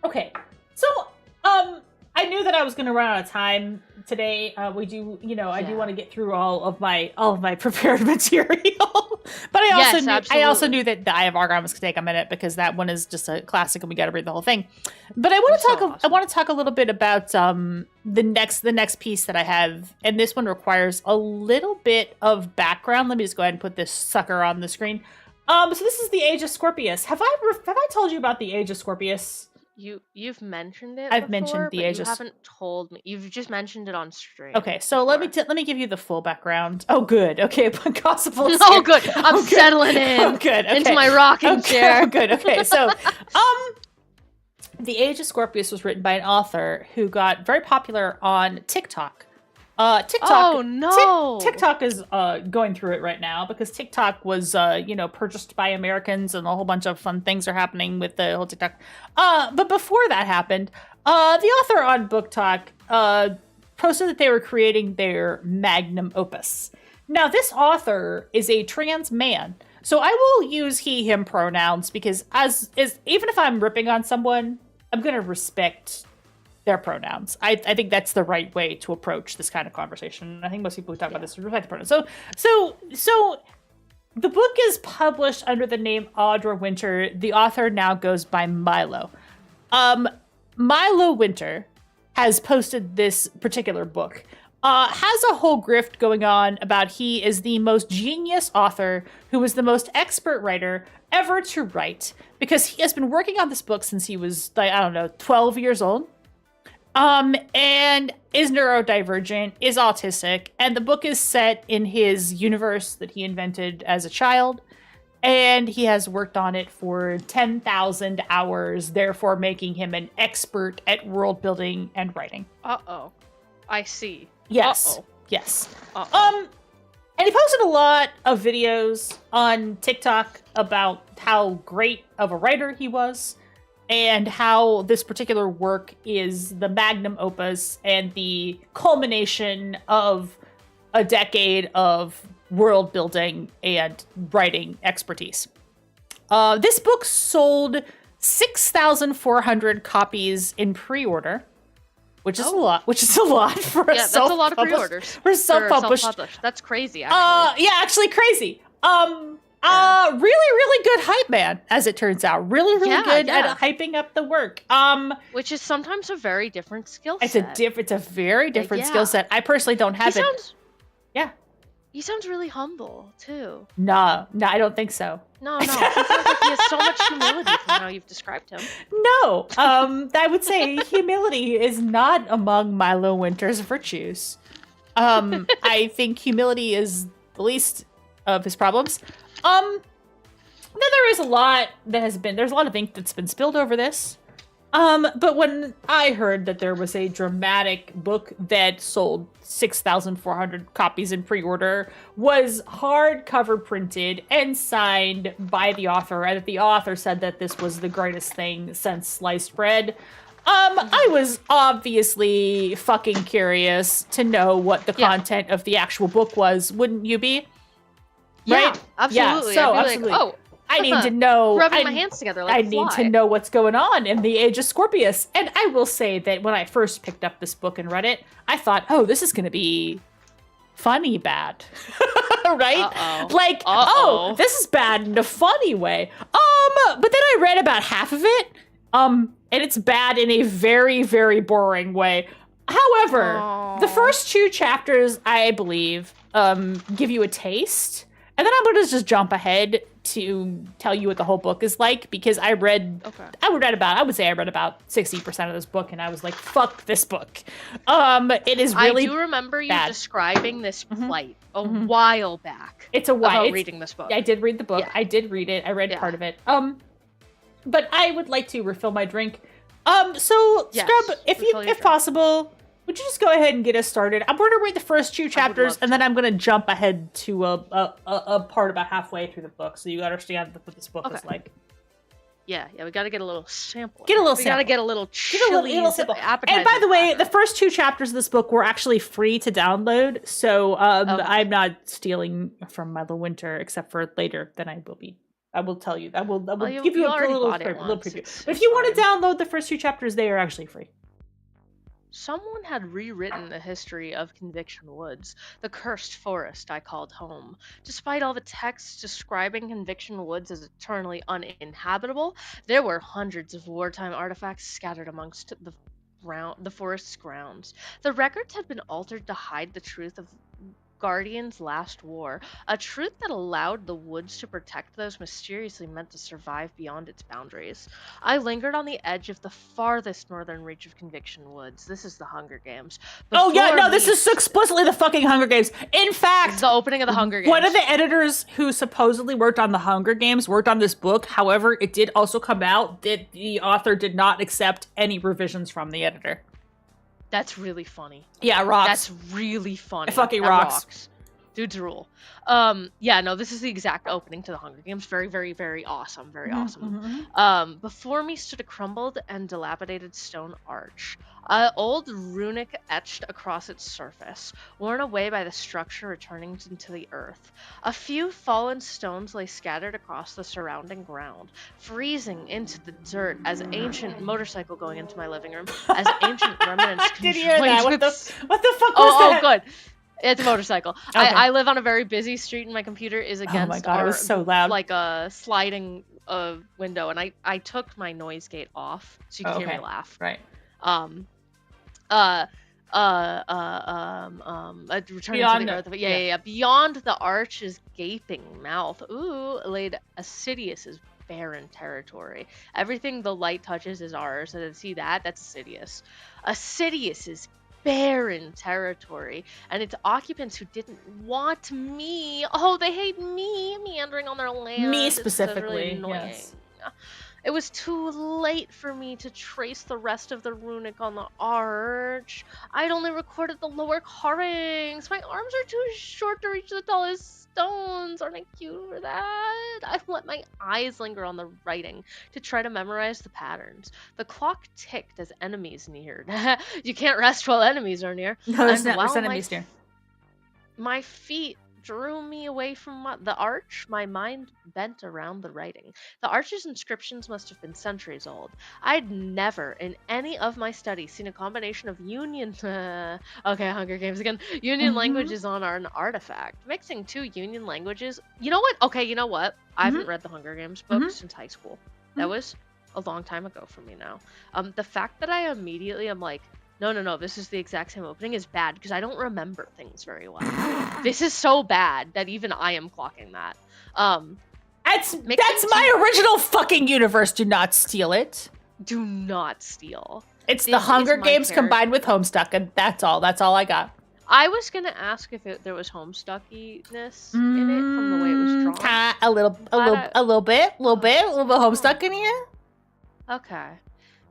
Okay, so I knew that I was going to run out of time today. I do want to get through all of my prepared material. But I also knew that the Eye of Argon was going to take a minute because that one is just a classic and we got to read the whole thing. But I want to talk a little bit about the next piece that I have, and this one requires a little bit of background. Let me just go ahead and put this sucker on the screen. So this is the Age of Scorpius. Have I told you about the Age of Scorpius? You've mentioned it. I've mentioned the Age of. You haven't told me. You've just mentioned it on stream. Okay, so let me give you the full background. Oh, good. Okay, possible. Oh, good. I'm settling in. Oh, good. Okay. Into my rocking chair. Oh, good. Okay, so the Age of Scorpius was written by an author who got very popular on TikTok. TikTok. Oh no! TikTok is going through it right now because TikTok was purchased by Americans and a whole bunch of fun things are happening with the whole TikTok. But before that happened, the author on Book Talk posted that they were creating their magnum opus. Now, this author is a trans man, so I will use he, him pronouns because even if I'm ripping on someone, I'm going to respect their pronouns. I think that's the right way to approach this kind of conversation. I think most people who talk about this respect the pronouns. So the book is published under the name Audra Winter. The author now goes by Milo. Milo Winter has posted this particular book. Has a whole grift going on about he is the most genius author who is the most expert writer ever to write because he has been working on this book since he was 12 years old. And is neurodivergent, is autistic, and the book is set in his universe that he invented as a child, and he has worked on it for 10,000 hours, therefore making him an expert at world building and writing. Uh-oh. I see. Yes. Uh-oh. Yes. Uh-oh. And he posted a lot of videos on TikTok about how great of a writer he was, and how this particular work is the magnum opus and the culmination of a decade of world building and writing expertise. This book sold 6,400 copies in pre-order, which is a lot. Which is a lot for a that's a lot of pre-orders for self-published. That's crazy. Actually, actually crazy. Really good hype man, as it turns out. Really good at hyping up the work. Which is sometimes a very different skill set. It's a very different skill set. I personally don't have it. He sounds really humble too. No, I don't think so. No. He sounds like he has so much humility from how you've described him. No, I would say humility is not among Milo Winter's virtues. I think humility is the least of his problems. Then there is a lot that there's a lot of ink that's been spilled over this. But when I heard that there was a dramatic book that sold 6,400 copies in pre-order, was hardcover printed and signed by the author, and that the author said that this was the greatest thing since sliced bread, I was obviously fucking curious to know what the content of the actual book was, wouldn't you be? Yeah, Right? absolutely. Yeah, so I'd be absolutely. like, oh, I need to know. rubbing my hands together like I a need fly. to know what's going on in the Age of Scorpius. And I will say that when I first picked up this book and read it, I thought, oh, this is going to be funny bad. Right? Uh-oh. Like, oh, this is bad in a funny way. But then I read about half of it. And it's bad in a very, very boring way. However, the first 2 chapters, I believe, give you a taste. And then I'm going to just jump ahead to tell you what the whole book is like, because I read about 60% of this book, and I was like, fuck this book. It is really I do remember you bad. describing this plight a while back. It's a while. About reading this book. I did read the book. Yeah. I did read it. I read part of it. But I would like to refill my drink. So Yes, Scrub, if drink. possible, would you just go ahead and get us started? I'm going to read the first 2 chapters, and then I'm going to jump ahead to a part about halfway through the book, so you understand what this book is like. Yeah, we got to get a little sample. We got to get a little chili sample. appetizer. And by the way, the first 2 chapters of this book were actually free to download, so I'm not stealing from my little winter, except for later. Then I will be. I will tell you. I will give you a little preview. But if you want to download the first 2 chapters, they are actually free. Someone had rewritten the history of Conviction Woods, the cursed forest I called home. Despite all the texts describing Conviction Woods as eternally uninhabitable, there were hundreds of wartime artifacts scattered amongst the forest's grounds. The records had been altered to hide the truth of Guardian's last war, a truth that allowed the woods to protect those mysteriously meant to survive beyond its boundaries. I lingered on the edge of the farthest northern reach of Conviction Woods. This is the Hunger Games. This is explicitly the fucking Hunger Games. In fact, it's the opening of the Hunger Games. One of the editors who supposedly worked on the Hunger Games worked on this book. However, it did also come out that the author did not accept any revisions from the editor. That's really funny. Yeah, rocks. That's really funny. It fucking rocks. Dudes rule. This is the exact opening to the Hunger Games. Very, very, very awesome. Very awesome. Before me stood a crumbled and dilapidated stone arch. Old runic etched across its surface, worn away by the structure returning into the earth. A few fallen stones lay scattered across the surrounding ground, freezing into the dirt as ancient motorcycle going into my living room, as ancient remnants Did you hear that? What the fuck was that? Oh, good. It's a motorcycle. Okay. I live on a very busy street, and my computer is against oh my God, it was so loud. like a sliding window, and I took my noise gate off so you can hear me laugh. Right. Returning to the earth. Yeah. Beyond the arch's gaping mouth, laid Asidious's barren territory. Everything the light touches is ours. And see that? That's Asidious. Asidious's barren territory, and its occupants who didn't want me. Oh, they hate me meandering on their land. Me specifically. It's really annoying. Yes. It was too late for me to trace the rest of the runic on the arch. I'd only recorded the lower carvings. My arms are too short to reach the tallest stones. Aren't I cute for that? I let my eyes linger on the writing to try to memorize the patterns. The clock ticked as enemies neared. You can't rest while enemies are near. No, there's enemies near. My feet drew me away from the arch. My mind bent around the writing. The arch's inscriptions must have been centuries old. I'd never, in any of my studies, seen a combination of Union... Hunger Games again. Union languages on an artifact. Mixing 2 Union languages... You know what? Okay, you know what? I haven't read the Hunger Games book since high school. That was a long time ago for me now. The fact that I immediately am like, no, this is the exact same opening is bad because I don't remember things very well. This is so bad that even I am clocking that. That's my original fucking universe. Do not steal it. Do not steal. It's the Hunger Games combined with Homestuck, and that's all. That's all I got. I was gonna ask if there was Homestuckiness in it from the way it was drawn. A little bit Homestuck in here. Okay.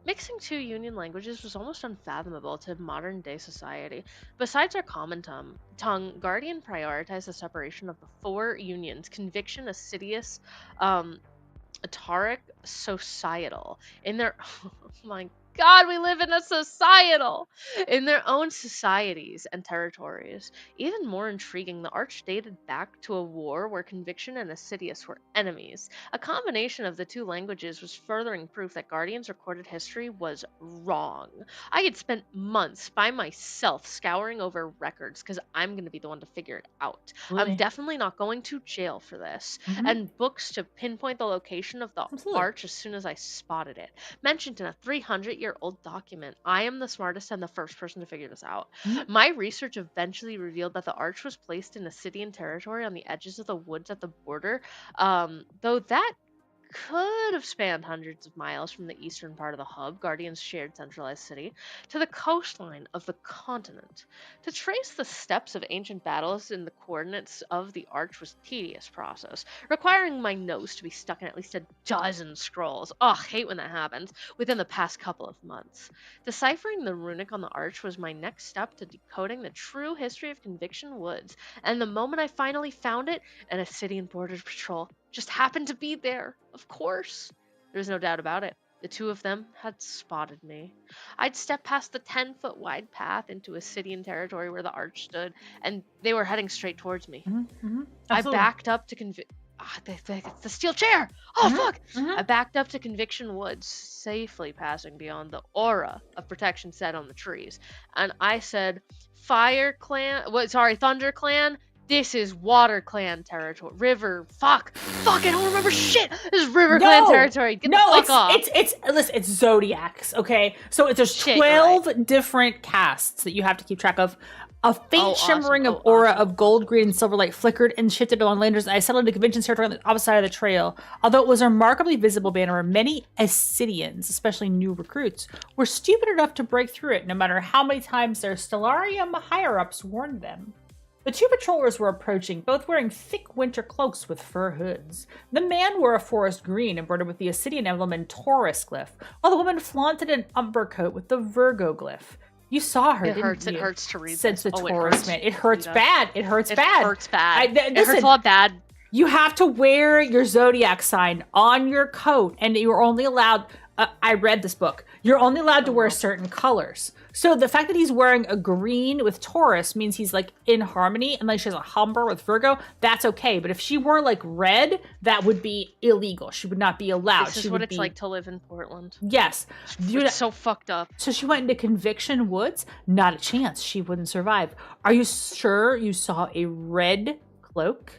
Mixing two Union languages was almost unfathomable to modern-day society. Besides our common tongue, Guardian prioritized the separation of the four unions: conviction, assidious, um, Ataric, societal. In their oh my god, we live in a societal! In their own societies and territories. Even more intriguing, the Arch dated back to a war where Conviction and Assidious were enemies. A combination of the two languages was furthering proof that Guardian's recorded history was wrong. I had spent months by myself scouring over records because I'm going to be the one to figure it out. I'm definitely not going to jail for this. And books to pinpoint the location of the arch as soon as I spotted it. Mentioned in a 300-year-old document. I am the smartest and the first person to figure this out. My research eventually revealed that the arch was placed in Assyrian territory on the edges of the woods at the border, though that could have spanned hundreds of miles from the eastern part of the hub, Guardian's shared centralized city, to the coastline of the continent. To trace the steps of ancient battles in the coordinates of the arch was a tedious process, requiring my nose to be stuck in at least a dozen scrolls. Ugh, hate when that happens, within the past couple of months. Deciphering the runic on the arch was my next step to decoding the true history of Conviction Woods, and the moment I finally found it, an Assyrian border patrol just happened to be there. Of course. There's no doubt about it. The two of them had spotted me. I'd stepped past the 10-foot wide path into Assyrian territory where the arch stood, and they were heading straight towards me. I backed up to the steel chair! Oh, fuck! I backed up to Conviction Woods, safely passing beyond the aura of protection set on the trees. And I said, Thunder Clan, this is Water Clan territory. Fuck, I don't remember shit. This is River Clan territory. Get the fuck off. It's Zodiacs, okay? So there's 12 different casts that you have to keep track of. A faint shimmering of aura of gold, green, and silver light flickered and shifted on landers, and I settled into Convention territory on the opposite side of the trail. Although it was a remarkably visible banner where many Assyrians, especially new recruits, were stupid enough to break through it, no matter how many times their Stellarium higher-ups warned them. The two patrollers were approaching, both wearing thick winter cloaks with fur hoods. The man wore a forest green embroidered with the Assyrian emblem and Taurus glyph, while the woman flaunted an umber coat with the Virgo glyph. You saw her, didn't you? It hurts to read said the Taurus man. It hurts bad. It hurts bad. It hurts a lot bad. You have to wear your zodiac sign on your coat, and you're only allowed... I read this book. You're only allowed to wear certain colors. So the fact that he's wearing a green with Taurus means he's like in harmony, and like she has a humber with Virgo, that's okay. But if she wore like red, that would be illegal. She would not be allowed. This is what it's like to live in Portland. Yes. It's so fucked up. So she went into Conviction Woods? Not a chance. She wouldn't survive. Are you sure you saw a red cloak?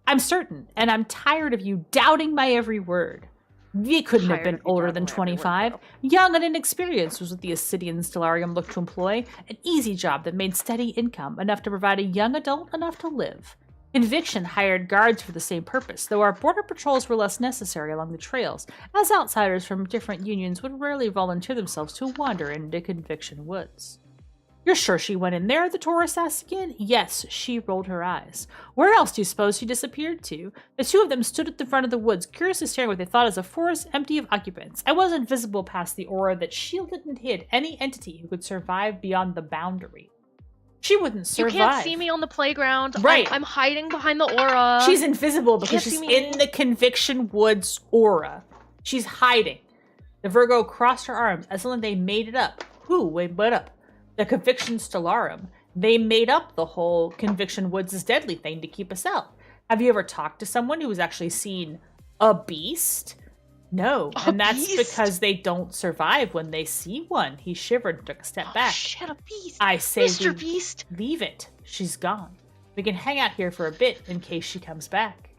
I'm certain, and I'm tired of you doubting my every word. They couldn't have been older than 25. Young and inexperienced was what the Assyrian Stellarium looked to employ. An easy job that made steady income, enough to provide a young adult enough to live. Conviction hired guards for the same purpose, though our border patrols were less necessary along the trails, as outsiders from different unions would rarely volunteer themselves to wander into Conviction Woods. You're sure she went in there? The Taurus asked again. Yes, she rolled her eyes. Where else do you suppose she disappeared to? The two of them stood at the front of the woods, curiously staring what they thought as a forest empty of occupants. I wasn't visible past the aura that shielded and hid any entity who could survive beyond the boundary. She wouldn't survive. You can't see me on the playground. Right. I'm hiding behind the aura. She's invisible because she's in the Conviction Woods aura. She's hiding. The Virgo crossed her arms as though they made it up. Who made what up? The Conviction Stellarum. They made up the whole Conviction Woods is deadly thing to keep us out. Have you ever talked to someone who has actually seen a beast? No, and that's because they don't survive when they see one. He shivered and took a step back. Shit, a beast. I say, Mr. Beast. Leave it. She's gone. We can hang out here for a bit in case she comes back.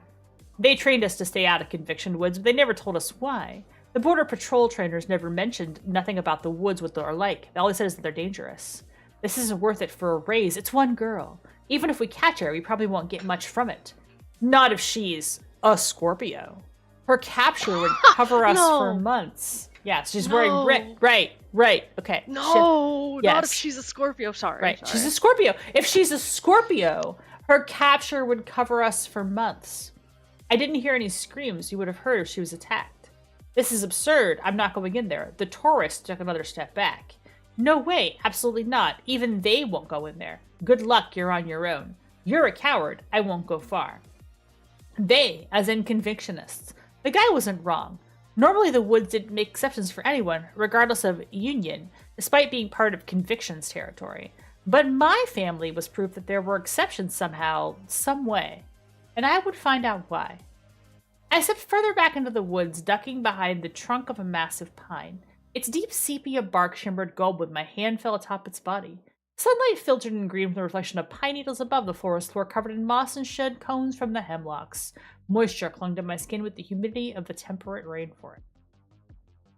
They trained us to stay out of Conviction Woods, but they never told us why. The Border Patrol trainers never mentioned nothing about the woods, what they're like. All they said is that they're dangerous. This isn't worth it for a raise. It's one girl. Even if we catch her, we probably won't get much from it. Not if she's a Scorpio. Her capture would cover us for months. Yeah, she's wearing red. Right. Okay. Not if she's a Scorpio. Sorry. Right. She's a Scorpio. If she's a Scorpio, her capture would cover us for months. I didn't hear any screams you would have heard if she was attacked. This is absurd. I'm not going in there. The tourist took another step back. No way. Absolutely not. Even they won't go in there. Good luck. You're on your own. You're a coward. I won't go far. They, as in convictionists. The guy wasn't wrong. Normally the woods didn't make exceptions for anyone, regardless of union, despite being part of convictions territory. But my family was proof that there were exceptions somehow, some way. And I would find out why. I stepped further back into the woods, ducking behind the trunk of a massive pine. Its deep sepia bark shimmered gold when my hand fell atop its body. Sunlight filtered in green from the reflection of pine needles above the forest floor covered in moss and shed cones from the hemlocks. Moisture clung to my skin with the humidity of the temperate rainforest.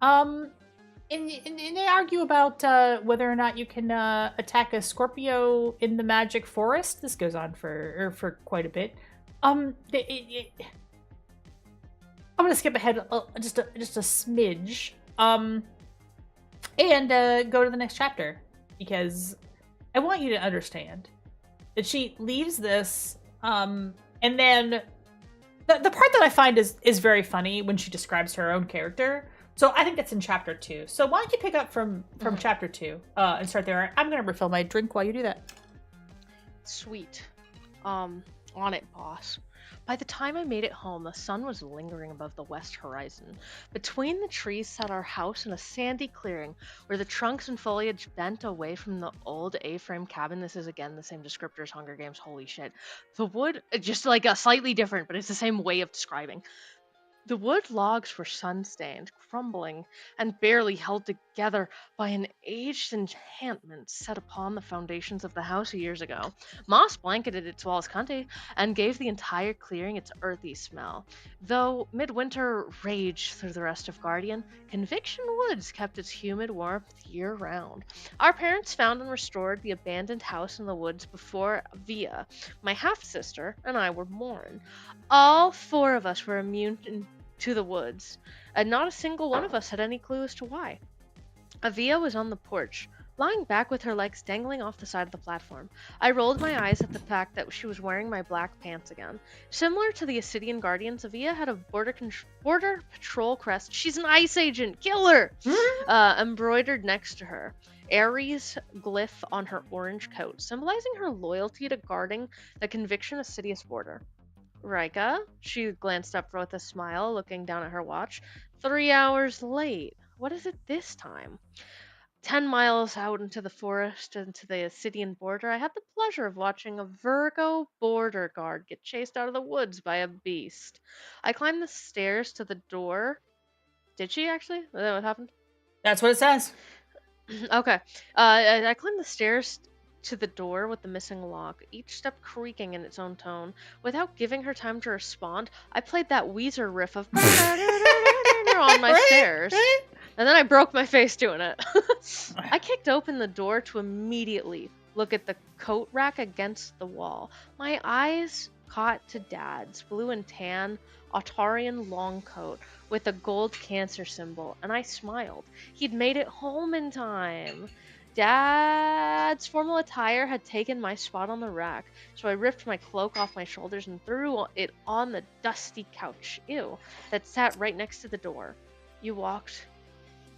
And they argue about whether or not you can attack a Scorpio in the magic forest. This goes on for quite a bit. I'm gonna skip ahead just a smidge. And go to the next chapter because I want you to understand that she leaves this, and then the part that I find is very funny when she describes her own character. So I think that's in chapter 2. So why don't you pick up from chapter 2 and start there? I'm gonna refill my drink while you do that. Sweet. On it, boss. By the time I made it home, the sun was lingering above the west horizon. Between the trees sat our house in a sandy clearing, where the trunks and foliage bent away from the old A-frame cabin. This is, again, the same descriptors, Hunger Games, holy shit. The wood, just like a slightly different, but it's the same way of describing. The wood logs were sun-stained, crumbling, and barely held together by an aged enchantment set upon the foundations of the house years ago. Moss blanketed its walls cunty and gave the entire clearing its earthy smell. Though midwinter raged through the rest of Guardian, Conviction Woods kept its humid warmth year-round. Our parents found and restored the abandoned house in the woods before Via, my half-sister, and I were born. All 4 of us were immune to the woods, and not a single one of us had any clue as to why. Avia was on the porch, lying back with her legs dangling off the side of the platform. I rolled my eyes at the fact that she was wearing my black pants again. Similar to the Ascidian Guardians, Avia had a border patrol crest. She's an ice agent! Kill her! Embroidered next to her. Ares glyph on her orange coat, symbolizing her loyalty to guarding the Conviction Assidious border. Rika, she glanced up with a smile, looking down at her watch. 3 hours late. What is it this time? 10 miles out into the forest, into the Ascidian border, I had the pleasure of watching a Virgo border guard get chased out of the woods by a beast. I climbed the stairs to the door. Did she actually? Is that what happened? That's what it says. Okay. I climbed the stairs to the door with the missing lock, each step creaking in its own tone. Without giving her time to respond, I played that Weezer riff of on my stairs, and then I broke my face doing it. I kicked open the door to immediately look at the coat rack against the wall. My eyes caught to Dad's blue and tan Autarian long coat with a gold cancer symbol, and I smiled. He'd made it home in time. Dad's formal attire had taken my spot on the rack, so I ripped my cloak off my shoulders and threw it on the dusty couch, that sat right next to the door. You walked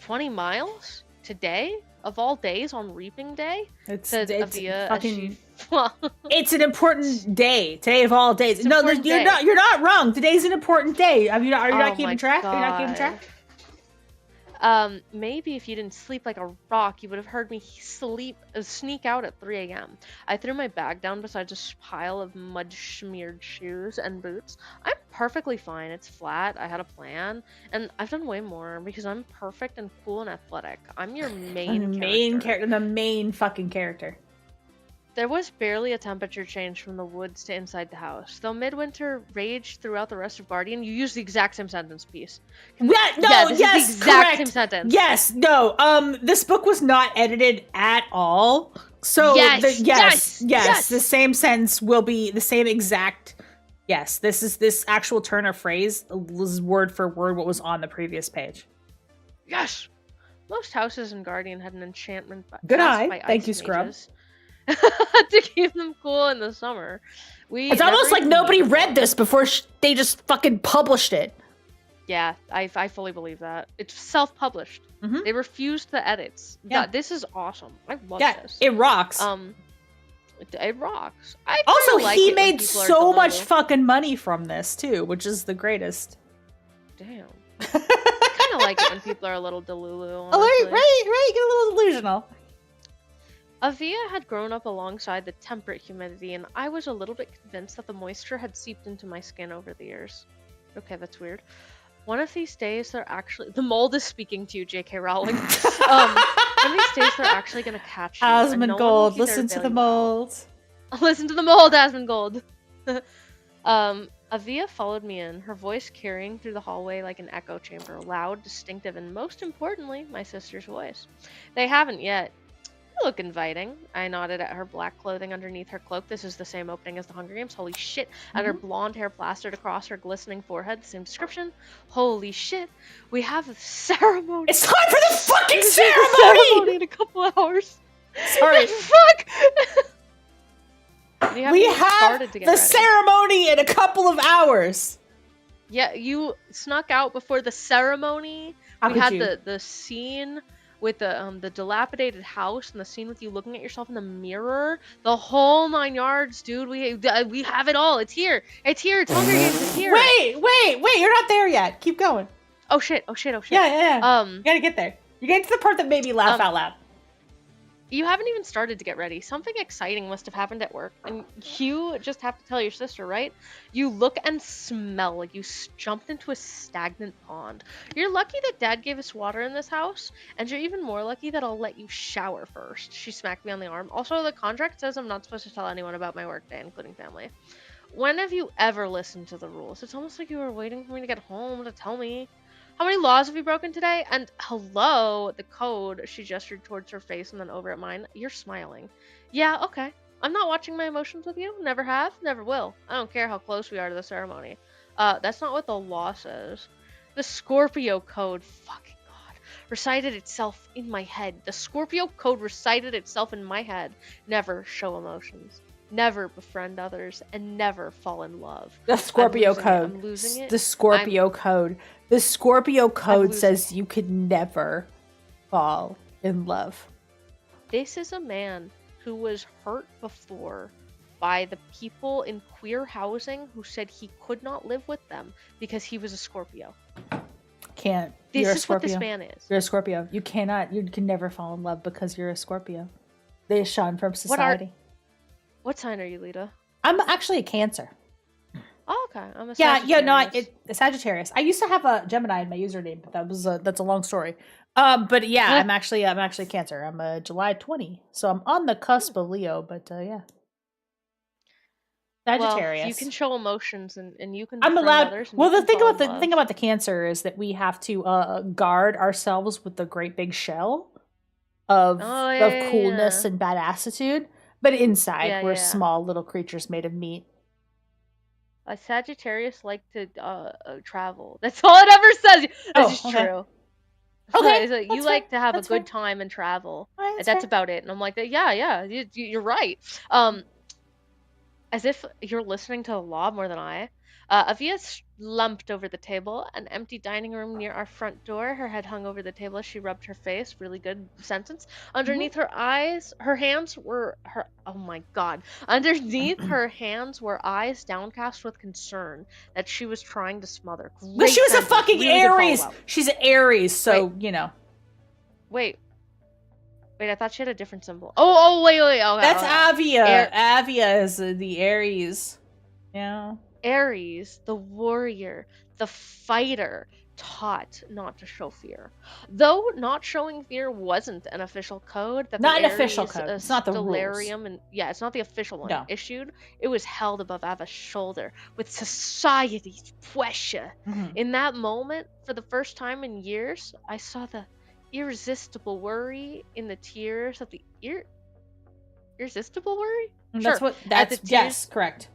20 miles? Today? Of all days, on reaping day? It's Avia, fucking... It's an important day. Today of all days. No, you're not wrong. Today's an important day. Are you not keeping track? Are you not keeping track? Maybe if you didn't sleep like a rock, you would have heard me sneak out at 3 a.m. I threw my bag down beside a pile of mud-smeared shoes and boots. I'm perfectly fine. It's flat. I had a plan, and I've done way more because I'm perfect and cool and athletic. I'm your main character. The main fucking character. There was barely a temperature change from the woods to inside the house. Though midwinter raged throughout the rest of Guardian, you used the exact same sentence piece. Yes, the exact correct. same sentence. Yes, no. This book was not edited at all. So yes, the same sentence will be the same exact. Yes, this actual turn of phrase was word for word what was on the previous page. Yes. Most houses in Guardian had an enchantment. Good eye. Thank you, Scrub. To keep them cool in the summer. It's almost like nobody read this before they just fucking published it. Yeah, I fully believe that. It's self-published. Mhm. They refused the edits. Yeah. This is awesome. I love Yeah, this. it rocks. It rocks. I Also, kinda like he it when made people are so much Delulu. fucking money from this too, which is the greatest. Damn. I kind of like it when people are a little Delulu, Oh, honestly. right, get a little delusional. Avia had grown up alongside the temperate humidity, and I was a little bit convinced that the moisture had seeped into my skin over the years. Okay, that's weird. One of these days, they're actually... The mold is speaking to you, J.K. Rowling. One of these days, they're actually going to catch you. and no one will Asmongold, be there listen to to bail the you out. mold. Listen to the mold, Asmongold. Avia followed me in, her voice carrying through the hallway like an echo chamber, loud, distinctive, and most importantly, my sister's voice. They haven't yet. You look inviting. I nodded at her black clothing underneath her cloak. This is the same opening as the Hunger Games. Holy shit. And her blonde hair plastered across her glistening forehead. The same description. Holy shit. We have a ceremony. It's time for the fucking ceremony! In a couple hours. Sorry. Fuck! We have the ceremony in a couple of hours. Yeah, you snuck out before the ceremony. We had the scene with the dilapidated house and the scene with you looking at yourself in the mirror. The whole 9 yards, dude. We have it all. It's here. It's here. It's Hunger Games. It's here. Wait. You're not there yet. Keep going. Oh shit. Yeah. You gotta get there. You get to the part that made me laugh out loud. You haven't even started to get ready. Something exciting must have happened at work, and you just have to tell your sister, right? You look and smell like you jumped into a stagnant pond. You're lucky that Dad gave us water in this house, and you're even more lucky that I'll let you shower first. She smacked me on the arm. Also, the contract says I'm not supposed to tell anyone about my work day, including family. When have you ever listened to the rules? It's almost like you were waiting for me to get home to tell me. How many laws have you broken today? And hello, the code. She gestured towards her face and then over at mine. You're smiling. Yeah, okay. I'm not watching my emotions with you. Never have, never will. I don't care how close we are to the ceremony. That's not what the law says. The Scorpio code, fucking god, recited itself in my head. The Scorpio code recited itself in my head. Never show emotions. Never befriend others, and never fall in love. The Scorpio code. I'm losing it. The Scorpio code. The Scorpio code says you could never fall in love. This is a man who was hurt before by the people in queer housing who said he could not live with them because he was a Scorpio. Can't. This is what this man is. You're a Scorpio. You can never fall in love because you're a Scorpio. They are shunned from society. What sign are you, Lita? I'm actually a Cancer. Oh, okay. I'm a Sagittarius. A Sagittarius. I used to have a Gemini in my username, but that's a long story. But yeah, I'm actually Cancer. I'm a July 20, so I'm on the cusp of Leo. But yeah, Sagittarius. Well, you can show emotions, and you can. I'm allowed. Others, well, the thing about the Cancer is that we have to guard ourselves with the great big shell of coolness and badassitude. But inside, we're small little creatures made of meat. A Sagittarius like to travel. That's all it ever says. That's just true. Okay, so you like to have a good time and travel. Right, that's about it. And I'm like, yeah, you're right. As if you're listening to the law more than I. Avia slumped over the table, an empty dining room near our front door. Her head hung over the table as she rubbed her face. Really good sentence. Underneath her eyes, her hands were oh my god. Underneath her hands were eyes downcast with concern that she was trying to smother. But she was a fucking Aries. She's an Aries, so you know. Wait, I thought she had a different symbol. Oh, wait. Oh, that's Avia. Avia is the Aries. Yeah. Aries, the warrior, the fighter, taught not to show fear. Though not showing fear wasn't an official code. Not an official code. It's not the rules. It's not the official one issued. It was held above Ava's shoulder with society's pressure. Mm-hmm. In that moment, for the first time in years, I saw the irresistible worry in the tears of the irresistible worry? Yes, correct.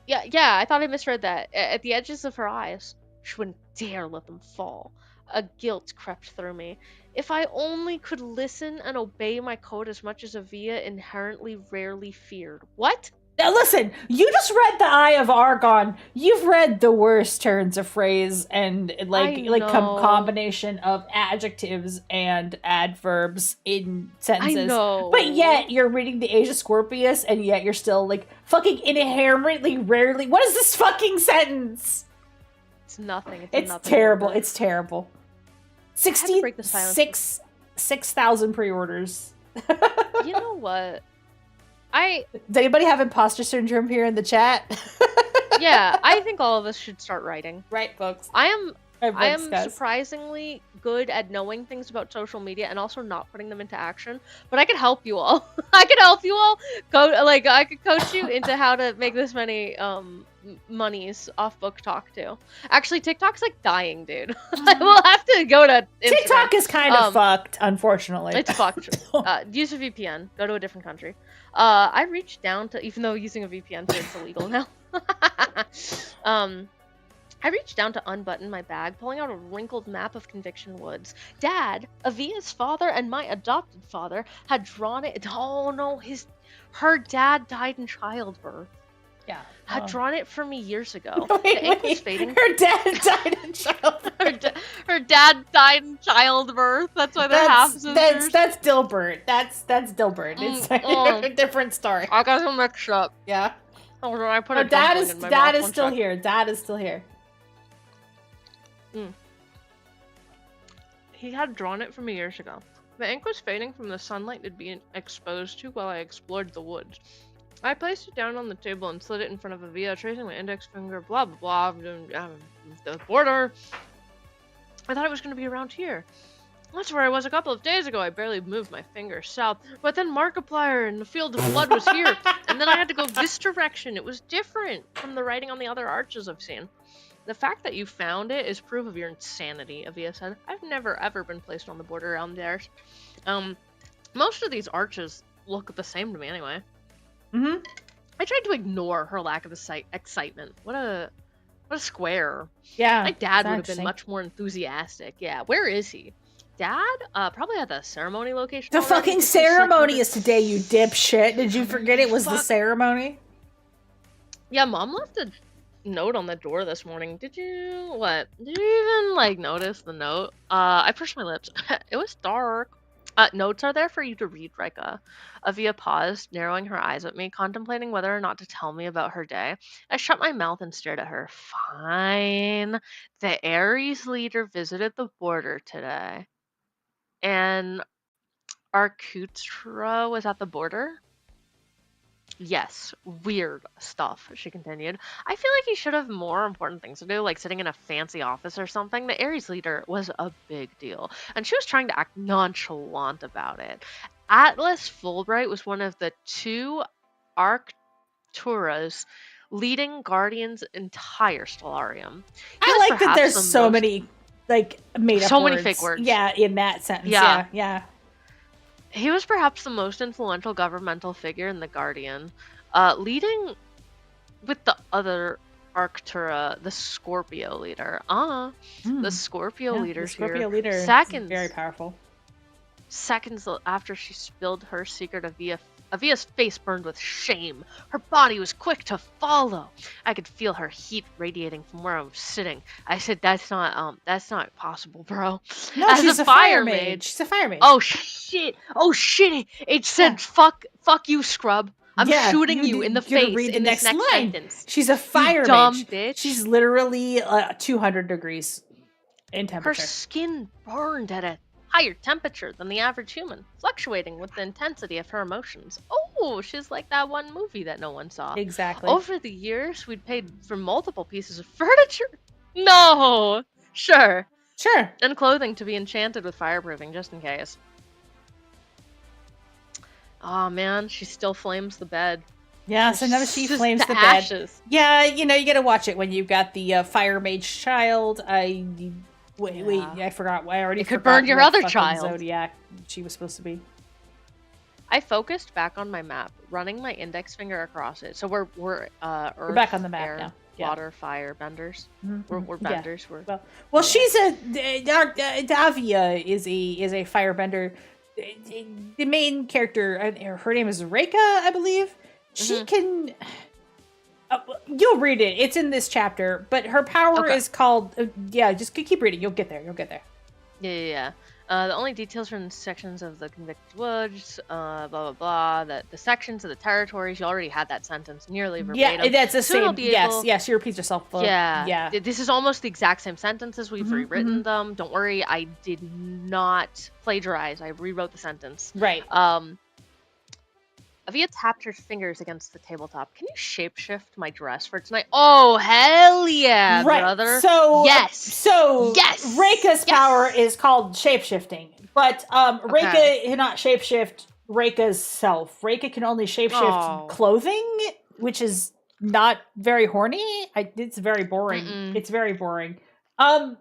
Yeah, I thought I misread that. At the edges of her eyes, she wouldn't dare let them fall. A guilt crept through me. If I only could listen and obey my code as much as Avia inherently rarely feared. What? Now listen, you just read the Eye of Argon. You've read the worst turns of phrase and combination of adjectives and adverbs in sentences. I know. But yet you're reading the Age of Scorpius, and yet you're still like fucking inherently rarely. What is this fucking sentence? It's nothing. It's nothing terrible. number. It's terrible. I had to break the silence. 6,000 pre-orders. You know what? Does anybody have imposter syndrome here in the chat? Yeah, I think all of us should start writing. Right, folks. I am Guys. surprisingly good at knowing things about social media and also not putting them into action. But I could help you all. I could help you all. I could coach you into how to make this many monies off Book Talk too. Actually, TikTok's like dying, dude. We'll have to go to Instagram. TikTok is kind of fucked, unfortunately. It's fucked. Use a VPN. Go to a different country. I reached down to, even though using a VPN is illegal now. I reached down to unbutton my bag, pulling out a wrinkled map of Conviction Woods. Dad, Avia's father and my adopted father, had drawn it. Oh no, her dad died in childbirth. Yeah. Had drawn it for me years ago. Wait, the ink was fading. Her dad died in childbirth. her dad died in childbirth. That's why they're half sisters. That's Dilbert. That's Dilbert. It's a different story. I got them mixed up. Yeah. Oh, I put Her a dad dumpling is in my dad mouth. is still here. Dad is still here. He had drawn it for me years ago. The ink was fading from the sunlight it'd been exposed to while I explored the woods. I placed it down on the table and slid it in front of Avia, tracing my index finger, blah blah blah, the border. I thought it was going to be around here. That's where I was a couple of days ago. I barely moved my finger south, but then Markiplier and the field of blood was here, and then I had to go this direction. It was different from the writing on the other arches I've seen. The fact that you found it is proof of your insanity, Avia said. I've never ever been placed on the border around there. Most of these arches look the same to me anyway. Mm-hmm. I tried to ignore her lack of excitement. What a square. Yeah. My dad would have been much more enthusiastic. Yeah, where is he? Dad? Probably at the ceremony location. The fucking ceremony is today, you dipshit. Did you forget it was the ceremony? Yeah, Mom left a note on the door this morning. Did you even notice the note? I pushed my lips. It was dark. Notes are there for you to read, Rika. Avia paused, narrowing her eyes at me, contemplating whether or not to tell me about her day. I shut my mouth and stared at her. Fine. The Ares leader visited the border today. And Arcutra was at the border? Yes, weird stuff, she continued. I feel like he should have more important things to do, like sitting in a fancy office or something. The Ares leader was a big deal, and she was trying to act nonchalant about it. Atlas Fulbright was one of the two Arcturas leading Guardian's entire Stellarium. I like that there's so many, made up so words. many fake words. Yeah, in that sentence. Yeah. He was perhaps the most influential governmental figure in the Guardian, leading with the other Arctura, the Scorpio leader. The Scorpio leader's the Scorpio here. leader Seconds, is very powerful. Seconds after she spilled her secret, Avia's face burned with shame. Her body was quick to follow. I could feel her heat radiating from where I was sitting. I said, "That's not possible, bro." No, she's a fire mage. She's a fire mage. Oh shit! It said, "Fuck you, Scrub. I'm shooting you in the face." Read the in next this next line. sentence. She's a fire dumb mage. Bitch. She's literally 200 degrees in temperature. Her skin burned at a higher temperature than the average human, fluctuating with the intensity of her emotions. Oh, she's like that one movie that no one saw. Exactly. Over the years, we'd paid for multiple pieces of furniture. No! Sure. And clothing to be enchanted with fireproofing, just in case. Oh man, she still flames the bed. Yeah, so now she flames the ashes. bed. Yeah, you gotta watch it when you've got the fire mage child. Wait, I forgot. I already could burn your other child. Zodiac she was supposed to be. I focused back on my map, running my index finger across it. So we're Earth, back on the map air, now. Water, fire, benders. Mm-hmm. We're benders. Yeah. Well, she's Davia is a firebender. The main character, her name is Reika, I believe. she can... you'll read it. It's in this chapter, but her power is called... just keep reading. You'll get there. Yeah. The only details from the sections of the convicted woods, blah, blah, blah, the sections of the territories, you already had that sentence nearly verbatim. Yeah, that's the same. Yes, she repeats herself. Yeah. This is almost the exact same sentences. We've rewritten them. Don't worry, I did not plagiarize. I rewrote the sentence. Right. Avia tapped her fingers against the tabletop. Can you shapeshift my dress for tonight? Oh, hell yeah, brother. So, yes. Reika's power is called shapeshifting. But Reika cannot shapeshift Reika's self. Reika can only shapeshift clothing, which is not very horny. It's very boring. It's very boring. I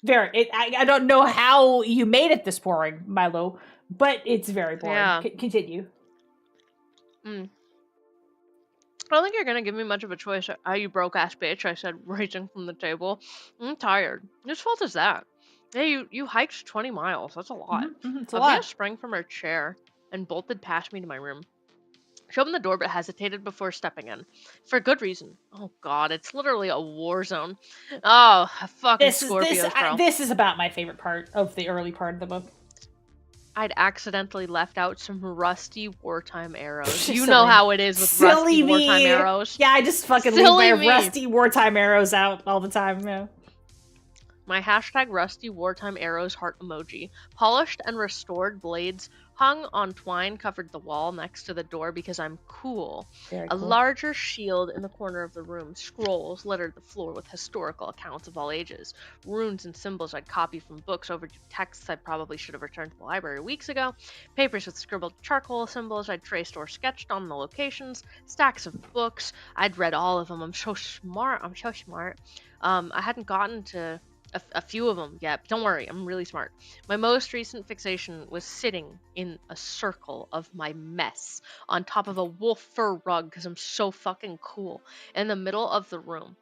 don't know how you made it this boring, Milo, but it's very boring. Yeah. Continue. I don't think you're gonna give me much of a choice. You broke ass bitch, I said, raising from the table. I'm tired. Whose fault is that? Hey, you hiked 20 miles. That's a lot. It's a lot. Sprang from her chair and bolted past me to my room. She opened the door but hesitated before stepping in. For good reason. Oh god, it's literally a war zone. Oh, fucking Scorpios, bro. This is about my favorite part of the early part of the book. I'd accidentally left out some rusty wartime arrows. You know how it is with rusty wartime arrows. Yeah, I just fucking leave my rusty wartime arrows out all the time. Yeah. My hashtag rusty wartime arrows heart emoji. Polished and restored blades hung on twine covered the wall next to the door because I'm cool. Very A cool. larger shield in the corner of the room. Scrolls littered the floor with historical accounts of all ages. Runes and symbols I'd copied from books, overdue texts I probably should have returned to the library weeks ago. Papers with scribbled charcoal symbols I'd traced or sketched on the locations. Stacks of books. I'd read all of them. I'm so smart. I hadn't gotten to a few of them yet. Don't worry, I'm really smart. My most recent fixation was sitting in a circle of my mess on top of a wolf fur rug because I'm so fucking cool in the middle of the room.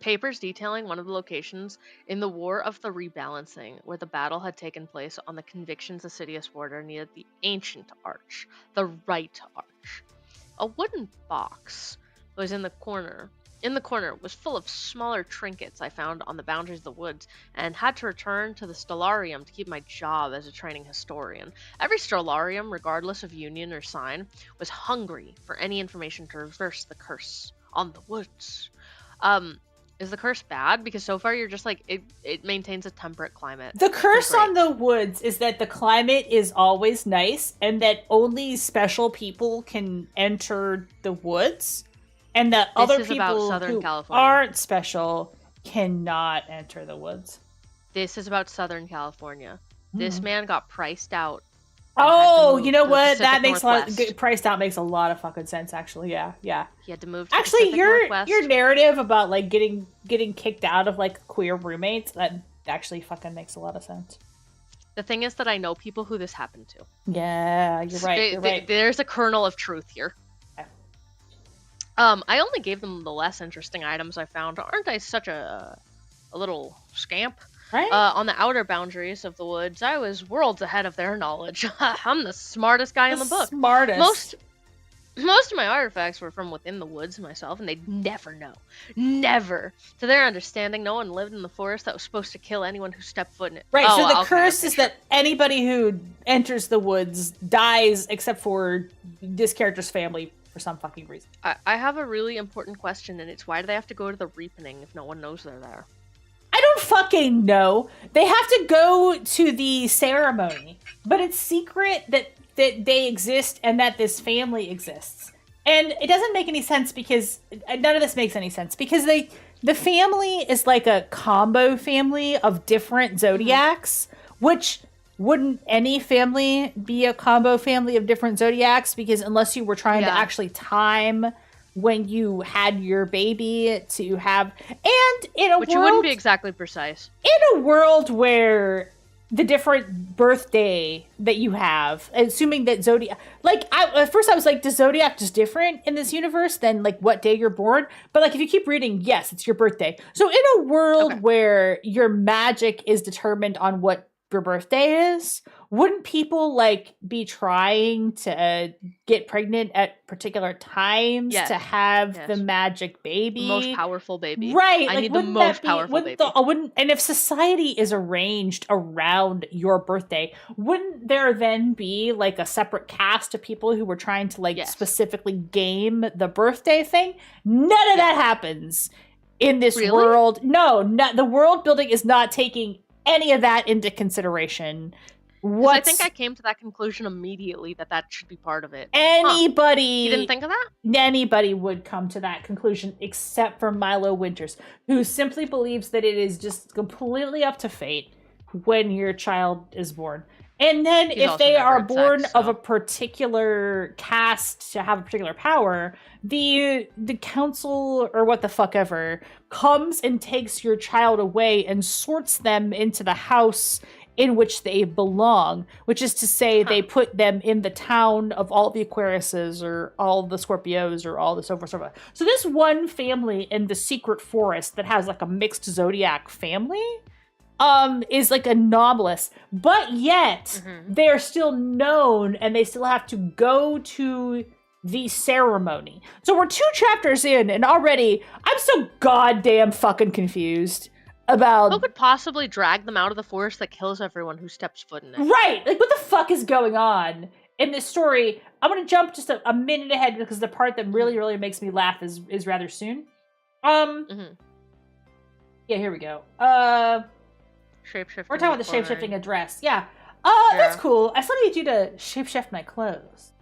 Papers detailing one of the locations in the War of the Rebalancing, where the battle had taken place on the Conviction's Assiduous border near the Ancient Arch, the Right Arch. A wooden box was in the corner was full of smaller trinkets I found on the boundaries of the woods, and had to return to the Stellarium to keep my job as a training historian. Every Stellarium, regardless of union or sign, was hungry for any information to reverse the curse on the woods. Is the curse bad? Because so far you're just like, it maintains a temperate climate. The curse on the woods is that the climate is always nice, and that only special people can enter the woods. And that other people who aren't special cannot enter the woods. This is about Southern California. This man got priced out. Oh, you know what? That makes priced out makes a lot of fucking sense. Actually, yeah. He had to move. To actually, Northwest. your narrative about like getting kicked out of like queer roommates, that actually fucking makes a lot of sense. The thing is that I know people who this happened to. Yeah, you're right. There's a kernel of truth here. I only gave them the less interesting items I found. Aren't I such a little scamp? Right? On the outer boundaries of the woods, I was worlds ahead of their knowledge. I'm the smartest guy in the book. Smartest. Most of my artifacts were from within the woods myself, and they'd never know. Never. To their understanding, no one lived in the forest that was supposed to kill anyone who stepped foot in it. Right, so the curse is that anybody who enters the woods dies except for this character's family for some fucking reason. I have a really important question, and it's why do they have to go to the Reapening if no one knows they're there? I don't fucking know. They have to go to the ceremony, but it's secret that they exist and that this family exists. And it doesn't make any sense because none of this makes any sense because the family is like a combo family of different zodiacs, which wouldn't any family be a combo family of different zodiacs? Because unless you were trying to actually time when you had your baby to have, and in a which you wouldn't be exactly precise. In a world where the different birthday that you have, assuming that Zodiac, like at first I was like, does Zodiac just different in this universe than like what day you're born? But like if you keep reading, yes, it's your birthday. So in a world where your magic is determined on what your birthday is, wouldn't people like be trying to get pregnant at particular times to have the magic baby, the most powerful baby, right? I like, need the most powerful baby. And if society is arranged around your birthday, wouldn't there then be like a separate cast of people who were trying to like specifically game the birthday thing? None of that happens in this world. No, the world building is not taking any of that into consideration. I think I came to that conclusion immediately that should be part of it. Anybody... You didn't think of that? Anybody would come to that conclusion except for Milo Winters, who simply believes that it is just completely up to fate when your child is born. And then if they are born of a particular caste to have a particular power, the council or what the fuck ever comes and takes your child away and sorts them into the house in which they belong, which is to say they put them in the town of all the Aquariuses or all the Scorpios or all the so forth, so forth. So this one family in the secret forest that has like a mixed zodiac family is like anomalous, but yet they're still known and they still have to go to the ceremony. So we're 2 chapters in and already I'm so goddamn fucking confused about who could possibly drag them out of the forest that kills everyone who steps foot in it. Right, like what the fuck is going on in this story? I'm gonna jump just a minute ahead because the part that really makes me laugh is rather soon. Yeah, here we go. Shapeshifting. We're talking about the shapeshifting address. Yeah. That's cool. I still need you to shapeshift my clothes.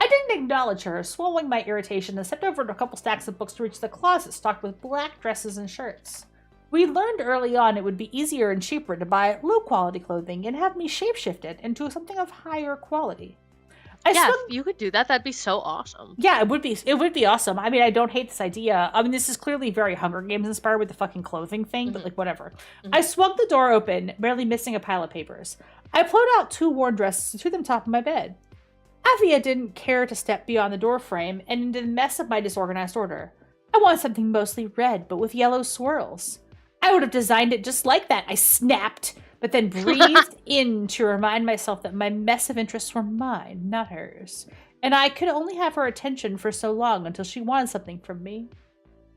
I didn't acknowledge her, swallowing my irritation, and stepped over to a couple stacks of books to reach the closet stocked with black dresses and shirts. We learned early on it would be easier and cheaper to buy low-quality clothing and have me shapeshifted into something of higher quality. If you could do that, that'd be so awesome. Yeah, it would be. It would be awesome. I mean, I don't hate this idea. I mean, this is clearly very Hunger Games inspired with the fucking clothing thing, but like, whatever. I swung the door open, barely missing a pile of papers. I pulled out 2 worn dresses and threw them top of my bed. Avia didn't care to step beyond the door frame and into the mess of my disorganized order. I wanted something mostly red, but with yellow swirls. I would have designed it just like that, I snapped, but then breathed in to remind myself that my mess of interests were mine, not hers. And I could only have her attention for so long until she wanted something from me.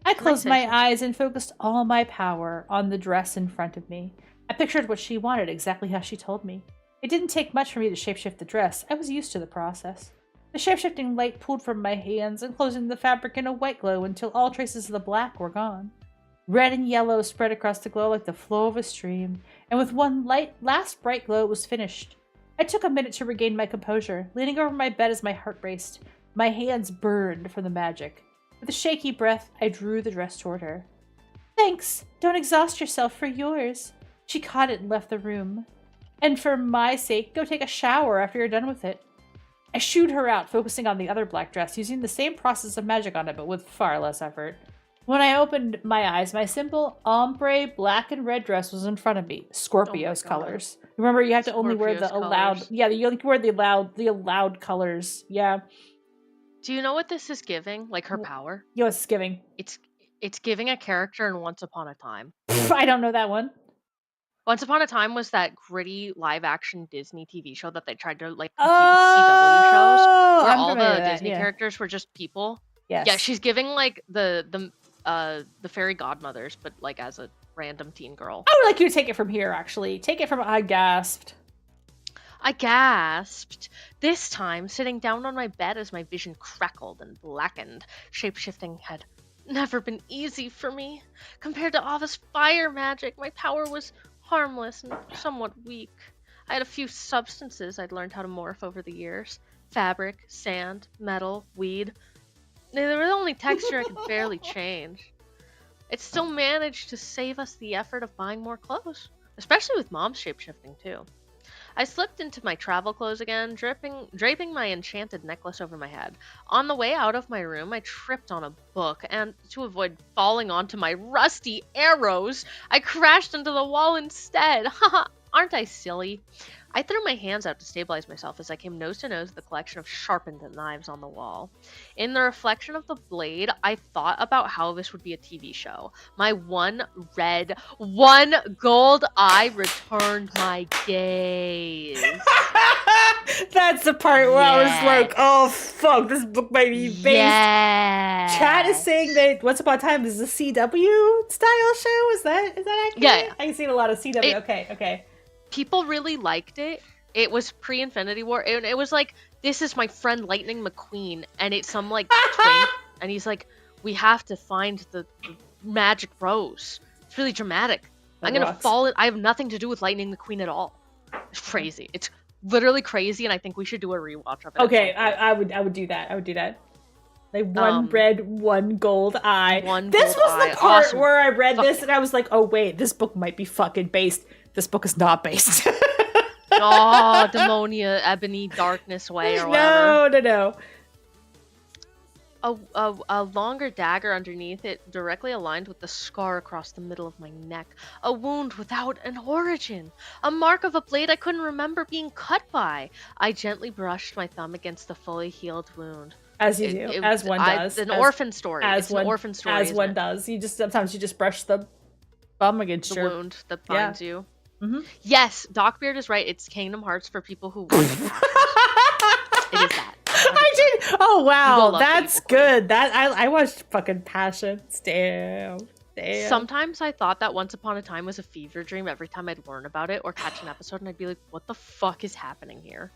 I closed my eyes and focused all my power on the dress in front of me. I pictured what she wanted exactly how she told me. It didn't take much for me to shapeshift the dress. I was used to the process. The shapeshifting light pooled from my hands, enclosing the fabric in a white glow until all traces of the black were gone. Red and yellow spread across the glow like the flow of a stream, and with one last bright glow, it was finished. I took a minute to regain my composure, leaning over my bed as my heart raced. My hands burned from the magic. With a shaky breath, I drew the dress toward her. Thanks. Don't exhaust yourself for yours. She caught it and left the room. And for my sake, go take a shower after you're done with it. I shooed her out, focusing on the other black dress, using the same process of magic on it, but with far less effort. When I opened my eyes, my simple ombre black and red dress was in front of me. Scorpio's colors. Remember, you have to only wear the allowed... Yeah, you only wear the allowed colors. Yeah. Do you know what this is giving? Like her power? Yeah, it's giving. It's giving a character in Once Upon a Time. I don't know that one. Once Upon a Time was that gritty live-action Disney TV show that they tried to like compete with CW shows, where all the Disney characters were just people. Yes. Yeah, she's giving like the fairy godmothers, but like as a random teen girl. I would like you to take it from here, actually. Take it from I gasped. I gasped. This time, sitting down on my bed as my vision crackled and blackened. Shapeshifting had never been easy for me. Compared to Ava's fire magic, my power was harmless and somewhat weak. I had a few substances I'd learned how to morph over the years. Fabric, sand, metal, weed. They were the only texture I could barely change. It still managed to save us the effort of buying more clothes, especially with Mom's shapeshifting too. I slipped into my travel clothes again, draping my enchanted necklace over my head. On the way out of my room, I tripped on a book, and to avoid falling onto my rusty arrows, I crashed into the wall instead. Haha, aren't I silly? I threw my hands out to stabilize myself as I came nose to nose with the collection of sharpened knives on the wall. In the reflection of the blade, I thought about how this would be a TV show. My one gold eye returned my gaze. That's the part where I was like, oh fuck, this book might be based. Yes. Chat is saying that Once Upon a Time is a CW style show. Is that accurate? Yeah. I've seen a lot of CW. Okay. People really liked it. It was pre-Infinity War. It was like, this is my friend Lightning McQueen, and it's some like twink, and he's like, we have to find the magic rose. It's really dramatic. I'm gonna fall in. I have nothing to do with Lightning McQueen at all. It's crazy. It's literally crazy, and I think we should do a rewatch of it. Okay, I would do that. Like one red, one gold eye. This was the part where I read this and I was like, oh wait, this book might be fucking based. This book is not based. Oh, Demonia, Ebony, Darkness Way, or whatever. No. A longer dagger underneath it, directly aligned with the scar across the middle of my neck. A wound without an origin. A mark of a blade I couldn't remember being cut by. I gently brushed my thumb against the fully healed wound. As you do, as one does. It's an orphan story. As one does. Sometimes you just brush the bum against the your wound that binds you. Mm-hmm. Yes, Docbeard is right. It's Kingdom Hearts for people who. It is that. I did. Oh wow, that's good. That I watched fucking Passion. Damn. Sometimes I thought that Once Upon a Time was a fever dream every time I'd learn about it or catch an episode, and I'd be like, "What the fuck is happening here?"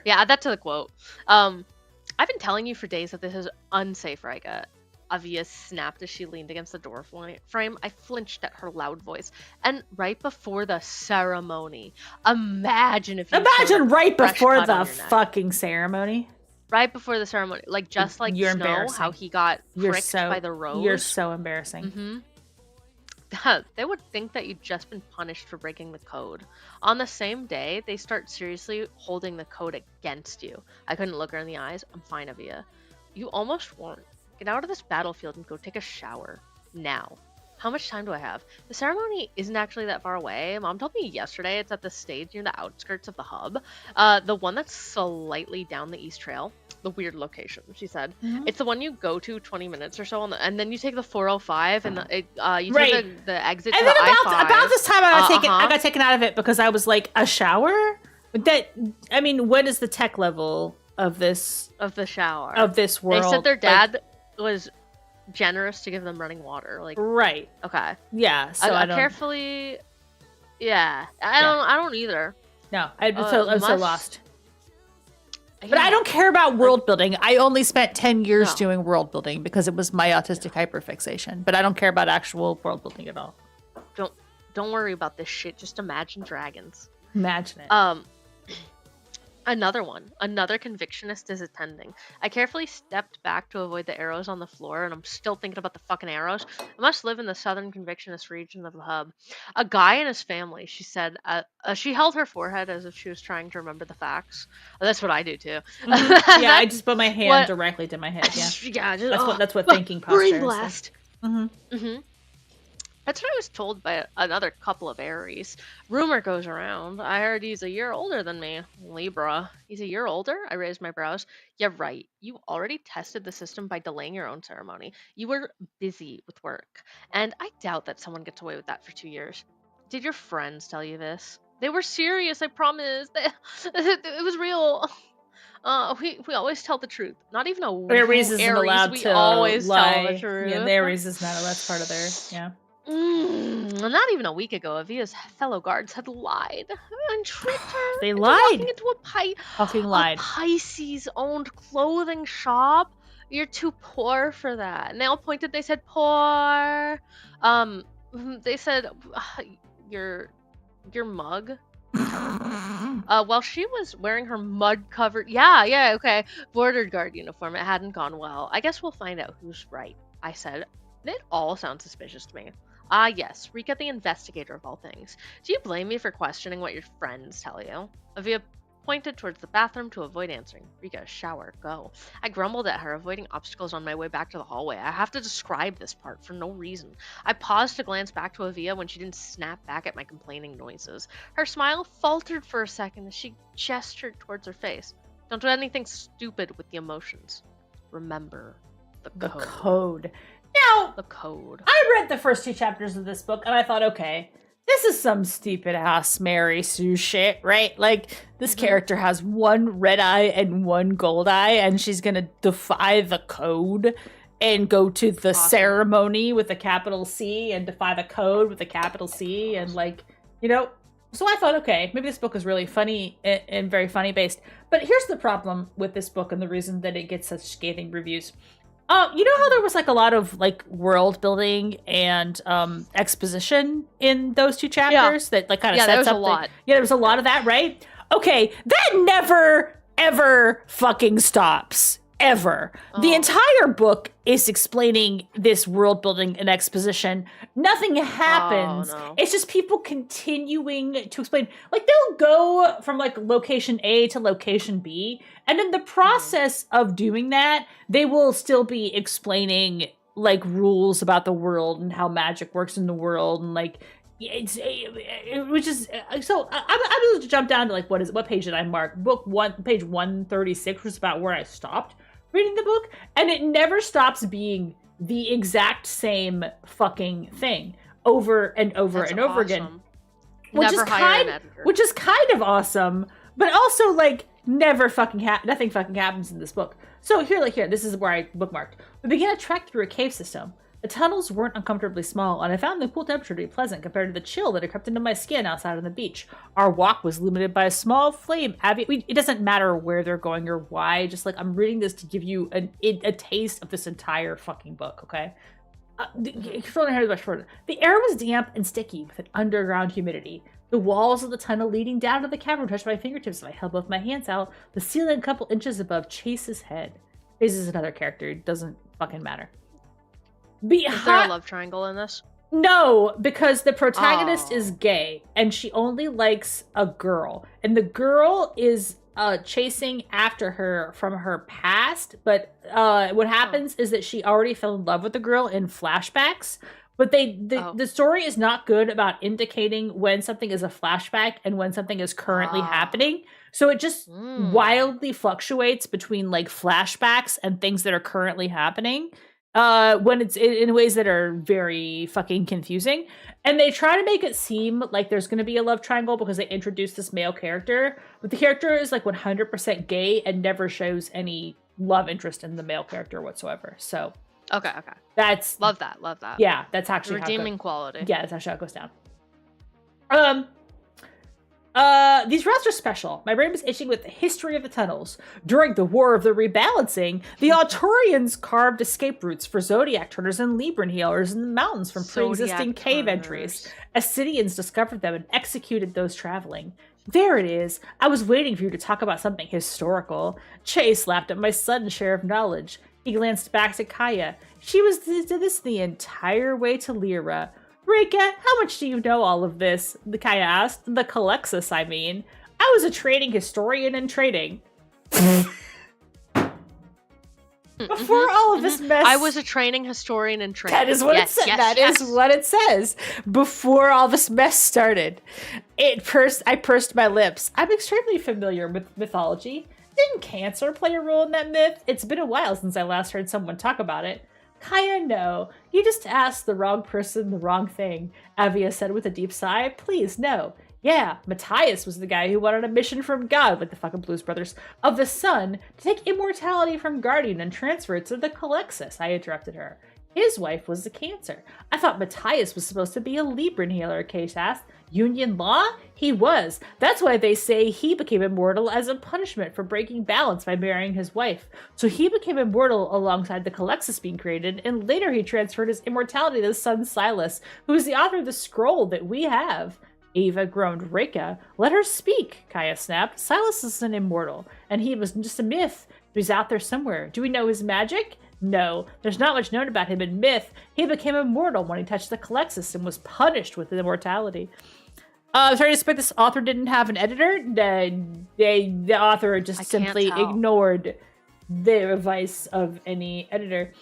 Yeah, add that to the quote. I've been telling you for days that this is unsafe, Rika. Avia snapped as she leaned against the door frame. I flinched at her loud voice. And right before the ceremony. Imagine right before the fucking ceremony. Right before the ceremony. Like, just like You're Snow, how he got pricked by the rose. You're so embarrassing. Mm-hmm. They would think that you'd just been punished for breaking the code. On the same day, they start seriously holding the code against you. I couldn't look her in the eyes. I'm fine, Avia. You almost weren't. Get out of this battlefield and go take a shower. Now. How much time do I have? The ceremony isn't actually that far away. Mom told me yesterday it's at the stage near the outskirts of the hub. The one that's slightly down the East Trail. The weird location, she said. Mm-hmm. It's the one you go to 20 minutes or so, and then you take the 405 and take the exit and to then the I-5. About this time I got taken out of it because I was like, a shower? What is the tech level of this? Of the shower. Of this world? They said their dad was generous to give them running water. Right. Okay. Yeah. So I don't... carefully. Yeah. I don't either. No. I'm so lost. But I don't care about world building. I only spent 10 years doing world building because it was my autistic hyperfixation. But I don't care about actual world building at all. Don't worry about this shit. Just imagine dragons. Imagine it. Another convictionist is attending. I carefully stepped back to avoid the arrows on the floor, and I'm still thinking about the fucking arrows. I must live in the southern convictionist region of the hub. A guy and his family, she said. She held her forehead as if she was trying to remember the facts. That's what I do too. Mm-hmm. Yeah, I just put my hand directly to my head. Yeah, yeah. That's what thinking posture is. Brain blast. Mm-hmm. Mm-hmm. That's what I was told by another couple of Aries. Rumor goes around. I heard he's a year older than me. Libra. He's a year older? I raised my brows. Yeah, right. You already tested the system by delaying your own ceremony. You were busy with work. And I doubt that someone gets away with that for 2 years. Did your friends tell you this? They were serious, I promise. It was real. We always tell the truth. Not even Aries isn't allowed to always lie. Tell the truth. Yeah, the Aries is not. That's part of their Not even a week ago, Avia's fellow guards had lied and tricked her. They lied. Walking into lied. A Pisces-owned clothing shop. You're too poor for that. And they all pointed. They said poor. They said your mug. While she was wearing her mud-covered, bordered guard uniform, it hadn't gone well. I guess we'll find out who's right. I said. It all sounds suspicious to me. Ah, yes, Rika the investigator of all things. Do you blame me for questioning what your friends tell you? Avia pointed towards the bathroom to avoid answering. Rika, shower, go. I grumbled at her, avoiding obstacles on my way back to the hallway. I have to describe this part for no reason. I paused to glance back to Avia when she didn't snap back at my complaining noises. Her smile faltered for a second as she gestured towards her face. Don't do anything stupid with the emotions. Remember the code. Now, The code. I read the first 2 chapters of this book and I thought, okay, this is some stupid ass Mary Sue shit, right? Like, this character has 1 red eye and 1 gold eye, and she's gonna defy the code and go to the ceremony with a capital C and defy the code with a capital C, and like, you know. So I thought, okay, maybe this book is really funny and very funny based. But here's the problem with this book and the reason that it gets such scathing reviews. You know how there was like a lot of like world building and exposition in those 2 chapters that like kind of sets up a lot. Yeah, there was a lot of that, right? Okay, that never ever fucking stops. Ever. The entire book is explaining this world building and exposition. Nothing happens. No. It's just people continuing to explain. Like, they'll go from like location A to location B, and in the process of doing that, they will still be explaining like rules about the world and how magic works in the world, and like which is so I'm going to jump down to like what page did I mark? Book 1, page 136 was about where I stopped reading the book, and it never stops being the exact same fucking thing over and over and over again, which is kind of awesome, but also like nothing fucking happens in this book. So here, this is where I bookmarked. We began a trek through a cave system. The tunnels weren't uncomfortably small, and I found the cool temperature to be pleasant compared to the chill that had crept into my skin outside on the beach. Our walk was illuminated by a small flame. It doesn't matter where they're going or why, just like I'm reading this to give you a taste of this entire fucking book, okay? The air was damp and sticky with an underground humidity. The walls of the tunnel leading down to the cavern touched my fingertips, and I held both my hands out, the ceiling a couple inches above Chase's head. Chase is another character, it doesn't fucking matter. Is there a love triangle in this? No, because the protagonist is gay, and she only likes a girl. And the girl is chasing after her from her past, but what happens is that she already fell in love with the girl in flashbacks. But the story is not good about indicating when something is a flashback and when something is currently happening. So it just wildly fluctuates between like flashbacks and things that are currently happening. When it's in ways that are very fucking confusing. And they try to make it seem like there's going to be a love triangle because they introduce this male character. But the character is like 100% gay and never shows any love interest in the male character whatsoever. So. Okay. That's. Love that. Yeah, that's actually redeeming quality. Yeah, that's actually how it goes down. These routes are special. My brain was itching with the history of the tunnels. During the War of the Rebalancing, the Alturians carved escape routes for Zodiac turners and Libran healers in the mountains from pre-existing cave entries. Ascidians discovered them and executed those traveling. There it is. I was waiting for you to talk about something historical. Chase laughed at my sudden share of knowledge. He glanced back to Kaya. She was did this the entire way to Lyra. Rika, how much do you know all of this? The Kaya asked. The Calexis, I mean. I was a trading historian in trading. Before all of this mess... I was a training historian in trading. That is what it said. That is what it says. Before all this mess started. I pursed my lips. I'm extremely familiar with mythology. Didn't cancer play a role in that myth? It's been a while since I last heard someone talk about it. Kaya, no. You just asked the wrong person the wrong thing, Avia said with a deep sigh. Please, no. Yeah, Matthias was the guy who went on a mission from God, like the fucking Blues Brothers, of the Sun, to take immortality from Guardian and transfer it to the Calexis, I interrupted her. His wife was a Cancer. I thought Matthias was supposed to be a Libran healer, Case asked. Union law? He was. That's why they say he became immortal as a punishment for breaking balance by marrying his wife. So he became immortal alongside the Calexis being created, and later he transferred his immortality to his son Silas, who is the author of the scroll that we have. Ava groaned. Rika, let her speak, Kaya snapped. Silas is an immortal, and he was just a myth. He's out there somewhere. Do we know his magic? No, there's not much known about him in myth. He became immortal when he touched the Calexis and was punished with immortality. Sorry to suspect this author didn't have an editor. The author just simply ignored the advice of any editor.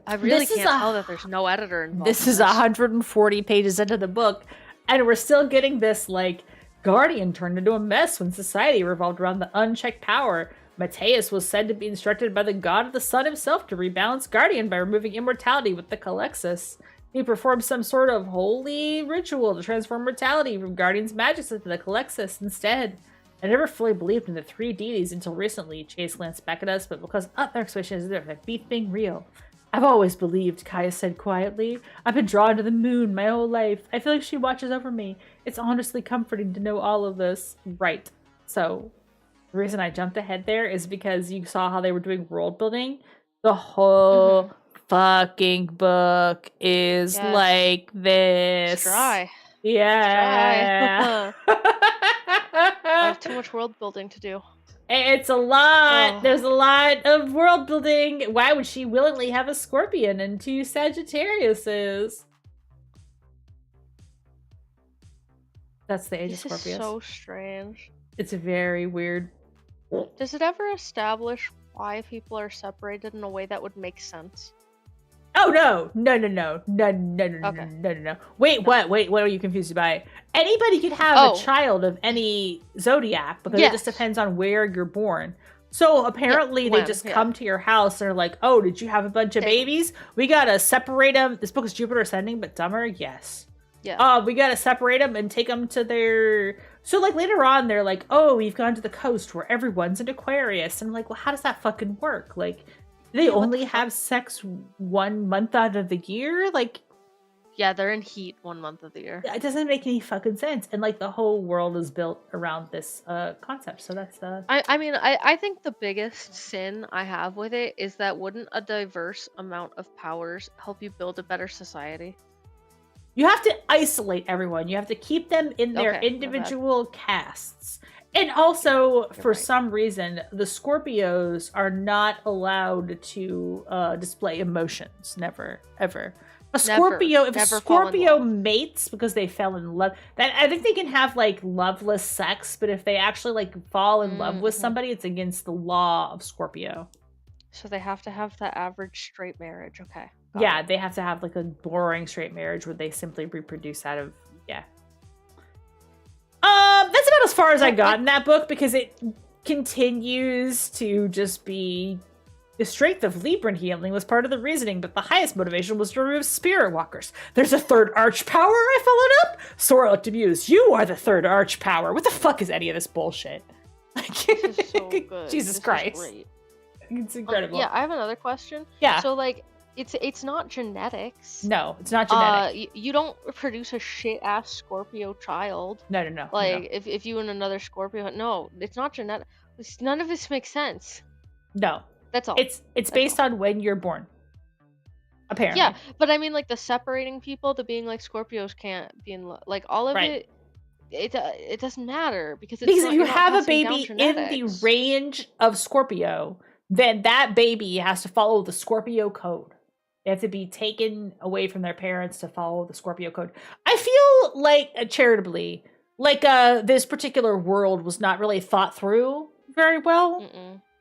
I really can't tell that there's no editor involved. This is 140 pages into the book, and we're still getting this, like, Guardian turned into a mess when society revolved around the unchecked power. Mateus was said to be instructed by the god of the sun himself to rebalance Guardian by removing immortality with the Calexis. He performed some sort of holy ritual to transform mortality from Guardian's magic into the Calexis instead. I never fully believed in the three deities until recently. Chase glanced back at us, but because other expressions of their beef being real. I've always believed, Kaya said quietly. I've been drawn to the moon my whole life. I feel like she watches over me. It's honestly comforting to know all of this. Right. So, the reason I jumped ahead there is because you saw how they were doing world building. The whole fucking book is like this. It's dry. Yeah. It's dry. I have too much world building to do. It's a lot. Oh. There's a lot of world building. Why would she willingly have a Scorpion and two Sagittariuses? That's the Age of Scorpius. This is so strange. It's very weird. Does it ever establish why people are separated in a way that would make sense? Oh, no. No. Wait, what? Wait, what are you confused by? Anybody could have a child of any zodiac because it just depends on where you're born. So apparently they just come to your house and are like, oh, did you have a bunch of babies? We gotta separate them. This book is Jupiter Ascending, but dumber? Yes. Yeah. We gotta separate them and take them to their... So, like, later on, they're like, oh, we've gone to the coast where everyone's an Aquarius. And I'm like, well, how does that fucking work? Like... They only have sex 1 month out of the year? Like... Yeah, they're in heat 1 month of the year. It doesn't make any fucking sense. And, like, the whole world is built around this concept. So that's... I think the biggest sin I have with it is that wouldn't a diverse amount of powers help you build a better society? You have to isolate everyone. You have to keep them in their individual castes. And also, for some reason, the Scorpios are not allowed to display emotions. Never, ever. If a Scorpio mates because they fell in love, I think they can have, like, loveless sex, but if they actually, like, fall in love with somebody, it's against the law of Scorpio. So they have to have the average straight marriage. Okay. Yeah, they have to have, like, a boring straight marriage where they simply reproduce out of, that's about as far as I got in that book because it continues to just be the strength of Libran healing was part of the reasoning, but the highest motivation was to remove spirit walkers. There's a third arch power, I followed up. Sora looked amused. You are the third arch power. What the fuck is any of this bullshit? This is so good. Jesus Christ. Great. It's incredible. Yeah, I have another question. Yeah. So, like, it's not genetics. No, it's not genetic. You don't produce a shit ass Scorpio child. No. Like if you and another Scorpio, no, it's not genetic. None of this makes sense. No, that's all. It's based on when you're born. Apparently. Yeah, but I mean, like the separating people, the being like Scorpios can't be in love. Like all of it. It doesn't matter because if you have a baby in the range of Scorpio, then that baby has to follow the Scorpio code. They have to be taken away from their parents to follow the Scorpio code. I feel like, charitably, like this particular world was not really thought through very well.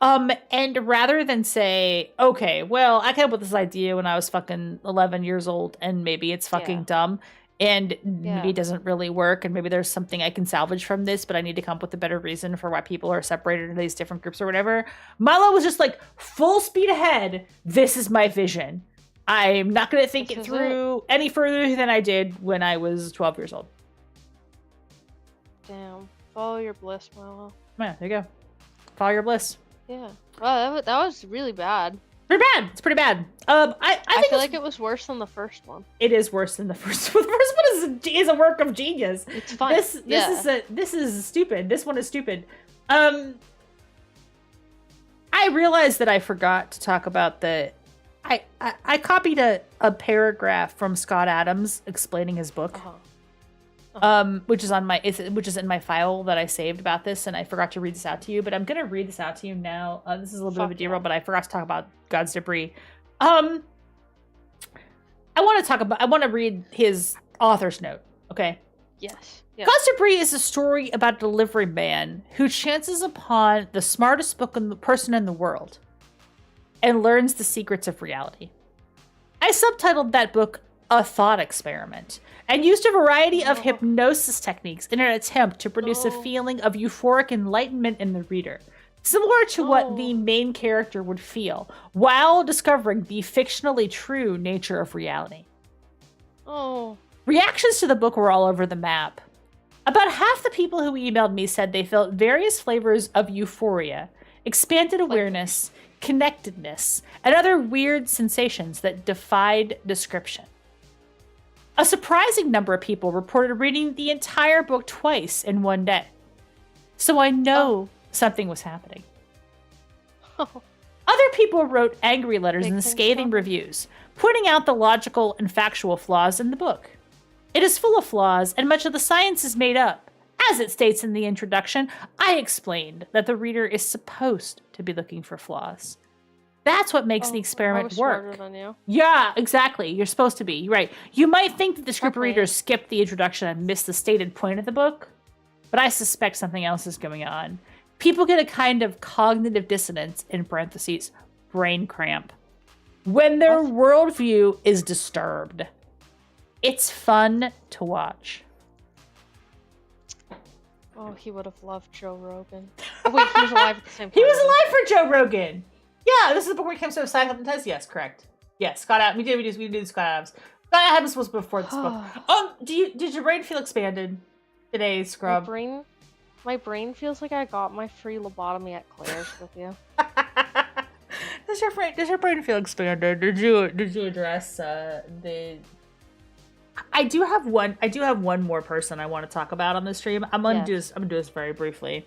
And rather than say, okay, well, I came up with this idea when I was fucking 11 years old, and maybe it's fucking dumb, and maybe it doesn't really work, and maybe there's something I can salvage from this, but I need to come up with a better reason for why people are separated into these different groups or whatever. Milo was just like, full speed ahead, this is my vision. I'm not going to think it through any further than I did when I was 12 years old. Damn. Follow your bliss, Milo. Yeah, there you go. Follow your bliss. Yeah. Wow, that was really bad. Pretty bad. It's pretty bad. I feel like it was worse than the first one. It is worse than the first one. The first one is a work of genius. It's fine. This is stupid. This one is stupid. I realized that I forgot to talk about the... I copied a paragraph from Scott Adams explaining his book, which is in my file that I saved about this, and I forgot to read this out to you. But I'm gonna read this out to you now. This is a little bit of a derail, but I forgot to talk about God's debris. I want to read his author's note. Okay, Yes. Yeah. Cause de Brie is a story about a delivery man who chances upon the smartest person in the world and learns the secrets of reality. I subtitled that book A Thought Experiment and used a variety of hypnosis techniques in an attempt to produce a feeling of euphoric enlightenment in the reader, similar to what the main character would feel while discovering the fictionally true nature of reality. Oh. Reactions to the book were all over the map. About half the people who emailed me said they felt various flavors of euphoria, expanded awareness, connectedness, and other weird sensations that defied description. A surprising number of people reported reading the entire book twice in one day. So I know something was happening. Other people wrote angry letters and scathing reviews, pointing out the logical and factual flaws in the book. It is full of flaws, and much of the science is made up. As it states in the introduction, I explained that the reader is supposed to be looking for flaws. That's what makes the experiment work. Smarter than you. Yeah, exactly. You're supposed to be. You're right. You might think that this group of readers skipped the introduction and missed the stated point of the book, but I suspect something else is going on. People get a kind of cognitive dissonance, in parentheses, brain cramp, when their worldview is disturbed. It's fun to watch. Oh, he would have loved Joe Rogan. Oh, wait, he was alive at the same time. He was alive for Joe Rogan. Yeah, this is the book where he came to Psychopath and Test. Yes, correct. Yes, Scott Adams. We did Scott Adams. Scott Adams was before this book. Did your brain feel expanded today, Scrub? My brain feels like I got my free lobotomy at Claire's with you. Does your brain feel expanded? Did you address the? I do have one more person I want to talk about on the stream. I'm gonna do this very briefly.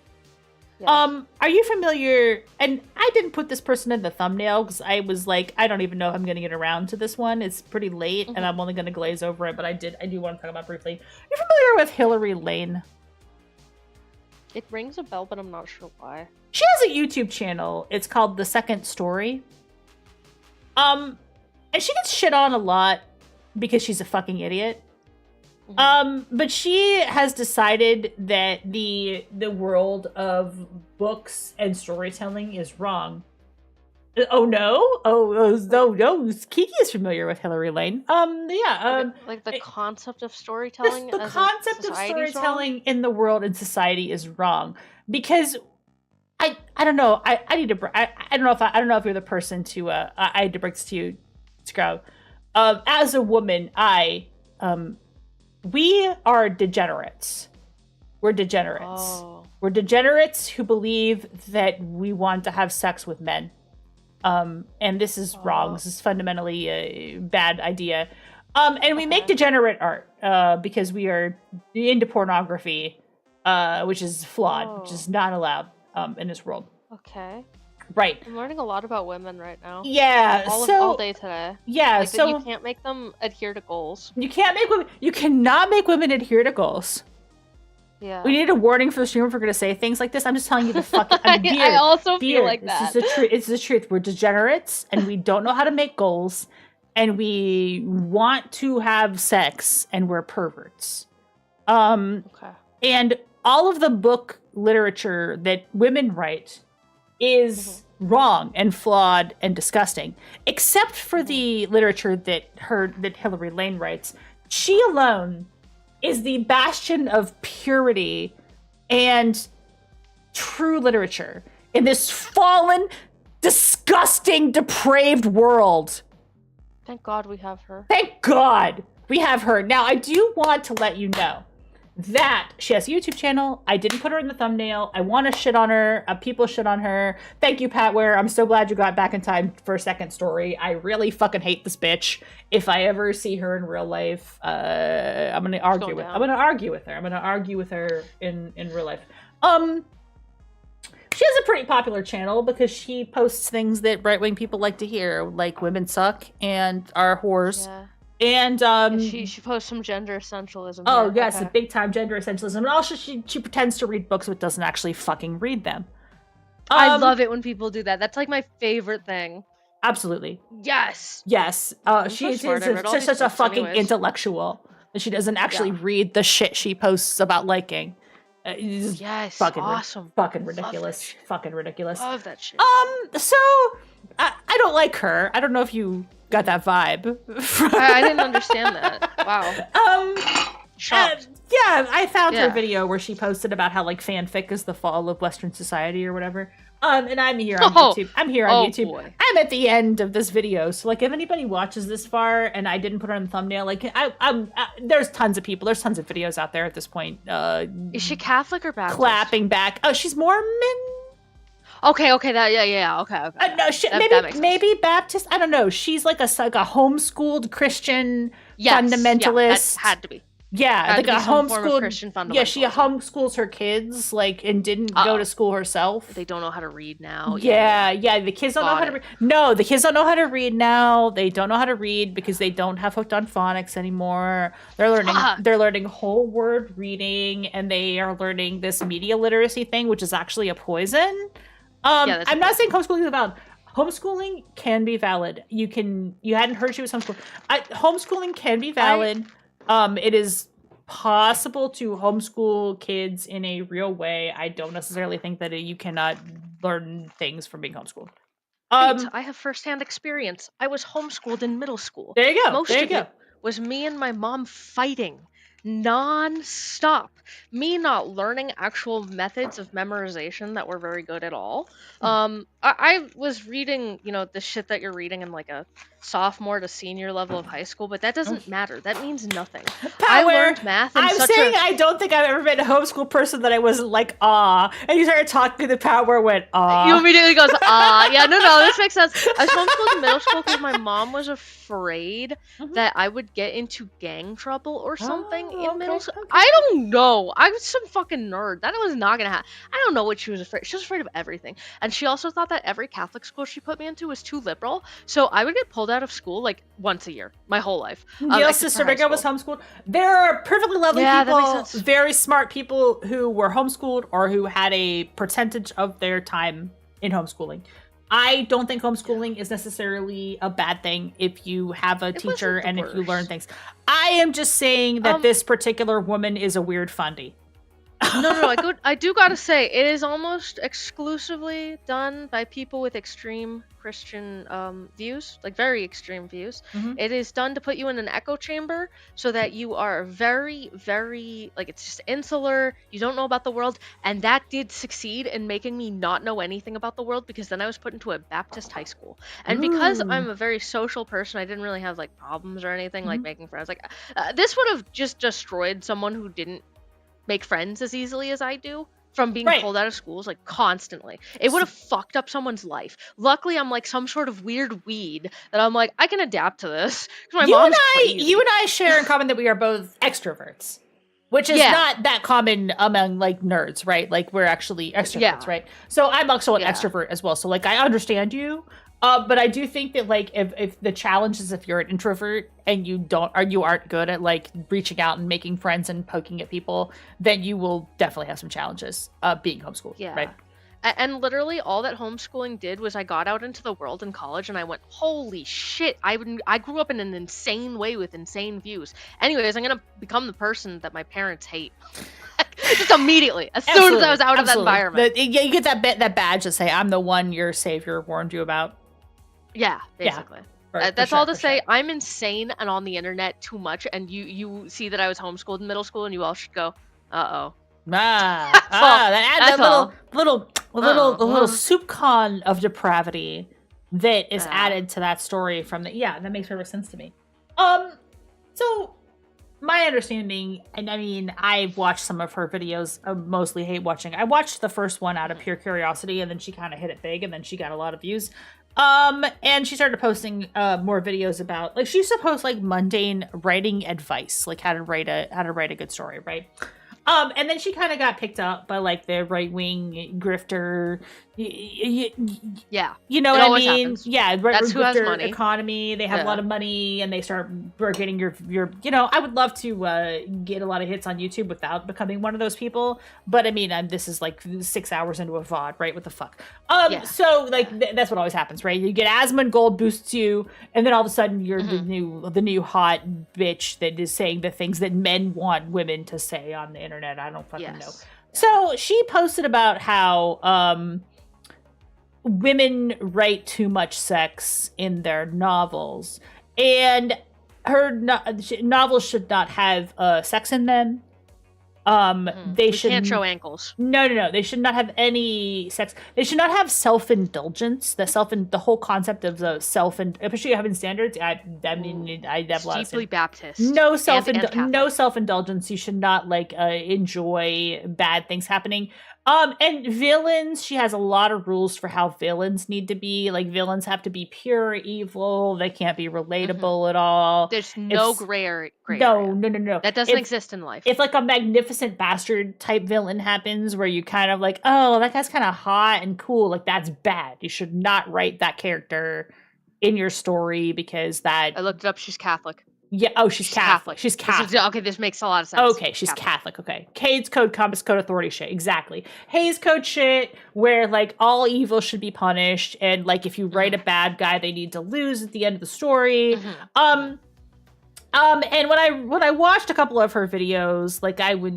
Yes. Are you familiar? And I didn't put this person in the thumbnail because I was like, I don't even know if I'm gonna get around to this one. It's pretty late, and I'm only gonna glaze over it. But I do want to talk about it briefly. Are you familiar with Hillary Lane? It rings a bell, but I'm not sure why. She has a YouTube channel. It's called The Second Story. And she gets shit on a lot because she's a fucking idiot. But she has decided that the world of books and storytelling is wrong. Oh no! No! Kiki is familiar with Hillary Lane. Like the concept of storytelling. The concept of storytelling in the world and society is wrong because I don't know. I need to. I don't know if you're the person to. I had to break this to you, Scrub. As a woman, we are degenerates. We're degenerates. Oh. We're degenerates who believe that we want to have sex with men. And this is wrong. This is fundamentally a bad idea. And we make degenerate art because we are into pornography, which is flawed, which is not allowed in this world. Okay. Right. I'm learning a lot about women right now. Yeah. All day today. Yeah. Like that you can't make them adhere to goals. You cannot make women adhere to goals. Yeah. We need a warning for the stream if we're going to say things like this. I'm just telling you the fucking. I also feel like that. It's the truth. We're degenerates and we don't know how to make goals, and we want to have sex, and we're perverts. Okay. And all of the book literature that women write is wrong and flawed and disgusting, except for the literature that Hillary Lane writes. She alone is the bastion of purity and true literature in this fallen, disgusting, depraved world. Thank God we have her. Thank God we have her. Now, I do want to let you know that she has a YouTube channel. I didn't put her in the thumbnail. I want to shit on her. People shit on her. Thank you, Pat Ware. I'm so glad you got back in time for a second story. I really fucking hate this bitch. If I ever see her in real life, I'm gonna argue with. I'm gonna argue with her. I'm gonna argue with her in real life. She has a pretty popular channel because she posts things that right-wing people like to hear, like women suck and are whores. Yeah. And she posts some gender essentialism. Oh yes, okay. A big time gender essentialism. And also she pretends to read books but doesn't actually fucking read them. I love it when people do that. That's like my favorite thing. Absolutely. Yes. Yes. She's such a fucking intellectual. that she doesn't actually read the shit she posts about liking. Yes, fucking awesome. Fucking ridiculous. Fucking ridiculous. Love that shit. So I don't like her. I don't know if you got that vibe. I didn't understand that. Wow. Shocked. Yeah, I found her video where she posted about how like fanfic is the fall of Western society or whatever. And I'm here on YouTube. I'm here on YouTube. Boy. I'm at the end of this video, so like if anybody watches this far and I didn't put her on the thumbnail, like I'm there's tons of people, there's tons of videos out there at this point. Is she Catholic or Baptist? Clapping back. Oh, she's Mormon. Okay, okay, okay. No, maybe Baptist. I don't know. She's like a homeschooled Christian fundamentalist. That had to be. Yeah, like a homeschooled Christian fundamentalist. Yeah, she homeschools her kids, like, and didn't go to school herself. They don't know how to read now. Yeah. The kids don't know how to read. No, the kids don't know how to read now. They don't know how to read because they don't have hooked on phonics anymore. They're learning whole word reading, and they are learning this media literacy thing, which is actually a poison. I'm not saying homeschooling is valid. Homeschooling can be valid. You hadn't heard she was homeschooled. Homeschooling can be valid. It is possible to homeschool kids in a real way. I don't necessarily think that you cannot learn things from being homeschooled. I have firsthand experience. I was homeschooled in middle school. There you go. Most of it was me and my mom fighting non-stop. Me not learning actual methods of memorization that were very good at all. I was reading, the shit that you're reading in like a sophomore to senior level of high school, but that doesn't matter. That means nothing. I learned math in I don't think I've ever been a homeschool person that I wasn't like, ah. And you started talking to the power went, ah. You immediately goes, ah. Yeah, no, this makes sense. I was homeschooled in middle school because my mom was afraid that I would get into gang trouble or something in middle school. Okay. I don't know. I was some fucking nerd. That was not gonna happen. I don't know what she was afraid. She was afraid of everything. And she also thought that every Catholic school she put me into was too liberal. So I would get pulled out of school like once a year, my whole life. Your sister Riga was homeschooled. There are perfectly lovely people, very smart people who were homeschooled or who had a percentage of their time in homeschooling. I don't think homeschooling is necessarily a bad thing if you have a teacher and if you learn things. I am just saying that this particular woman is a weird fundy. No. I do gotta say, it is almost exclusively done by people with extreme Christian views, like very extreme views. It is done to put you in an echo chamber so that you are very, very, like, it's just insular. You don't know about the world. And that did succeed in making me not know anything about the world, because then I was put into a Baptist high school. And because I'm a very social person, I didn't really have like problems or anything, like making friends. Like this would have just destroyed someone who didn't make friends as easily as I do from being pulled out of schools like constantly. It would have fucked up someone's life. Luckily, I'm like some sort of weird weed that I'm like, I can adapt to this. You and I share in common that we are both extroverts, which is not that common among like nerds, right? Like we're actually extroverts, right? So I'm also an extrovert as well. So like I understand you. But I do think that like if the challenge is if you're an introvert and you aren't good at like reaching out and making friends and poking at people, then you will definitely have some challenges being homeschooled. Yeah. Right. And literally all that homeschooling did was I got out into the world in college and I went, holy shit, I grew up in an insane way with insane views. Anyways, I'm gonna become the person that my parents hate. Just immediately, as soon as I was out of that environment. You get that badge to say, I'm the one your savior warned you about. Yeah, basically. Yeah, that's all to say. I'm insane and on the internet too much, and you see that I was homeschooled in middle school, and you all should go, uh-oh. That adds a little soup con of depravity that is added to that story from that makes perfect sense to me. So my understanding, and I mean, I've watched some of her videos, mostly hate watching. I watched the first one out of pure curiosity, and then she kind of hit it big, and then she got a lot of views. And she started posting more videos about, like, she used to post like mundane writing advice, like how to write a good story, right? And then she kind of got picked up by like the right-wing grifter Yeah. You know It what I always mean? happens. Yeah, That's who with has their money. economy, they have a Yeah. lot of money, and they start getting your. You know, I would love to get a lot of hits on YouTube without becoming one of those people. But I mean, this is like 6 hours into a VOD, right? What the fuck? Yeah. So like that's what always happens, right? You get asthma and gold boosts you, and then all of a sudden you're the new hot bitch that is saying the things that men want women to say on the internet. I don't fucking know. So she posted about how women write too much sex in their novels, and her novels should not have sex in them. They should can't show ankles. No. They should not have any sex. They should not have self-indulgence. The whole concept of the especially having standards. I mean, I have a lot deeply of Baptist. no and self-indulgence. You should not like enjoy bad things happening. And villains, she has a lot of rules for how villains need to be. Like, villains have to be pure evil. They can't be relatable at all. There's no gray area. No. That doesn't exist in life. If like a magnificent bastard type villain happens where you kind of like, oh, that guy's kind of hot and cool, like that's bad. You should not write that character in your story because that. I looked it up. She's Catholic. Yeah. Oh, she's Catholic. She's Catholic. Okay, this makes a lot of sense. Okay, she's Catholic. Okay. Cade's Code, Compass Code, Authority shit. Exactly. Hays Code shit, where like all evil should be punished, and like if you write a bad guy, they need to lose at the end of the story. And when I watched a couple of her videos, like I was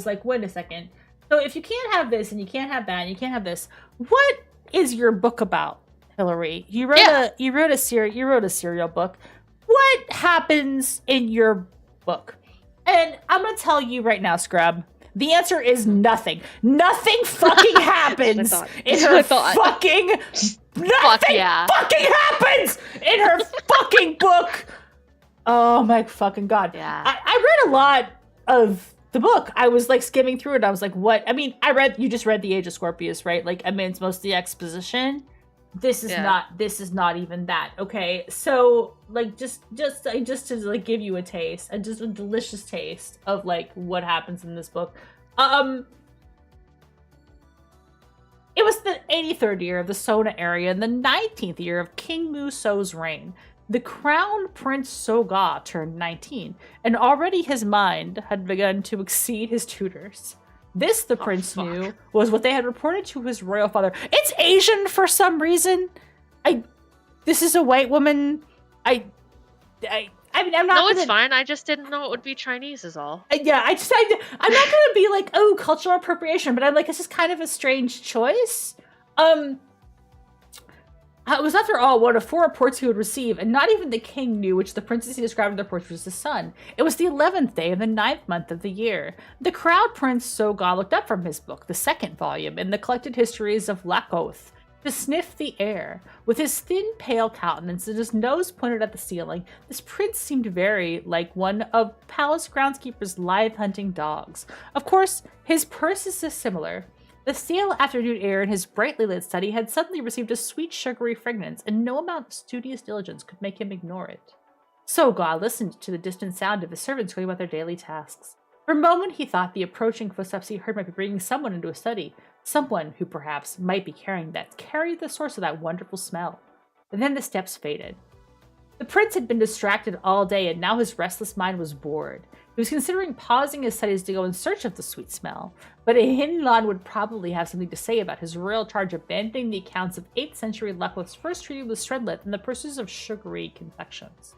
like, wait a second. So if you can't have this and you can't have that and you can't have this, what is your book about? Hillary, you wrote a serial book. What happens in your book? And I'm gonna tell you right now, Scrub. The answer is nothing. Nothing fucking happens in her fucking. Nothing fucking happens in her fucking book. Oh my fucking god! Yeah, I read a lot of the book. I was like skimming through it. I was like, what? I mean, you just read the Age of Scorpius, right? Like, I mean, it's mostly exposition. This is not even that. Okay, so like just to like give you a taste, and just a delicious taste of like what happens in this book. It was the 83rd year of the Sona area and the 19th year of King Muso's reign. The crown prince Soga turned 19, and already his mind had begun to exceed his tutors. This, the prince knew, was what they had reported to his royal father. It's Asian for some reason. This is a white woman. I mean, I'm not. No, it's fine. I just didn't know it would be Chinese, is all. Yeah, I'm not gonna be like, oh, cultural appropriation, but I'm like, this is kind of a strange choice. It was, after all, one of 4 reports he would receive, and not even the king knew which the princess he described in the reports was his son. It was the 11th day of the 9th month of the year. The crowd prince Soga looked up from his book, the 2nd volume, in the collected histories of Lakoth, to sniff the air. With his thin, pale countenance and his nose pointed at the ceiling, this prince seemed very like one of palace groundskeeper's live hunting dogs. Of course, his purse is similar. The stale afternoon air in his brightly lit study had suddenly received a sweet, sugary fragrance, and no amount of studious diligence could make him ignore it. Soga listened to the distant sound of his servants going about their daily tasks. For a moment he thought the approaching footsteps he heard might be bringing someone into his study, someone who perhaps might be carrying the source of that wonderful smell. And then the steps faded. The prince had been distracted all day, and now his restless mind was bored. He was considering pausing his studies to go in search of the sweet smell, but Hinlan would probably have something to say about his royal charge abandoning the accounts of 8th century Lakoth's first treaty with Shredlet and the pursuits of sugary confections.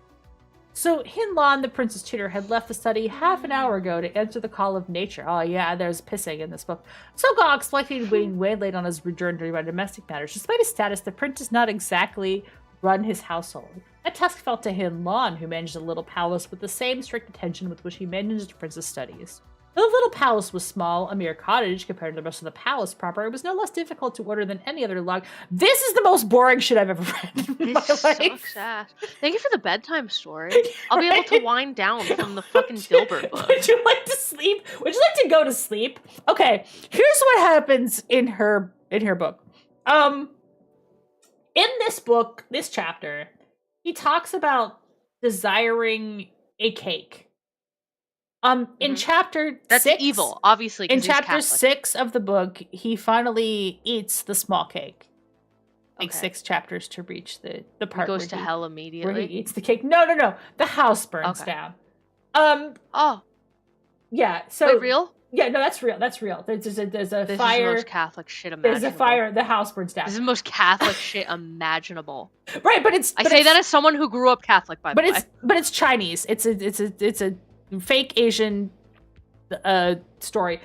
So Hinlan, the prince's tutor, had left the study half an hour ago to answer the call of nature. Oh yeah, there's pissing in this book. Soga expected waiting way late on his return to about domestic matters. Despite his status, the prince does not exactly run his household. That task fell to Hinlan, who managed the little palace with the same strict attention with which he managed the prince's studies. Though the little palace was small, a mere cottage compared to the rest of the palace proper, it was no less difficult to order than any other log. This is the most boring shit I've ever read in my life. Sucks. Thank you for the bedtime story. I'll be able to wind down from the fucking Dilbert book. Would you like to sleep? Would you like to go to sleep? Okay, here's what happens in her book. In this book, this chapter, he talks about desiring a cake. In chapter That's 6, evil, obviously. In 'cause he's chapter Catholic. 6 of the book, he finally eats the small cake. Like Okay. 6 chapters to reach the He part goes where to he, hell where he immediately. eats the cake. No. The house burns Okay. down. Oh, Yeah. So wait, real? Yeah, no, that's real. There's a This is the fire. most Catholic shit imaginable. There's a fire. The house burns down. This is the most Catholic shit imaginable. Right, but it's. I but say it's- that as someone who grew up Catholic, by the way. But it's Chinese. It's a fake Asian story.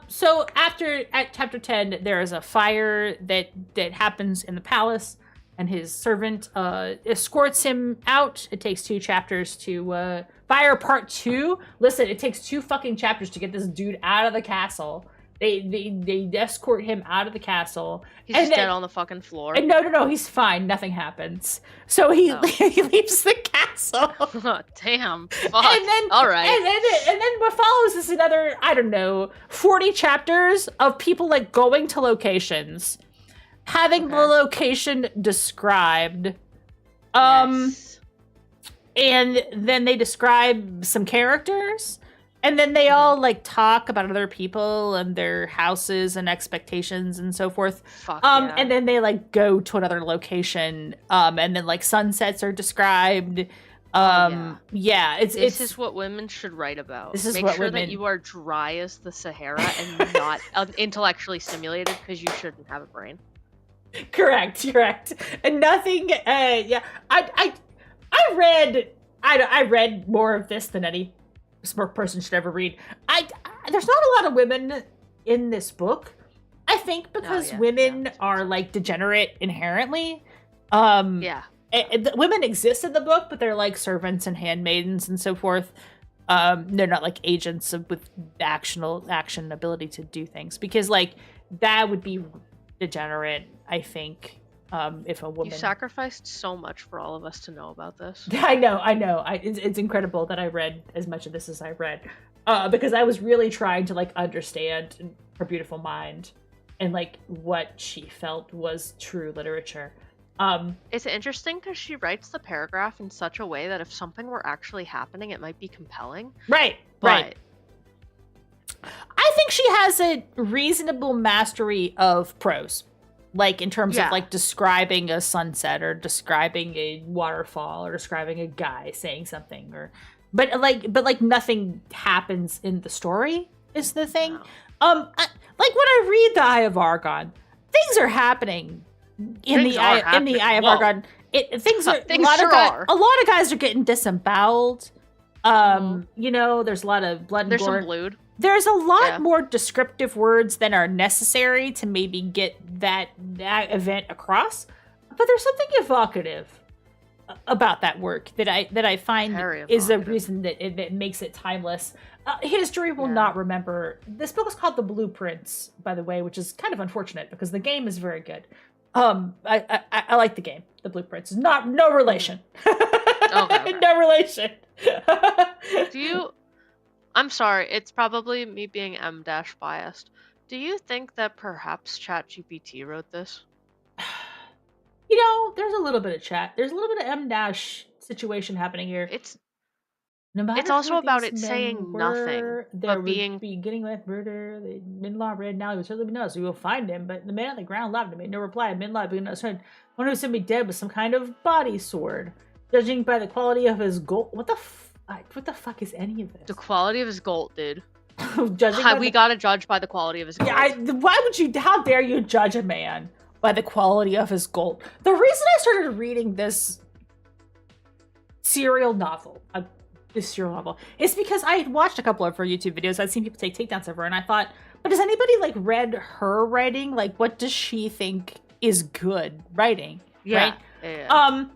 So at chapter 10, there is a fire that happens in the palace, and his servant escorts him out. It takes 2 chapters to fire part 2. Listen, it takes 2 fucking chapters to get this dude out of the castle. They escort him out of the castle. He's just dead on the fucking floor. And no, he's fine. Nothing happens. So he he leaves the castle. Damn. Fuck. And then, all right. And then what follows is another, I don't know, 40 chapters of people like going to locations, having the location described. Yes. And then they describe some characters. And then they all like talk about other people and their houses and expectations and so forth. Fuck yeah. And then they like go to another location. And then like sunsets are described. This is what women should write about. This is Make what sure women... that you are dry as the Sahara and not intellectually stimulated, because you shouldn't have a brain. Correct. And nothing. I read more of this than any smart person should ever read. There's not a lot of women in this book. I think because women are like degenerate inherently. Women exist in the book, but they're like servants and handmaidens and so forth. They're not like agents with action ability to do things, because like that would be degenerate, I think. If a woman... You sacrificed so much for all of us to know about this. I know. It's incredible that I read as much of this as I read, because I was really trying to like understand her beautiful mind and like what she felt was true literature. It's interesting because she writes the paragraph in such a way that if something were actually happening, it might be compelling. Right. I think she has a reasonable mastery of prose. Like, in terms of, like, describing a sunset or describing a waterfall or describing a guy saying something, but nothing happens in the story is the thing. No. Like, when I read The Eye of Argon, things are happening in the Eye of Argon. A lot of guys are getting disemboweled. You know, there's a lot of blood and gore. There's some blood. There's a lot more descriptive words than are necessary to maybe get that event across, but there's something evocative about that work that I find is a reason that it makes it timeless. History will not remember. This book is called The Blueprints, by the way, which is kind of unfortunate because the game is very good. I like the game. The Blueprints. No relation. Okay. No relation. I'm sorry, it's probably me being M-biased. Do you think that perhaps ChatGPT wrote this? You know, there's a little bit of chat. There's a little bit of M- situation happening here. It's also about it saying nothing, but beginning with murder. The Minlaw read now he would certainly be known, so we will find him. But the man on the ground laughed and made no reply. Minlaw began to say, one who seemed to be dead with some kind of body sword. Judging by the quality of his gold, what the fuck is any of this? The quality of his gold, dude. We gotta judge by the quality of his gold. Why would you? How dare you judge a man by the quality of his gold? The reason I started reading this serial novel is because I had watched a couple of her YouTube videos. I'd seen people take takedowns of her, and I thought, but has anybody like read her writing? Like, what does she think is good writing? Yeah. Right? Yeah.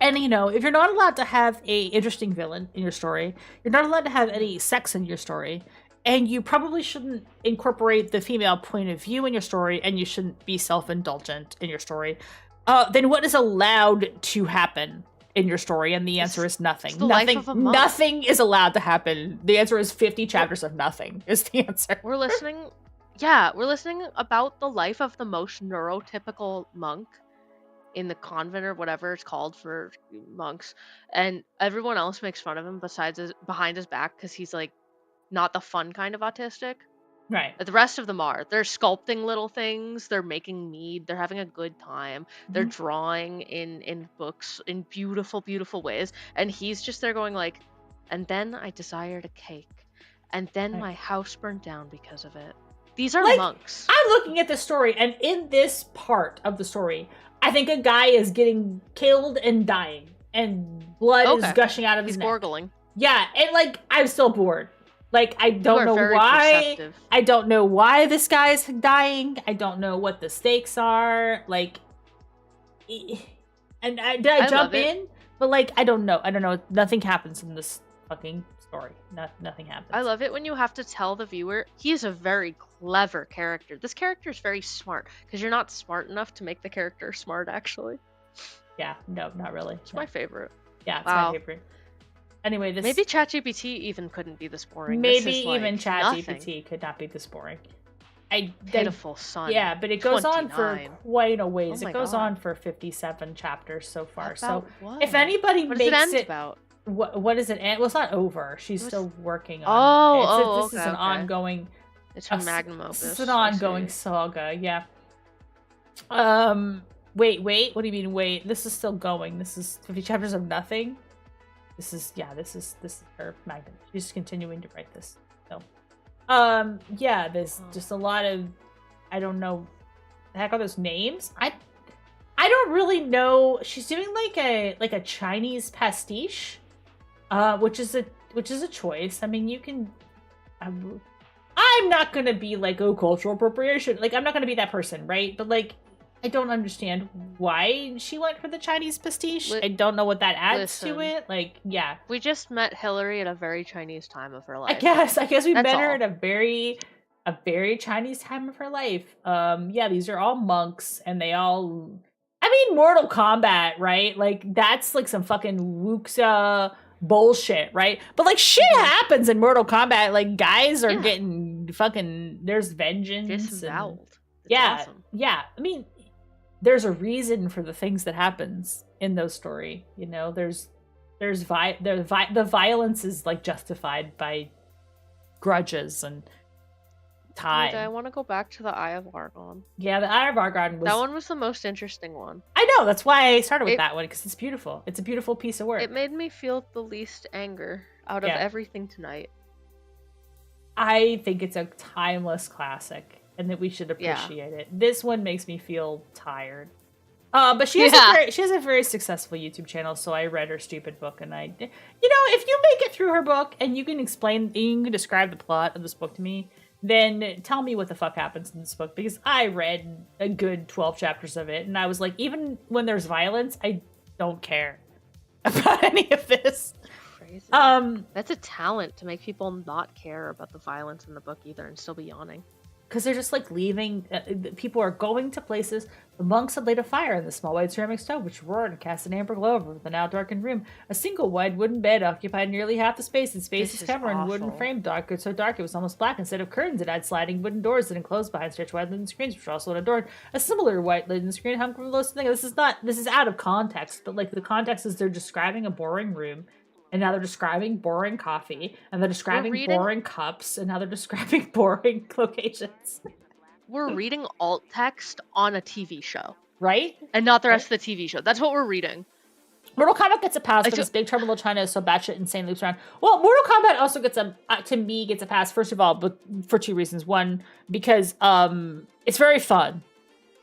And, you know, if you're not allowed to have a interesting villain in your story, you're not allowed to have any sex in your story, and you probably shouldn't incorporate the female point of view in your story, and you shouldn't be self-indulgent in your story, then what is allowed to happen in your story? And the answer is nothing. Nothing is allowed to happen. The answer is 50 chapters of nothing is the answer. We're listening about the life of the most neurotypical monk. in the convent or whatever it's called for monks, and everyone else makes fun of him behind his back because he's like not the fun kind of autistic. Right. The rest of them are. They're sculpting little things. They're making mead. They're having a good time. They're drawing in books in beautiful, beautiful ways. And he's just there going like, and then I desired a cake, and then my house burned down because of it. These are monks. I'm looking at the story, and in this part of the story, I think a guy is getting killed and dying, and blood is gushing out of his neck. He's gorgling. Yeah, and like I'm still bored. Like I don't know why. Perceptive. I don't know why this guy is dying. I don't know what the stakes are. Like, and did I jump in? But like I don't know. I don't know. Nothing happens in this fucking story. Nothing happens. I love it when you have to tell the viewer he is a very clever character. This character is very smart because you're not smart enough to make the character smart. Actually. Yeah. No, not really. It's my favorite. Yeah, it's my favorite. Anyway, this maybe ChatGPT even couldn't be this boring. Maybe even ChatGPT could not be this boring. Pitiful son. Yeah, but it goes 29. On for quite a ways. It goes on for 57 chapters so far. So if anybody what makes does it end it about? What does it end? Well, it's not over. She's still working on it. This is an ongoing. It's her magnum opus. It's an ongoing saga. Yeah. Wait. What do you mean? Wait. This is still going. This is 50 chapters of nothing. This is her magnum. She's continuing to write this. So, yeah, there's just a lot of, I don't know, the heck are those names? I don't really know. She's doing like a Chinese pastiche, which is a choice. I mean, you can. I'm not gonna be like, oh, cultural appropriation. Like, I'm not gonna be that person, right? But like, I don't understand why she went for the Chinese pastiche. I don't know what that adds to it. Like, yeah. We just met Hillary at a very Chinese time of her life. I guess we met her at a very Chinese time of her life. Yeah, these are all monks, and they all. I mean, Mortal Kombat, right? Like, that's like some fucking wuxia bullshit, right? But like, shit happens in Mortal Kombat. Like, guys are getting fucking. There's vengeance. Disemboweled. Awesome. Yeah. I mean. There's a reason for the things that happens in those story. You know, the violence is like justified by grudges and time. I want to go back to the Eye of Argon. Yeah, the Eye of Argon was the most interesting one. I know, that's why I started with that one, because it's beautiful. It's a beautiful piece of work. It made me feel the least anger out of everything tonight. I think it's a timeless classic. And that we should appreciate it. This one makes me feel tired. But she has a very successful YouTube channel, so I read her stupid book, and if you make it through her book and you can describe the plot of this book to me, then tell me what the fuck happens in this book, because I read a good 12 chapters of it, and I was like, even when there's violence, I don't care about any of this. Crazy. That's a talent, to make people not care about the violence in the book either and still be yawning. Because they're just like leaving. People are going to places. The monks had laid a fire in the small white ceramic stove, which roared and cast an amber glow over the now darkened room. A single wide wooden bed occupied nearly half the space. Its space was covered in wooden frame, so dark it was almost black. Instead of curtains, it had sliding wooden doors that enclosed behind stretched wide linen screens, which were also adorned. A similar white linen screen hung from the lowest thing. This is out of context, but like the context is they're describing a boring room. And now they're describing boring coffee, and they're describing boring cups, and now they're describing boring locations. We're reading alt text on a TV show. Right? And not the rest of the TV show. That's what we're reading. Mortal Kombat gets a pass because Big Trouble in Little China is so batshit insane loops around. Well, Mortal Kombat also gets a pass, first of all, but for two reasons. One, because it's very fun,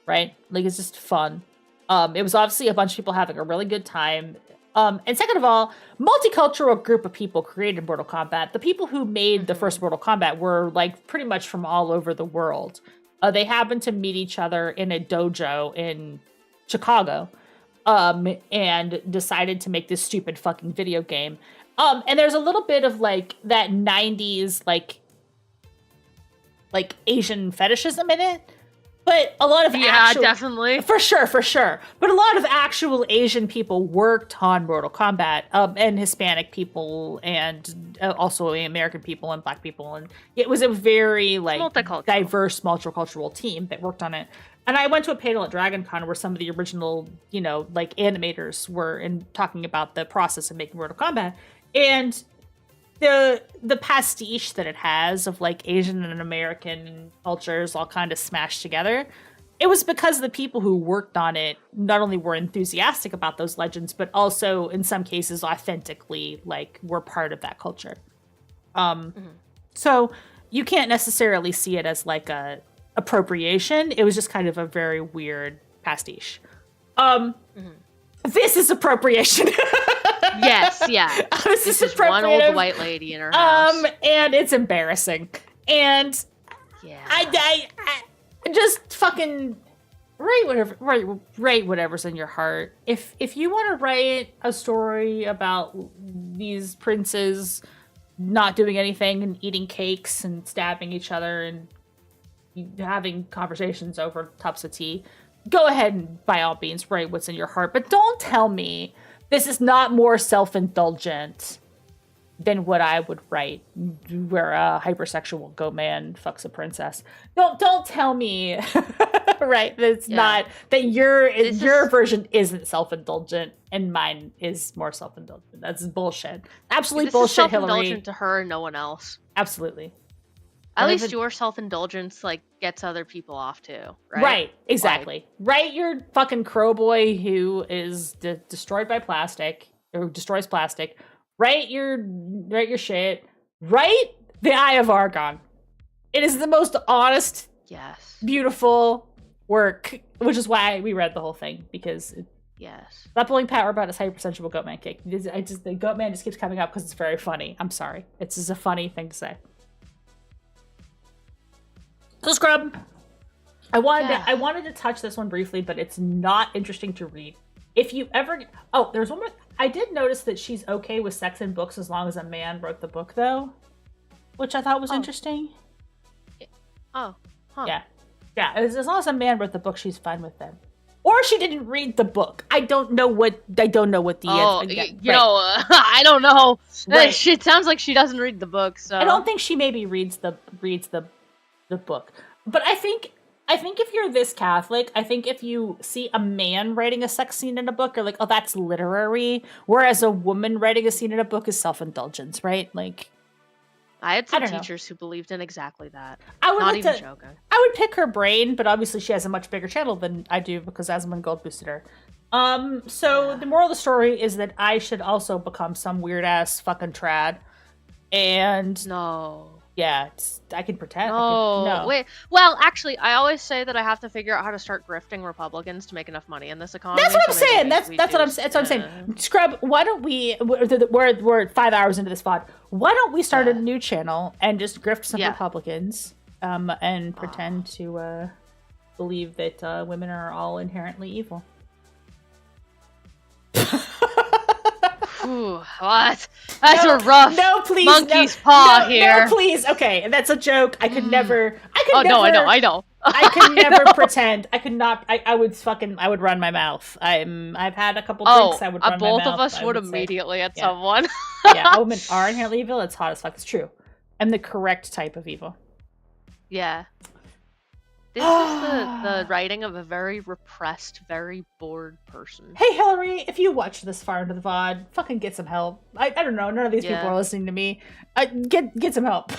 right? Like, it's just fun. It was obviously a bunch of people having a really good time. And second of all, multicultural group of people created Mortal Kombat. The people who made the first Mortal Kombat were like pretty much from all over the world. They happened to meet each other in a dojo in Chicago, and decided to make this stupid fucking video game. And there's a little bit of like that 90s like Asian fetishism in it. But a lot of definitely. For sure. But a lot of actual Asian people worked on Mortal Kombat, and Hispanic people, and also American people and Black people, and it was a very like diverse multicultural team that worked on it. And I went to a panel at DragonCon where some of the original, like animators were talking about the process of making Mortal Kombat, and the pastiche that it has of like Asian and American cultures all kind of smashed together. It was because the people who worked on it not only were enthusiastic about those legends, but also in some cases authentically like were part of that culture. So you can't necessarily see it as like a appropriation. It was just kind of a very weird pastiche. This is appropriation. Yes, yeah. This is one old white lady in her house. And it's embarrassing. And yeah. I just fucking write whatever's in your heart. If you want to write a story about these princes not doing anything and eating cakes and stabbing each other and having conversations over cups of tea, go ahead and by all means write what's in your heart. But don't tell me this is not more self-indulgent than what I would write, where a hypersexual goat man fucks a princess. Don't tell me, right? That's not that your version isn't self-indulgent and mine is more self-indulgent. That's bullshit. Absolutely bullshit, Hillary. Self-indulgent to her and no one else. Absolutely. At least your self-indulgence like gets other people off too, right? Right, exactly. Write your fucking crow boy who is destroyed by plastic or destroys plastic. Write your shit. Write the Eye of Argon. It is the most honest, beautiful work, which is why we read the whole thing, because stop pulling power about his hypersensual goatman cake. The goatman just keeps coming up because it's very funny. I'm sorry. It's just a funny thing to say. So Scrub, I wanted to touch this one briefly, but it's not interesting to read. If you ever, there's one more. I did notice that she's okay with sex in books as long as a man wrote the book, though, which I thought was interesting. Oh, huh. Yeah. As long as a man wrote the book, she's fine with them. Or she didn't read the book. I don't know what the. I don't know. Right. It sounds like she doesn't read the book. So I don't think she maybe reads the book. But I think if you're this Catholic, I think if you see a man writing a sex scene in a book, you're like, oh, that's literary. Whereas a woman writing a scene in a book is self-indulgence, right? Like, I had some teachers who believed in exactly that. Joking. I would pick her brain, but obviously she has a much bigger channel than I do because Asmund Gold boosted her. The moral of the story is that I should also become some weird ass fucking trad. And no. Yeah, I can pretend. No. Wait. Well, actually, I always say that I have to figure out how to start grifting Republicans to make enough money in this economy. That's what I'm saying. That's what I'm saying. Scrub, why don't we? We're 5 hours into this pod. Why don't we start a new channel and just grift some Republicans, and pretend to believe that women are all inherently evil? Ooh, what? That's a rough monkey's paw here. No, please. Okay, that's a joke. I could never. I know. I could never pretend. I could not. I would run my mouth. I've had a couple drinks. I would run my mouth. Both of us would immediately at someone. Women are inherently evil. It's hot as fuck. It's true. I'm the correct type of evil. Yeah. This is the writing of a very repressed, very bored person. Hey, Hillary, if you watch this far into the VOD, fucking get some help. I don't know. None of these people are listening to me. Get some help.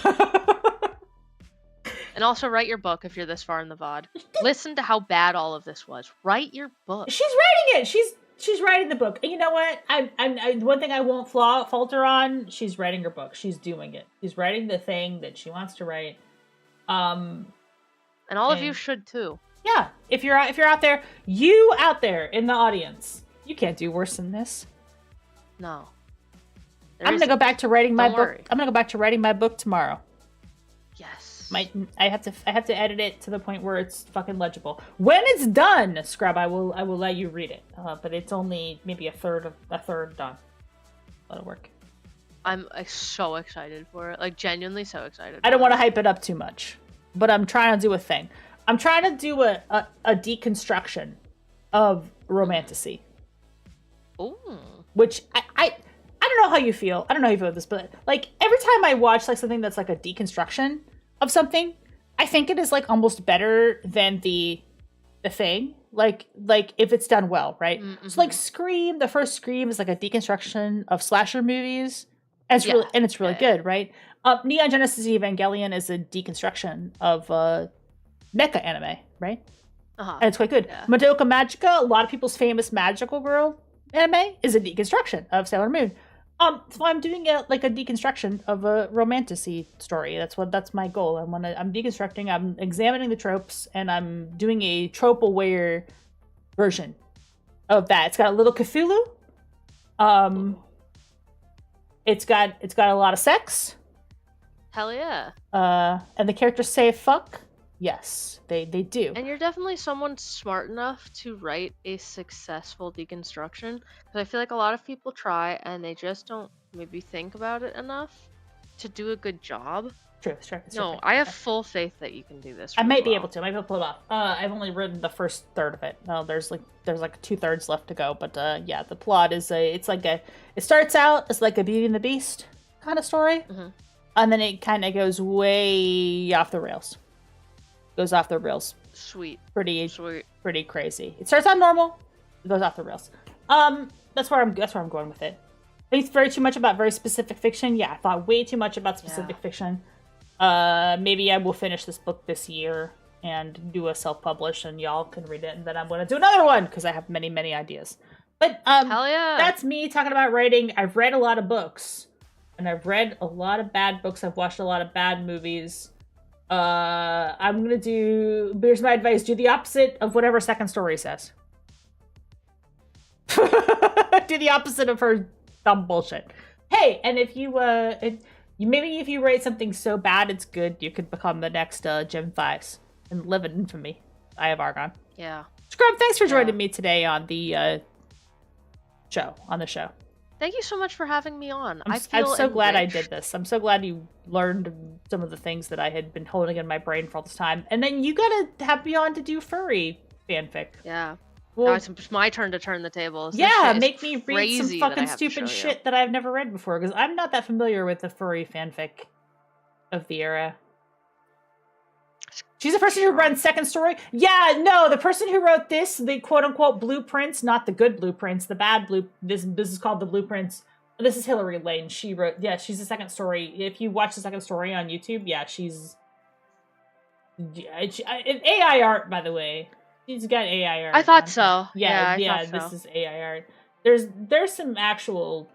And also write your book if you're this far in the VOD. Listen to how bad all of this was. Write your book. She's writing it. She's writing the book. And you know what? I one thing I won't falter on. She's writing her book. She's doing it. She's writing the thing that she wants to write. And all of you should too. Yeah, if you're out there, you out there in the audience, you can't do worse than this. No. I'm gonna go back to writing my book. I'm gonna go back to writing my book tomorrow. Yes. I have to edit it to the point where it's fucking legible. When it's done, Scrub, I will let you read it. But it's only maybe a third done. A lot of work. I'm so excited for it. Like genuinely so excited. I don't want to hype it up too much. But I'm trying to do a thing. I'm trying to do a deconstruction of romantasy. Ooh. Which I don't know how you feel. I don't know how you feel about this, but like every time I watch like something that's like a deconstruction of something, I think it is like almost better than the thing. Like if it's done well, right? Mm-hmm. So like Scream, the first Scream is like a deconstruction of slasher movies. And it's really good, right? Neon Genesis Evangelion is a deconstruction of mecha anime, right? And it's quite good. Yeah. Madoka Magica, a lot of people's famous magical girl anime, is a deconstruction of Sailor Moon. So I'm doing like a deconstruction of a romantasy story. That's my goal. I'm deconstructing. I'm examining the tropes, and I'm doing a trope-aware version of that. It's got a little Cthulhu. It's got a lot of sex. Hell yeah. And the characters say fuck. Yes, they do. And you're definitely someone smart enough to write a successful deconstruction. Because I feel like a lot of people try and they just don't maybe think about it enough to do a good job. True. No, I have full faith that you can do this. I might be able to. I might be able to pull it off. I've only written the first third of it. There's like 2/3 left to go. But yeah, the plot is it starts out as like a Beauty and the Beast kind of story, and then it kind of goes way off the rails. Goes off the rails. Sweet. Pretty crazy. It starts out normal. It goes off the rails. That's where I'm going with it. I think it's too much about very specific fiction. Yeah, I thought way too much about specific fiction. Maybe I will finish this book this year and do a self-publish, and y'all can read it, and then I'm going to do another one because I have many ideas. But hell yeah. That's me talking about writing. I've read a lot of books, and I've read a lot of bad books. I've watched a lot of bad movies. I'm gonna do. Here's my advice: do the opposite of whatever Second Story says. Do the opposite of her dumb bullshit. Hey, and if you maybe if you write something so bad it's good, you could become the next Gem 5s and live in infamy. I have Argon. Yeah. Scrub, thanks for joining me today on the show. Thank you so much for having me on. I'm so glad I did this. I'm so glad you learned some of the things that I had been holding in my brain for all this time. And then you gotta have me on to do furry fanfic. Yeah. Well, now it's my turn to turn the tables. Yeah, make me read some fucking stupid shit that I've never read before, because I'm not that familiar with the furry fanfic of the era. She's the person who runs Second Story? Yeah, no, the person who wrote this, the quote-unquote blueprints, not the good blueprints, the bad this is called the blueprints. This is Hillary Lane. She wrote, yeah, she's the Second Story. If you watch the Second Story on YouTube, yeah, she's... AI art, by the way. She's got AI art. I thought so. Yeah, I thought so. This is AI art. There's some actual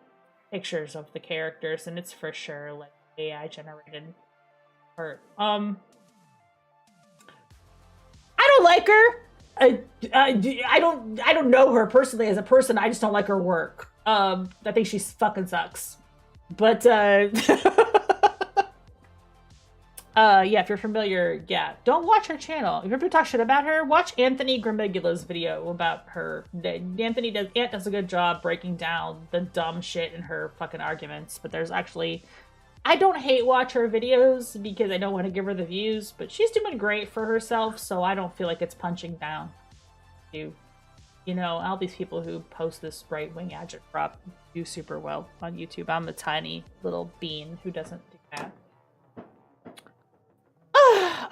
pictures of the characters, and it's for sure, like, AI generated art. I don't like her. I don't know her personally as a person. I just don't like her work. I think she fucking sucks. But yeah, if you're familiar, yeah, don't watch her channel. If you're going to talk shit about her, watch Anthony Gramigula's video about her. Ant does a good job breaking down the dumb shit in her fucking arguments. But there's actually. I don't hate watch her videos because I don't want to give her the views, but she's doing great for herself, so I don't feel like it's punching down. You know, all these people who post this right-wing agitprop do super well on YouTube. I'm a tiny little bean who doesn't do that.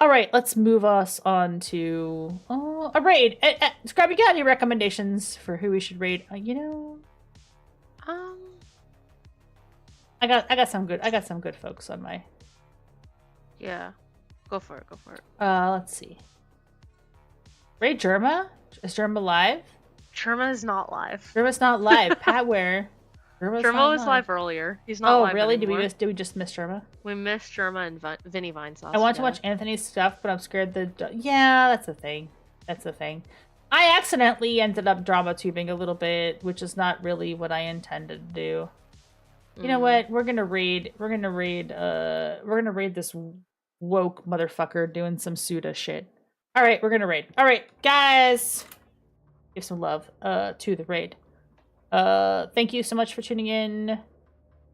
All right, let's move us on to a raid. Scrub, you got any recommendations for who we should raid? I got some good folks on my. Yeah, go for it. Let's see. Raid Germa? Is Germa live? Germa is not live. Germa's not live. Pat Ware. Germa was live earlier. He's not live. Oh, really? Anymore. Did we just miss Germa? We missed Germa and Vinny Vines last. I want to watch Anthony's stuff, but I'm scared that. Yeah, that's the thing. I accidentally ended up drama tubing a little bit, which is not really what I intended to do. You know what? We're gonna raid this woke motherfucker doing some Suda shit. Alright, we're gonna raid. Alright, guys! Give some love to the raid. Thank you so much for tuning in.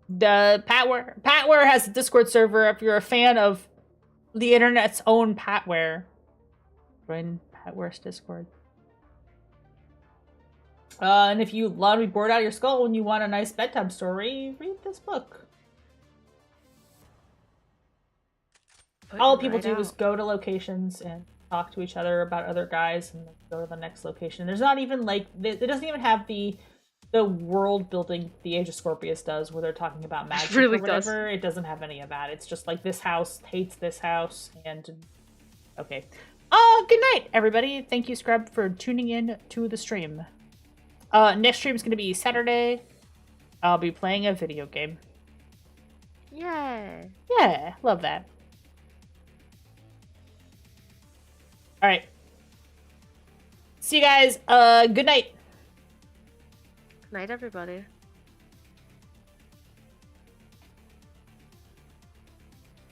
Patware has a Discord server. If you're a fan of the internet's own Patware, Join Pet Worst Discord. And if you want to be bored out of your skull and you want a nice bedtime story, read this book. All people do is go to locations and talk to each other about other guys and go to the next location. There's not even like it doesn't even have the world building the Age of Scorpius does, where they're talking about magic really or whatever. It doesn't have any of that. It's just like this house hates this house, and okay. Good night, everybody. Thank you, Scrub, for tuning in to the stream. Next stream is going to be Saturday. I'll be playing a video game. Yay! Yeah, love that. All right. See you guys. Good night. Good night, everybody.